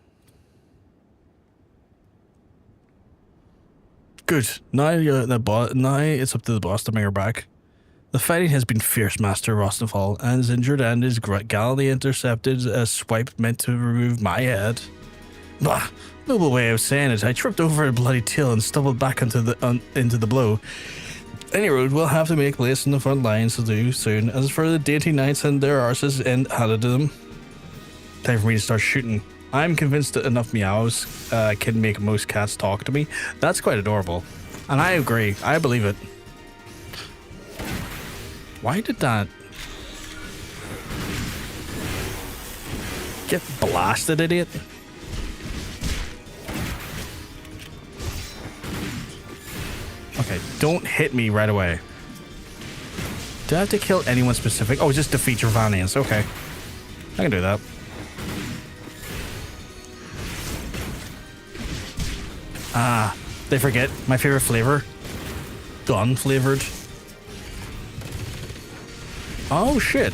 Speaker 1: Good. Now you're the boss. Now it's up to the boss to bring her back. The fighting has been fierce, Master Rostenfall, and is injured and is gallantly intercepted a swipe meant to remove my head. Bah, noble way of saying it. I tripped over a bloody tail and stumbled back into the blow. Any road will have to make place in the front lines to do soon. As for the dainty knights and their arses and handed to them. Time for me to start shooting. I'm convinced that enough meows can make most cats talk to me. That's quite adorable. And I agree. I believe it. Why did that Get blasted, idiot. Okay, don't hit me right away. Do I have to kill anyone specific? Oh, just defeat your Vanians. Okay. I can do that. Ah, they forget my favorite flavor. Gun flavored. Oh shit.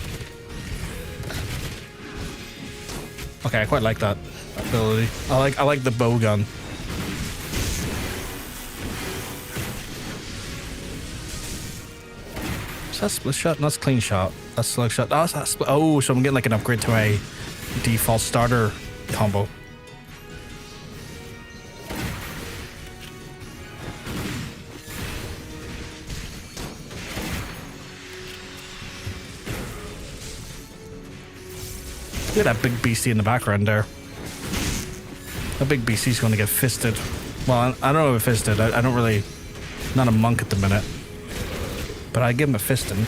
Speaker 1: Okay, I quite like that ability. I like the bow gun. Is that split shot? No, that's clean shot. That's select shot. Oh, that's split. Oh, so I'm getting like an upgrade to a default starter combo. Look at that big beastie in the background there. That big beastie's going to get fisted. Well, I don't know if fisted. I don't really... Not a monk at the minute. But I give him a fisting.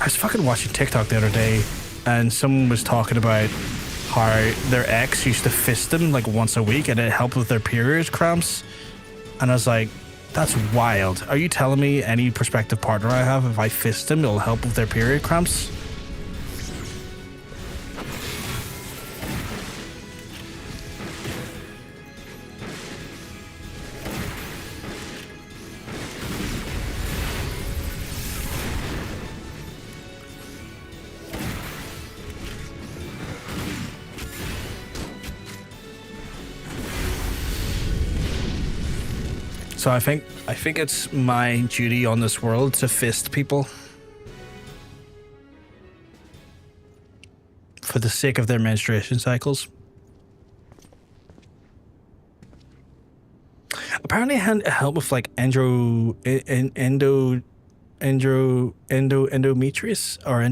Speaker 1: I was fucking watching TikTok the other day, and someone was talking about how their ex used to fist them like once a week, and it helped with their period cramps. And I was like, that's wild. Are you telling me any prospective partner I have, if I fist them, it'll help with their period cramps? So I think it's my duty on this world to fist people for the sake of their menstruation cycles. Apparently it helped with like endometrius or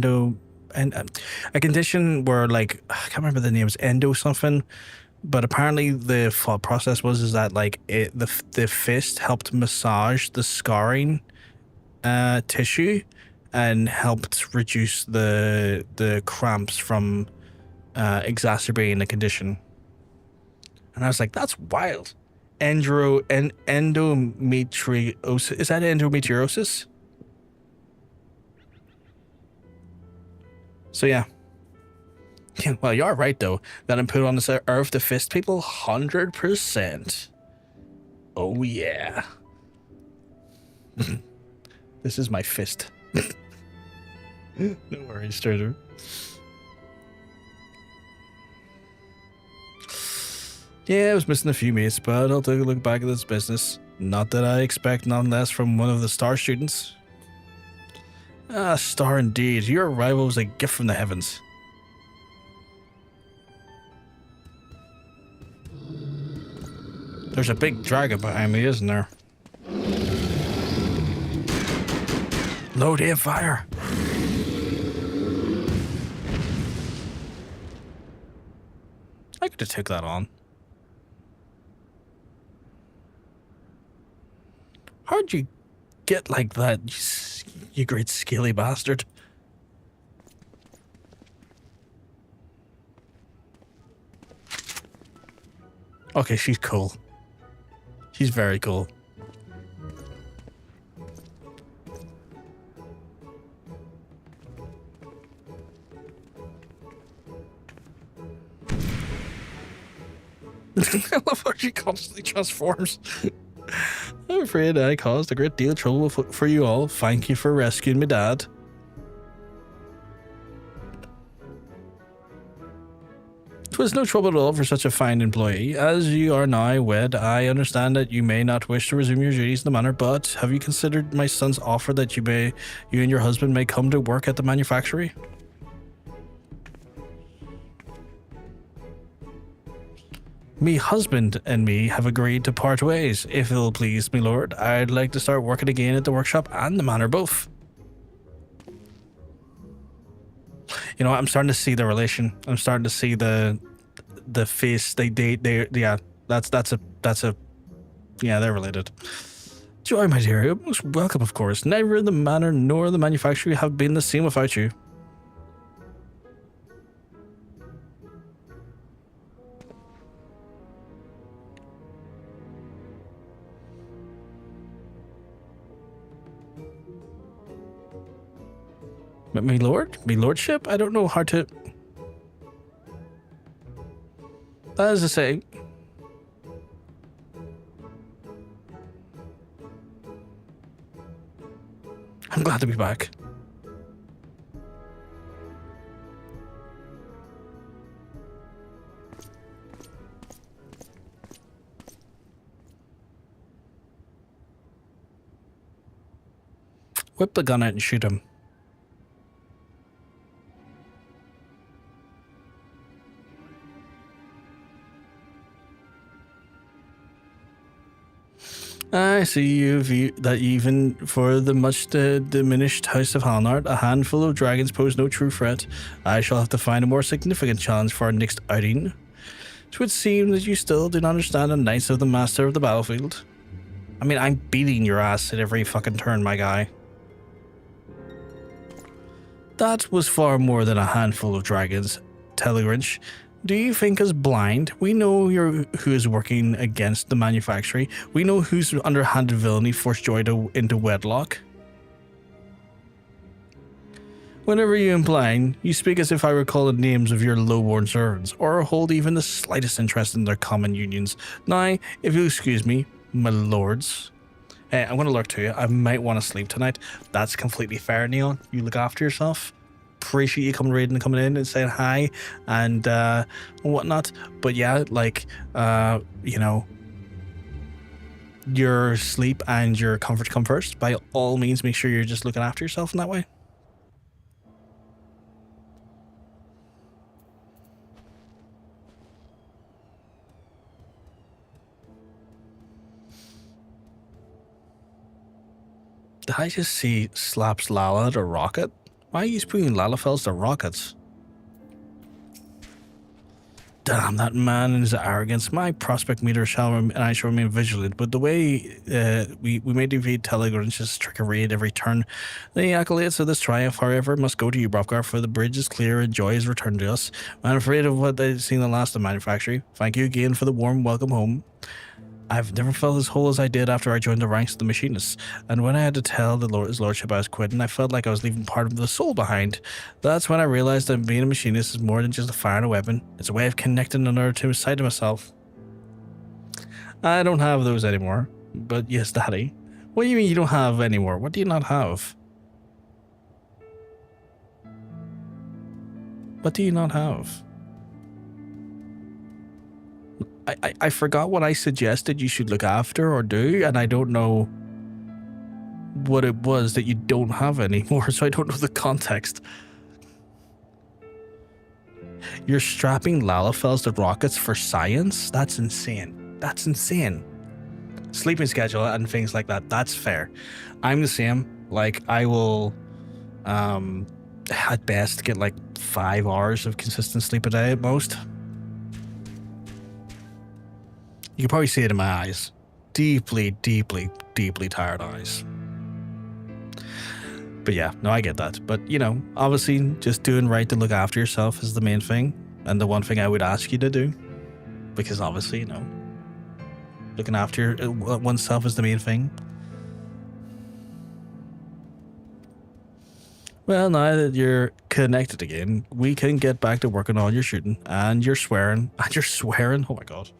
Speaker 1: a condition where like I can't remember the name, it's endo something. But apparently the thought process was that like the fist helped massage the scarring tissue and helped reduce the cramps from exacerbating the condition. And I was like, that's wild. Endometriosis. Is that endometriosis? So yeah. Yeah, well, you're right, though. That I'm put on this earth to fist people 100%. Oh, yeah. This is my fist. No worries, Turtle. Yeah, I was missing a few mates, but I'll take a look back at this business. Not that I expect none less from one of the star students. Ah, star indeed. Your arrival was a gift from the heavens. There's a big dragon behind me, isn't there? Load in fire. I could have took that on. How'd you get like that, you great scaly bastard? Okay, she's cool. She's very cool. I love how she constantly transforms. I'm afraid I caused a great deal of trouble for you all. Thank you for rescuing me, Dad. "'Twas no trouble at all for such a fine employee. As you are now wed, I understand that you may not wish to resume your duties in the manor, but have you considered my son's offer that you and your husband may come to work at the manufactory?" "Me husband and me have agreed to part ways. If it'll please me, lord, I'd like to start working again at the workshop and the manor both." You know, I'm starting to see the relation. I'm starting to see the face. They yeah. That's a yeah. They're related. Joy, my dear, you're most welcome, of course. Neither the manor nor the manufactory have been the same without you. My lord? My lordship? I don't know how to... That is to say... I'm glad to be back. Whip the gun out and shoot him. I see that even for the much diminished House of Halnard, a handful of dragons pose no true threat. I shall have to find a more significant challenge for our next outing. It would seem that you still do not understand the Knights of the Master of the Battlefield. I mean, I'm beating your ass at every fucking turn, my guy. That was far more than a handful of dragons, Telegrinch. Do you think us blind? We know who is working against the manufactory. We know whose underhanded villainy forced Joy into wedlock. Whenever you imply, you speak as if I recall the names of your low-born servants, or hold even the slightest interest in their common unions. Now, if you'll excuse me, my lords. Hey, I'm going to lurk to you. I might want to sleep tonight. That's completely fair, Neon. You look after yourself. Appreciate you coming in and saying hi and whatnot, but yeah, like you know, your sleep and your comfort come first. By all means, make sure you're just looking after yourself in that way. Did I just see slaps Lala to rocket? Why are you bringing Lalafels to rockets? Damn that man and his arrogance. My prospect meter and I shall remain vigilant, but the way we may defeat Telegrinch's trickery at every turn, the accolades of this triumph, however, must go to you, Brovgar, for the bridge is clear and Joy is returned to us. I'm afraid of what I've seen the last of manufactory. Thank you again for the warm welcome home. I've never felt as whole as I did after I joined the ranks of the Machinists, and when I had to tell his lordship I was quitting, I felt like I was leaving part of the soul behind. That's when I realized that being a Machinist is more than just a fire and a weapon. It's a way of connecting another to a side of myself. I don't have those anymore, but yes, Daddy. What do you mean you don't have anymore? What do you not have? What do you not have? I forgot what I suggested you should look after or do, and I don't know what it was that you don't have anymore, so I don't know the context. You're strapping Lalafels to rockets for science? That's insane. That's insane. Sleeping schedule and things like that, that's fair. I'm the same. Like, I will, at best, get like 5 hours of consistent sleep a day at most. You can probably see it in my eyes. Deeply, deeply, deeply tired eyes. But yeah, no, I get that. But, you know, obviously just doing right to look after yourself is the main thing. And the one thing I would ask you to do. Because obviously, you know, looking after oneself is the main thing. Well, now that you're connected again, we can get back to working on your shooting. And you're swearing. And you're swearing. Oh my god.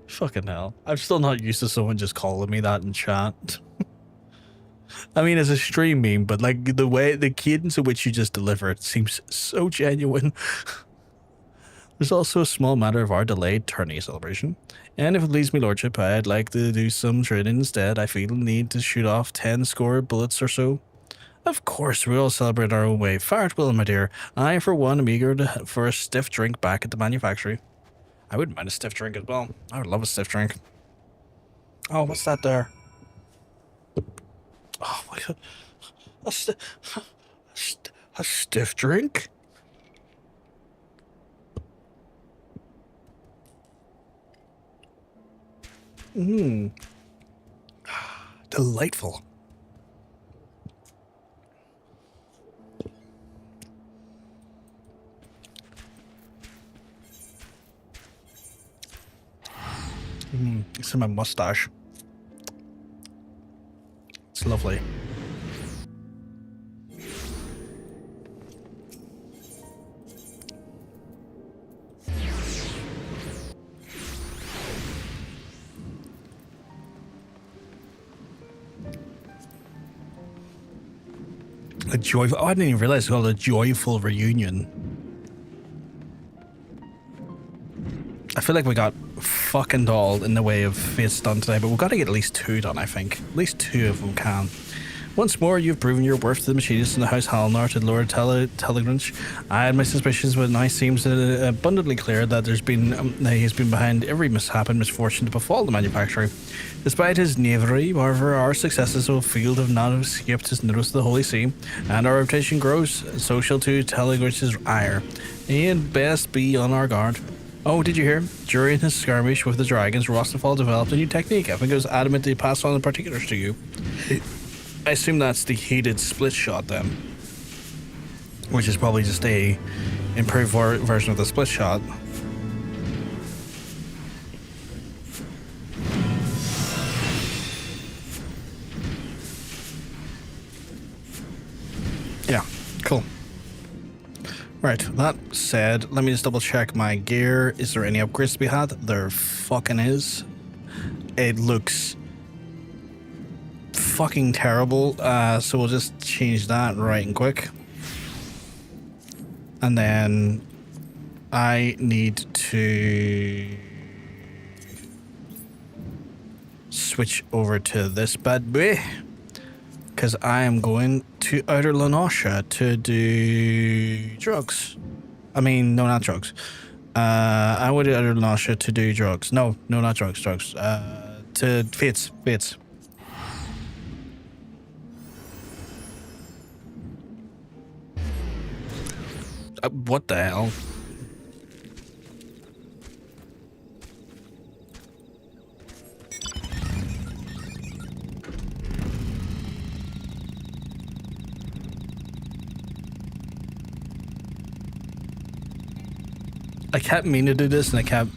Speaker 1: Fucking hell. I'm still not used to someone just calling me that in chat. I mean, it's a stream meme, but like the cadence in which you just deliver it seems so genuine. There's also a small matter of our delayed tourney celebration. And if it leaves me lordship, I'd like to do some training instead. I feel the need to shoot off 10 score bullets or so. Of course, we all celebrate our own way. Far it will, my dear. I, for one, am eager for a stiff drink back at the manufactory. I wouldn't mind a stiff drink as well. I would love a stiff drink. Oh, what's that there? Oh my god. A stiff drink? Delightful. It's in my mustache. It's lovely. A joyful. Oh, I didn't even realize it's called a joyful reunion. I feel like we got fucking all in the way of fates done today, but we've got to get at least 2 done, I think. At least 2 of them can. Once more, you've proven your worth to the Machinist in the House Halnar to Lord Telegranch. I had my suspicions, but it now seems abundantly clear that he's been behind every mishap and misfortune to befall the manufacturer. Despite his knavery, however, our successes of field have not escaped his notice of the Holy See, and our reputation grows, so shall too Telegranch's ire. He had best be on our guard. Oh, did you hear? During his skirmish with the dragons, Rostafal developed a new technique. I think it was adamant to pass on the particulars to you. I assume that's the heated split shot then, which is probably just a improved version of the split shot. Yeah, cool. Right, that said, let me just double check my gear. Is there any upgrades to be had? There fucking is. It looks fucking terrible, so we'll just change that right and quick. And then I need to switch over to this bad boy, because I am going to Outer Lanosha to do drugs. I mean, no, not drugs. I went to Outer Lanosha to do drugs. No, not drugs. To fates. What the hell? I kept meaning to do this and I kept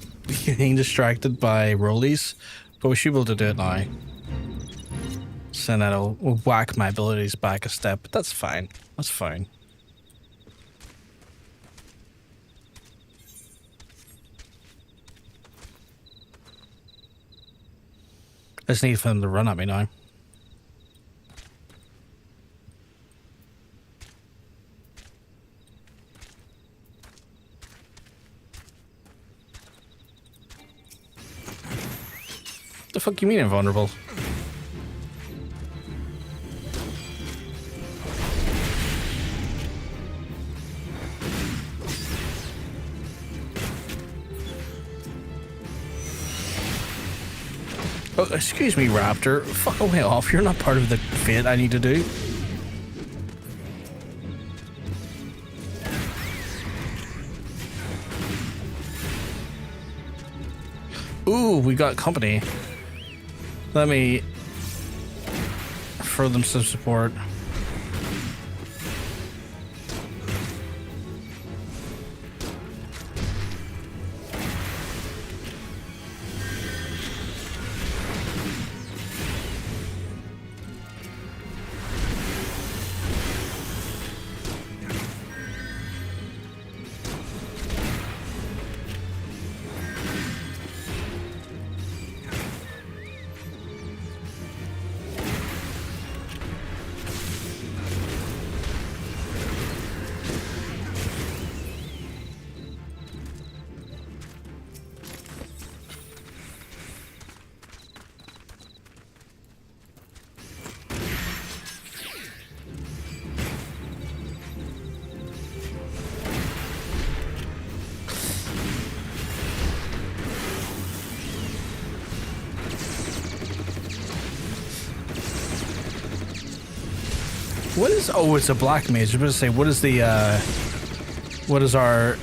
Speaker 1: getting distracted by rollies, but we should be able to do it now. So that'll whack my abilities back a step, but that's fine. That's fine. I just need for them to run at me now. The fuck you mean invulnerable? Oh, excuse me, Raptor. Fuck away off. You're not part of the fate I need to do. Ooh, we got company. Let me throw them some support. What is... Oh, it's a black mage. I was going to say, what is the... What is our...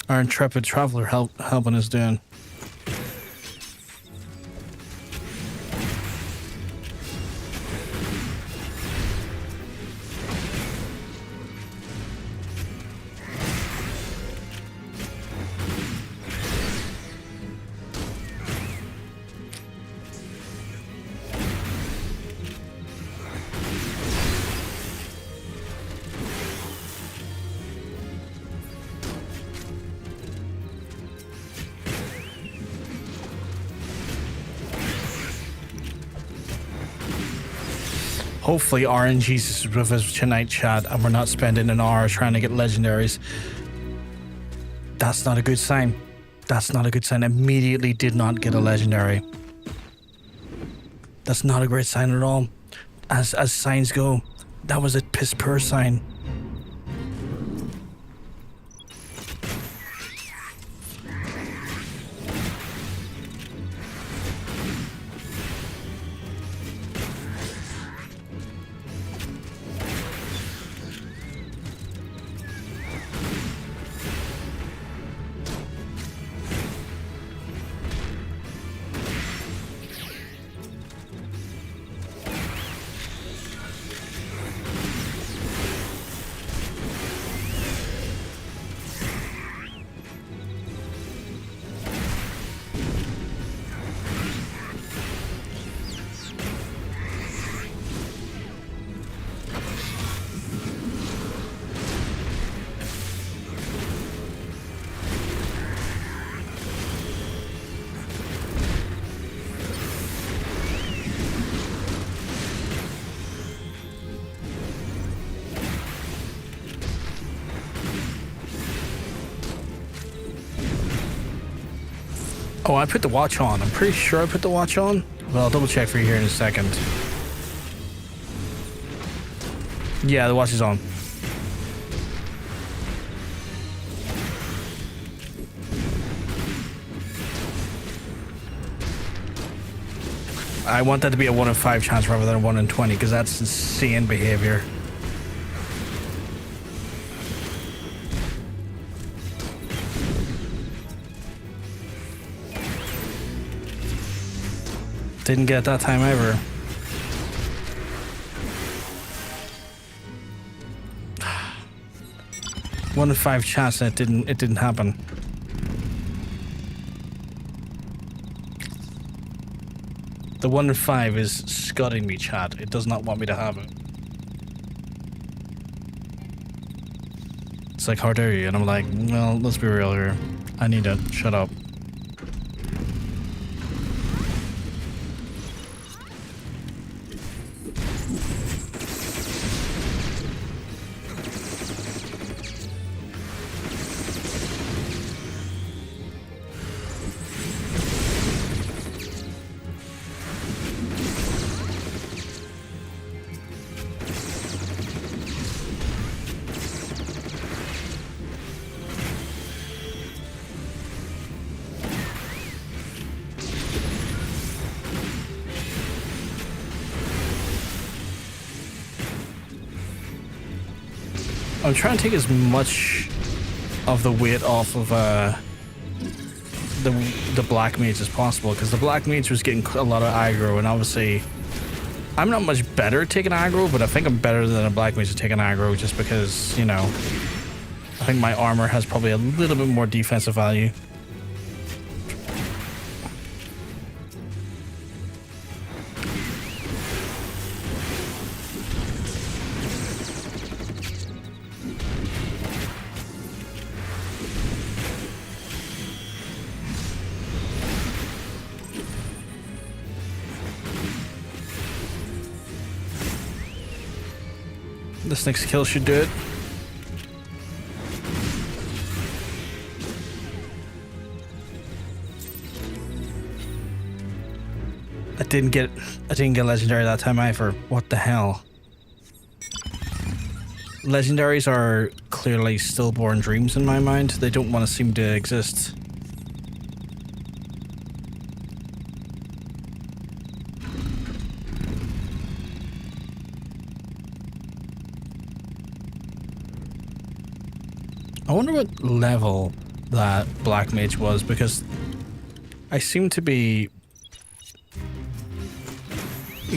Speaker 1: our intrepid traveler helping us doing? Hopefully RNG is with us tonight, chat, and we're not spending an hour trying to get legendaries. That's not a good sign. That's not a good sign. Immediately did not get a legendary. That's not a great sign at all. As signs go, that was a piss poor sign. Oh, I put the watch on. I'm pretty sure I put the watch on. Well, I'll double check for you here in a second. Yeah, the watch is on. I want that to be a 1 in 5 chance rather than a 1 in 20 because that's insane behavior. Didn't get that time ever. One in 5 chance that it didn't happen. The 1 in 5 is scudding me, chat. It does not want me to have it. It's like, how dare you? And I'm like, well, let's be real here. I need to shut up. I'm trying to take as much of the weight off of the black mage as possible because the black mage was getting a lot of aggro, and obviously I'm not much better at taking aggro, but I think I'm better than a black mage at taking aggro just because, you know, I think my armor has probably a little bit more defensive value. This next kill should do it. I didn't get legendary that time either. What the hell? Legendaries are clearly stillborn dreams in my mind. They don't want to seem to exist. I wonder what level that Black Mage was, because I seem to be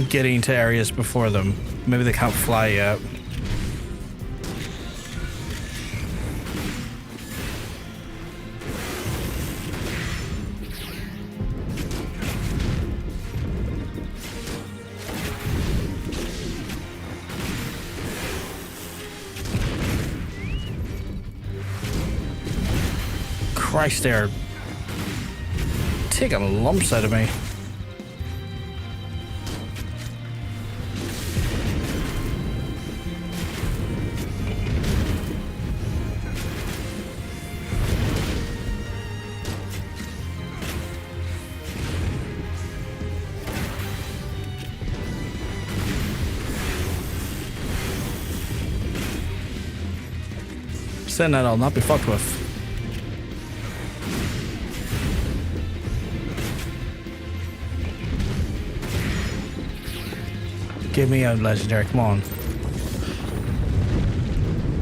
Speaker 1: getting to areas before them. Maybe they can't fly yet. Christ, they're taking lumps out of me. Saying that I'll not be fucked with. Give me a legendary, come on.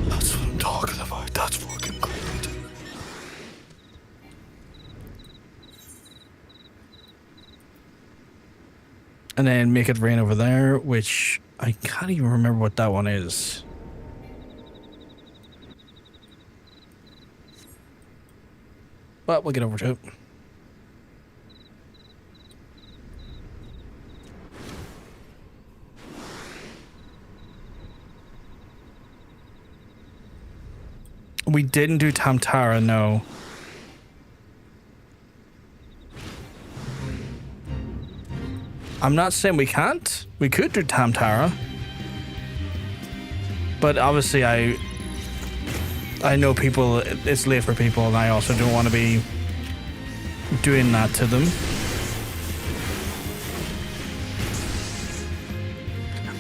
Speaker 1: That's what I'm talking about. That's fucking great. And then make it rain over there, which I can't even remember what that one is. But we'll get over to it. We didn't do Tam-Tara, no. I'm not saying we can't. We could do Tam-Tara. But obviously I know people, it's late for people, and I also don't want to be doing that to them.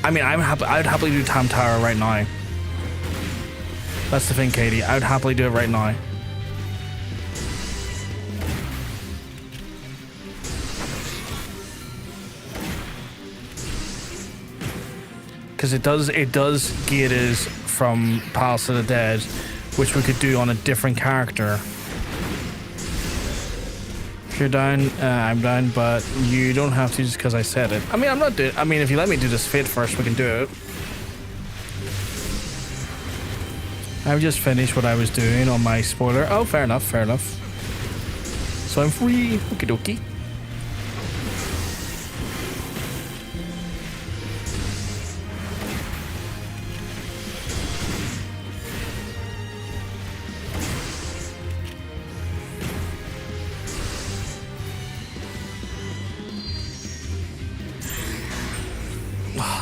Speaker 1: I mean, I'd happily do Tam-Tara right now. That's the thing, Katie. I would happily do it right now. Because it does gate us from Palace of the Dead, which we could do on a different character. If you're down, I'm down, but you don't have to just because I said it. I mean, I'm not doing. I mean, if you let me do this Fate first, we can do it. I've just finished what I was doing on my spoiler. Oh, fair enough, fair enough. So I'm free. Okie dokie.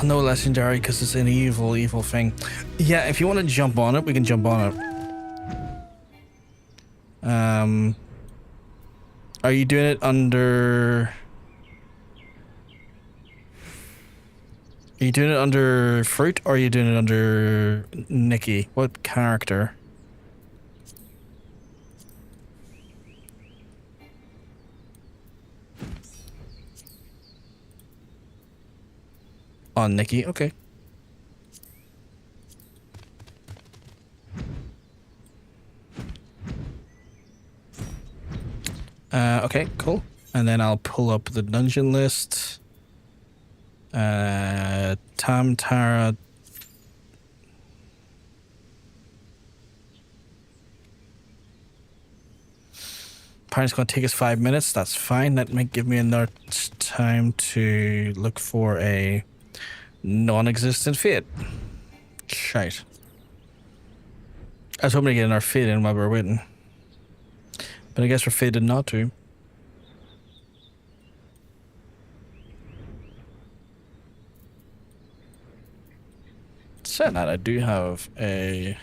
Speaker 1: No legendary because it's an evil thing. Yeah, if you want to jump on it, we can jump on it. Are you doing it under... Are you doing it under Fruit or are you doing it under Nikki? What character? On Nikki, okay. Okay, cool. And then I'll pull up the dungeon list. Tam-Tara. Apparently it's going to take us 5 minutes. That's fine. That might give me enough time to look for a non-existent Fate. Shite. I was hoping to get our Fate in while we were waiting. But I guess we're fated not to. Saying that, I do have a...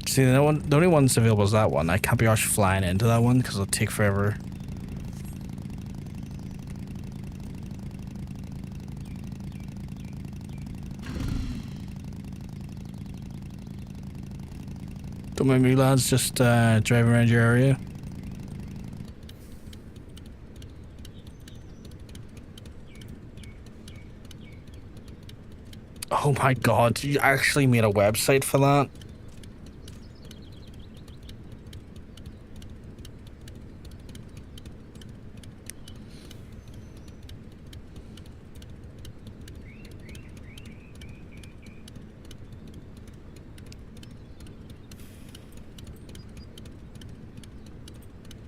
Speaker 1: See, the only one that's available is that one. I can't be arsed flying into that one because it'll take forever. Don't mind me, lads, just driving around your area. Oh my god, you actually made a website for that?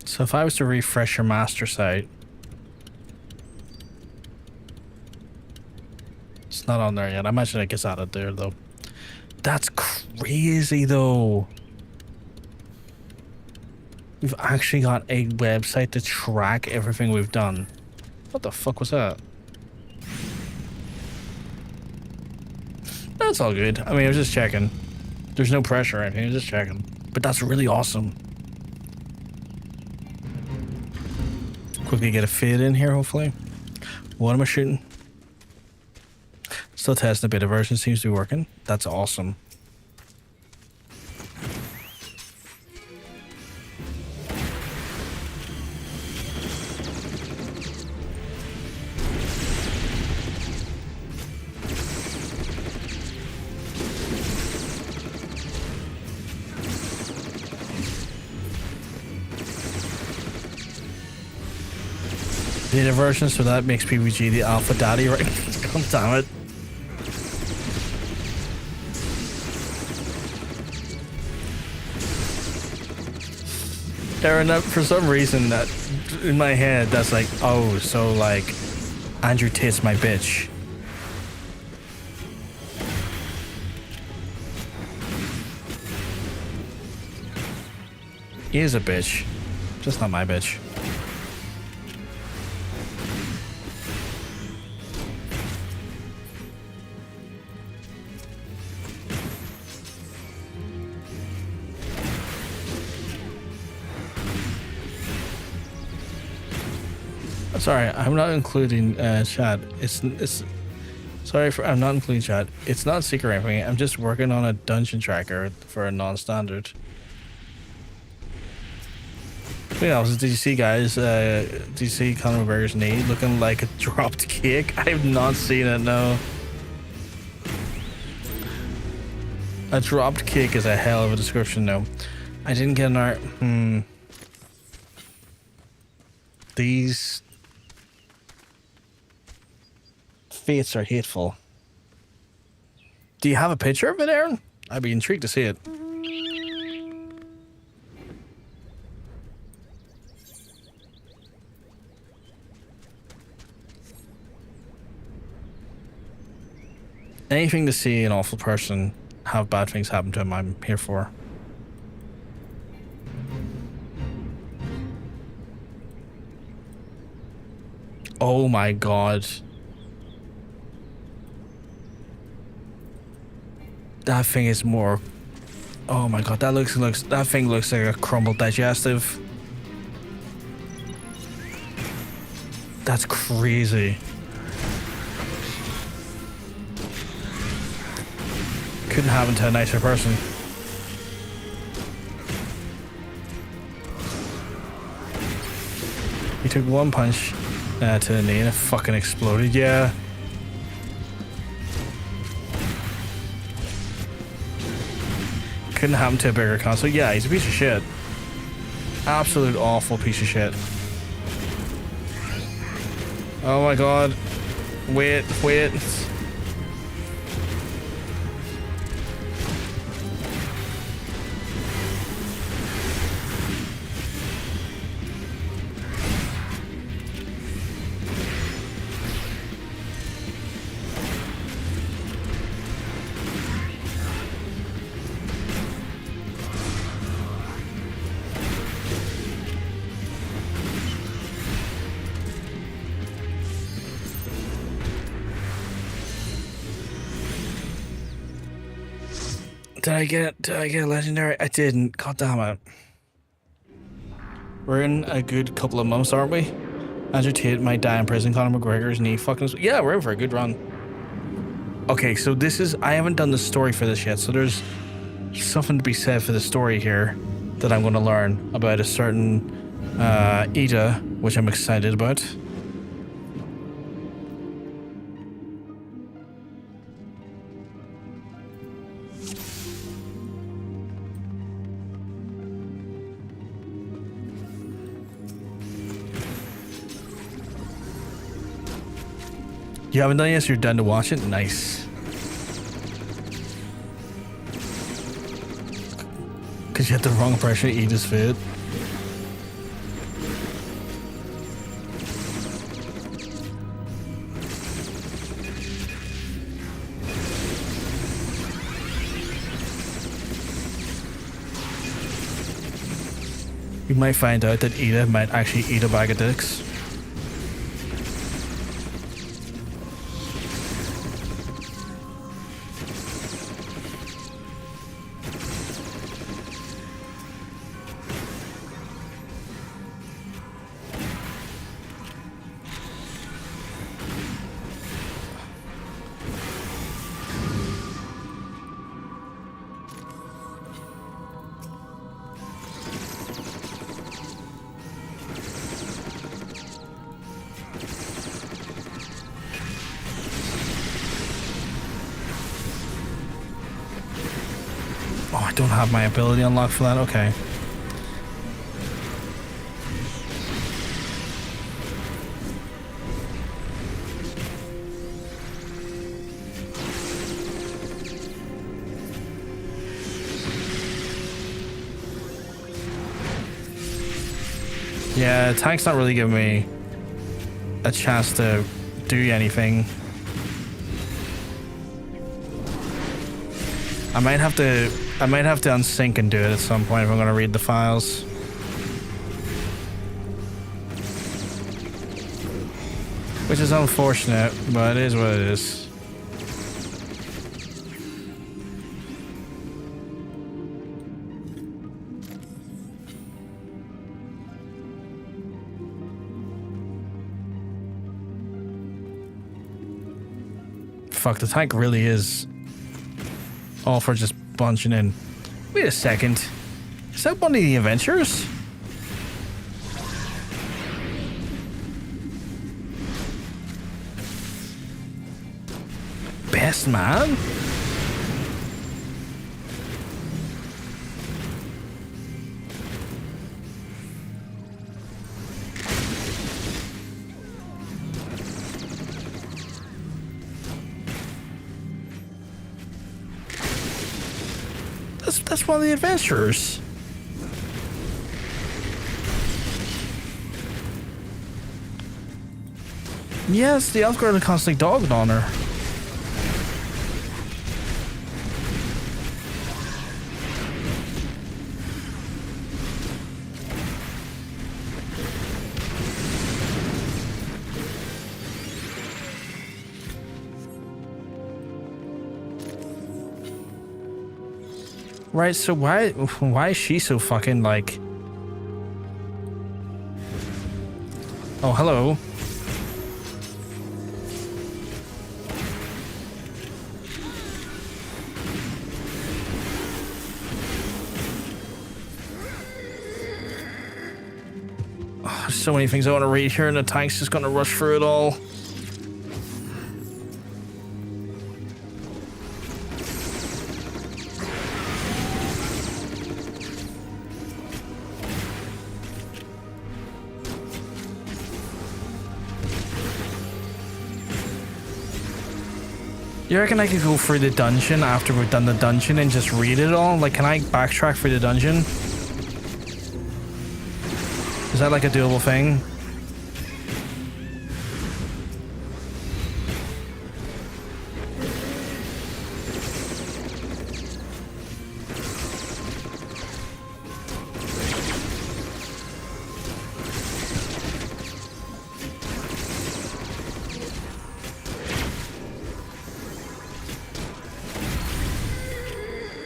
Speaker 1: So if I was to refresh your master site, it's not on there yet. I imagine it gets added there though. That's crazy though. We've actually got a website to track everything we've done. What the fuck was that? That's all good. I mean, I was just checking. There's no pressure or anything. I was just checking. But that's really awesome. Quickly get a fade in here, hopefully. What am I shooting? Still testing a beta version. Seems to be working. That's awesome. Beta version, so that makes PVG the alpha daddy, right? God damn it. Aaron, that, for some reason, that in my head, that's like, oh, so like, Andrew Tate's my bitch. He is a bitch, just not my bitch. Sorry, I'm not including chat. It's sorry for I'm not including chat. It's not secret or anything. I'm just working on a dungeon tracker for a non-standard. What else did you see, guys? Did you see Conor McGregor's knee looking like a dropped cake? I have not seen it. No. A dropped cake is a hell of a description. No, I didn't get an art. These fates are hateful. Do you have a picture of it, Aaron? I'd be intrigued to see it. Anything to see an awful person have bad things happen to him, I'm here for. Oh my god. That thing is more. Oh my god, that thing looks like a crumbled digestive. That's crazy. Couldn't happen to a nicer person. He took one punch to the knee and it fucking exploded, yeah. Couldn't happen to a bigger console. Yeah, he's a piece of shit. Absolute awful piece of shit. Oh my god. Wait. Did I get a legendary? I didn't. God damn it. We're in a good couple of months, aren't we? Andrew Tate might die in prison. Conor McGregor's knee fucking. Yeah, we're in for a good run. Okay, so this is. I haven't done the story for this yet. So there's something to be said for the story here that I'm going to learn about a certain Ida, which I'm excited about. You haven't done it yet, so you're done to watch it? Nice. Because you had the wrong impression of Ida's food. You might find out that Ida might actually eat a bag of dicks. Oh, I don't have my ability unlocked for that? Okay. Yeah, tank's not really giving me a chance to do anything. I might have to unsync and do it at some point if I'm gonna read the files. Which is unfortunate, but it is what it is. Fuck, the tank really is all for just bunching in. Wait a second. Is that one of the adventures? Best man? That's one of the adventurers. Yes, the elf girl that constantly dogged on her. Right, so why is she so fucking like... Oh, hello. Oh, there's so many things I want to read here and the tank's just gonna rush through it all. You reckon I could go through the dungeon after we've done the dungeon and just read it all? Like, can I backtrack through the dungeon? Is that like a doable thing?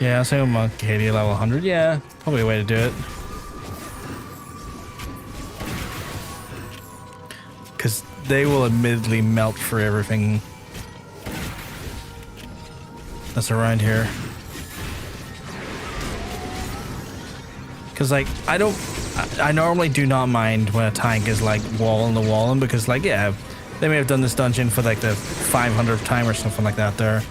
Speaker 1: Yeah, I'll say I'm on KD level 100. Yeah, probably a way to do it. Because they will admittedly melt for everything that's around here. Because, like, I normally do not mind when a tank is, like, walling the walling, because, like, yeah, they may have done this dungeon for, like, the 500th time or something like that there.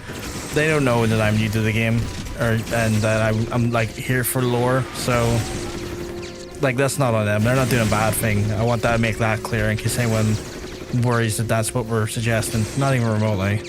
Speaker 1: They don't know that I'm new to the game, and that I'm, like, here for lore, so, like, that's not on them. They're not doing a bad thing. I want that to make that clear in case anyone worries that that's what we're suggesting. Not even remotely.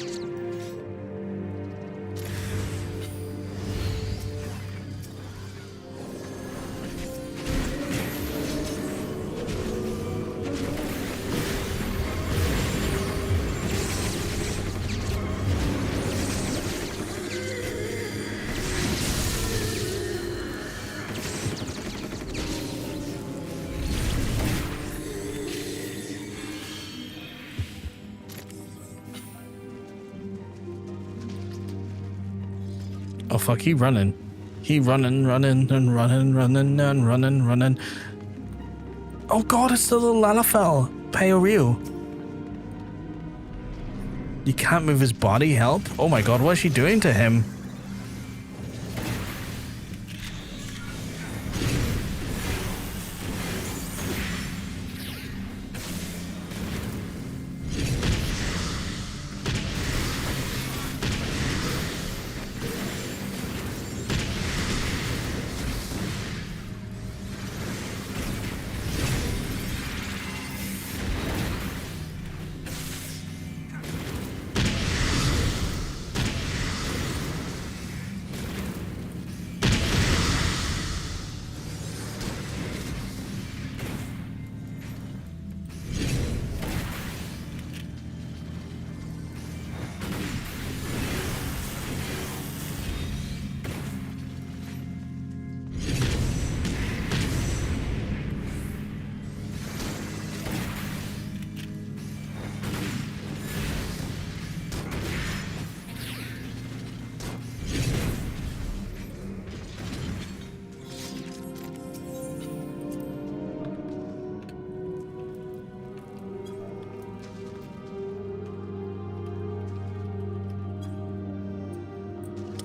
Speaker 1: Oh fuck, he running. He running. Oh god, it's the little Lalafell. Peorio. You can't move his body, help? Oh my god, what is she doing to him?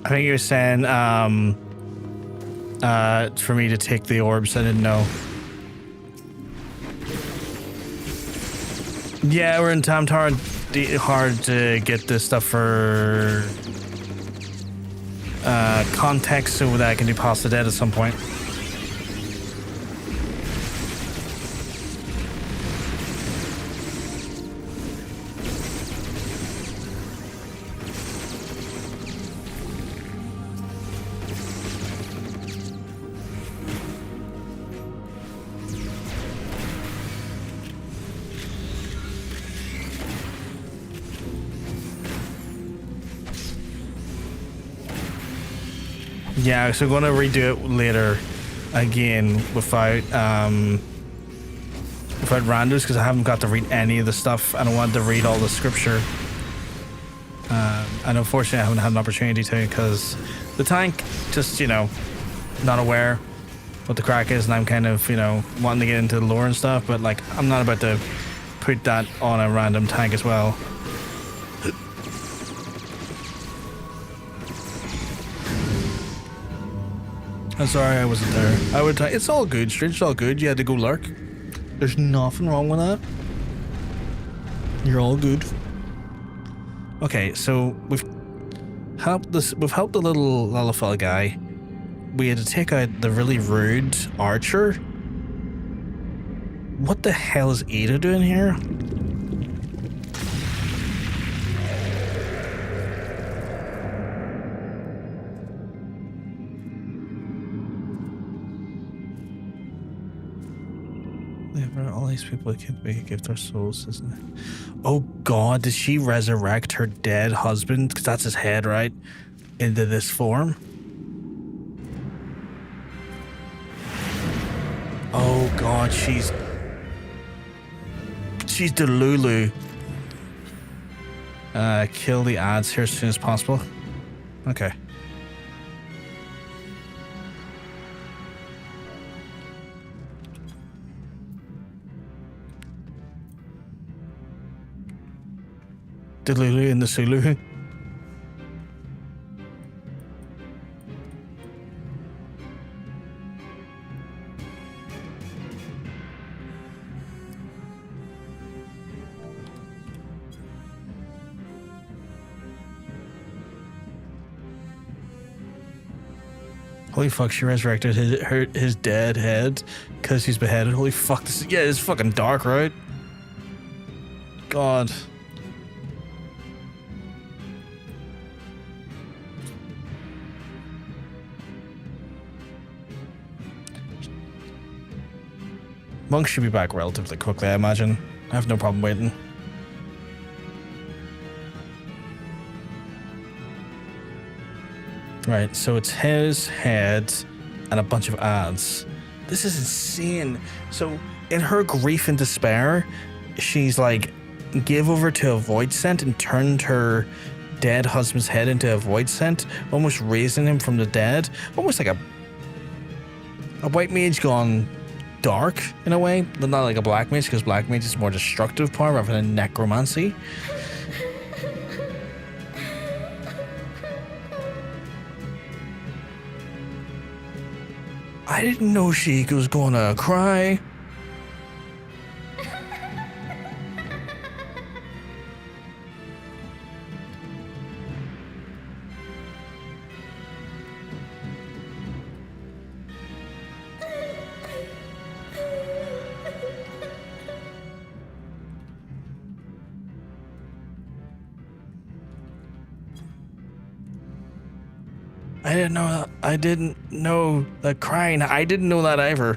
Speaker 1: I think you were saying, for me to take the orbs. I didn't know. Yeah, we're in Tam-Tara. Hard to get this stuff for context so that I can do Past the Dead at some point. Yeah, so I'm going to redo it later again without randos, because I haven't got to read any of the stuff. I don't want to read all the scripture. And unfortunately I haven't had an opportunity to, because the tank just, you know, not aware what the crack is, and I'm kind of, you know, wanting to get into the lore and stuff, but like I'm not about to put that on a random tank as well. I'm sorry I wasn't there. I would. It's all good, Strange. It's all good. You had to go lurk. There's nothing wrong with that. You're all good. Okay, so we've helped this. We've helped the little Lalafell guy. We had to take out the really rude archer. What the hell is Ada doing here? All these people can't make a gift their souls, isn't it? Oh god, did she resurrect her dead husband? Because that's his head, right? Into this form? Oh god, she's Delulu. Kill the ads here as soon as possible. Okay. Delulu and the Sulu. Holy fuck, she resurrected his dead head because he's beheaded. Holy fuck, this is, yeah, it's fucking dark, right? God. Monk should be back relatively quickly, I imagine. I have no problem waiting. Right, so it's his head and a bunch of ads. This is insane. So in her grief and despair, she's like gave over to a void scent and turned her dead husband's head into a void scent, almost raising him from the dead. Almost like a white mage gone dark in a way, but not like a black mage, because black mage is more destructive power rather than necromancy. I didn't know she was gonna cry. I didn't know the crying. I didn't know that either.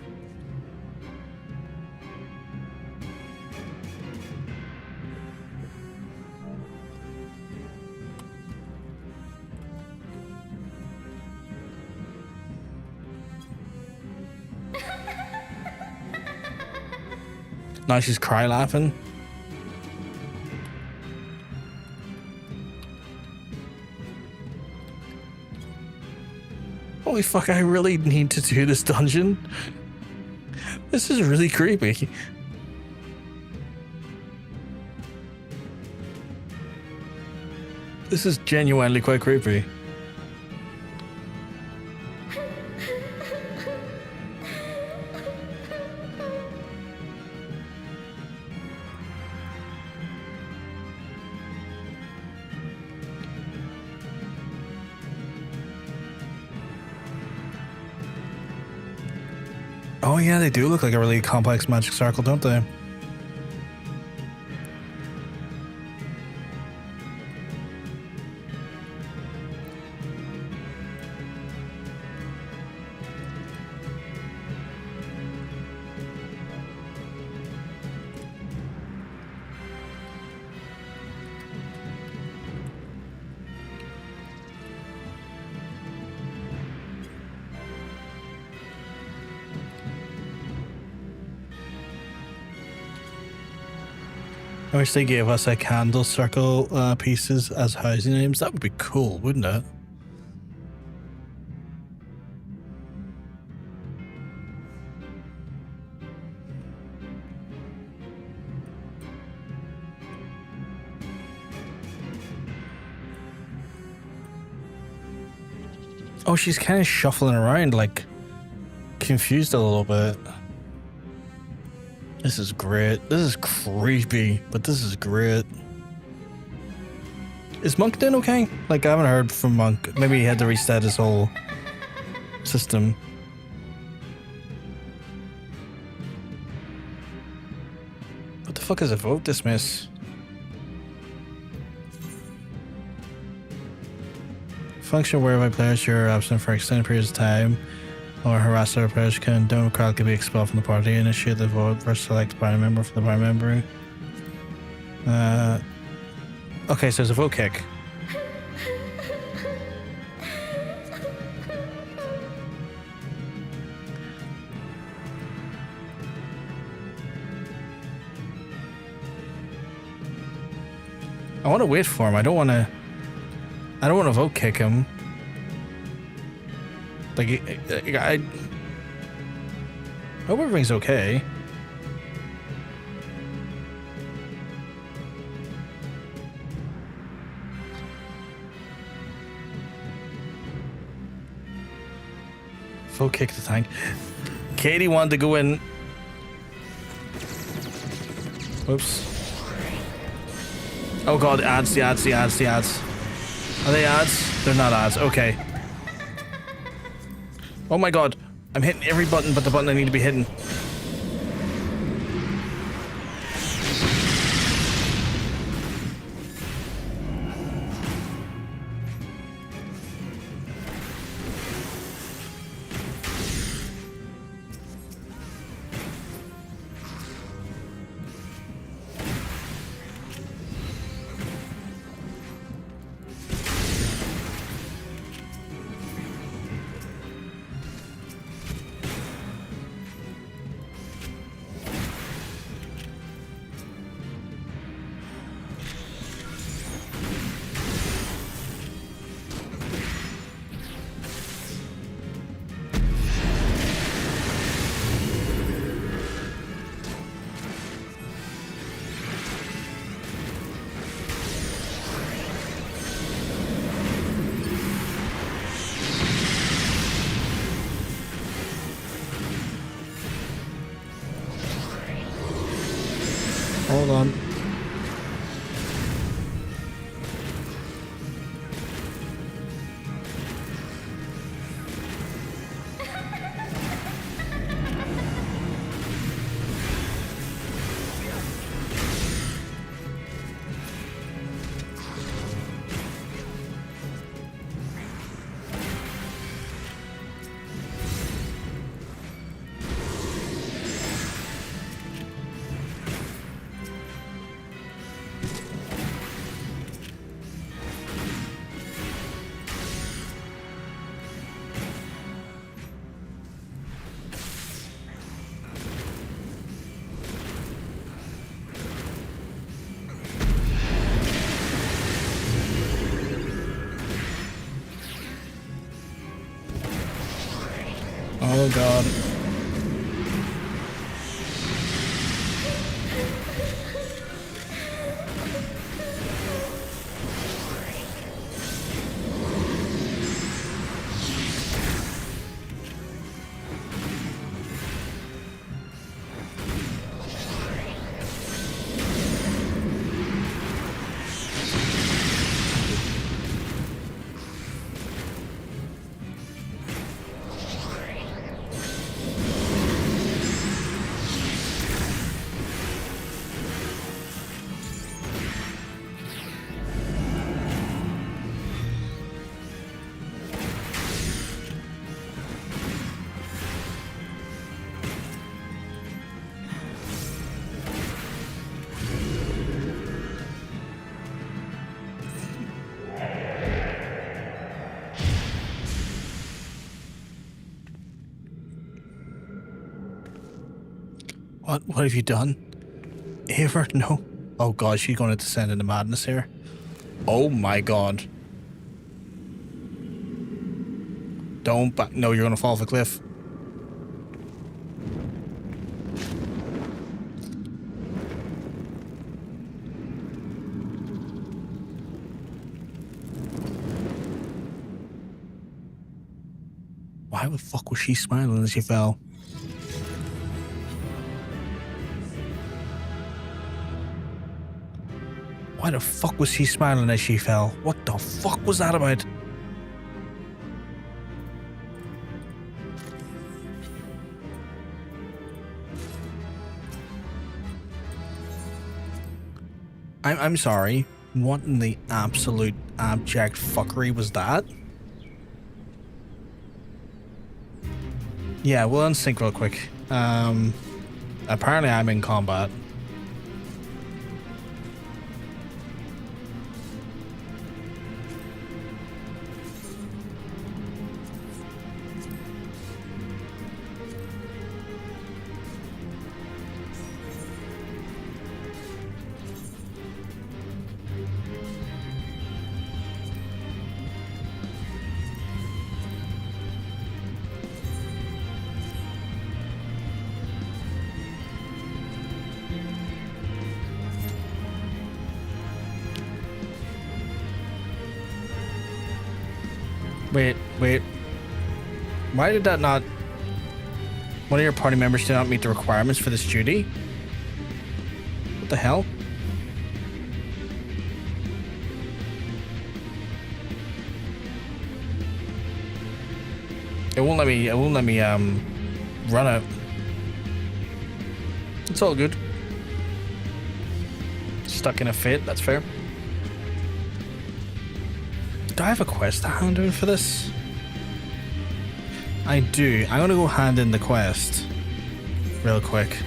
Speaker 1: Now she's cry laughing. Holy fuck, I really need to do this dungeon. This is really creepy. This is genuinely quite creepy. Oh yeah, they do look like a really complex magic circle, don't they? I wish they gave us a candle circle pieces as housing names. That would be cool, wouldn't it? Oh, she's kind of shuffling around, like confused a little bit. This is great. This is creepy, but this is great. Is Monk doing okay? Like, I haven't heard from Monk. Maybe he had to reset his whole system. What the fuck is a vote dismiss? Function whereby players who are absent for extended periods of time or harass other players can democratically be expelled from the party. Initiate the vote versus select party member for the party member. Okay, so it's a vote kick. I want to wait for him. I don't want to vote kick him. Like, I hope everything's okay. Full kick the tank. Katie wanted to go in. Whoops. Oh god, ads. Are they ads? They're not ads. Okay. Oh my god. I'm hitting every button but the button I need to be hitting. Hold on. Oh god. What have you done? Ever? No. Oh god, she's going to descend into madness here. Oh my god. Don't back. No, you're going to fall off a cliff. Why the fuck was she smiling as she fell? Why the fuck was she smiling as she fell? What the fuck was that about? I'm sorry. What in the absolute abject fuckery was that? Yeah, we'll unsync real quick. Apparently I'm in combat. Wait. Why did that not... One of your party members did not meet the requirements for this duty? What the hell? won't let me run it. It's all good. Stuck in a fit, that's fair. Do I have a quest to hand in for this? I do. I'm gonna go hand in the quest real quick.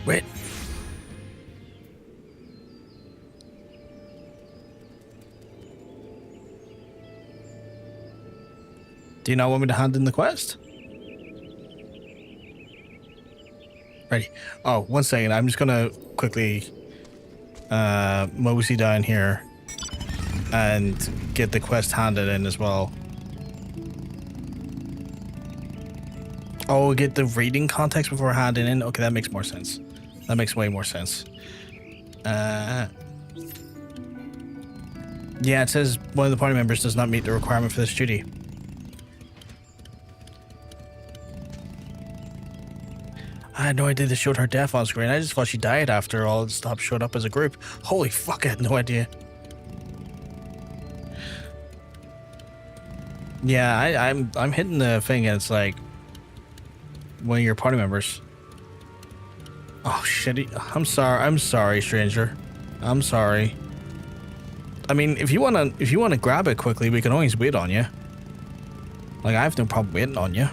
Speaker 1: Wait. Do you not want me to hand in the quest? Ready. Oh, 1 second. I'm just gonna quickly mosey down here and get the quest handed in as well. Oh, get the reading context before handing in. Okay, that makes more sense. That makes way more sense. Yeah, it says one of the party members does not meet the requirement for this duty. I had no idea they showed her death on screen. I just thought she died after all the stops showed up as a group. Holy fuck, I had no idea. Yeah, I'm hitting the thing and it's like one of your party members. Oh shit, I'm sorry, stranger. I'm sorry. I mean, if you wanna grab it quickly, we can always wait on you. Like, I have no problem waiting on you.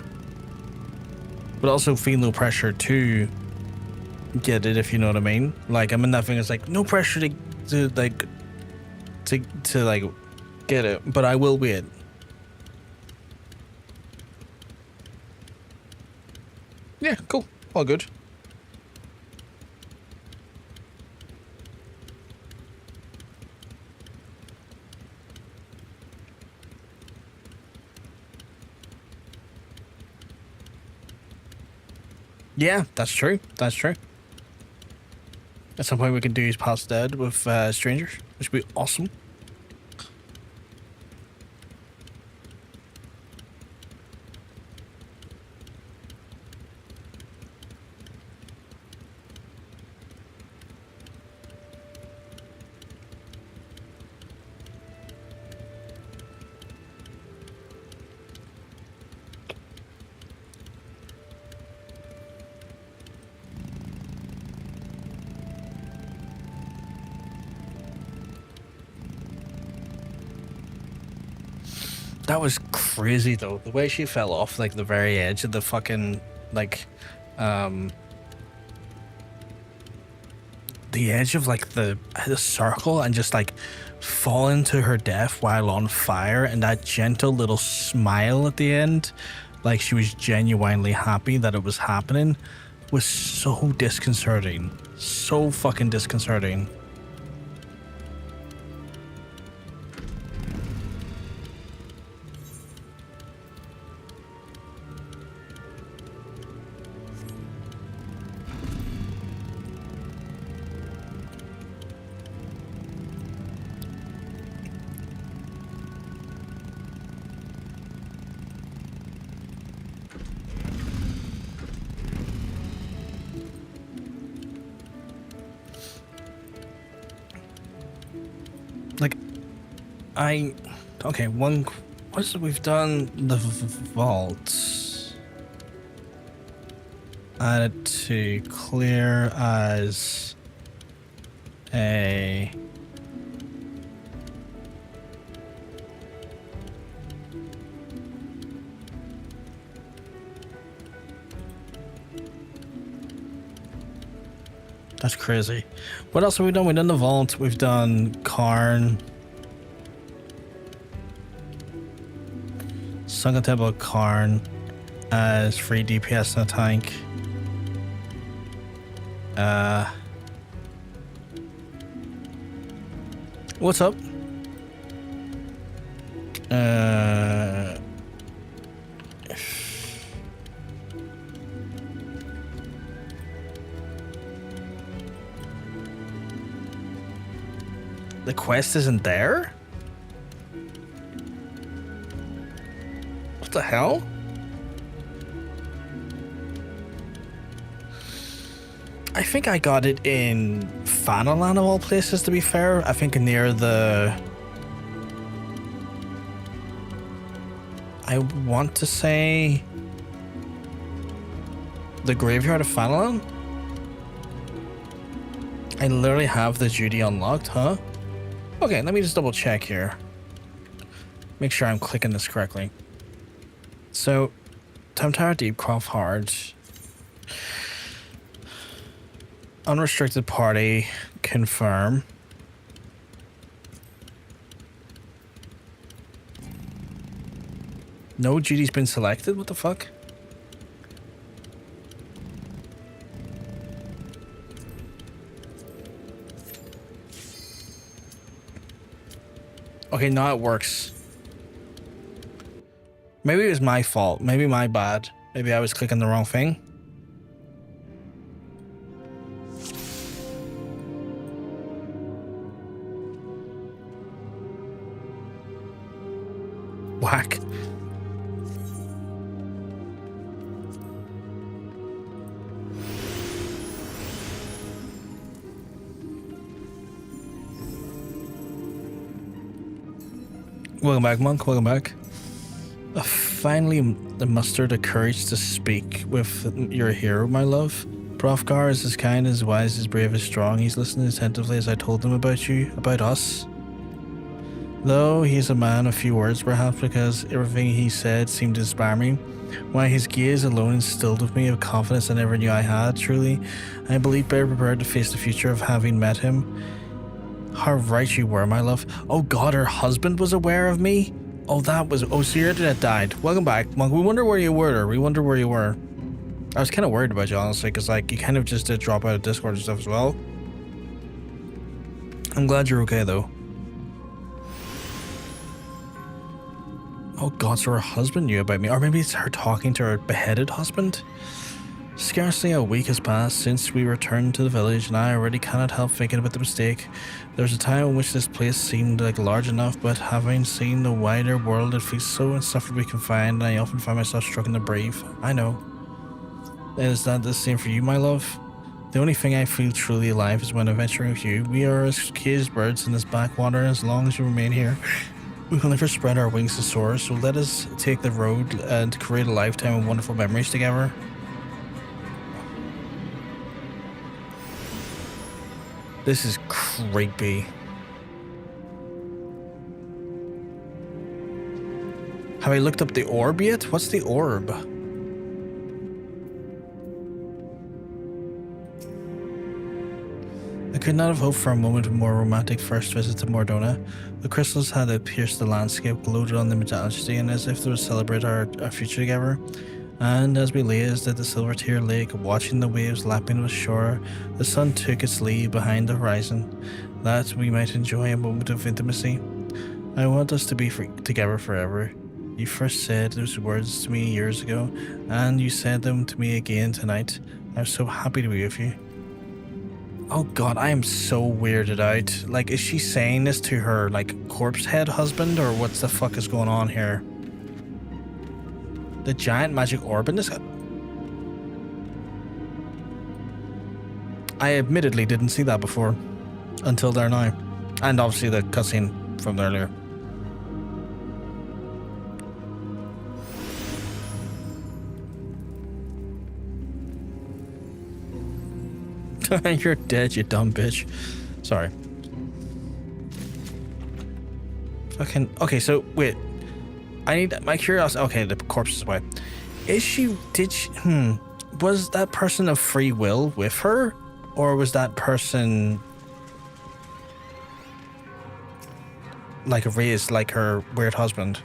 Speaker 1: But also feel no pressure to get it, if you know what I mean. Like, I'm in that thing, it's like no pressure to get it, but I will wait. Yeah, cool. All good. Yeah, that's true. That's true. At some point we can do his past dead with strangers, which would be awesome. That was crazy though, the way she fell off like the very edge of the fucking like the edge of like the circle and just like fall into her death while on fire, and that gentle little smile at the end, like she was genuinely happy that it was happening, was so disconcerting. So fucking disconcerting. Okay, what's it we've done? The vault. Added to clear as a that's crazy. What else have we done? We've done the vault, we've done Karn. Sunken Temple Karn as free DPS in a tank. What's up? The quest isn't there? What the hell? I think I got it in Fanalan of all places, to be fair. I think near the... I want to say... the graveyard of Fanalan? I literally have the duty unlocked, huh? Okay, let me just double check here. Make sure I'm clicking this correctly. So, Tam-Tara Deepcroft Hard. Unrestricted party, confirm. No duty's been selected? What the fuck? Okay, now it works. Maybe it was my fault. Maybe my bad. Maybe I was clicking the wrong thing. Whack. Welcome back, Monk. Welcome back. I finally mustered the courage to speak with your hero, my love. Profgar is as kind, as wise, as brave, as strong. He's listening attentively as I told him about you, about us. Though he's a man of few words, perhaps because everything he said seemed to inspire me. Why, his gaze alone instilled with me a confidence I never knew I had. Truly, I believe better prepared to face the future of having met him. How right you were, my love. Oh God, her husband was aware of me? Oh, that was... Oh, so your internet died. Welcome back, Monk. We wonder where you were. We wonder where you were. I was kind of worried about you, honestly, because, like, you kind of just did drop out of Discord and stuff as well. I'm glad you're okay, though. Oh God, so her husband knew about me. Or maybe it's her talking to her beheaded husband? Scarcely a week has passed since we returned to the village, and I already cannot help thinking about the mistake. There was a time in which this place seemed like large enough, but having seen the wider world, it feels so insufferably confined, and I often find myself struggling to breathe. I know. Is that the same for you, my love? The only thing I feel truly alive is when adventuring with you. We are as caged birds in this backwater, and as long as you remain here, we will never spread our wings to soar, so let us take the road and create a lifetime of wonderful memories together. This is creepy. Have I looked up the orb yet? What's the orb? I could not have hoped for a moment of more romantic first visit to Mordona. The crystals had pierced the landscape, gloated on the majesty, and as if they would celebrate our future together. And as we lazed at the silver-tier lake, watching the waves lapping the shore, the sun took its leave behind the horizon, that we might enjoy a moment of intimacy. I want us to be together forever. You first said those words to me years ago, and you said them to me again tonight. I'm so happy to be with you. Oh God, I am so weirded out. Like, is she saying this to her, like, corpse head husband, or what the fuck is going on here? The giant magic orb in this... I admittedly didn't see that before. Until there now. And obviously the cutscene from earlier. You're dead, you dumb bitch. Sorry. Fucking... Okay, so, wait. I need my curiosity. Okay, the corpse is away. Is she... Did she... Was that person of free will with her? Or was that person... like raised like her weird husband?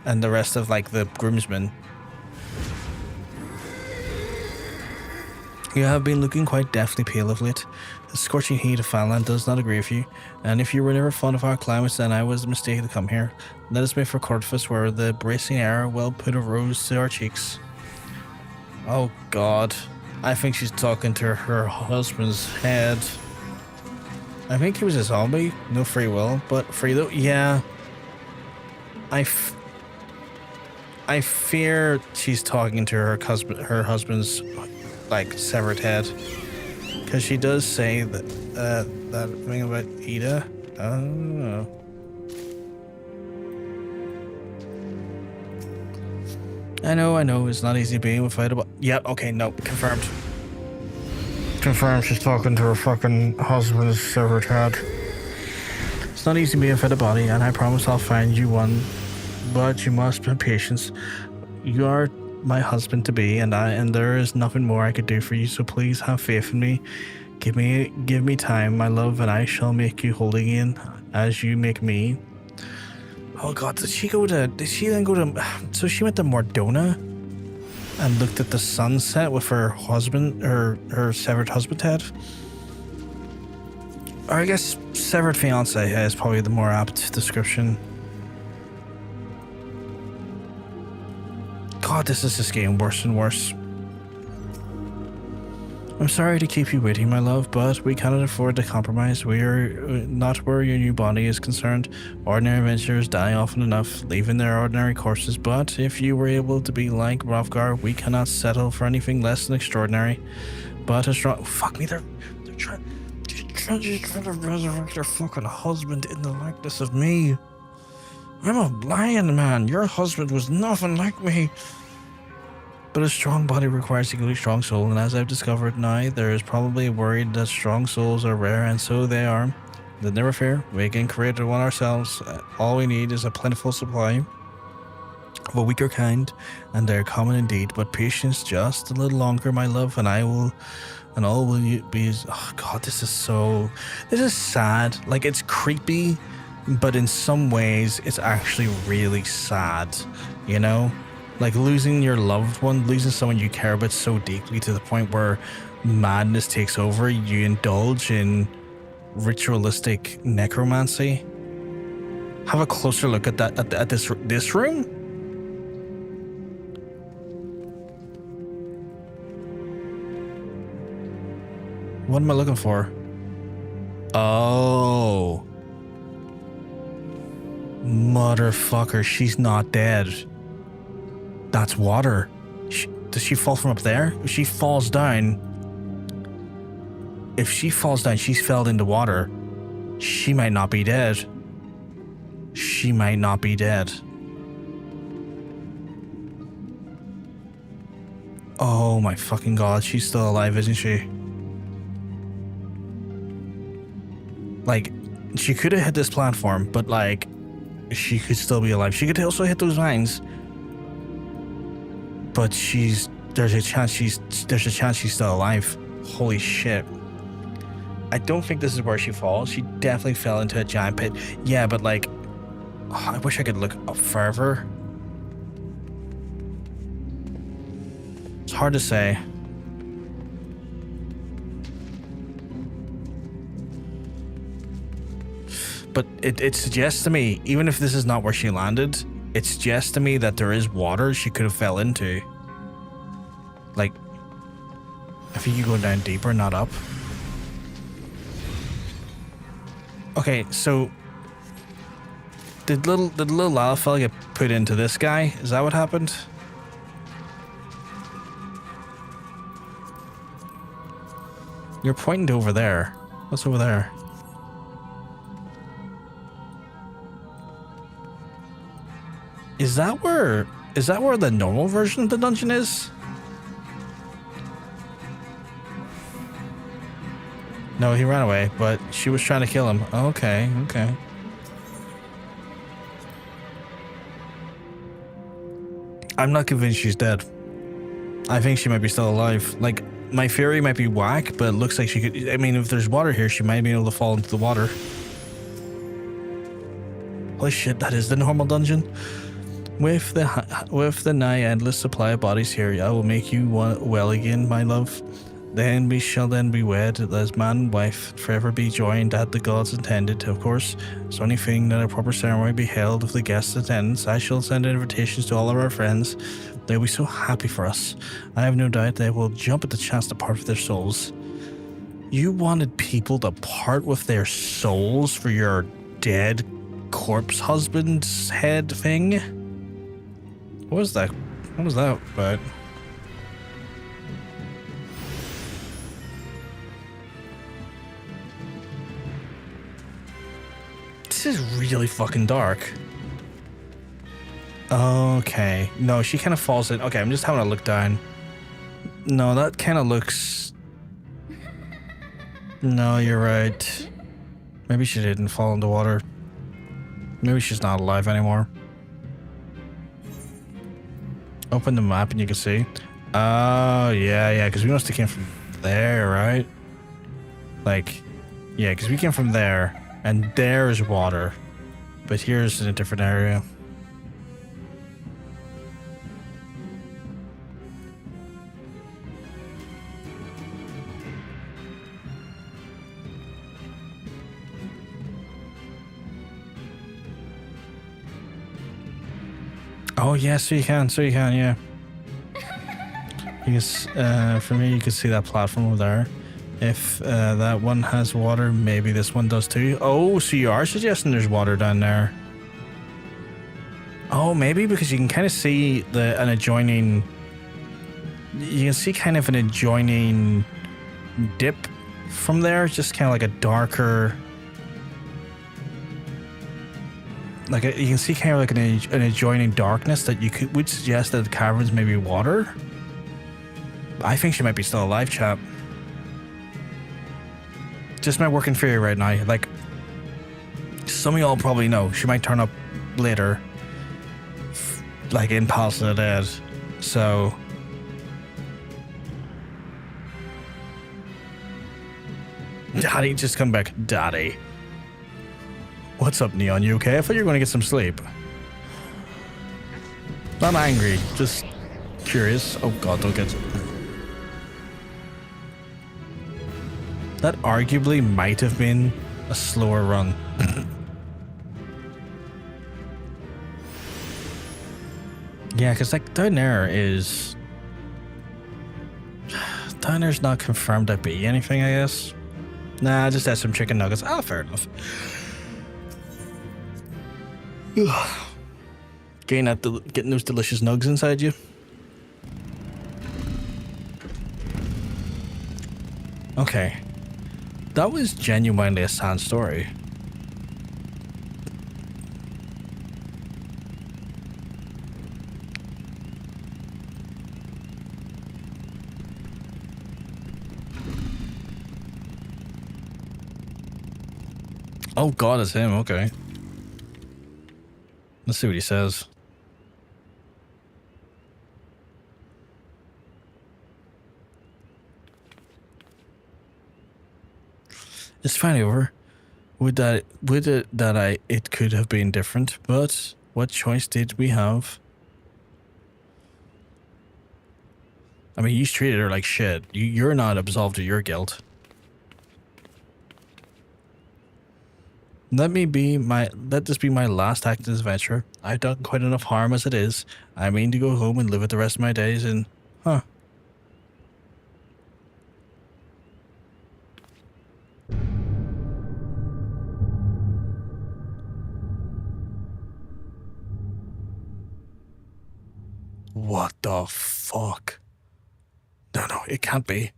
Speaker 1: And the rest of, like, the groomsmen? You have been looking quite deathly pale of late. The scorching heat of Frontline does not agree with you, and if you were never fond of our climates, then I was mistaken to come here. Let us make for Cortifus, where the bracing air will put a rose to our cheeks. Oh God. I think she's talking to her husband's head. I think he was a zombie, no free will, but free though. Yeah. I fear she's talking to her husband's, like, severed head. Because she does say that that thing about Ida. Oh. I know, it's not easy being without a... Yeah, okay, no, confirmed. Confirmed she's talking to her fucking husband's severed head. It's not easy being without a body, and I promise I'll find you one. But you must have patience. You are my husband to be, and there is nothing more I could do for you, so please have faith in me. Give me time, my love, and I shall make you whole again, as you make me. Oh god, did she then go to... So she went to Mordona and looked at the sunset with her husband, her severed husband head? Or I guess severed fiance is probably the more apt description. God, this is just getting worse and worse. I'm sorry to keep you waiting, my love, but we cannot afford to compromise. We are not where your new body is concerned. Ordinary adventurers die often enough, leaving their ordinary courses, but if you were able to be like Rovgar, we cannot settle for anything less than extraordinary. But a strong... Fuck me, they're trying to resurrect their fucking husband in the likeness of me. I'm a lion, man. Your husband was nothing like me. But a strong body requires equally strong soul, and as I've discovered now, there is probably worried that strong souls are rare, and so they are. But never fear, we can create one ourselves. All we need is a plentiful supply of a weaker kind, and they're common indeed. But patience just a little longer, my love, and all will be. Oh god, this is sad. Like, it's creepy, but in some ways, it's actually really sad. You know. Like losing your loved one, losing someone you care about so deeply to the point where madness takes over, you indulge in ritualistic necromancy. Have a closer look at that at this room. What am I looking for? Oh. Motherfucker, she's not dead. That's water. Does she fall from up there? If she falls down, she's fell into water. She might not be dead. She might not be dead. Oh my fucking god, she's still alive, isn't she? Like, she could have hit this platform, but like, she could still be alive. She could also hit those vines. But there's a chance she's still alive. Holy shit. I don't think this is where she falls. She definitely fell into a giant pit. Yeah, but like, I wish I could look up further. It's hard to say. But it suggests to me, even if this is not where she landed, it suggests to me that there is water she could have fell into. Like, I think you go down deeper, not up. Okay, so did little lava fella get put into this guy? Is that what happened? You're pointing to over there. What's over there? Is that where the normal version of the dungeon is? No, he ran away, but she was trying to kill him. Okay. I'm not convinced she's dead. I think she might be still alive. Like, my theory might be whack, but it looks like she could... I mean, if there's water here, she might be able to fall into the water. Holy shit, that is the normal dungeon. With the nigh endless supply of bodies here, I will make you well again, my love. Then we shall be wed, as man and wife, forever be joined at the gods intended. Of course, it's only fitting that a proper ceremony be held with the guests' attendance. I shall send invitations to all of our friends. They'll be so happy for us. I have no doubt they will jump at the chance to part with their souls. You wanted people to part with their souls for your dead corpse husband's head thing? What was that? What was that about? This is really fucking dark. Okay. No, she kind of falls in. Okay, I'm just having a look down. No, that kind of looks... No, you're right. Maybe she didn't fall in the water. Maybe she's not alive anymore. Open the map and you can see. Oh, yeah, because we must have came from there, right? Like, yeah, because we came from there, and there's water. But here's in a different area. Oh, yeah, so you can, yeah. You can, for me, you can see that platform over there. If that one has water, maybe this one does too. Oh, so you are suggesting there's water down there. Oh, maybe because you can kind of see an adjoining... You can see kind of an adjoining dip from there. Just kind of like a darker... Like you can see kind of like an adjoining darkness that would suggest that the caverns may be water. I think she might be still alive, chap. Just my working theory right now. Like, some of y'all probably know she might turn up later, like in Palace of the Dead. So, Daddy, just come back, Daddy. What's up, Neon? You okay? I thought you were going to get some sleep. Not angry, just curious. Oh God, don't get... That arguably might have been a slower run. Yeah, because like down there is... Down there's not confirmed to be anything, I guess. Nah, just had some chicken nuggets. Ah, fair enough. Getting those delicious nugs inside you. Okay. That was genuinely a sad story. Oh God, it's him. Okay. Let's see what he says. It's finally over. It could have been different, but what choice did we have? I mean, you treated her like shit. You're not absolved of your guilt. Let this be my last act of this adventure. I've done quite enough harm as it is. I mean to go home and live with the rest of my days in... Huh. What the fuck? No, it can't be.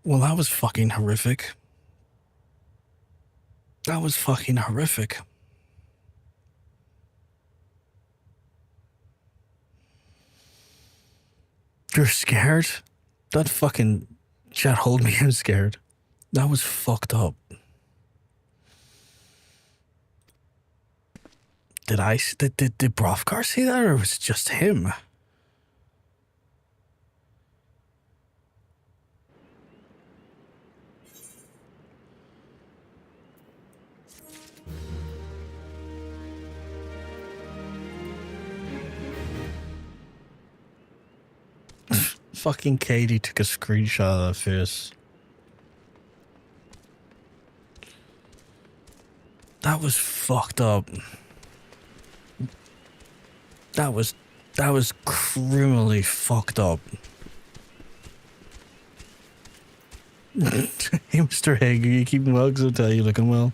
Speaker 1: Well, that was fucking horrific. That was fucking horrific. You're scared? That fucking chat hold me, I'm scared. That was fucked up. Did Brothgar see that, or was it just him? Fucking Katie took a screenshot of that face. That was fucked up. That was criminally fucked up. Hey, Mr. Haig, are you keeping well? Because I'll tell you, looking well.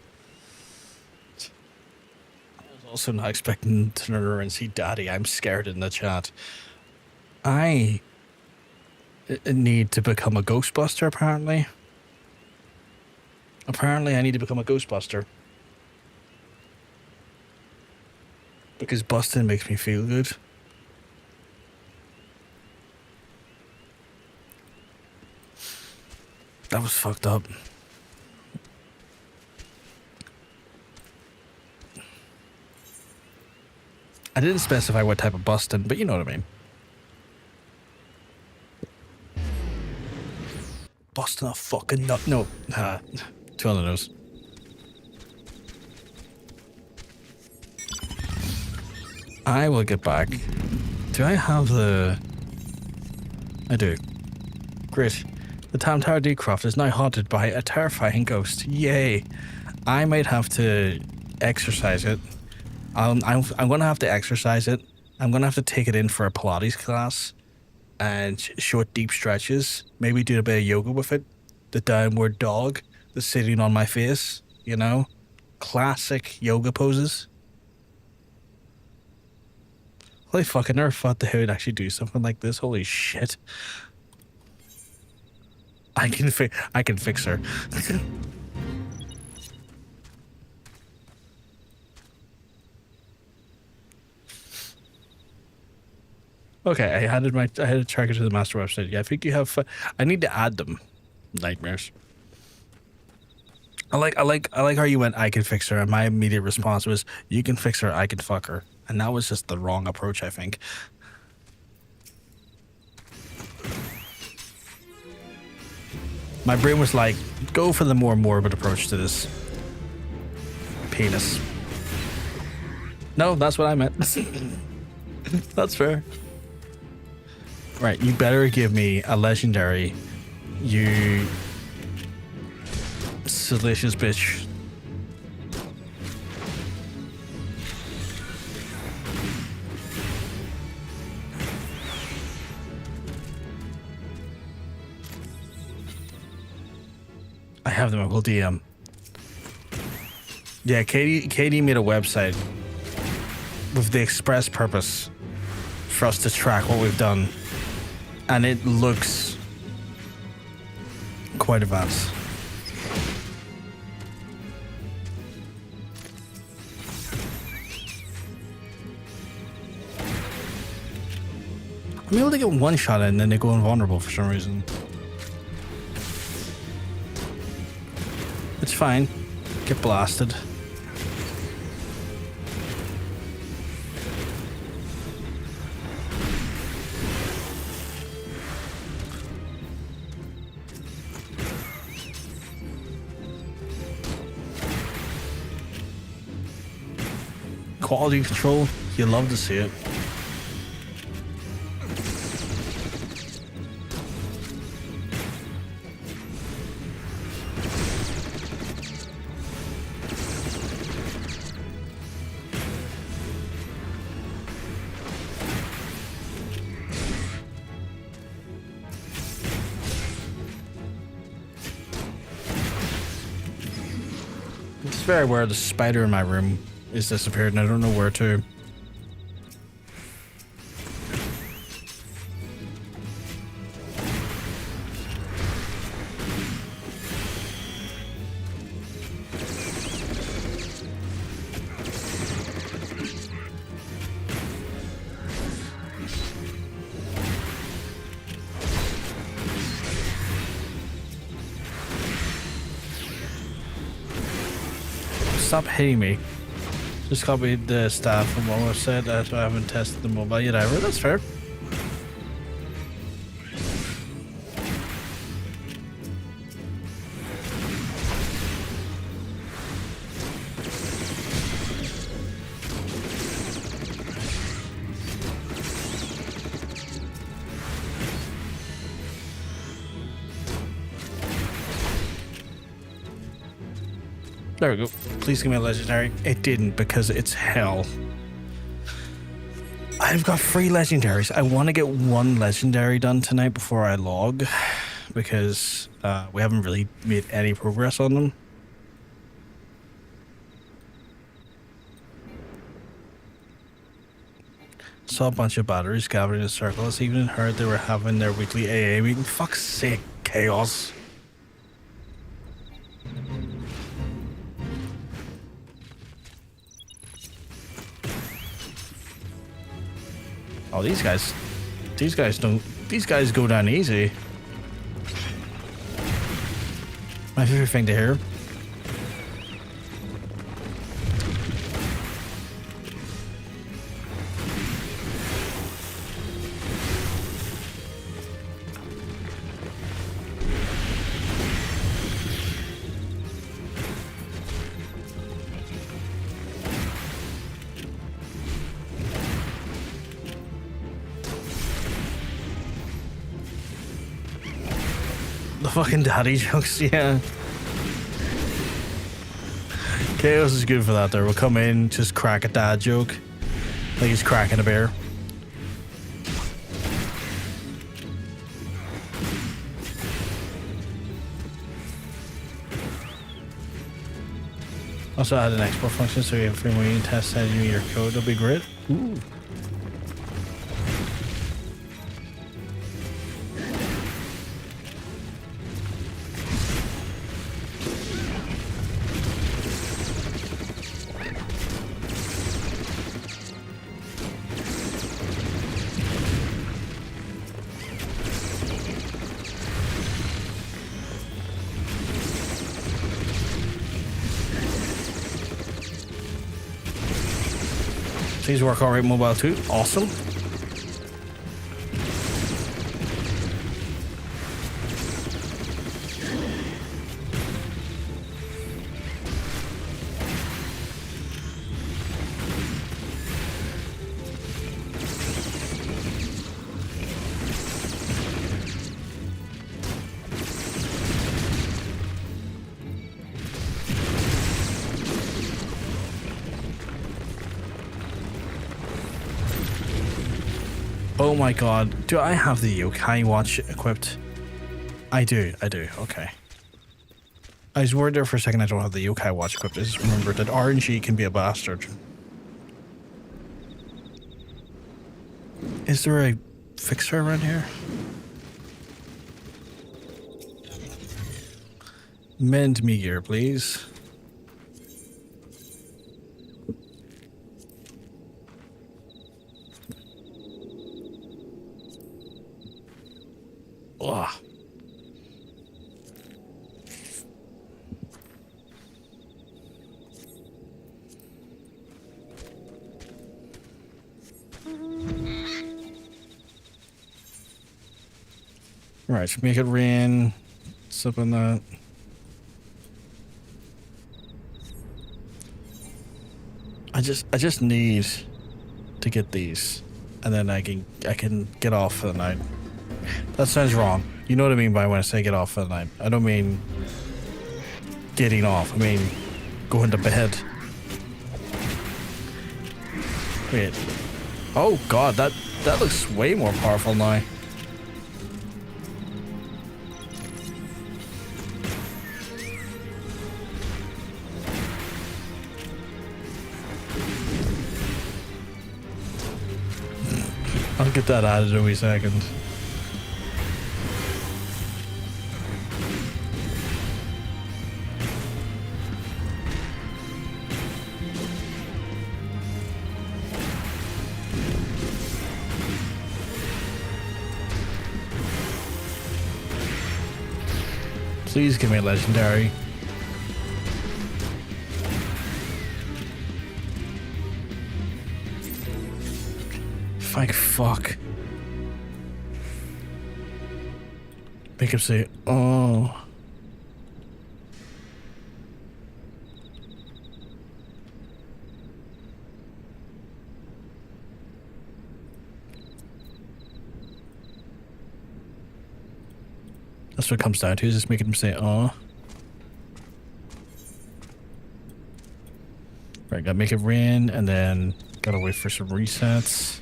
Speaker 1: I was also not expecting to turn around and see Daddy. I'm scared in the chat. I need to become a Ghostbuster, apparently. Apparently, I need to become a Ghostbuster. Because busting makes me feel good. That was fucked up. I didn't specify what type of busting, but you know what I mean. Busting a fucking nut. No. Two on the nose. I will get back. Do I have the... I do. Great. The Tam-Tara Deepcroft is now haunted by a terrifying ghost. Yay. I might have to exercise it. I'm going to have to exercise it. I'm going to have to take it in for a Pilates class and show it deep stretches. Maybe do a bit of yoga with it. The downward dog. The sitting on my face. You know? Classic yoga poses. Holy fuck, I never thought that I would actually do something like this. Holy shit. I can fix her. Okay, I had to track it to the master website. Yeah, I think you have. I need to add them. Nightmares. I like how you went. I can fix her, and my immediate response was, "You can fix her. I can fuck her." And that was just the wrong approach, I think. My brain was like, go for the more morbid approach to this. Penis. No, that's what I meant. That's fair. Right, you better give me a legendary, you salacious bitch. I have them at Will DM. Yeah, Katie made a website with the express purpose for us to track what we've done, and it looks quite advanced. I'm able to get one shot in and then they go invulnerable for some reason. It's fine. Get blasted. Quality control, you love to see it. It's very aware the spider in my room is disappeared and I don't know where to. stop hitting me. Just copied the staff from what was said, so I haven't tested the mobile yet ever. That's fair. There we go. Please give me a legendary. It didn't because it's hell. I've got 3 legendaries. I want to get 1 legendary done tonight before I log because we haven't really made any progress on them. Saw a bunch of batteries gathering in a circle this evening. Heard they were having their weekly AA meeting. Fuck's sake, chaos. Oh, these guys go down easy. My favorite thing to hear. The fucking daddy jokes, yeah. Chaos is good for that there. We'll come in, just crack a dad joke. Like he's cracking a bear. Also add an export function so you have free when you test sending you your code. That'll be great. Ooh. These work alright mobile too. Awesome. Oh my god, do I have the yokai watch equipped? I do, okay. I was worried there for a second I don't have the yokai watch equipped. I just remembered that RNG can be a bastard. Is there a fixer around here? Mend me gear, please. Ugh. Right, make it rain. Sip on that. I just need to get these, and then I can get off for the night. That sounds wrong. You know what I mean by when I say get off for the night. I don't mean getting off. I mean going to bed. Wait. Oh god, that looks way more powerful now. I'll get that added in a wee second. Please give me a legendary. Thank fuck. Make him say, oh. That's what it comes down to, is just making him say, oh. Right, gotta make it rain, and then gotta wait for some resets.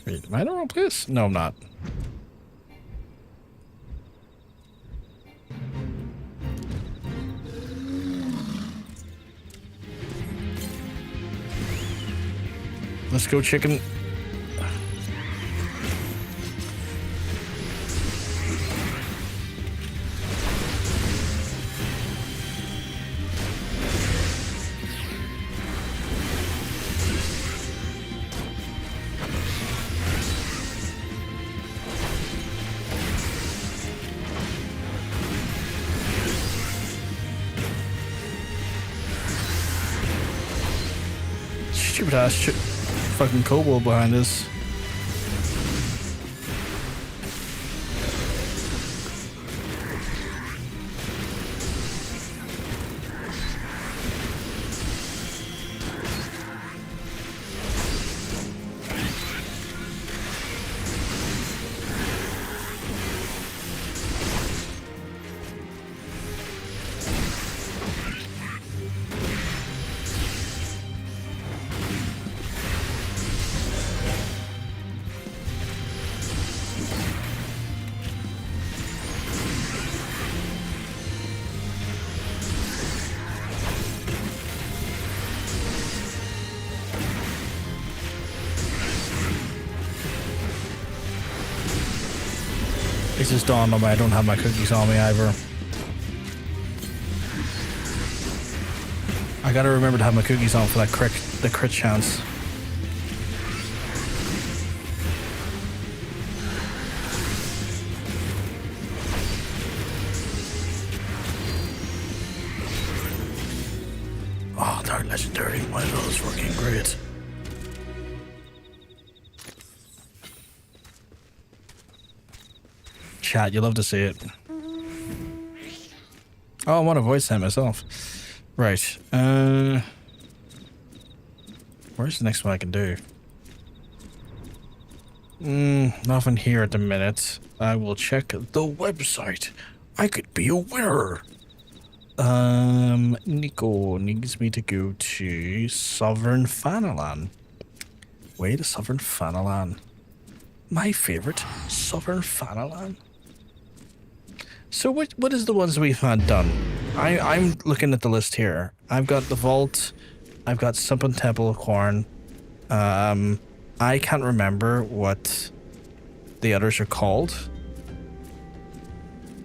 Speaker 1: Wait, am I in the wrong place? No, I'm not. Let's go, chicken. Stupid ass shit. Fucking kobold behind us. It's just dawned on me I don't have my cookies on me either. I gotta remember to have my cookies on for that the crit chance. Oh, they're legendary. Why are those working great? Chat, you love to see it. Oh, I want to voice that myself. Right. Where's the next one I can do? Nothing here at the minute. I will check the website. I could be a winner. Nico needs me to go to Sovereign Fanalan. Way to Sovereign Fanalan. My favorite, Sovereign Fanalan. So what is the ones we've had done? I'm looking at the list here. I've got the Vault. I've got Sumpin Temple of Corn. I can't remember what the others are called.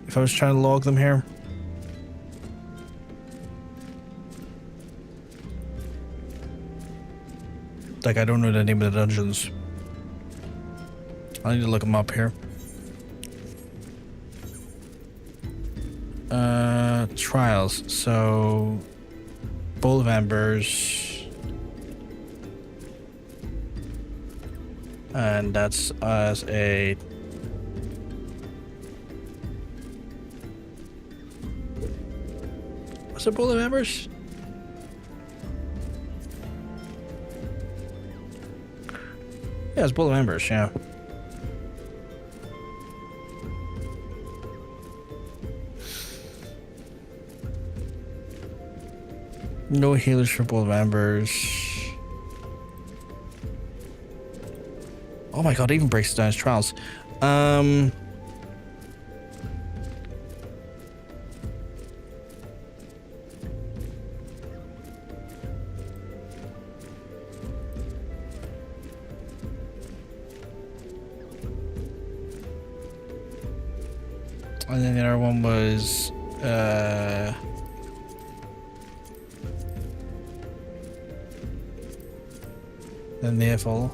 Speaker 1: If I was trying to log them here. Like, I don't know the name of the dungeons. I need to look them up here. Trials. So, Bowl of Embers. And that's as a... What's a Bowl of Embers? Yeah, it's Bowl of Embers, yeah. No healers for Bowl of Embers. Oh my god, it even breaks down his trials. And then the other one was Then they fall.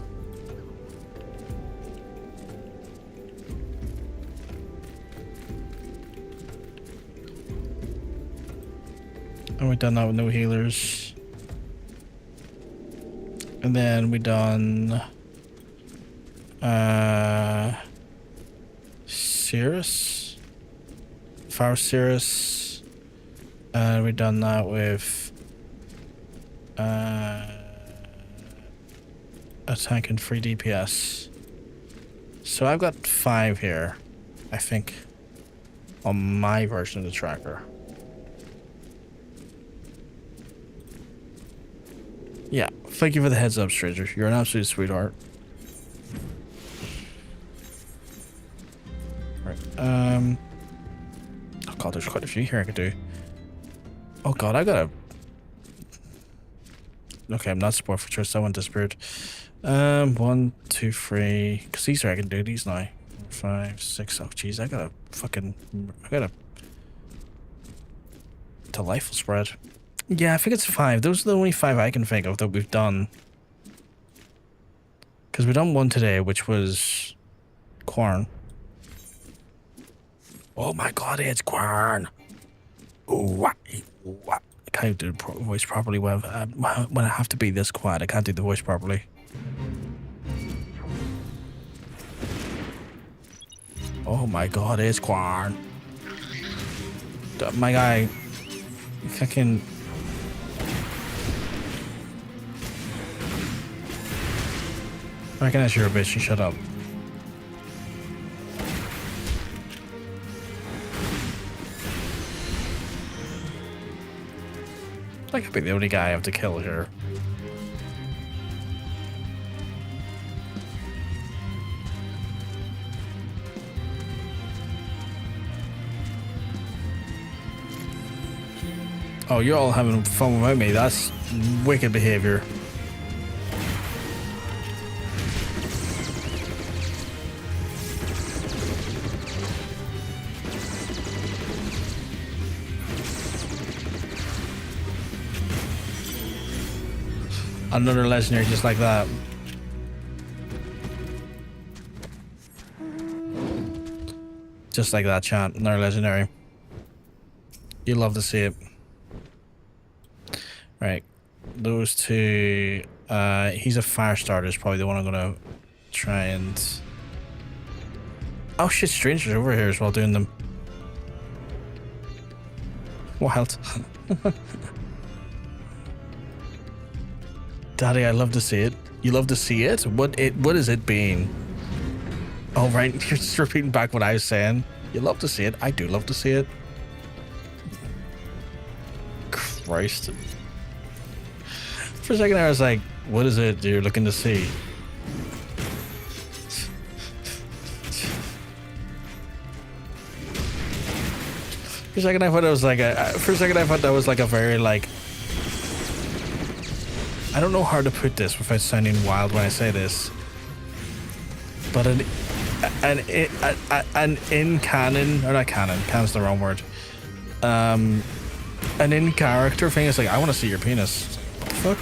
Speaker 1: And we done that with no healers. And then we done Cirrus. Faire Cirrus. And we done that with attack and free DPS. So I've got 5 here, I think, on my version of the tracker. Yeah, thank you for the heads up, stranger. You're an absolute sweetheart. Right. Oh god, there's quite a few here I could do. Oh god, I gotta. Okay, I'm not support for choice. That one disappeared. 1, 2, 3. Because these are I can do these now. 5, 6. Oh jeez, I gotta. Delightful spread. Yeah, I think it's 5. Those are the only 5 I can think of that we've done. Because we've done one today, which was Quarn. Oh my god, it's Quarn. What? I can't do the voice properly when I have to be this quiet. I can't do the voice properly. Oh my god, it's Quarn. My guy, fucking. I recognize you're a bitch, you shut up. I could be the only guy I have to kill here. Oh, you're all having fun without me. That's wicked behavior. Another legendary just like that. Just like that, chat. Another legendary. You love to see it. Right. Those two. He's a fire starter. Is probably the one I'm gonna try and. Oh shit! Strangers over here as well doing them. Wild. Daddy, I love to see it. You love to see it? What is it being? Oh right, you're just repeating back what I was saying. You love to see it. I do love to see it. Christ. For a second I was like, what is it you're looking to see? For a second I thought it was like that was like a very like. I don't know how to put this without sounding wild when I say this, but an in canon, or not canon, canon's the wrong word. An in character thing is like, I want to see your penis. What the fuck?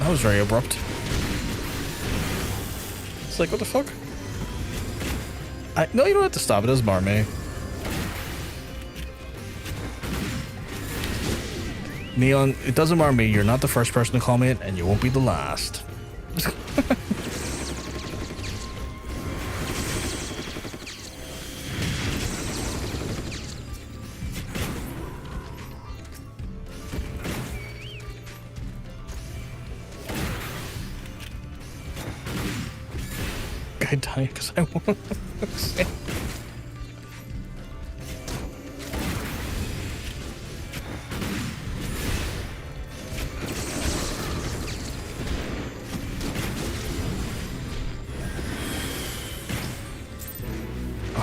Speaker 1: That was very abrupt. It's like, what the fuck? No, you don't have to stop. It doesn't bother me. Neon, it doesn't bother me. You're not the first person to call me it, and you won't be the last. I die because I want to say.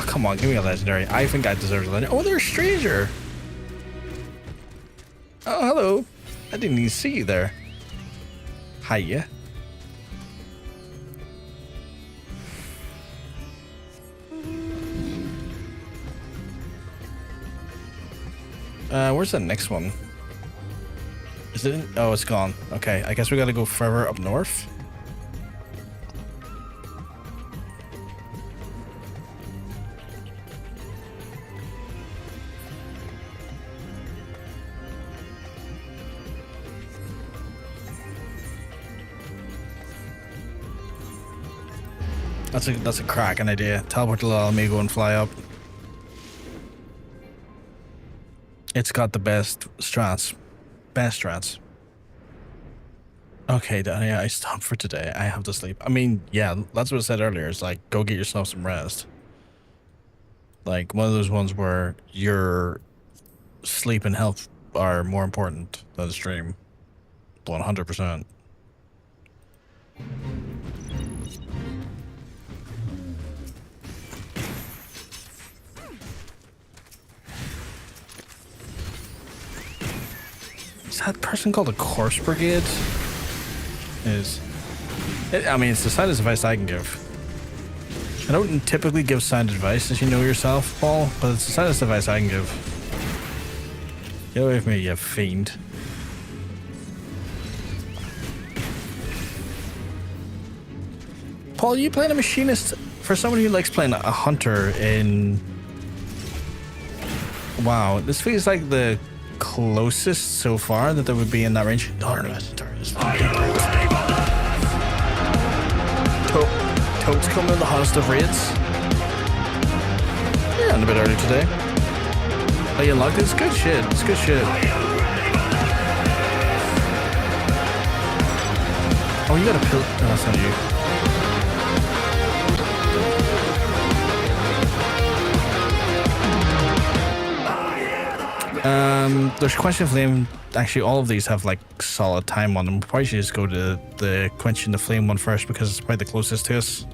Speaker 1: Come on, give me a legendary. I think I deserve a legendary. Oh, there's a stranger. Oh, hello. I didn't even see you there. Hiya. Where's the next one? Is it in? Oh, it's gone. Okay, I guess we gotta go further up north. That's a cracking idea. Teleport the little amigo and fly up. It's got the best strats. Best strats. Okay, Danny, I stopped for today. I have to sleep. I mean, yeah, that's what I said earlier. It's like, go get yourself some rest. Like, one of those ones where your sleep and health are more important than the stream. 100%. Is that person called a corpse brigade? I mean, it's the soundest advice I can give. I don't typically give sound advice, as you know yourself, Paul, but it's the soundest advice I can give. Get away from me, you fiend. Paul, you playing a machinist? For someone who likes playing a hunter in... Wow, this feels like the closest so far that there would be in that range. Darn legendary is fucking great. Toad's coming in the hottest of raids. Yeah, and a bit early today. Oh, you unlocked it? It's good shit. It's good shit. Oh, you got a pill. No, that's not you. There's Quenching Flame. Actually, all of these have like solid time on them. We'll probably should just go to the Quenching the Flame one first because it's probably the closest to us.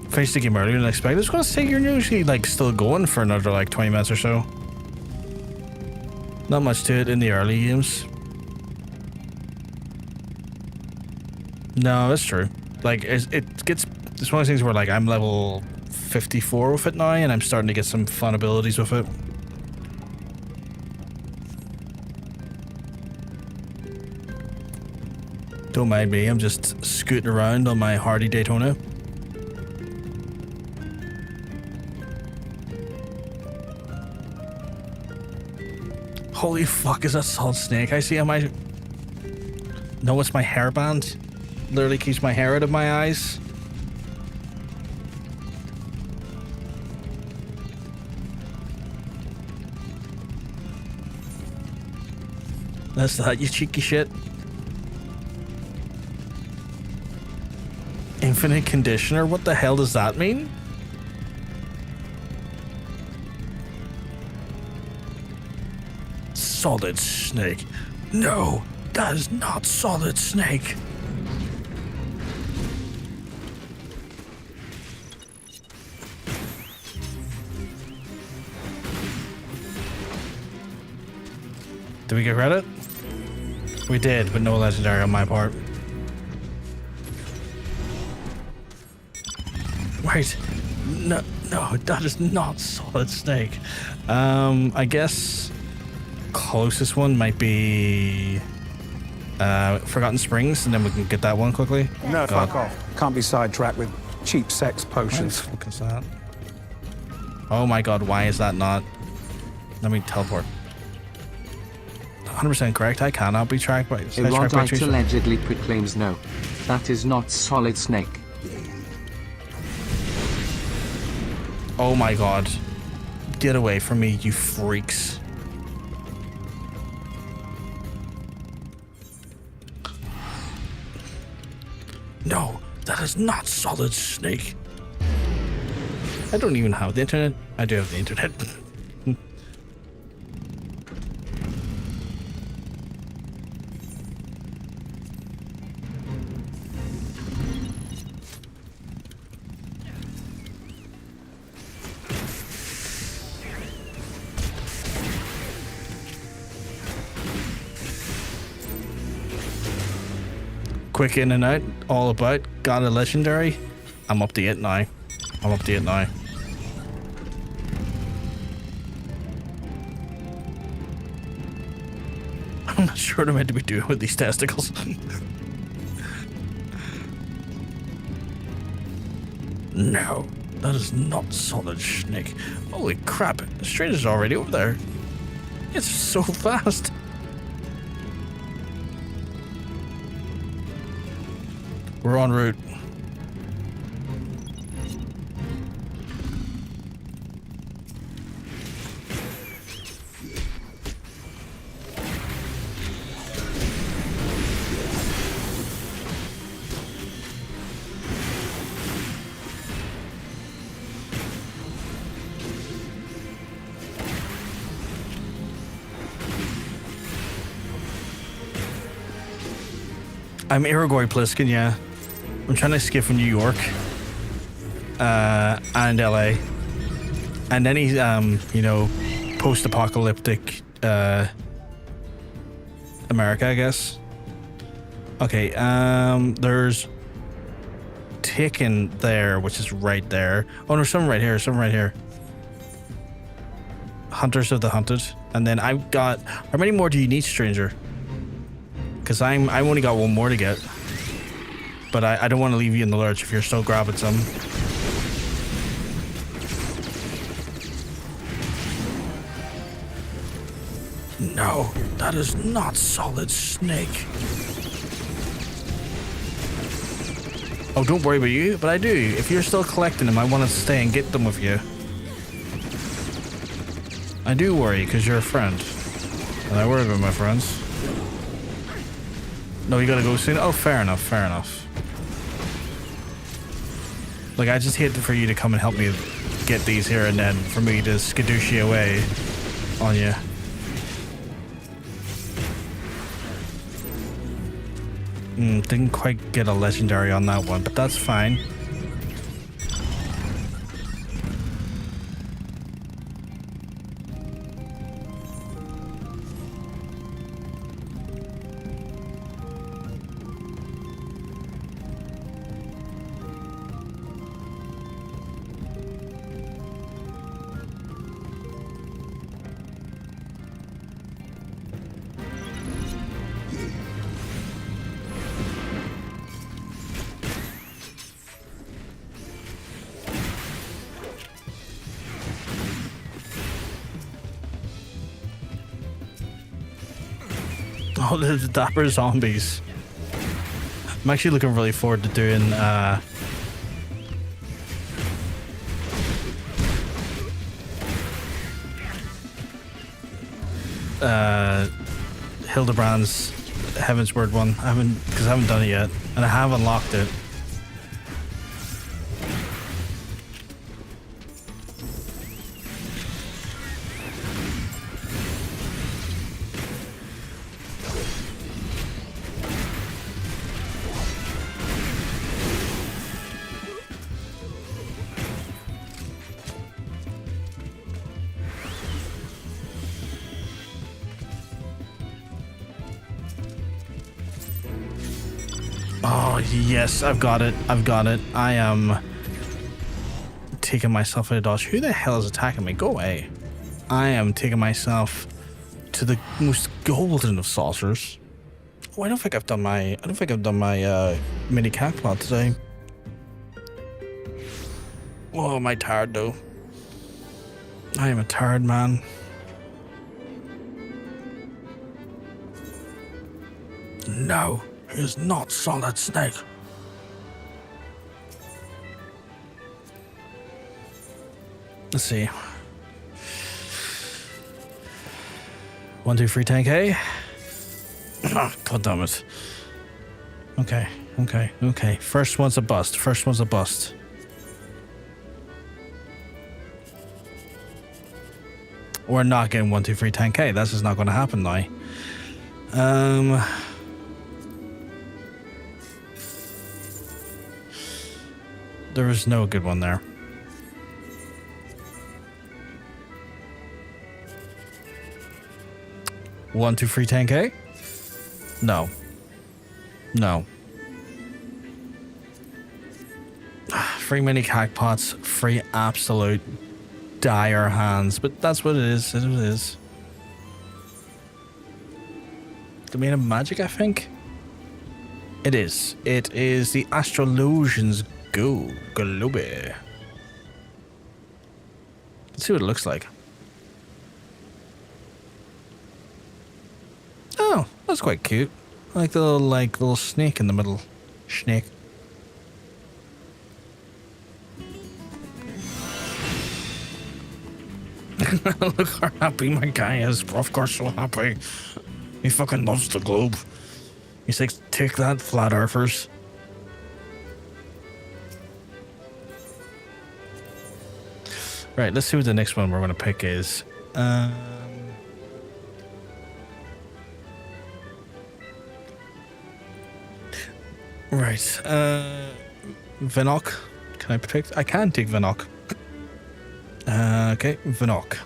Speaker 1: Finished the game earlier than expected. I was gonna say you're usually like still going for another like 20 minutes or so. Not much to it in the early games. No, that's true. Like it's one of those things where like I'm level 54 with it now and I'm starting to get some fun abilities with it. Don't mind me, I'm just scooting around on my Hardy Daytona. Holy fuck, is that Solid Snake I see on my... No, it's my hairband. Literally keeps my hair out of my eyes. That's that, you cheeky shit. Infinite Conditioner? What the hell does that mean? Solid Snake. No, that is not Solid Snake. Did we get credit? We did, but no legendary on my part. Wait, no, that is not Solid Snake. I guess closest one might be Forgotten Springs, and then we can get that one quickly.
Speaker 6: No, fuck off. Can't be sidetracked with cheap sex potions.
Speaker 1: What the fuck is that? Oh my god, why is that not? Let me teleport. 100% correct, I cannot be tracked by...
Speaker 2: Erudite allegedly proclaims no. That is not Solid Snake.
Speaker 1: Oh my god. Get away from me, you freaks. No, that is not Solid Snake. I don't even have the internet. I do have the internet. Quick in and out, all about, got a legendary. I'm up to it now. I'm not sure what I'm meant to be doing with these testicles. No, that is not Solid Snake. Holy crap, the stranger's already over there. It's so fast. We're en route. I'm Irigoi Pliskin, yeah. I'm trying to escape from New York. And LA. And any, you know, post-apocalyptic, America, I guess. Okay, there's Taken there, which is right there. Oh, there's some right here, some right here. Hunters of the Hunted. And then I've got... How many more do you need, stranger? Because I've only got one more to get. But I don't want to leave you in the lurch if you're still grabbing some. No, that is not Solid Snake. Oh, don't worry about you, but I do. If you're still collecting them, I want to stay and get them with you. I do worry, because you're a friend. And I worry about my friends. No, you gotta go soon? Oh, fair enough, fair enough. Like, I just hate for you to come and help me get these here and then for me to skadooshie away on you. Didn't quite get a legendary on that one, but that's fine. Oh, the dapper zombies. I'm actually looking really forward to doing Hildebrand's Heavensward one. I haven't done it yet, and I have unlocked it. Oh, yes, I've got it. I've got it. I am taking myself out of dodge. Who the hell is attacking me? Go away. I am taking myself to the most golden of saucers. Oh, I don't think I've done my mini Cactpot today. Oh, am I tired though? I am a tired man. No. Is not Solid Snake. Let's see. 1, 2, 3, 10K. God damn it. Okay. First one's a bust. We're not getting 1, 2, 3, 10K. That's just not going to happen now. There was no good one there. One, 2, 3, 10K? No. Free mini Cactpots, free absolute dire hands, but that's what it is. It is. Domain of Magic, I think? It is. It is the Astrolusion's Globe. Let's see what it looks like. Oh, that's quite cute. I like the little snake in the middle. Snake. Look how happy my guy is. Of course, so happy. He fucking loves the globe. He's like, take that, flat earthers. Right, let's see what the next one we're going to pick is. Right. Vinok. Can I pick? I can take Vinok. Okay, Vinok.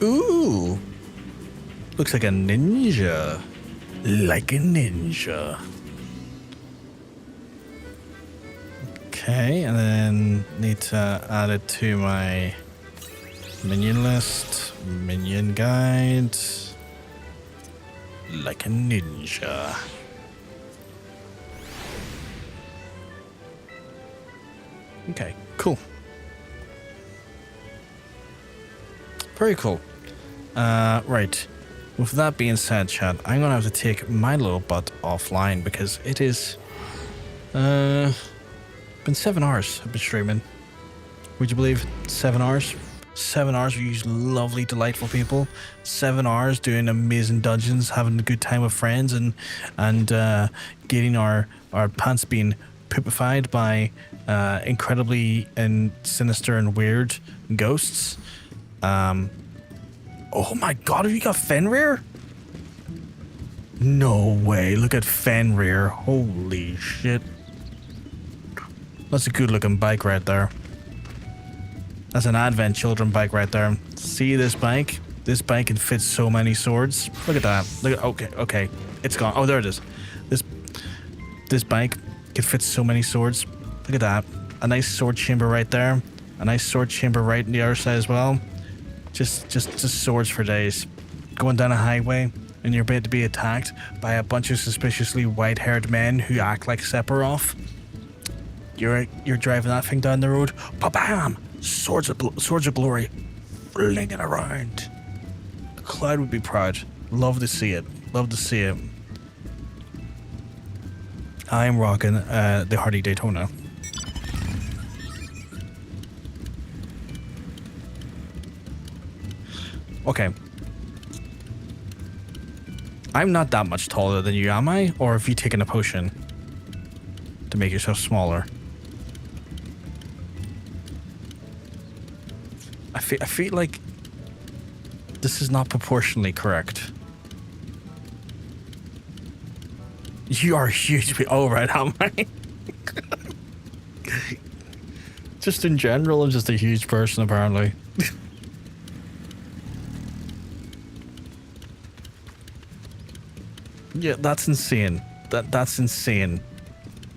Speaker 1: Ooh. Looks like a ninja. Like a ninja. Okay, and then need to add it to my minion list. Minion guide. Like a ninja. Okay, cool. Very cool. Right. With that being said, chat, I'm gonna have to take my little butt offline because it is been 7 hours I've been streaming. Would you believe 7 hours? 7 hours with you lovely, delightful people. 7 hours doing amazing dungeons, having a good time with friends, and getting our pants being poopified by incredibly and sinister and weird ghosts. Oh my god, have you got Fenrir? No way, look at Fenrir. Holy shit. That's a good looking bike right there. That's an Advent Children bike right there. See this bike? This bike can fit so many swords. Look at that. Look at, okay. It's gone. Oh, there it is. This bike can fit so many swords. Look at that. A nice sword chamber right there. A nice sword chamber right on the other side as well. Just swords for days. Going down a highway and you're about to be attacked by a bunch of suspiciously white-haired men who act like Sephiroth. You're driving that thing down the road. Ba-bam! Swords of glory, flinging around. The Cloud would be proud. Love to see it. Love to see it. I'm rocking the Hardy Daytona. Okay. I'm not that much taller than you, am I? Or have you taken a potion to make yourself smaller? I feel like this is not proportionally correct. You are huge. Oh, right, am I? Just in general, I'm just a huge person, apparently. Yeah, that's insane. That's insane.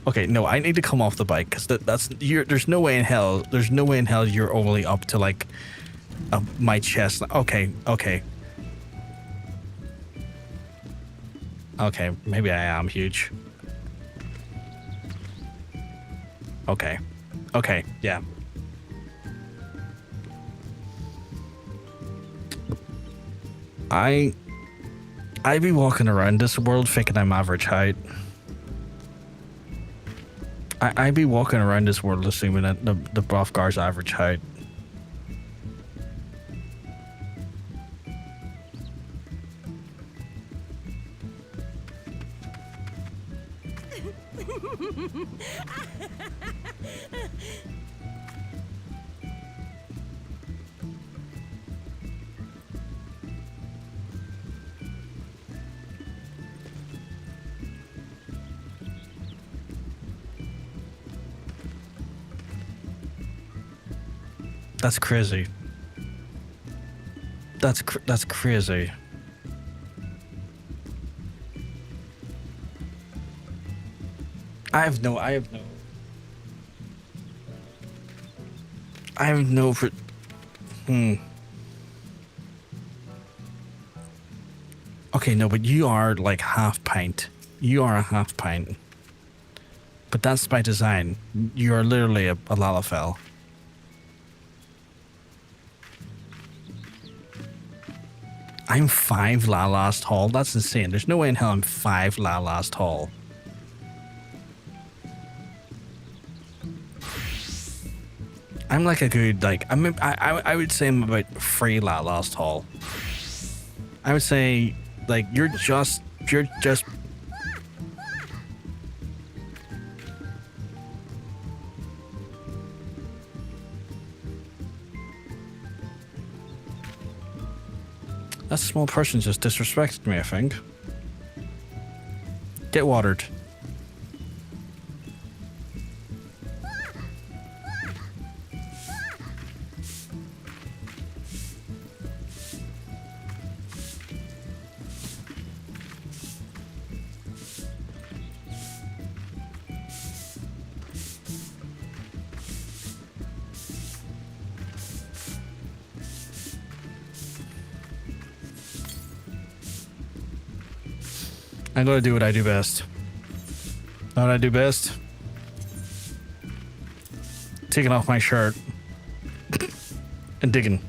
Speaker 1: Okay, no, I need to come off the bike because there's no way in hell. There's no way in hell you're only up to like my chest. Okay. Okay, maybe I am huge. Okay, yeah. I be walking around this world thinking I'm average height. I be walking around this world assuming that the Brothgar's average height. That's crazy. That's crazy. I have no. Okay, no, but you are like half pint. You are a half pint. But that's by design. You are literally a Lalafell. I'm 5 Lalas tall. That's insane. There's no way in hell I'm 5 Lalas tall. I'm like a good, like, I would say I'm about 3 Lalas tall. I would say, like, you're just. That small person just disrespected me, I think. Get watered. I'm gonna do what I do best. Know what I do best? Taking off my shirt and digging.